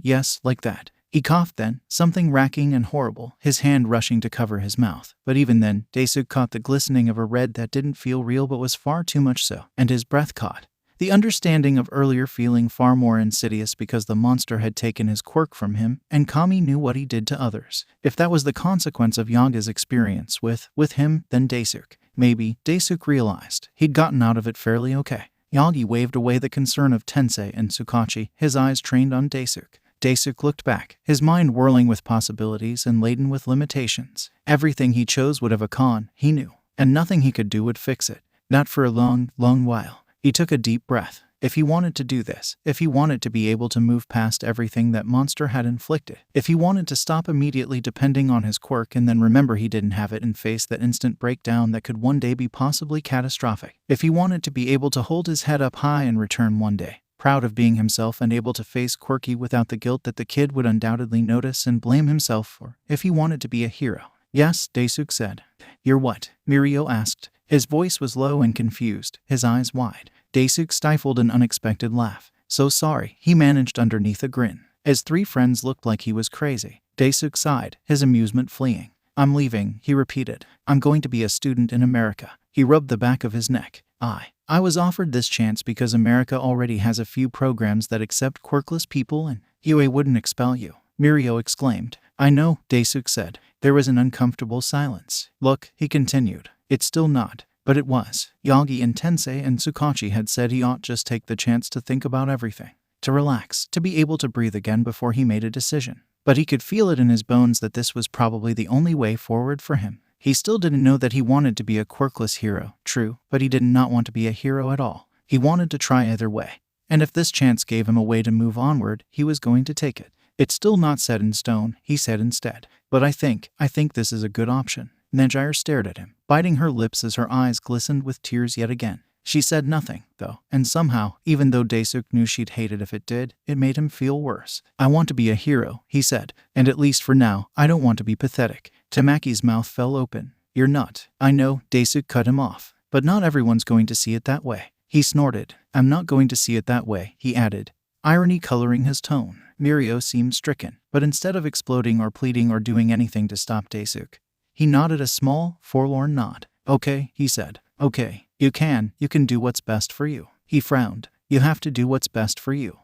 Yes, like that. He coughed then, something racking and horrible, his hand rushing to cover his mouth. But even then, Daisuk caught the glistening of a red that didn't feel real but was far too much so, and his breath caught. The understanding of earlier feeling far more insidious because the monster had taken his quirk from him, and Kami knew what he did to others. If that was the consequence of Yaga's experience with him, then Daisuk. Maybe, Daisuk realized, he'd gotten out of it fairly okay. Yagi waved away the concern of Tensei and Sukachi, his eyes trained on Daisuk. Daisuk looked back, his mind whirling with possibilities and laden with limitations. Everything he chose would have a con, he knew, and nothing he could do would fix it. Not for a long, long while. He took a deep breath. If he wanted to do this, if he wanted to be able to move past everything that monster had inflicted, if he wanted to stop immediately depending on his quirk and then remember he didn't have it and face that instant breakdown that could one day be possibly catastrophic, if he wanted to be able to hold his head up high and return one day, proud of being himself and able to face Quirky without the guilt that the kid would undoubtedly notice and blame himself for, if he wanted to be a hero, Yes, Daisuke said. You're what? Mirio asked. His voice was low and confused, his eyes wide. Daisuke stifled an unexpected laugh. So sorry, he managed underneath a grin. His three friends looked like he was crazy. Daisuke sighed, his amusement fleeing. I'm leaving, he repeated. I'm going to be a student in America. He rubbed the back of his neck. I was offered this chance because America already has a few programs that accept quirkless people and UA wouldn't expel you. Mirio exclaimed. I know, Daisuke said. There was an uncomfortable silence. Look, he continued. It's still not. But it was. Yagi and Tensei and Tsukachi had said he ought just take the chance to think about everything. To relax, to be able to breathe again before he made a decision. But he could feel it in his bones that this was probably the only way forward for him. He still didn't know that he wanted to be a quirkless hero, true, but he did not want to be a hero at all. He wanted to try either way. And if this chance gave him a way to move onward, he was going to take it. It's still not set in stone, he said instead. But I think this is a good option. Nejire stared at him, biting her lips as her eyes glistened with tears yet again. She said nothing, though, and somehow, even though Daisuke knew she'd hate it if it did, it made him feel worse. I want to be a hero, he said, and at least for now, I don't want to be pathetic. Tamaki's mouth fell open. You're not. I know, Daisuke cut him off. But not everyone's going to see it that way. He snorted. I'm not going to see it that way, he added, irony coloring his tone. Mirio seemed stricken, but instead of exploding or pleading or doing anything to stop Daisuke, he nodded a small, forlorn nod. Okay, he said. Okay. You can do what's best for you. He frowned. You have to do what's best for you.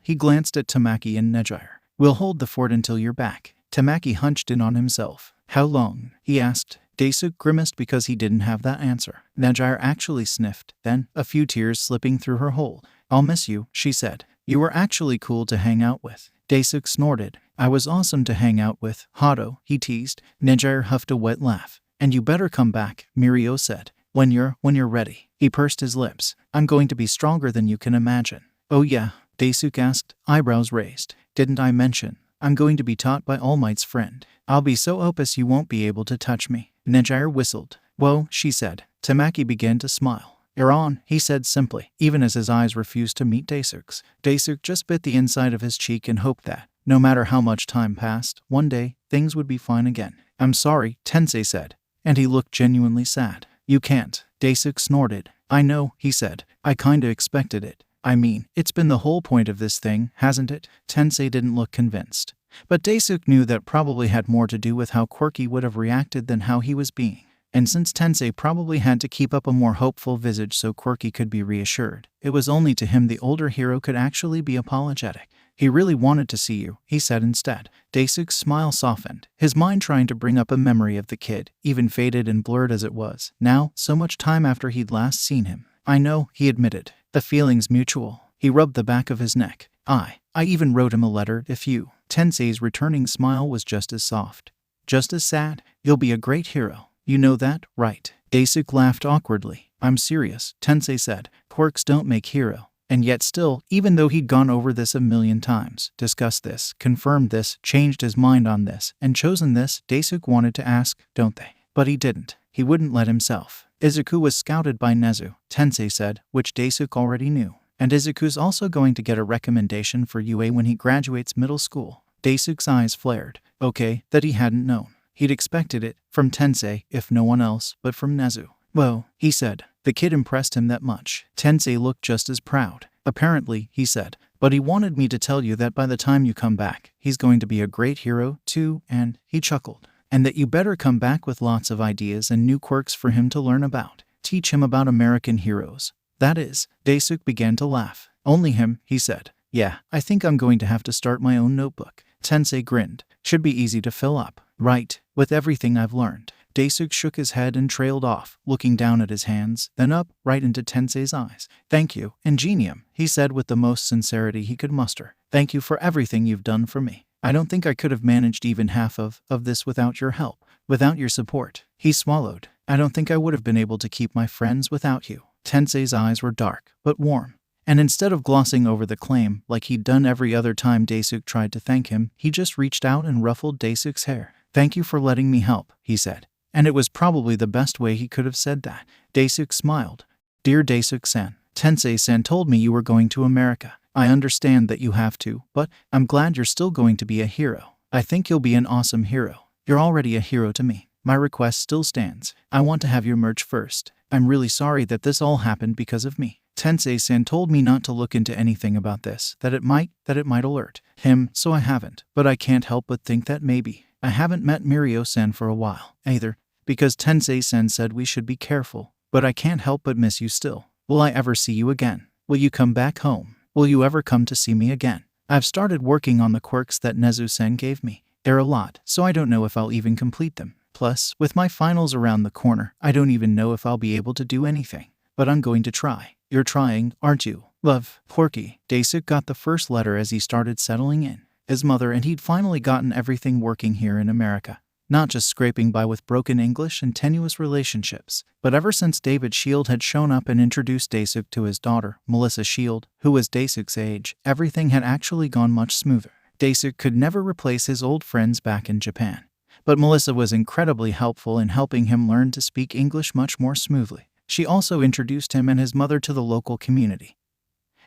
He glanced at Tamaki and Nejire. We'll hold the fort until you're back. Tamaki hunched in on himself. How long? He asked. Daisuke grimaced because he didn't have that answer. Nejire actually sniffed, then, a few tears slipping through her hold. I'll miss you, she said. You were actually cool to hang out with. Daisuke snorted. I was awesome to hang out with, Hado, he teased. Nejire huffed a wet laugh. And you better come back, Mirio said. When you're ready. He pursed his lips. I'm going to be stronger than you can imagine. Oh yeah? Daisuke asked, eyebrows raised. Didn't I mention? I'm going to be taught by All Might's friend. I'll be so opus you won't be able to touch me. Nejire whistled. Whoa, she said. Tamaki began to smile. You're on, he said simply, even as his eyes refused to meet Daisuke's. Daisuke just bit the inside of his cheek and hoped that, no matter how much time passed, one day, things would be fine again. I'm sorry, Tensei said. And he looked genuinely sad. You can't, Daisuke snorted. I know, he said. I kinda expected it. I mean, it's been the whole point of this thing, hasn't it? Tensei didn't look convinced. But Daisuke knew that probably had more to do with how Quirky would have reacted than how he was being. And since Tensei probably had to keep up a more hopeful visage so Quirky could be reassured, it was only to him the older hero could actually be apologetic. He really wanted to see you, he said instead. Daisuke's smile softened, his mind trying to bring up a memory of the kid, even faded and blurred as it was, now, so much time after he'd last seen him. I know, he admitted. The feeling's mutual. He rubbed the back of his neck. I even wrote him a letter if you. Tensei's returning smile was just as soft. Just as sad. You'll be a great hero. You know that, right? Daisuke laughed awkwardly. I'm serious, Tensei said. Quirks don't make hero. And yet still, even though he'd gone over this a million times, discussed this, confirmed this, changed his mind on this, and chosen this, Daisuke wanted to ask, don't they? But he didn't. He wouldn't let himself. Izuku was scouted by Nezu, Tensei said, which Daisuke already knew. And Izuku's also going to get a recommendation for UA when he graduates middle school. Daisuke's eyes flared. Okay, that he hadn't known. He'd expected it, from Tensei, if no one else, but from Nezu. Whoa, he said. The kid impressed him that much. Tensei looked just as proud. Apparently, he said. But he wanted me to tell you that by the time you come back, he's going to be a great hero, too, and, he chuckled. And that you better come back with lots of ideas and new quirks for him to learn about. Teach him about American heroes. That is, Daisuke began to laugh. Only him, he said. Yeah, I think I'm going to have to start my own notebook. Tensei grinned. Should be easy to fill up. Right, with everything I've learned. Daisuke shook his head and trailed off, looking down at his hands, then up, right into Tensei's eyes. Thank you, Ingenium, he said with the most sincerity he could muster. Thank you for everything you've done for me. I don't think I could have managed even half of this without your help, without your support. He swallowed. I don't think I would have been able to keep my friends without you. Tensei's eyes were dark, but warm. And instead of glossing over the claim, like he'd done every other time Daisuke tried to thank him, he just reached out and ruffled Daisuke's hair. Thank you for letting me help, he said. And it was probably the best way he could have said that. Daisuke smiled. Dear Daisuke-san, Tensei-san told me you were going to America. I understand that you have to, but I'm glad you're still going to be a hero. I think you'll be an awesome hero. You're already a hero to me. my request still stands. I want to have your merch first. I'm really sorry that this all happened because of me. Tensei-san told me not to look into anything about this, that it might alert him, so I haven't. But I can't help but think that maybe. I haven't met Mirio-san for a while, either, because Tensei-san said we should be careful. But I can't help but miss you still. Will I ever see you again? Will you come back home? Will you ever come to see me again? I've started working on the quirks that Nezu-sen gave me. They're a lot, so I don't know if I'll even complete them. Plus, with my finals around the corner, I don't even know if I'll be able to do anything. But I'm going to try. You're trying, aren't you? Love, Quirky. Daisuke got the first letter as he started settling in. His mother and he'd finally gotten everything working here in America. Not just scraping by with broken English and tenuous relationships, but ever since David Shield had shown up and introduced Daisuke to his daughter, Melissa Shield, who was Daisuke's age, everything had actually gone much smoother. Daisuke could never replace his old friends back in Japan. But Melissa was incredibly helpful in helping him learn to speak English much more smoothly. She also introduced him and his mother to the local community,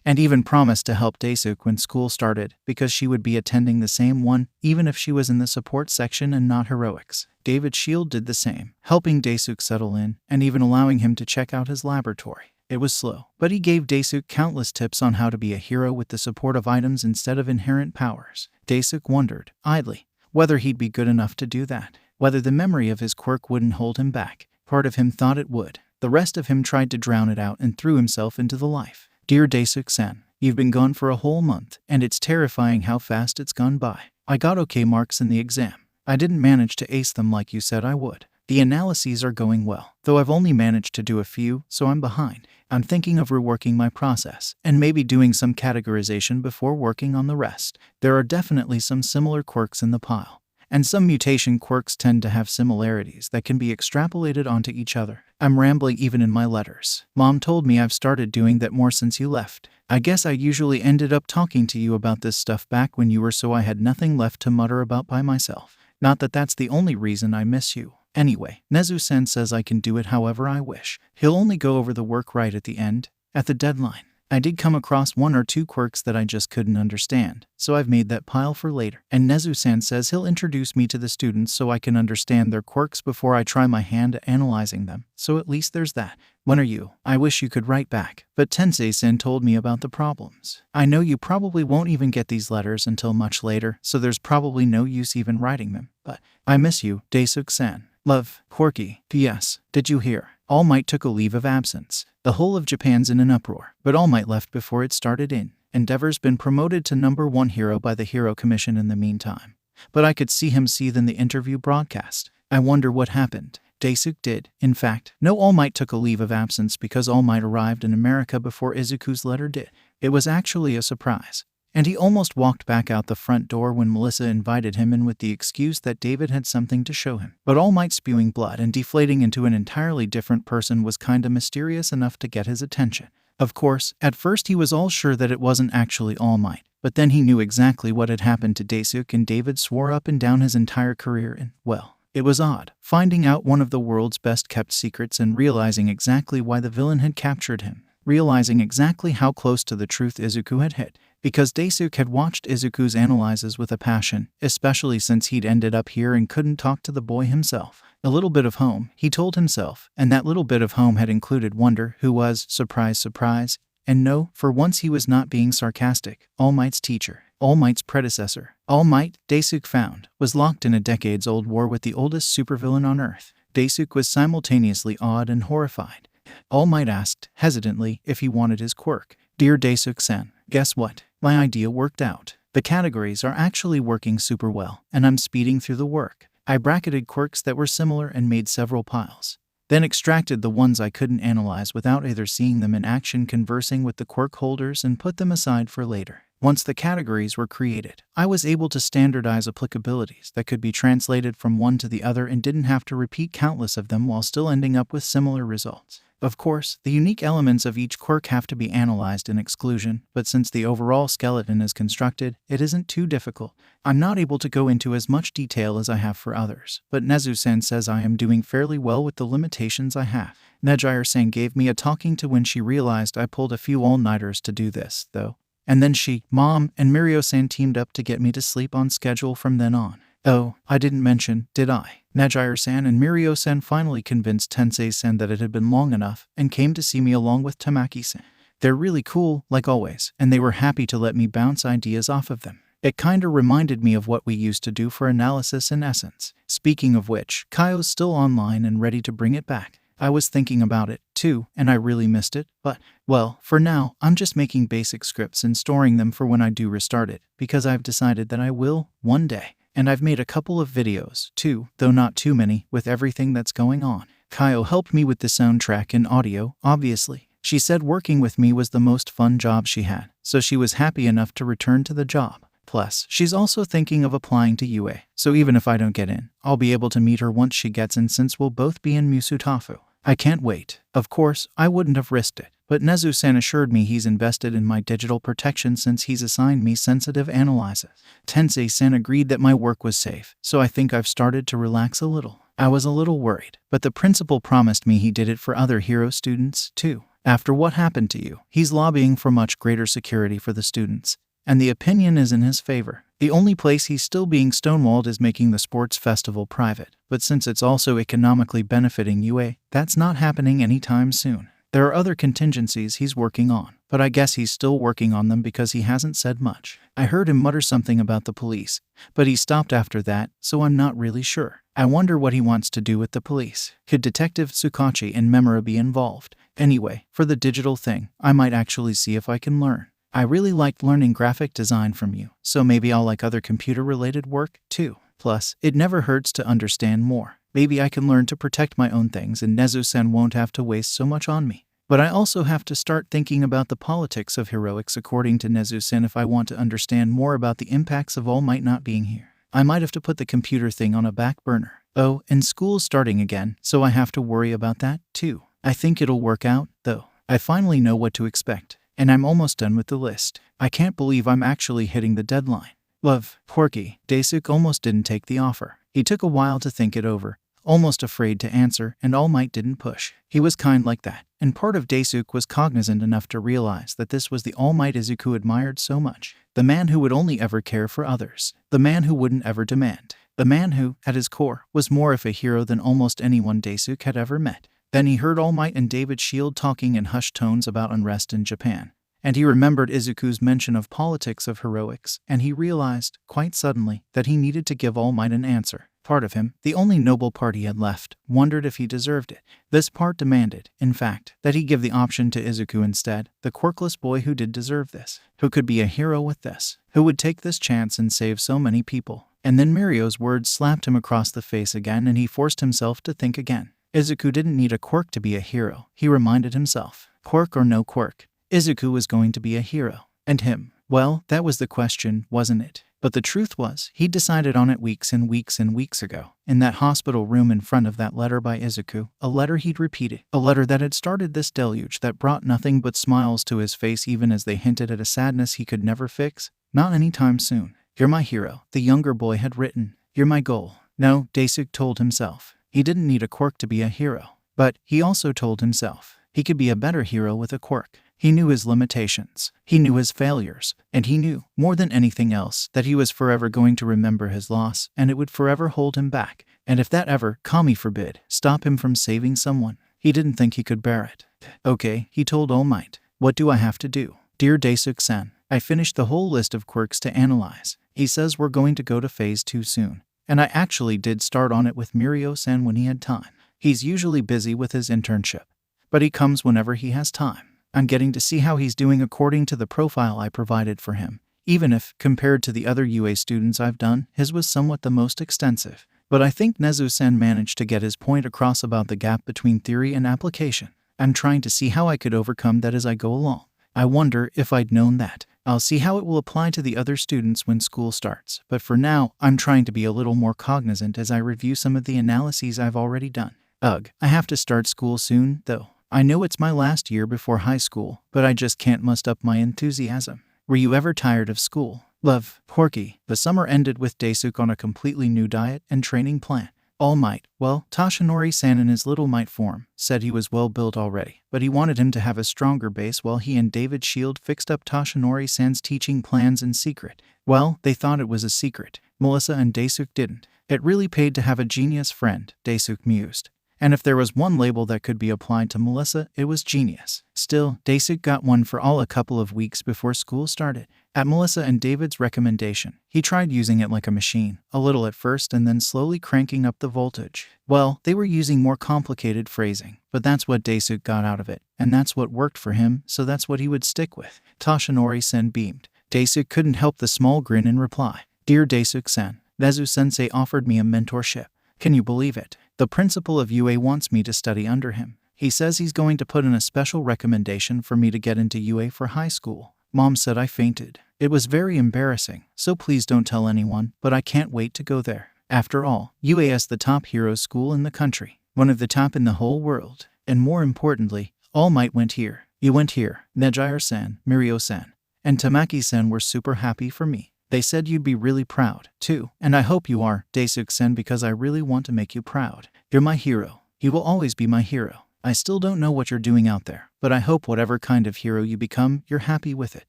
and even promised to help Daisuke when school started because she would be attending the same one, even if she was in the support section and not heroics. David Shield did the same, helping Daisuke settle in and even allowing him to check out his laboratory. It was slow, but he gave Daisuke countless tips on how to be a hero with the support of items instead of inherent powers. Daisuke wondered, idly, whether he'd be good enough to do that, whether the memory of his quirk wouldn't hold him back. Part of him thought it would. The rest of him tried to drown it out and threw himself into the life. Dear Daisuke-san, you've been gone for a whole month, and it's terrifying how fast it's gone by. I got okay marks in the exam. I didn't manage to ace them like you said I would. The analyses are going well, though I've only managed to do a few, so I'm behind. I'm thinking of reworking my process, and maybe doing some categorization before working on the rest. There are definitely some similar quirks in the pile, and some mutation quirks tend to have similarities that can be extrapolated onto each other. I'm rambling even in my letters. Mom told me I've started doing that more since you left. I guess I usually ended up talking to you about this stuff back when you were, so I had nothing left to mutter about by myself. Not that that's the only reason I miss you. Anyway, Nezu-sen says I can do it however I wish. He'll only go over the work right at the end, at the deadline. I did come across 1 or 2 quirks that I just couldn't understand, so I've made that pile for later. And Nezu-san says he'll introduce me to the students so I can understand their quirks before I try my hand at analyzing them, so at least there's that. When are you? I wish you could write back, but Tensei-san told me about the problems. I know you probably won't even get these letters until much later, so there's probably no use even writing them, but I miss you, Daisuke-san. Love, Quirky. P.S. Did you hear? All Might took a leave of absence. The whole of Japan's in an uproar, but All Might left before it started in. Endeavor's been promoted to #1 hero by the Hero Commission in the meantime. But I could see him seethe in the interview broadcast. I wonder what happened. Daisuke did, in fact, know All Might took a leave of absence because All Might arrived in America before Izuku's letter did. It was actually a surprise. And he almost walked back out the front door when Melissa invited him in with the excuse that David had something to show him. But All Might spewing blood and deflating into an entirely different person was kinda mysterious enough to get his attention. Of course, at first he was all sure that it wasn't actually All Might, but then he knew exactly what had happened to Daisuke, and David swore up and down his entire career and, well, it was odd, finding out one of the world's best kept secrets and realizing exactly why the villain had captured him, realizing exactly how close to the truth Izuku had hit. Because Daisuke had watched Izuku's analyses with a passion, especially since he'd ended up here and couldn't talk to the boy himself. A little bit of home, he told himself, and that little bit of home had included Wonder, who was, surprise, surprise, and no, for once he was not being sarcastic, All Might's teacher, All Might's predecessor. All Might, Daisuke found, was locked in a decades-old war with the oldest supervillain on Earth. Daisuke was simultaneously awed and horrified. All Might asked, hesitantly, if he wanted his quirk. Dear Daisuke-san, guess what? My idea worked out. The categories are actually working super well, and I'm speeding through the work. I bracketed quirks that were similar and made several piles. Then extracted the ones I couldn't analyze without either seeing them in action, conversing with the quirk holders, and put them aside for later. Once the categories were created, I was able to standardize applicabilities that could be translated from one to the other and didn't have to repeat countless of them while still ending up with similar results. Of course, the unique elements of each quirk have to be analyzed in exclusion, but since the overall skeleton is constructed, it isn't too difficult. I'm not able to go into as much detail as I have for others, but Nezu-san says I am doing fairly well with the limitations I have. Nejire-san gave me a talking to when she realized I pulled a few all-nighters to do this, though. And then she, Mom, and Mirio-san teamed up to get me to sleep on schedule from then on. Oh, I didn't mention, did I? Najire-san and Mirio-san finally convinced Tensei-san that it had been long enough and came to see me along with Tamaki-san. They're really cool, like always, and they were happy to let me bounce ideas off of them. It kinda reminded me of what we used to do for analysis in essence. Speaking of which, Kaio's still online and ready to bring it back. I was thinking about it, too, and I really missed it, but, well, for now, I'm just making basic scripts and storing them for when I do restart it, because I've decided that I will, one day. And I've made a couple of videos, too, though not too many, with everything that's going on. Kaio helped me with the soundtrack and audio, obviously. She said working with me was the most fun job she had, so she was happy enough to return to the job. Plus, she's also thinking of applying to UA, so even if I don't get in, I'll be able to meet her once she gets in since we'll both be in Musutafu. I can't wait. Of course, I wouldn't have risked it, but Nezu-san assured me he's invested in my digital protection since he's assigned me sensitive analysis. Tensei-san agreed that my work was safe, so I think I've started to relax a little. I was a little worried, but the principal promised me he did it for other hero students, too. After what happened to you, he's lobbying for much greater security for the students, and the opinion is in his favor. The only place he's still being stonewalled is making the sports festival private, but since it's also economically benefiting UA, that's not happening anytime soon. There are other contingencies he's working on, but I guess he's still working on them because he hasn't said much. I heard him mutter something about the police, but he stopped after that, so I'm not really sure. I wonder what he wants to do with the police. Could Detective Tsukachi and Memora be involved? Anyway, for the digital thing, I might actually see if I can learn. I really liked learning graphic design from you, so maybe I'll like other computer-related work, too. Plus, it never hurts to understand more. Maybe I can learn to protect my own things and Nezu-san won't have to waste so much on me. But I also have to start thinking about the politics of heroics according to Nezu-san if I want to understand more about the impacts of All Might not being here. I might have to put the computer thing on a back burner. Oh, and school's starting again, so I have to worry about that, too. I think it'll work out, though. I finally know what to expect. And I'm almost done with the list. I can't believe I'm actually hitting the deadline. Love, Quirky. Daisuke almost didn't take the offer. He took a while to think it over, almost afraid to answer, and All Might didn't push. He was kind like that, and part of Daisuke was cognizant enough to realize that this was the All Might Izuku admired so much. The man who would only ever care for others. The man who wouldn't ever demand. The man who, at his core, was more of a hero than almost anyone Daisuke had ever met. Then he heard All Might and David Shield talking in hushed tones about unrest in Japan. And he remembered Izuku's mention of politics of heroics, and he realized, quite suddenly, that he needed to give All Might an answer. Part of him, the only noble part he had left, wondered if he deserved it. This part demanded, in fact, that he give the option to Izuku instead, the quirkless boy who did deserve this, who could be a hero with this, who would take this chance and save so many people. And then Mirio's words slapped him across the face again and he forced himself to think again. Izuku didn't need a quirk to be a hero, he reminded himself. Quirk or no quirk, Izuku was going to be a hero. And him? Well, that was the question, wasn't it? But the truth was, he'd decided on it weeks and weeks and weeks ago, in that hospital room in front of that letter by Izuku, a letter he'd repeated, a letter that had started this deluge that brought nothing but smiles to his face even as they hinted at a sadness he could never fix. Not anytime soon. You're my hero, the younger boy had written. You're my goal. No, Daisuke told himself. He didn't need a quirk to be a hero. But he also told himself he could be a better hero with a quirk. He knew his limitations, he knew his failures, and he knew, more than anything else, that he was forever going to remember his loss, and it would forever hold him back. And if that ever, kami forbid, stop him from saving someone, he didn't think he could bear it. Okay, he told All Might. What do I have to do? Dear Daisuke-san, I finished the whole list of quirks to analyze. He says we're going to go to phase 2 soon. And I actually did start on it with Mirio-san when he had time. He's usually busy with his internship, but he comes whenever he has time. I'm getting to see how he's doing according to the profile I provided for him, even if, compared to the other UA students I've done, his was somewhat the most extensive. But I think Nezu-san managed to get his point across about the gap between theory and application. I'm trying to see how I could overcome that as I go along. I wonder if I'd known that. I'll see how it will apply to the other students when school starts, but for now, I'm trying to be a little more cognizant as I review some of the analyses I've already done. Ugh, I have to start school soon, though. I know it's my last year before high school, but I just can't muster up my enthusiasm. Were you ever tired of school? Love, Quirky. The summer ended with Daisuke on a completely new diet and training plan. All Might, well, Toshinori-san in his Little Might form, said he was well built already, but he wanted him to have a stronger base while he and David Shield fixed up Toshinori-san's teaching plans in secret. Well, they thought it was a secret. Melissa and Daisuke didn't. It really paid to have a genius friend, Daisuke mused. And if there was one label that could be applied to Melissa, it was genius. Still, Daisuke got one for all a couple of weeks before school started. At Melissa and David's recommendation, he tried using it like a machine, a little at first and then slowly cranking up the voltage. Well, they were using more complicated phrasing, but that's what Daisuke got out of it, and that's what worked for him, so that's what he would stick with. Toshinori-sen beamed. Daisuke couldn't help the small grin in reply. Dear Daisuke-sen, Nezu-sensei offered me a mentorship. Can you believe it? The principal of UA wants me to study under him. He says he's going to put in a special recommendation for me to get into UA for high school. Mom said I fainted. It was very embarrassing, so please don't tell anyone, but I can't wait to go there. After all, UA is the top hero school in the country, one of the top in the whole world. And more importantly, All Might went here. You went here. Nejiire-san, Mirio-san, and Tamaki-san were super happy for me. They said you'd be really proud, too. And I hope you are, Daisuke-sen, because I really want to make you proud. You're my hero. You will always be my hero. I still don't know what you're doing out there, but I hope whatever kind of hero you become, you're happy with it.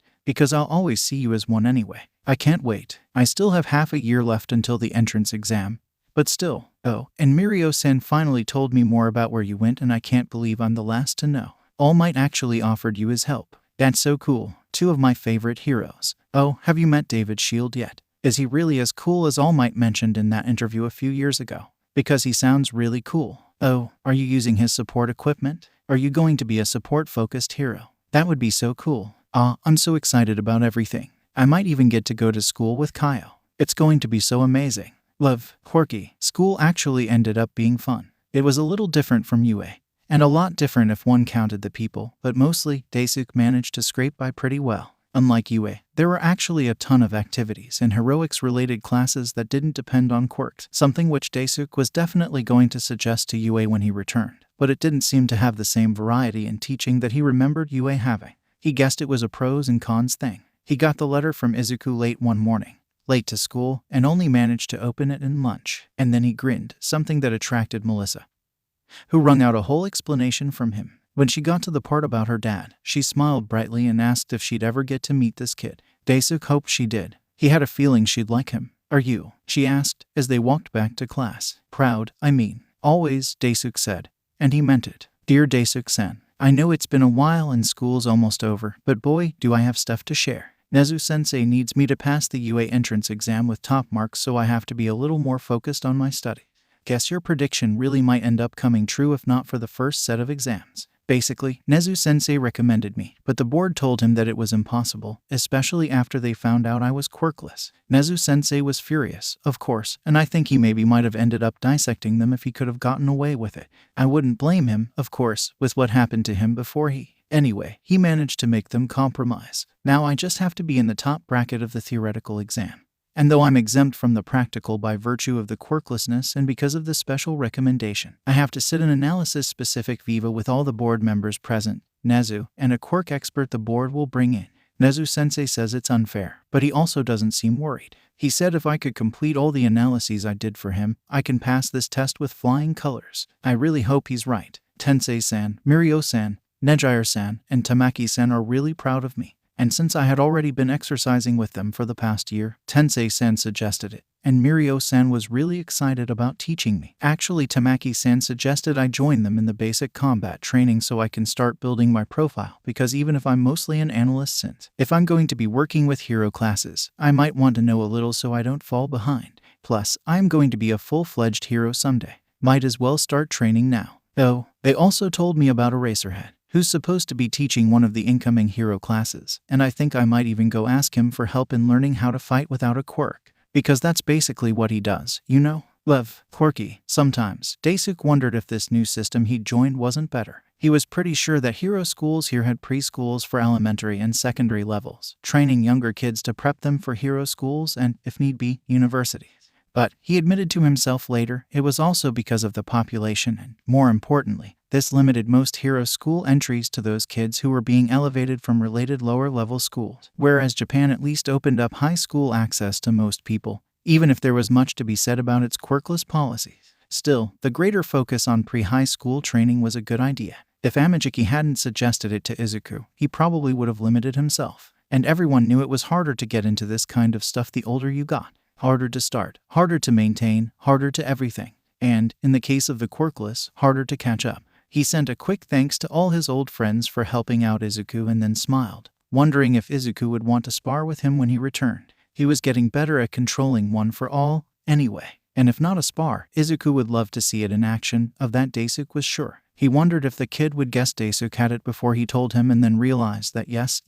Because I'll always see you as one anyway. I can't wait. I still have half a year left until the entrance exam. But still. Oh, and Mirio-san finally told me more about where you went, and I can't believe I'm the last to know. All Might actually offered you his help. That's so cool. Two of my favorite heroes. Oh, have you met David Shield yet? Is he really as cool as All Might mentioned in that interview a few years ago? Because he sounds really cool. Oh, are you using his support equipment? Are you going to be a support-focused hero? That would be so cool. I'm so excited about everything. I might even get to go to school with Kaio. It's going to be so amazing. Love, Quirky. School actually ended up being fun. It was a little different from UA. And a lot different if one counted the people, but mostly, Daisuke managed to scrape by pretty well. Unlike UA, there were actually a ton of activities and heroics-related classes that didn't depend on quirks, something which Daisuke was definitely going to suggest to UA when he returned, but it didn't seem to have the same variety in teaching that he remembered UA having. He guessed it was a pros and cons thing. He got the letter from Izuku late one morning, late to school, and only managed to open it in lunch, and then he grinned, something that attracted Melissa, who wrung out a whole explanation from him. When she got to the part about her dad, she smiled brightly and asked if she'd ever get to meet this kid. Daisuke hoped she did. He had a feeling she'd like him. Are you? She asked, as they walked back to class. Proud, I mean. Always, Daisuke said. And he meant it. Dear Daisuke-san, I know it's been a while and school's almost over, but boy, do I have stuff to share. Nezu-sensei needs me to pass the UA entrance exam with top marks, so I have to be a little more focused on my study. Guess your prediction really might end up coming true if not for the first set of exams. Basically, Nezu-sensei recommended me, but the board told him that it was impossible, especially after they found out I was quirkless. Nezu-sensei was furious, of course, and I think he maybe might have ended up dissecting them if he could have gotten away with it. I wouldn't blame him, of course, with what happened to him before he... Anyway, he managed to make them compromise. Now I just have to be in the top bracket of the theoretical exam. And though I'm exempt from the practical by virtue of the quirklessness and because of the special recommendation, I have to sit an analysis-specific viva with all the board members present, Nezu, and a quirk expert the board will bring in. Nezu-sensei says it's unfair, but he also doesn't seem worried. He said if I could complete all the analyses I did for him, I can pass this test with flying colors. I really hope he's right. Tensei-san, Mirio-san, Nejiire-san, and Tamaki-san are really proud of me. And since I had already been exercising with them for the past year, Tensei-san suggested it, and Mirio-san was really excited about teaching me. Actually, Tamaki-san suggested I join them in the basic combat training so I can start building my profile, because even if I'm mostly an analyst, since if I'm going to be working with hero classes, I might want to know a little so I don't fall behind. Plus, I'm going to be a full-fledged hero someday. Might as well start training now. Oh, they also told me about Eraserhead, who's supposed to be teaching one of the incoming hero classes, and I think I might even go ask him for help in learning how to fight without a quirk, because that's basically what he does, you know? Love, Quirky. Sometimes, Daisuke wondered if this new system he'd joined wasn't better. He was pretty sure that hero schools here had preschools for elementary and secondary levels, training younger kids to prep them for hero schools and, if need be, universities. But, he admitted to himself later, it was also because of the population and, more importantly, this limited most hero school entries to those kids who were being elevated from related lower-level schools, whereas Japan at least opened up high school access to most people, even if there was much to be said about its quirkless policies. Still, the greater focus on pre-high school training was a good idea. If Amajiki hadn't suggested it to Izuku, he probably would have limited himself. And everyone knew it was harder to get into this kind of stuff the older you got. harder to start, harder to maintain, harder to everything. And, in the case of the quirkless, harder to catch up. He sent a quick thanks to all his old friends for helping out Izuku and then smiled, wondering if Izuku would want to spar with him when he returned. He was getting better at controlling one for all, anyway. And if not a spar, Izuku would love to see it in action, of that Daisuke was sure. He wondered if the kid would guess Daisuke had it before he told him and then realized that yes,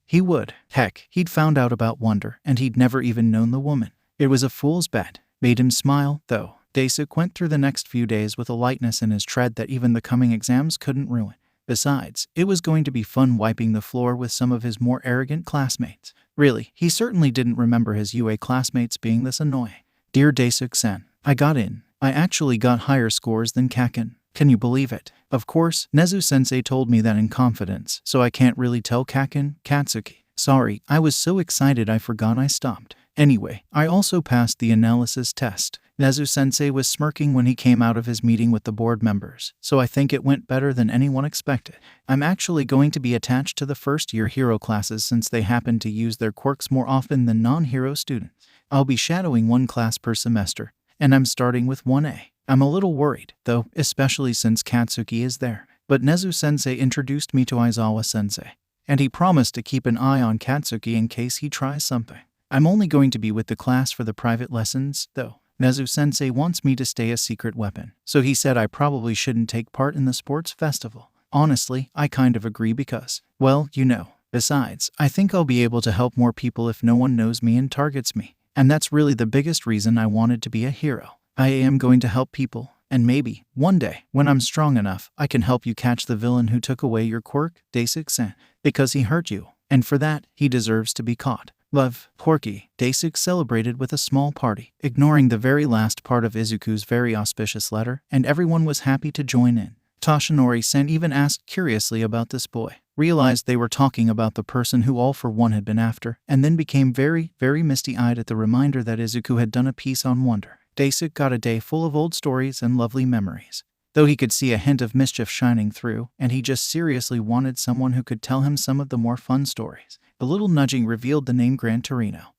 he would. Heck, he'd found out about Wonder, and he'd never even known the woman. It was a fool's bet. Made him smile, though. Daisuke went through the next few days with a lightness in his tread that even the coming exams couldn't ruin. Besides, it was going to be fun wiping the floor with some of his more arrogant classmates. Really, he certainly didn't remember his UA classmates being this annoying. Dear Daisuke-san, I got in. I actually got higher scores than Kaken. Can you believe it? Of course, Nezu-sensei told me that in confidence, so I can't really tell Kaken, Katsuki. Sorry, I was so excited I forgot I stopped. Anyway, I also passed the analysis test. Nezu-sensei was smirking when he came out of his meeting with the board members, so I think it went better than anyone expected. I'm actually going to be attached to the first-year hero classes since they happen to use their quirks more often than non-hero students. I'll be shadowing one class per semester, and I'm starting with 1A. I'm a little worried, though, especially since Katsuki is there. But Nezu-sensei introduced me to Aizawa-sensei, and he promised to keep an eye on Katsuki in case he tries something. I'm only going to be with the class for the private lessons, though. Nezu-sensei wants me to stay a secret weapon, so he said I probably shouldn't take part in the sports festival. Honestly, I kind of agree because, well, you know. Besides, I think I'll be able to help more people if no one knows me and targets me. And that's really the biggest reason I wanted to be a hero. I am going to help people, and maybe, one day, when I'm strong enough, I can help you catch the villain who took away your quirk, Daisuke-san, because he hurt you, and for that, he deserves to be caught. Love, Quirky. Daisuke celebrated with a small party, ignoring the very last part of Izuku's very auspicious letter, and everyone was happy to join in. Toshinori-san even asked curiously about this boy, realized they were talking about the person who all for one had been after, and then became very, very misty-eyed at the reminder that Izuku had done a piece on Wonder. Daisuke got a day full of old stories and lovely memories, though he could see a hint of mischief shining through, and he just seriously wanted someone who could tell him some of the more fun stories. A little nudging revealed the name Gran Torino,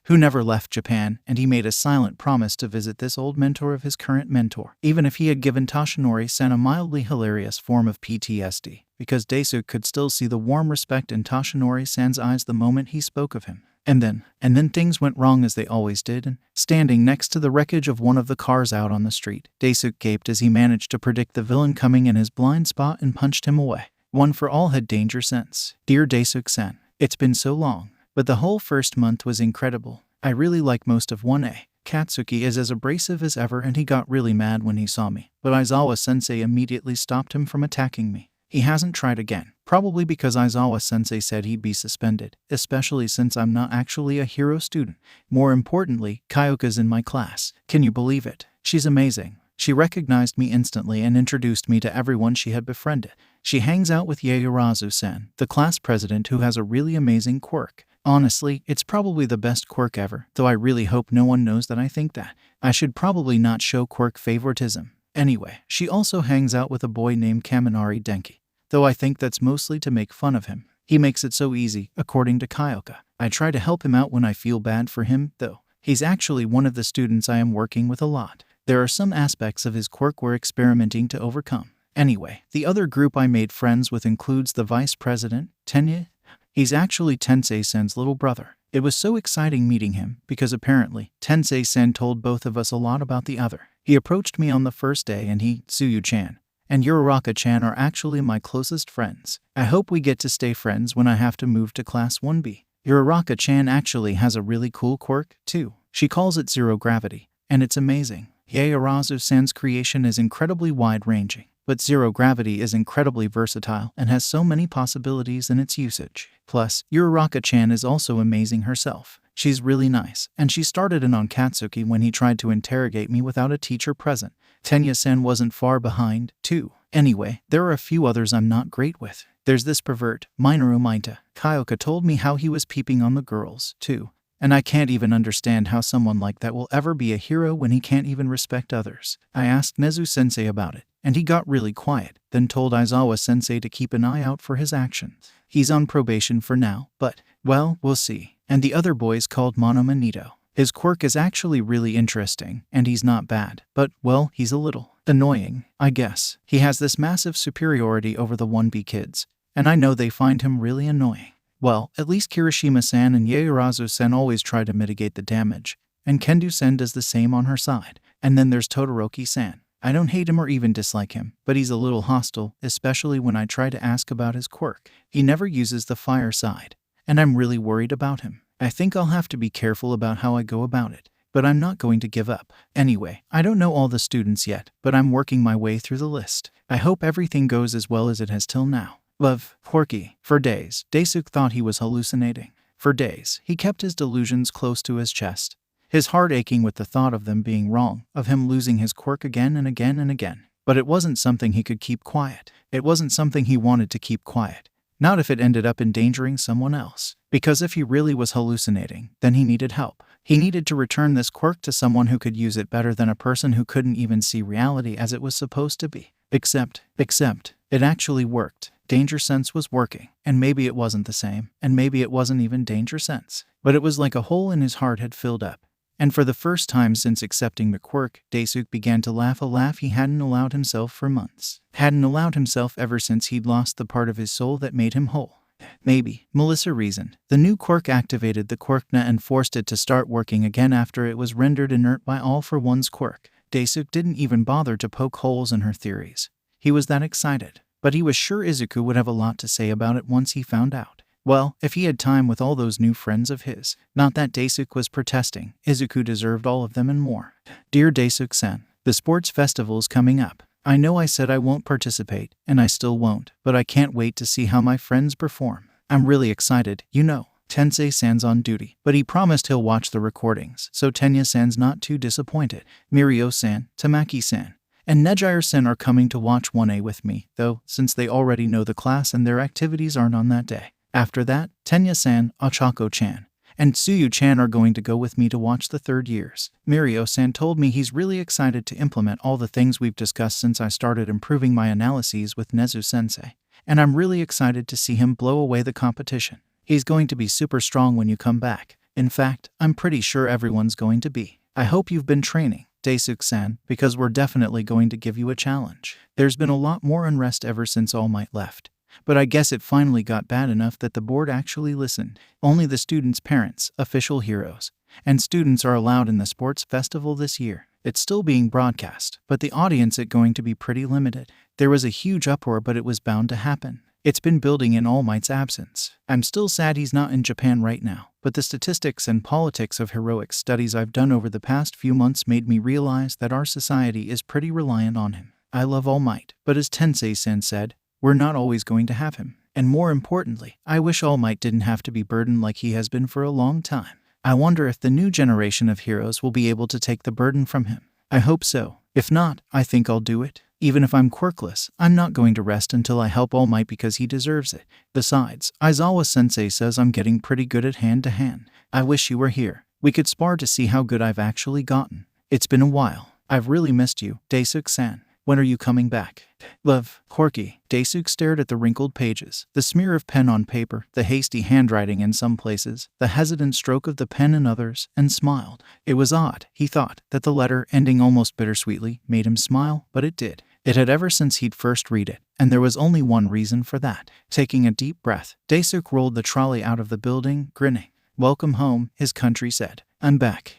who never left Japan, and he made a silent promise to visit this old mentor of his current mentor, even if he had given Toshinori-san a mildly hilarious form of PTSD, because Daisuke could still see the warm respect in Toshinori-san's eyes the moment he spoke of him. And then things went wrong as they always did, and, standing next to the wreckage of one of the cars out on the street, Daisuke gaped as he managed to predict the villain coming in his blind spot and punched him away. One for all had danger sense. Dear Daisuke-san, it's been so long, but the whole first month was incredible. I really like most of 1A. Katsuki is as abrasive as ever and he got really mad when he saw me, but Aizawa-sensei immediately stopped him from attacking me. He hasn't tried again, probably because Aizawa-sensei said he'd be suspended, especially since I'm not actually a hero student. More importantly, Kyoka's in my class. Can you believe it? She's amazing. She recognized me instantly and introduced me to everyone she had befriended. She hangs out with Yaoyorozu-san, the class president who has a really amazing quirk. Honestly, it's probably the best quirk ever, though I really hope no one knows that I think that. I should probably not show quirk favoritism. Anyway, she also hangs out with a boy named Kaminari Denki, though I think that's mostly to make fun of him. He makes it so easy, according to Kyoka. I try to help him out when I feel bad for him, though. He's actually one of the students I am working with a lot. There are some aspects of his quirk we're experimenting to overcome. Anyway, the other group I made friends with includes the vice president, Tenya. He's actually Tensei-sen's little brother. It was so exciting meeting him, because apparently, Tensei-sen told both of us a lot about the other. He approached me on the first day and he, Tsuyu-chan, and Uraraka-chan are actually my closest friends. I hope we get to stay friends when I have to move to Class 1B. Uraraka-chan actually has a really cool quirk, too. She calls it zero gravity, and it's amazing. Yaoyorozu-san's creation is incredibly wide-ranging, but zero gravity is incredibly versatile and has so many possibilities in its usage. Plus, Uraraka-chan is also amazing herself. She's really nice, and she started in on Katsuki when he tried to interrogate me without a teacher present. Tenya-sen wasn't far behind, too. Anyway, there are a few others I'm not great with. There's this pervert, Minoru Maita. Kyoka told me how he was peeping on the girls, too. And I can't even understand how someone like that will ever be a hero when he can't even respect others. I asked Nezu-sensei about it, and he got really quiet, then told Aizawa-sensei to keep an eye out for his actions. He's on probation for now, but, well, we'll see. And the other boy's called Monomanito. His quirk is actually really interesting, and he's not bad, but, well, he's a little annoying, I guess. He has this massive superiority over the 1B kids, and I know they find him really annoying. Well, at least Kirishima-san and Yaoyorozu-san always try to mitigate the damage, and Kendo-san does the same on her side. And then there's Todoroki-san. I don't hate him or even dislike him, but he's a little hostile, especially when I try to ask about his quirk. He never uses the fire side, and I'm really worried about him. I think I'll have to be careful about how I go about it, but I'm not going to give up. Anyway, I don't know all the students yet, but I'm working my way through the list. I hope everything goes as well as it has till now. Love, Quirky. For days, Daisuke thought he was hallucinating. For days, he kept his delusions close to his chest, his heart aching with the thought of them being wrong, of him losing his quirk again and again and again. But it wasn't something he could keep quiet. It wasn't something he wanted to keep quiet. Not if it ended up endangering someone else. Because if he really was hallucinating, then he needed help. He needed to return this quirk to someone who could use it better than a person who couldn't even see reality as it was supposed to be. Except, it actually worked. Danger Sense was working, and maybe it wasn't the same, and maybe it wasn't even Danger Sense. But it was like a hole in his heart had filled up. And for the first time since accepting the quirk, Daisuke began to laugh a laugh he hadn't allowed himself for months. Hadn't allowed himself ever since he'd lost the part of his soul that made him whole. Maybe, Melissa reasoned. The new quirk activated the quirkna and forced it to start working again after it was rendered inert by All for One's quirk. Daisuke didn't even bother to poke holes in her theories. He was that excited. But he was sure Izuku would have a lot to say about it once he found out. Well, if he had time with all those new friends of his. Not that Daisuke was protesting. Izuku deserved all of them and more. Dear Daisuke-san, the sports festival's coming up. I know I said I won't participate, and I still won't, but I can't wait to see how my friends perform. I'm really excited, you know. Tensei-san's on duty, but he promised he'll watch the recordings, so Tenya-san's not too disappointed. Mirio-san, Tamaki-san, and Nejire-san are coming to watch 1A with me, though, since they already know the class and their activities aren't on that day. After that, Tenya-san, Ochako-chan, and Tsuyu-chan are going to go with me to watch the third years. Mirio-san told me he's really excited to implement all the things we've discussed since I started improving my analyses with Nezu-sensei, and I'm really excited to see him blow away the competition. He's going to be super strong when you come back. In fact, I'm pretty sure everyone's going to be. I hope you've been training, Daisuke-san, because we're definitely going to give you a challenge. There's been a lot more unrest ever since All Might left. But I guess it finally got bad enough that the board actually listened. Only the students' parents, official heroes, and students are allowed in the sports festival this year. It's still being broadcast, but the audience is going to be pretty limited. There was a huge uproar, but it was bound to happen. It's been building in All Might's absence. I'm still sad he's not in Japan right now, but the statistics and politics of heroic studies I've done over the past few months made me realize that our society is pretty reliant on him. I love All Might, but as Tensei-san said, we're not always going to have him. And more importantly, I wish All Might didn't have to be burdened like he has been for a long time. I wonder if the new generation of heroes will be able to take the burden from him. I hope so. If not, I think I'll do it. Even if I'm quirkless, I'm not going to rest until I help All Might because he deserves it. Besides, Aizawa-sensei says I'm getting pretty good at hand-to-hand. I wish you were here. We could spar to see how good I've actually gotten. It's been a while. I've really missed you, Daisuke-san. When are you coming back? Love, Quirky. Daisuke stared at the wrinkled pages, the smear of pen on paper, the hasty handwriting in some places, the hesitant stroke of the pen in others, and smiled. It was odd, he thought, that the letter, ending almost bittersweetly, made him smile, but it did. It had ever since he'd first read it, and there was only one reason for that. Taking a deep breath, Daisuke rolled the trolley out of the building, grinning. Welcome home, his country said. I'm back.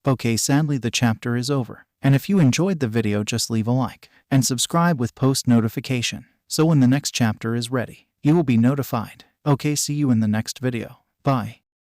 Okay, sadly the chapter is over. And if you enjoyed the video, just leave a like and subscribe with post notification, so when the next chapter is ready, you will be notified. Okay, see you in the next video. Bye.